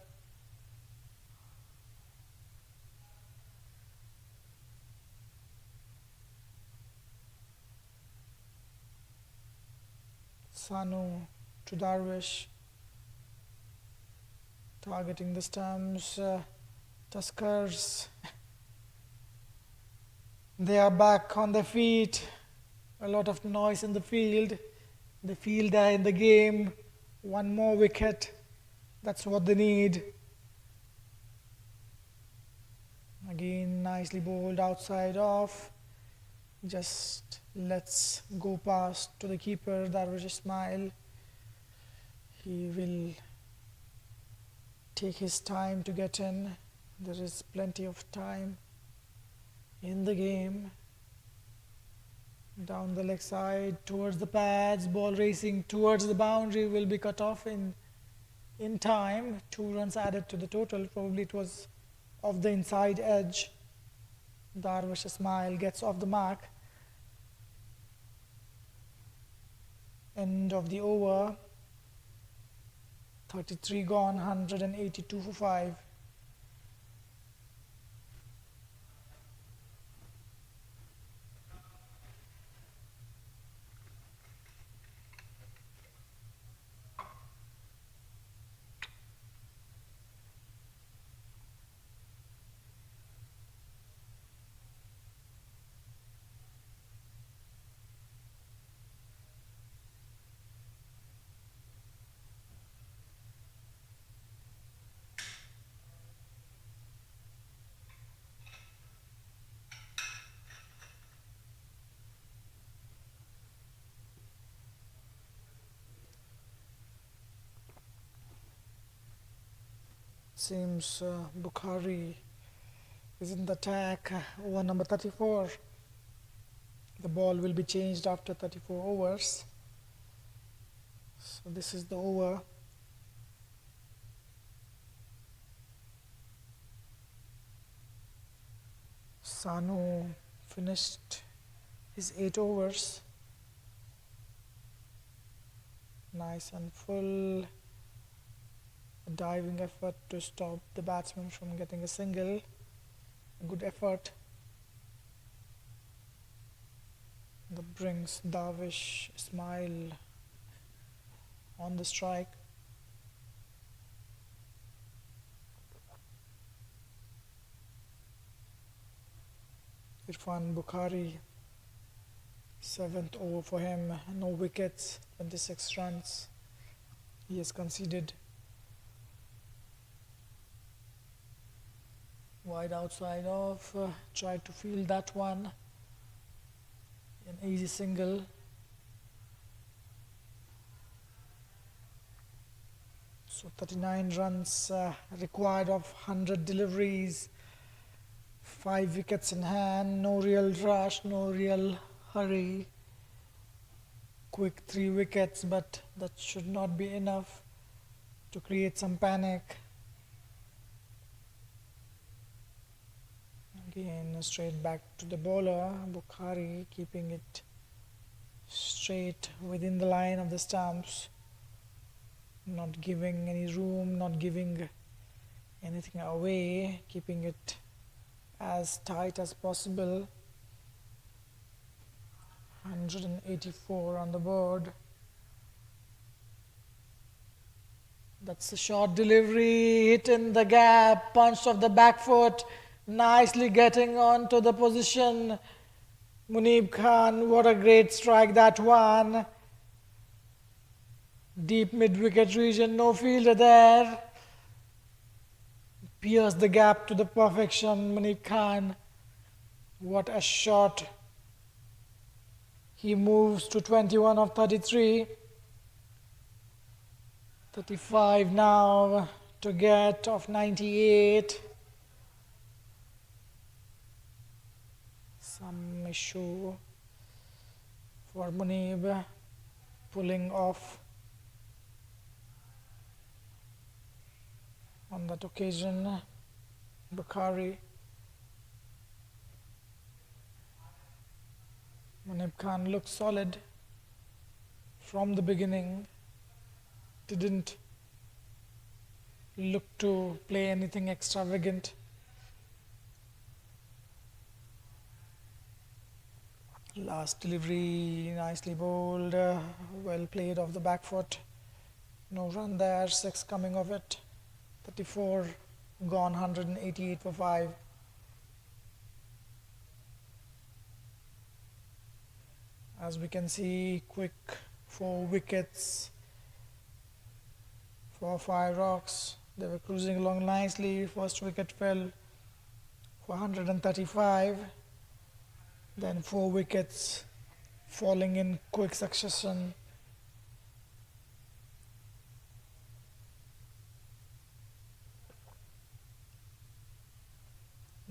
Sanu to Darvish. Targeting the stumps. Tuskers. They are back on their feet. A lot of noise in the field. They feel they're in the game. One more wicket. That's what they need. Again, nicely bowled outside off. Just let's go past to the keeper, Darvish Ismail. He will take his time to get in. There is plenty of time in the game. Down the leg side towards the pads, ball racing towards the boundary, will be cut off in time. 2 runs added to the total. Probably it was off the inside edge. Darvish Ismail gets off the mark. End of the over. 33 gone, 182 for 5. Seems Bukhari is in the attack. Over number 34. The ball will be changed after 34 overs. So this is the over. Sanu finished his 8 overs. Nice and full. A diving effort to stop the batsman from getting a single. A good effort. That brings Darvish Ismail on the strike. Irfan Bukhari, 7th over for him, no wickets, 26 runs he has conceded. Wide outside off, tried to field that one. An easy single. So 39 runs required of 100 deliveries. 5 wickets in hand, no real rush, no real hurry. Quick 3 wickets, but that should not be enough to create some panic. Again, straight back to the bowler, Bukhari, keeping it straight within the line of the stumps. Not giving any room, not giving anything away, keeping it as tight as possible. 184 on the board. That's a short delivery, hit in the gap, punched off the back foot, nicely getting onto the position. Muneeb Khan, what a great strike that one. Deep mid-wicket region, no fielder there. Pierced the gap to the perfection, Muneeb Khan. What a shot. He moves to 21 of 33. 35 now to get of 98. Some issue for Muneeb, pulling off on that occasion. Bukhari. Munib Khan looked solid from the beginning. Didn't look to play anything extravagant. Last delivery, nicely bowled, well played off the back foot. No run there, 6 coming of it. 34 gone, 188 for 5. As we can see, quick 4 wickets for Fireox. They were cruising along nicely. First wicket fell for 135. Then 4 wickets falling in quick succession.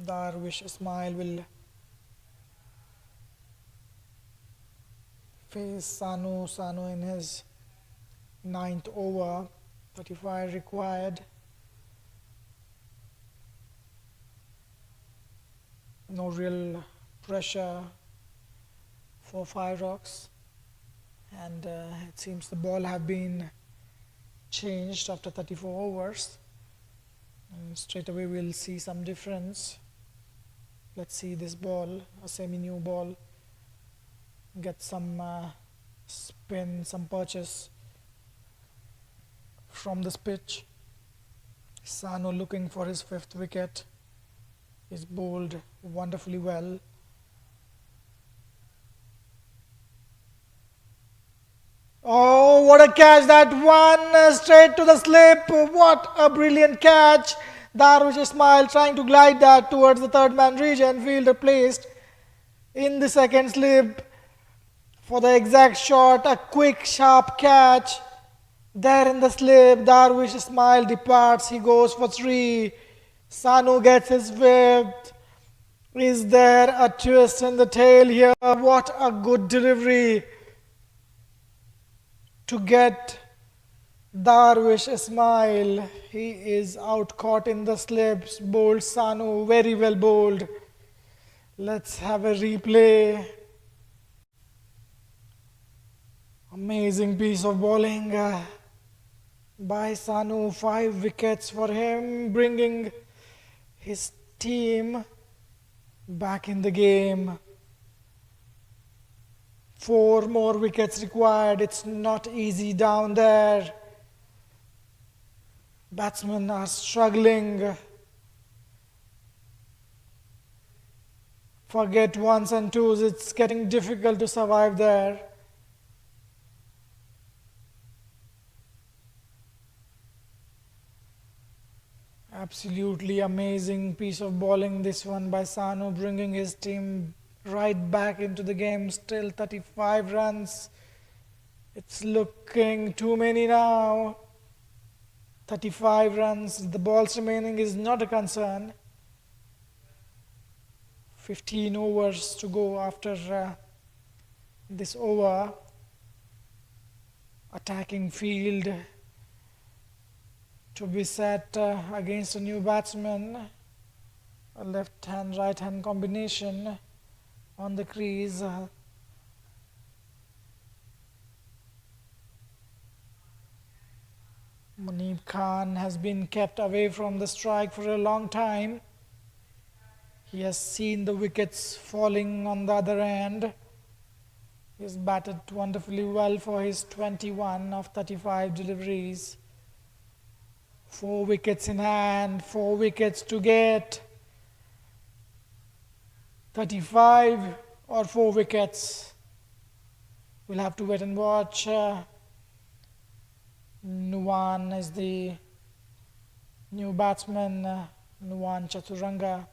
Darwish Ismail will face Sanu. Sanu in his 9th over, 35 required. No real pressure for Fireox, and it seems the ball have been changed after 34 overs, and straight away we'll see some difference. Let's see this ball, a semi-new ball, get some spin, some purchase from this pitch. Sanu looking for his 5th wicket. He's bowled wonderfully well. Oh, what a catch that one, straight to the slip. What a brilliant catch. Darwish Ismail trying to glide that towards the 3rd man region. Fielder placed in the 2nd slip for the exact shot. A quick, sharp catch. There in the slip, Darwish Ismail departs. He goes for 3. Sanu gets his 5th. Is there a twist in the tail here? What a good delivery to get Darwish Ismail. He is out caught in the slips. Bowled Sanu, very well bowled. Let's have a replay. Amazing piece of bowling by Sanu. 5 wickets for him, bringing his team back in the game. 4 more wickets required. It's not easy down there. Batsmen are struggling. Forget 1s and 2s. It's getting difficult to survive there. Absolutely amazing piece of bowling, this one by Sanu, bringing his team right back into the game. Still 35 runs. It's looking too many now. 35 runs. The balls remaining is not a concern. 15 overs to go after this over. Attacking field to be set against a new batsman. A left hand, right hand combination on the crease. Munib Khan has been kept away from the strike for a long time. He has seen the wickets falling on the other end. He has batted wonderfully well for his 21 of 35 deliveries. 4 wickets in hand, 4 wickets to get. 35 or 4 wickets. We'll have to wait and watch. Nuwan is the new batsman, Nuwan Chaturanga.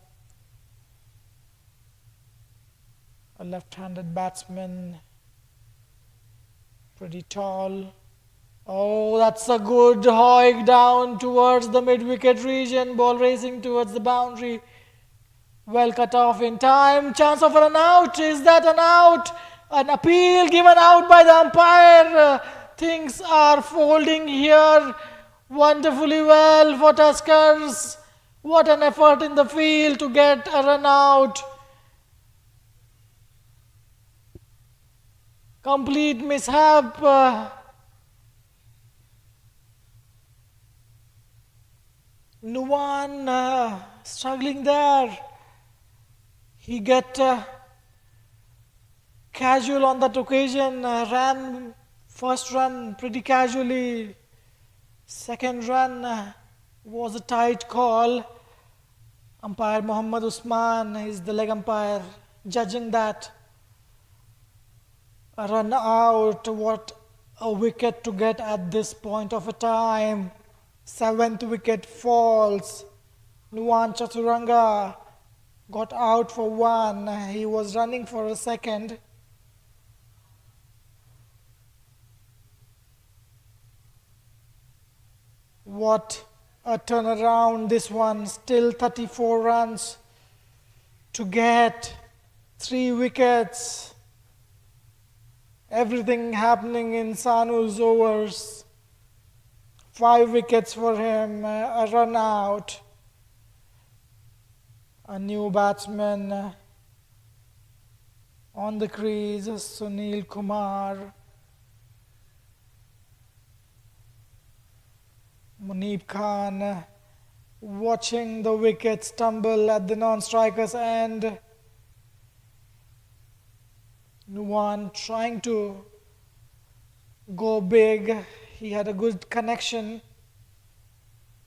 A left-handed batsman, pretty tall. Oh, that's a good hoik down towards the mid-wicket region. Ball racing towards the boundary. Well cut off in time. Chance of an out. Is that an out? An appeal given out by the umpire. Things are folding here. Wonderfully well for Tuskers. What an effort in the field to get a run out. Complete mishap. Nuwan struggling there. He got casual on that occasion. Ran first run pretty casually. Second run was a tight call. Umpire Muhammad Usman is the leg umpire judging that. A run out, what a wicket to get at this point of a time. Seventh wicket falls. Nuwan Chaturanga got out for one. He was running for a second. What a turnaround this one. Still 34 runs to get 3 wickets. Everything happening in Sanu's overs. 5 wickets for him, a run out. A new batsman on the crease, Sunil Kumar. Muneeb Khan watching the wickets tumble at the non-strikers end. Nuwan trying to go big. He had a good connection.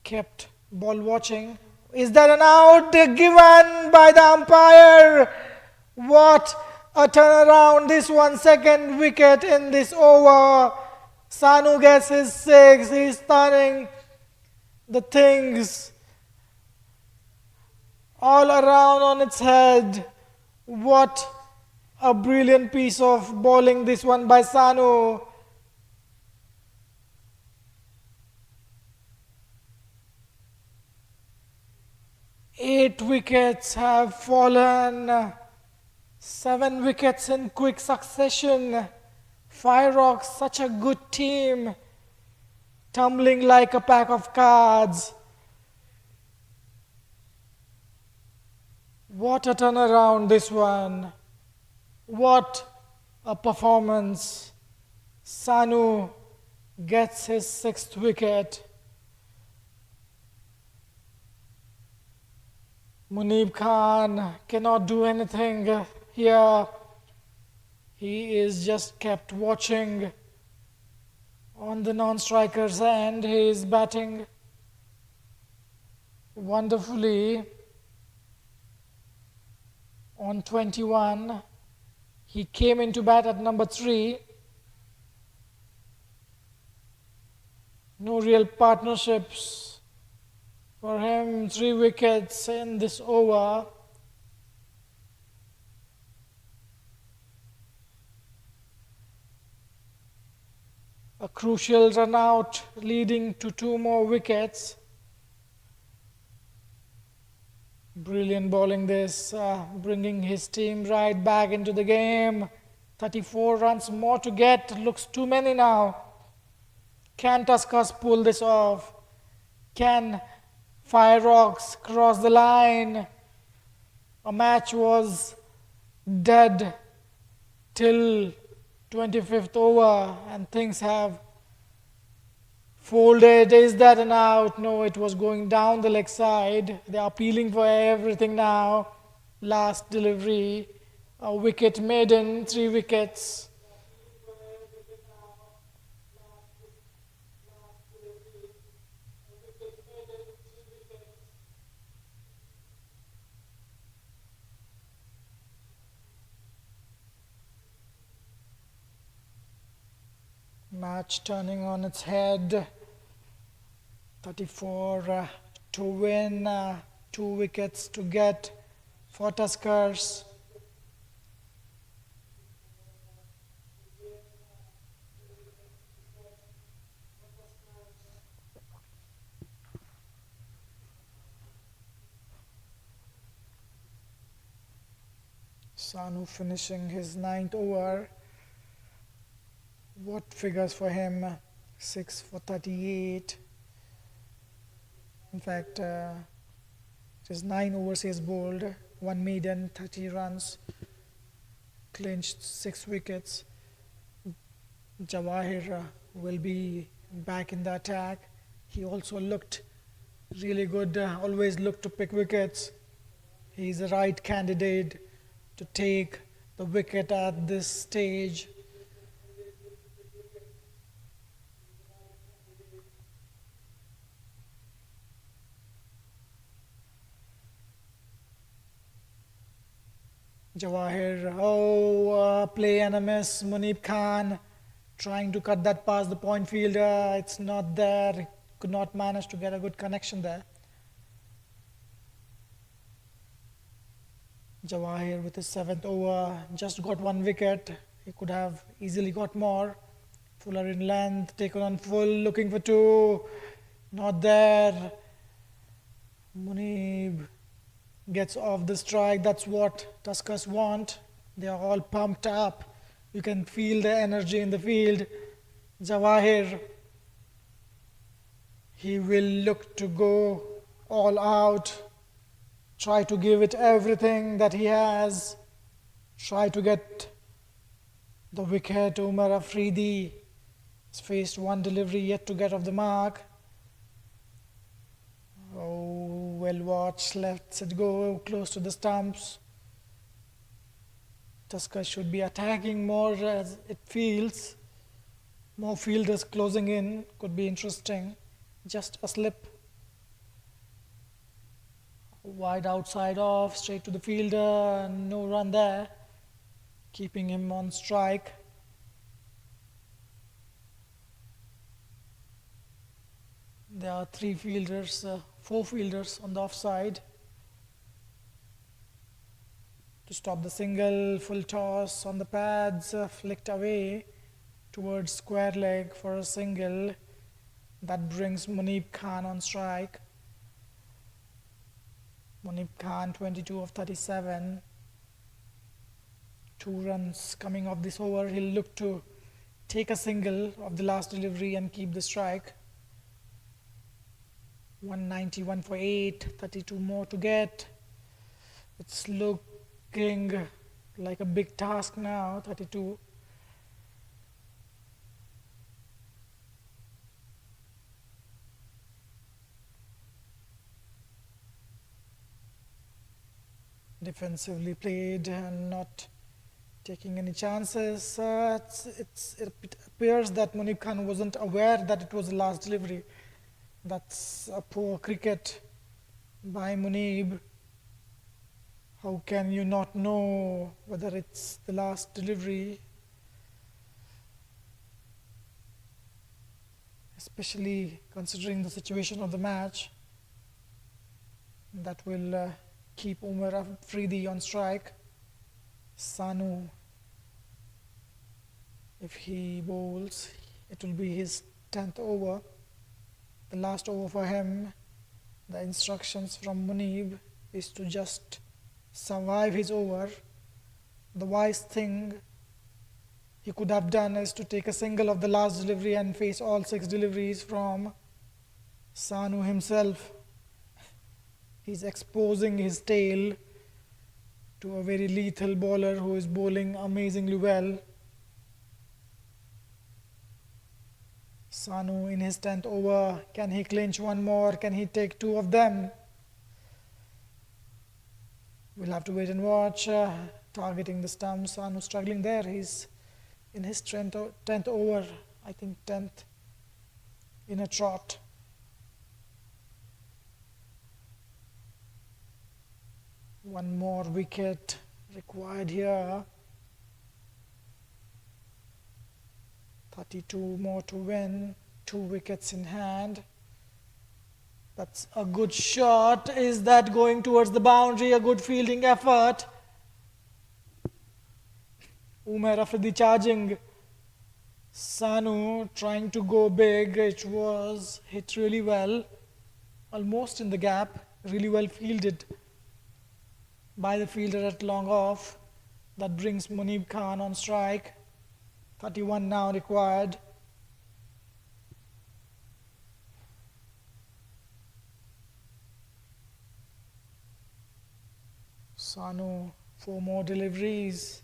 Kept ball watching. Is that an out given by the umpire? What a turnaround. This one, second wicket in this over. Sanu gets his 6. He's turning the things all around on its head. What a brilliant piece of bowling this one by Sanu. Eight wickets have fallen. 7 wickets in quick succession. Fireox, such a good team, tumbling like a pack of cards. What a turnaround this one. What a performance. Sanu gets his 6th wicket. Muneeb Khan cannot do anything here. He is just kept watching on the non-strikers end. He is batting wonderfully on 21. He came into bat at number 3. No real partnerships for him. 3 wickets in this over. A crucial run out leading to 2 more wickets. Brilliant bowling this, bringing his team right back into the game. 34 runs more to get, looks too many now. Can Tuskers pull this off? Can Fireox cross the line? A match was dead till 25th over and things have folded. Is that an out? No, it was going down the leg side. They are appealing for everything now. Last delivery, a wicket maiden, 3 wickets. Match turning on its head. 34 to win, 2 wickets to get for Tuskers. Sanu finishing his 9th over. What figures for him? 6 for 38. In fact, it is 9 overs he has bowled, 1 maiden, 30 runs, clinched 6 wickets. Jawahir will be back in the attack. He also looked really good, always looked to pick wickets. He's the right candidate to take the wicket at this stage. Jawahir, play and a miss. Munib Khan trying to cut that past the point fielder. It's not there. Could not manage to get a good connection there. Jawahir with his 7th over just got 1 wicket. He could have easily got more. Fuller in length, taken on full, looking for 2. Not there. Munib gets off the strike. That's what Tuskers want. They are all pumped up. You can feel the energy in the field. Jawahir, he will look to go all out, try to give it everything that he has, try to get the wicket. Umar Afridi has faced 1 delivery yet to get off the mark. Oh, well watched, lets it go close to the stumps. Tusker should be attacking more as it feels. More fielders closing in could be interesting. Just a slip. Wide outside off, straight to the fielder, no run there. Keeping him on strike. There are 4 fielders on the offside. To stop the single, full toss on the pads, flicked away towards square leg for a single. That brings Munib Khan on strike. Munib Khan, 22 of 37. 2 runs coming off this over. He'll look to take a single of the last delivery and keep the strike. 191 for 8, 32 more to get. It's looking like a big task now, 32. Defensively played and not taking any chances. It appears that Munib Khan wasn't aware that it was the last delivery. That's a poor cricket by Munib. How can you not know whether it's the last delivery? Especially considering the situation of the match. That will keep Umar Afridi on strike. Sanu, if he bowls, it will be his 10th over. The last over for him. The instructions from Munib is to just survive his over. The wise thing he could have done is to take a single of the last delivery and face all 6 deliveries from Sanu himself. He's exposing his tail to a very lethal bowler who is bowling amazingly well. Sanu in his 10th over. Can he clinch 1 more? Can he take 2 of them? We'll have to wait and watch. Targeting the stump. Sanu struggling there. He's in his 10th over. I think 10th in a trot. One more wicket required here. 32 more to win. 2 wickets in hand. That's a good shot. Is that going towards the boundary? A good fielding effort. Umar Afridi charging. Sanu trying to go big. It was hit really well. Almost in the gap. Really well fielded by the fielder at long off. That brings Munib Khan on strike. 31 now required. Sanu, 4 more deliveries.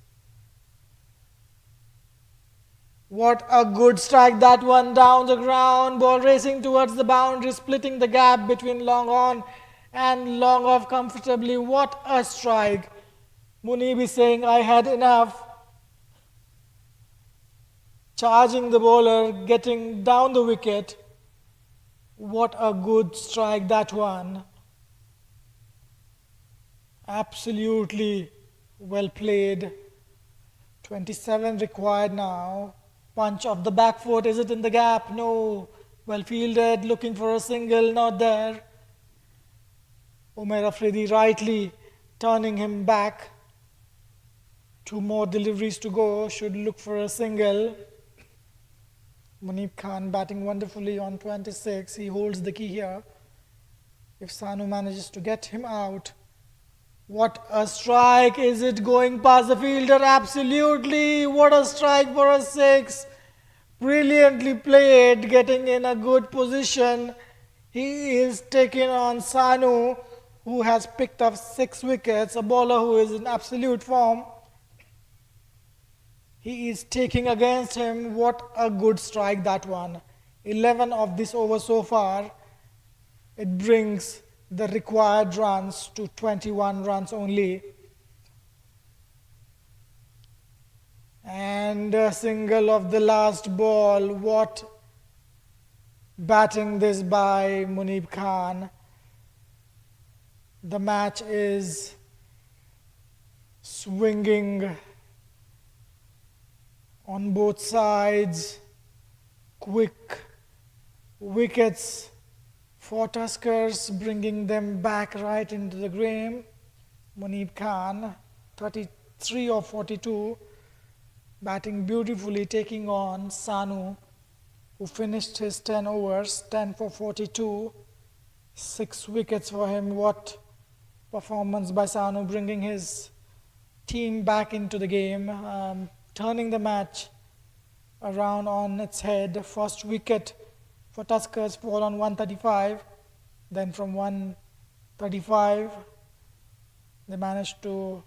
What a good strike, that one down the ground. Ball racing towards the boundary, splitting the gap between long on and long off comfortably. What a strike. Munib is saying, I had enough. Charging the bowler, getting down the wicket. What a good strike, that one. Absolutely well played. 27 required now. Punch of the back foot. Is it in the gap? No. Well fielded. Looking for a single. Not there. Umair Afridi rightly turning him back. 2 more deliveries to go. Should look for a single. Munib Khan batting wonderfully on 26. He holds the key here. If Sanu manages to get him out. What a strike. Is it going past the fielder? Absolutely. What a strike for a 6. Brilliantly played, getting in a good position. He is taking on Sanu, who has picked up 6 wickets, a bowler who is in absolute form. He is taking against him. What a good strike, that one. 11 of this over so far. It brings the required runs to 21 runs only. And a single of the last ball. What batting this by Munib Khan. The match is swinging on both sides. Quick wickets for Tuskers, bringing them back right into the game. Munib Khan, 33 of 42, batting beautifully, taking on Sanu, who finished his 10 overs, 10 for 42, 6 wickets for him. What performance by Sanu, bringing his team back into the game, turning the match around on its head. First wicket for Tuskers fall on 135. Then from 135, they managed to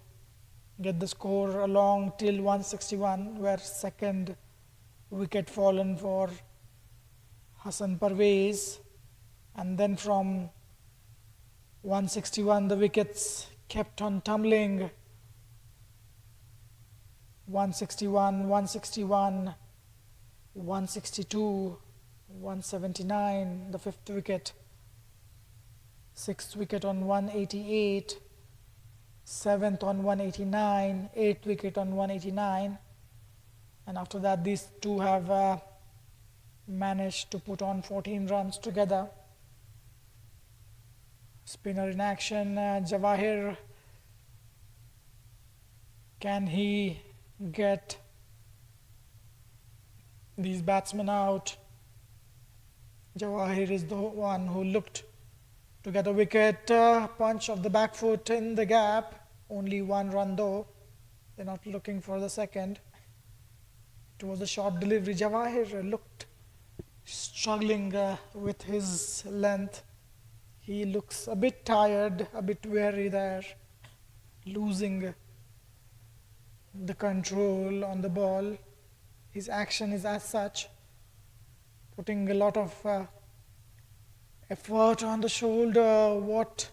get the score along till 161, where second wicket fallen for Hassan Parvez. And then from 161, the wickets kept on tumbling. 161, 161, 162, 179, the 5th wicket, 6th wicket on 188, 7th on 189, 8th wicket on 189, and after that these two have managed to put on 14 runs together. Spinner in action, Jawahir, can he get these batsmen out? Jawahir is the one who looked to get a wicket. Punch of the back foot in the gap. Only 1 run though. They're not looking for the second. It was a short delivery. Jawahir looked struggling with his length. He looks a bit tired, a bit weary there, losing the control on the ball. His action is as such, putting a lot of effort on the shoulder. What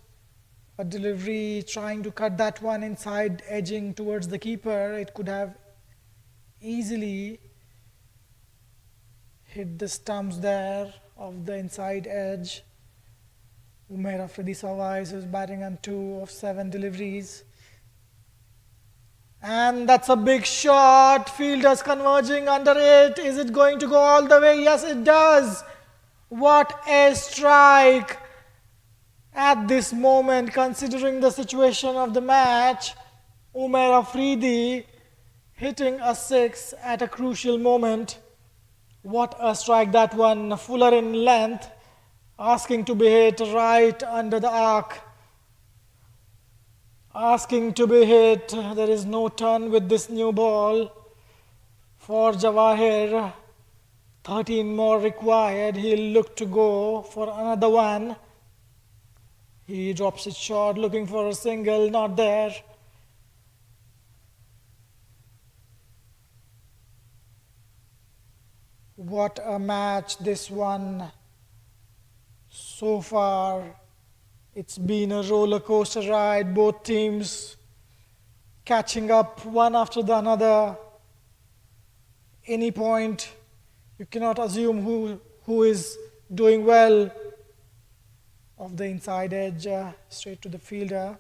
a delivery, trying to cut that one inside, edging towards the keeper. It could have easily hit the stumps there of the inside edge. Umair Afridi survives, who's batting on 2 of 7 deliveries. And that's a big shot. Fielders converging under it. Is it going to go all the way? Yes, it does. What a strike at this moment, considering the situation of the match. Umair Afridi hitting a 6 at a crucial moment. What a strike, that one. Fuller in length, asking to be hit right under the arc. Asking to be hit. There is no turn with this new ball for Jawahir. 13 more required. He'll look to go for another one. He drops it short, looking for a single, not there. What a match this one so far. It's been a roller coaster ride, both teams catching up one after the another. Any point, you cannot assume who is doing well. Off the inside edge, straight to the fielder.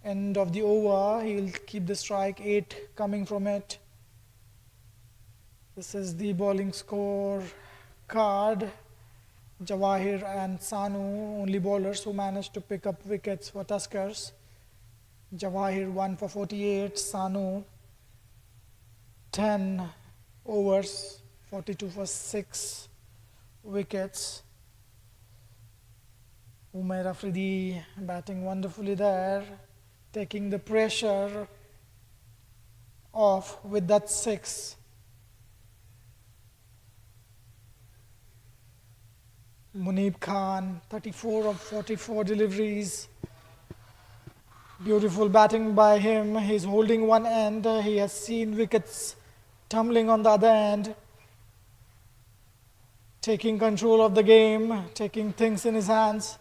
End of the over, he'll keep the strike, 8 coming from it. This is the bowling score card. Jawahir and Sanu, only bowlers who managed to pick up wickets for Tuskers. Jawahir 1 for 48, Sanu 10 overs, 42 for 6 wickets. Umair Afridi batting wonderfully there, taking the pressure off with that 6. Muneeb Khan, 34 of 44 deliveries. Beautiful batting by him. He's holding one end. He has seen wickets tumbling on the other end. Taking control of the game, taking things in his hands.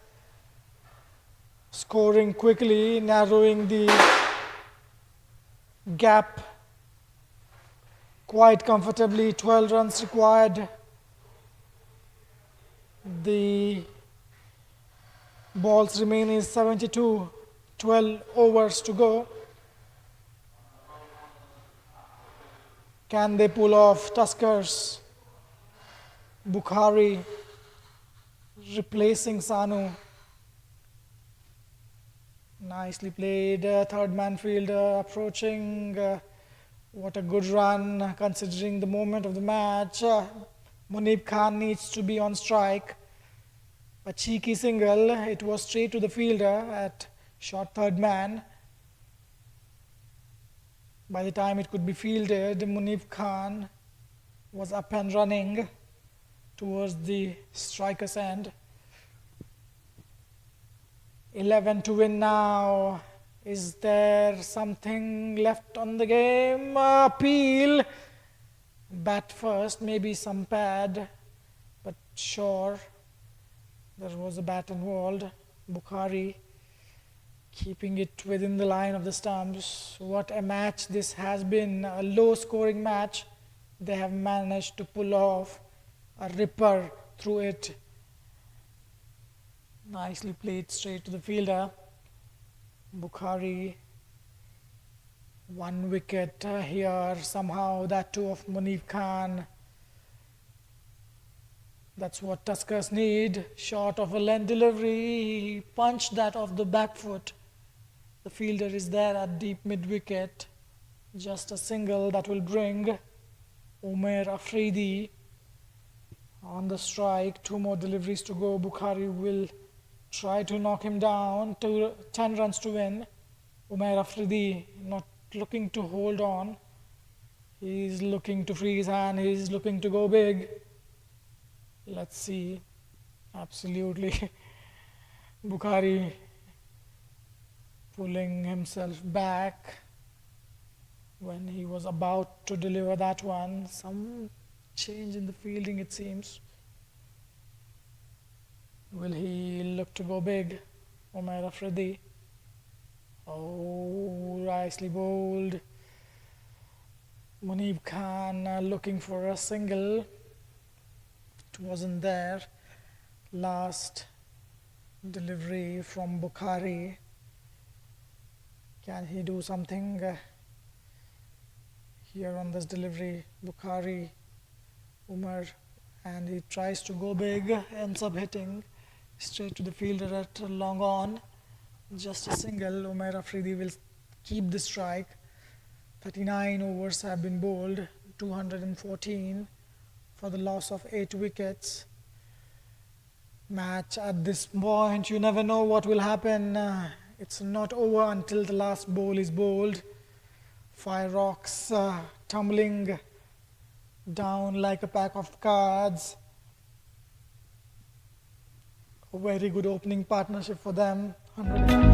Scoring quickly, narrowing the gap quite comfortably. 12 runs required. The balls remain is 72, 12 overs to go. Can they pull off? Tuskers? Bukhari replacing Sanu. Nicely played. Third man fielder approaching. What a good run considering the moment of the match. Muneeb Khan needs to be on strike. A cheeky single. It was straight to the fielder at short third man. By the time it could be fielded, Muneeb Khan was up and running towards the striker's end. 11 to win now. Is there something left on the game? Appeal. Bat first, maybe some pad, but sure, there was a bat involved. Bukhari keeping it within the line of the stumps. What a match this has been, a low scoring match. They have managed to pull off a ripper through it. Nicely played straight to the fielder. Bukhari, 1 wicket here, somehow that too of Muneeb Khan. That's what Tuskers need. Short of a length delivery, he punched that off the back foot. The fielder is there at deep mid wicket. Just a single that will bring Umair Afridi on the strike. 2 more deliveries to go. Bukhari will try to knock him down. 10 runs to win. Umair Afridi not looking to hold on. He's looking to free his hand. He's looking to go big. Let's see. Absolutely. Bukhari pulling himself back when he was about to deliver that one. Some change in the fielding, it seems. Will he look to go big? Umair Afridi. Oh, nicely bowled. Muneeb Khan looking for a single. It wasn't there. Last delivery from Bukhari. Can he do something here on this delivery? Bukhari, Umar, and he tries to go big, ends up hitting straight to the fielder at long on. Just a single. Umair Afridi will keep the strike. 39 overs have been bowled, 214 for the loss of 8 wickets. Match at this point, you never know what will happen. It's not over until the last ball is bowled. Fireox tumbling down like a pack of cards. A very good opening partnership for them. 100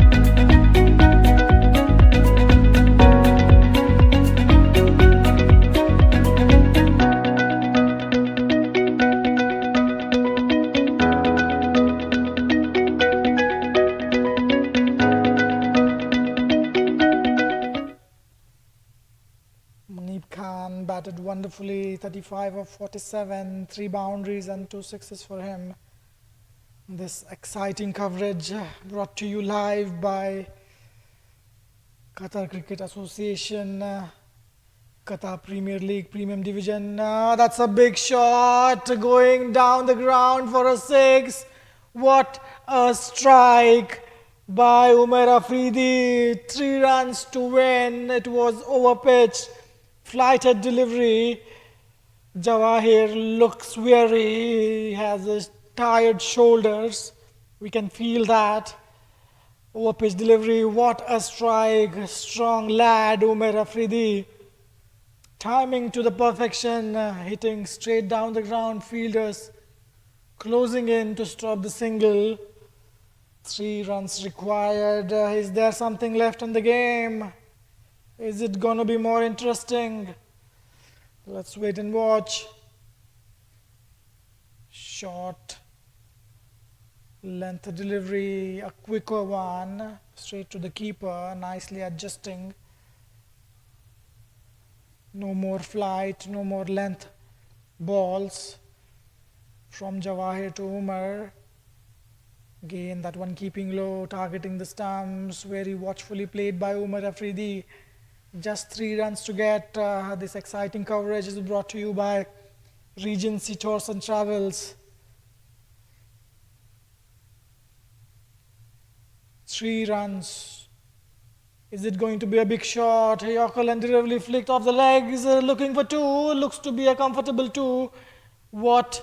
batted wonderfully, 35 of 47, 3 boundaries and 2 sixes for him. This exciting coverage brought to you live by Qatar Cricket Association, Qatar Premier League Premium Division. That's a big shot going down the ground for a 6. What a strike by Umar Afridi. 3 runs to win. It was overpitched, flighted delivery. Jawahir looks weary. He has his tired shoulders. We can feel that. Overpitch delivery. What a strike. Strong lad, Umar Afridi. Timing to the perfection. Hitting straight down the ground. Fielders closing in to stop the single. 3 runs required. Is there something left in the game? Is it gonna be more interesting? Let's wait and watch. Short length delivery, a quicker one, straight to the keeper, nicely adjusting. No more flight, no more length balls from Jawahir to Umar. Again, that one keeping low, targeting the stumps, very watchfully played by Umar Afridi. Just 3 runs to get. This exciting coverage is brought to you by Regency Tours and Travels. 3 runs. Is it going to be a big shot? Yorker deliberately flicked off the legs, looking for 2. Looks to be a comfortable 2. What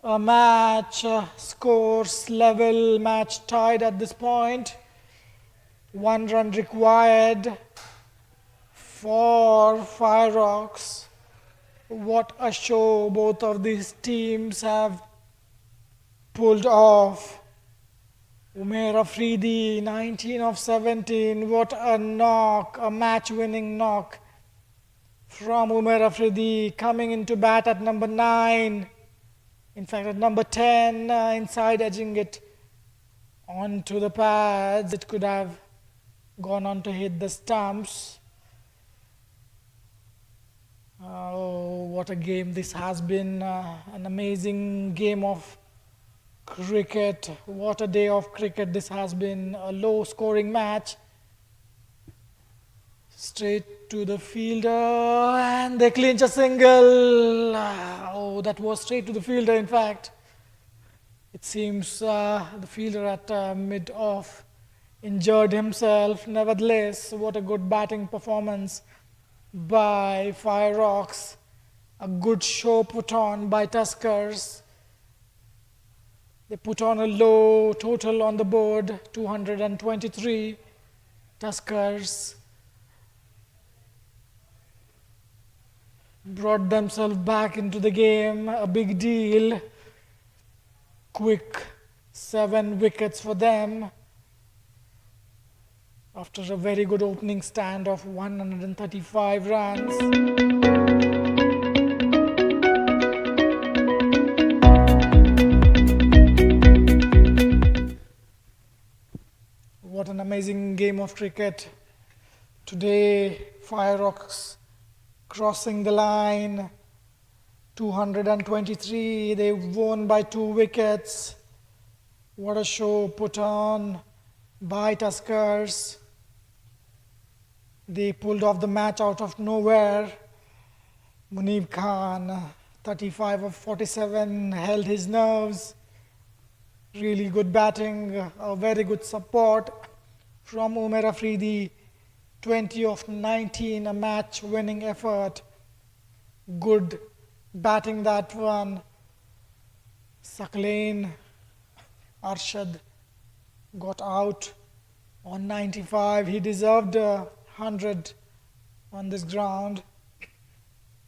a match. Scores level, match tied at this point. 1 run required for Fireox. What a show both of these teams have pulled off. Umar Afridi, 19 of 17. What a knock, a match-winning knock from Umar Afridi, coming into bat at number 9. In fact, at number 10, inside edging it onto the pads. It could have gone on to hit the stumps. Oh, what a game this has been. An amazing game of cricket. What a day of cricket this has been. A low scoring match. Straight to the fielder and they clinch a single. Oh, that was straight to the fielder in fact. It seems the fielder at mid-off injured himself. Nevertheless, what a good batting performance by Fireox. A good show put on by Tuskers. They put on a low total on the board, 223. Tuskers brought themselves back into the game, a big deal. Quick 7 wickets for them after a very good opening stand of 135 runs. What an amazing game of cricket. Today, Fireox crossing the line, 223. They won by 2 wickets. What a show put on by Tuskers. They pulled off the match out of nowhere. Munib Khan, 35 of 47, held his nerves. Really good batting, a very good support from Umar Afridi. 20 of 19, a match-winning effort. Good batting that one. Sakleen Arshad got out on 95. He deserved 100 on this ground.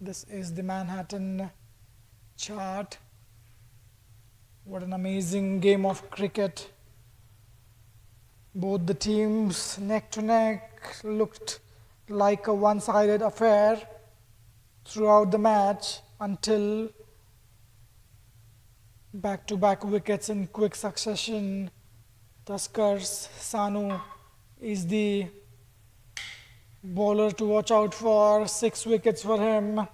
This is the Manhattan chart. What an amazing game of cricket. Both the teams neck to neck, looked like a one-sided affair throughout the match until back-to-back wickets in quick succession. Tuskers, Sanu is the Bowler to watch out for, 6 wickets for him.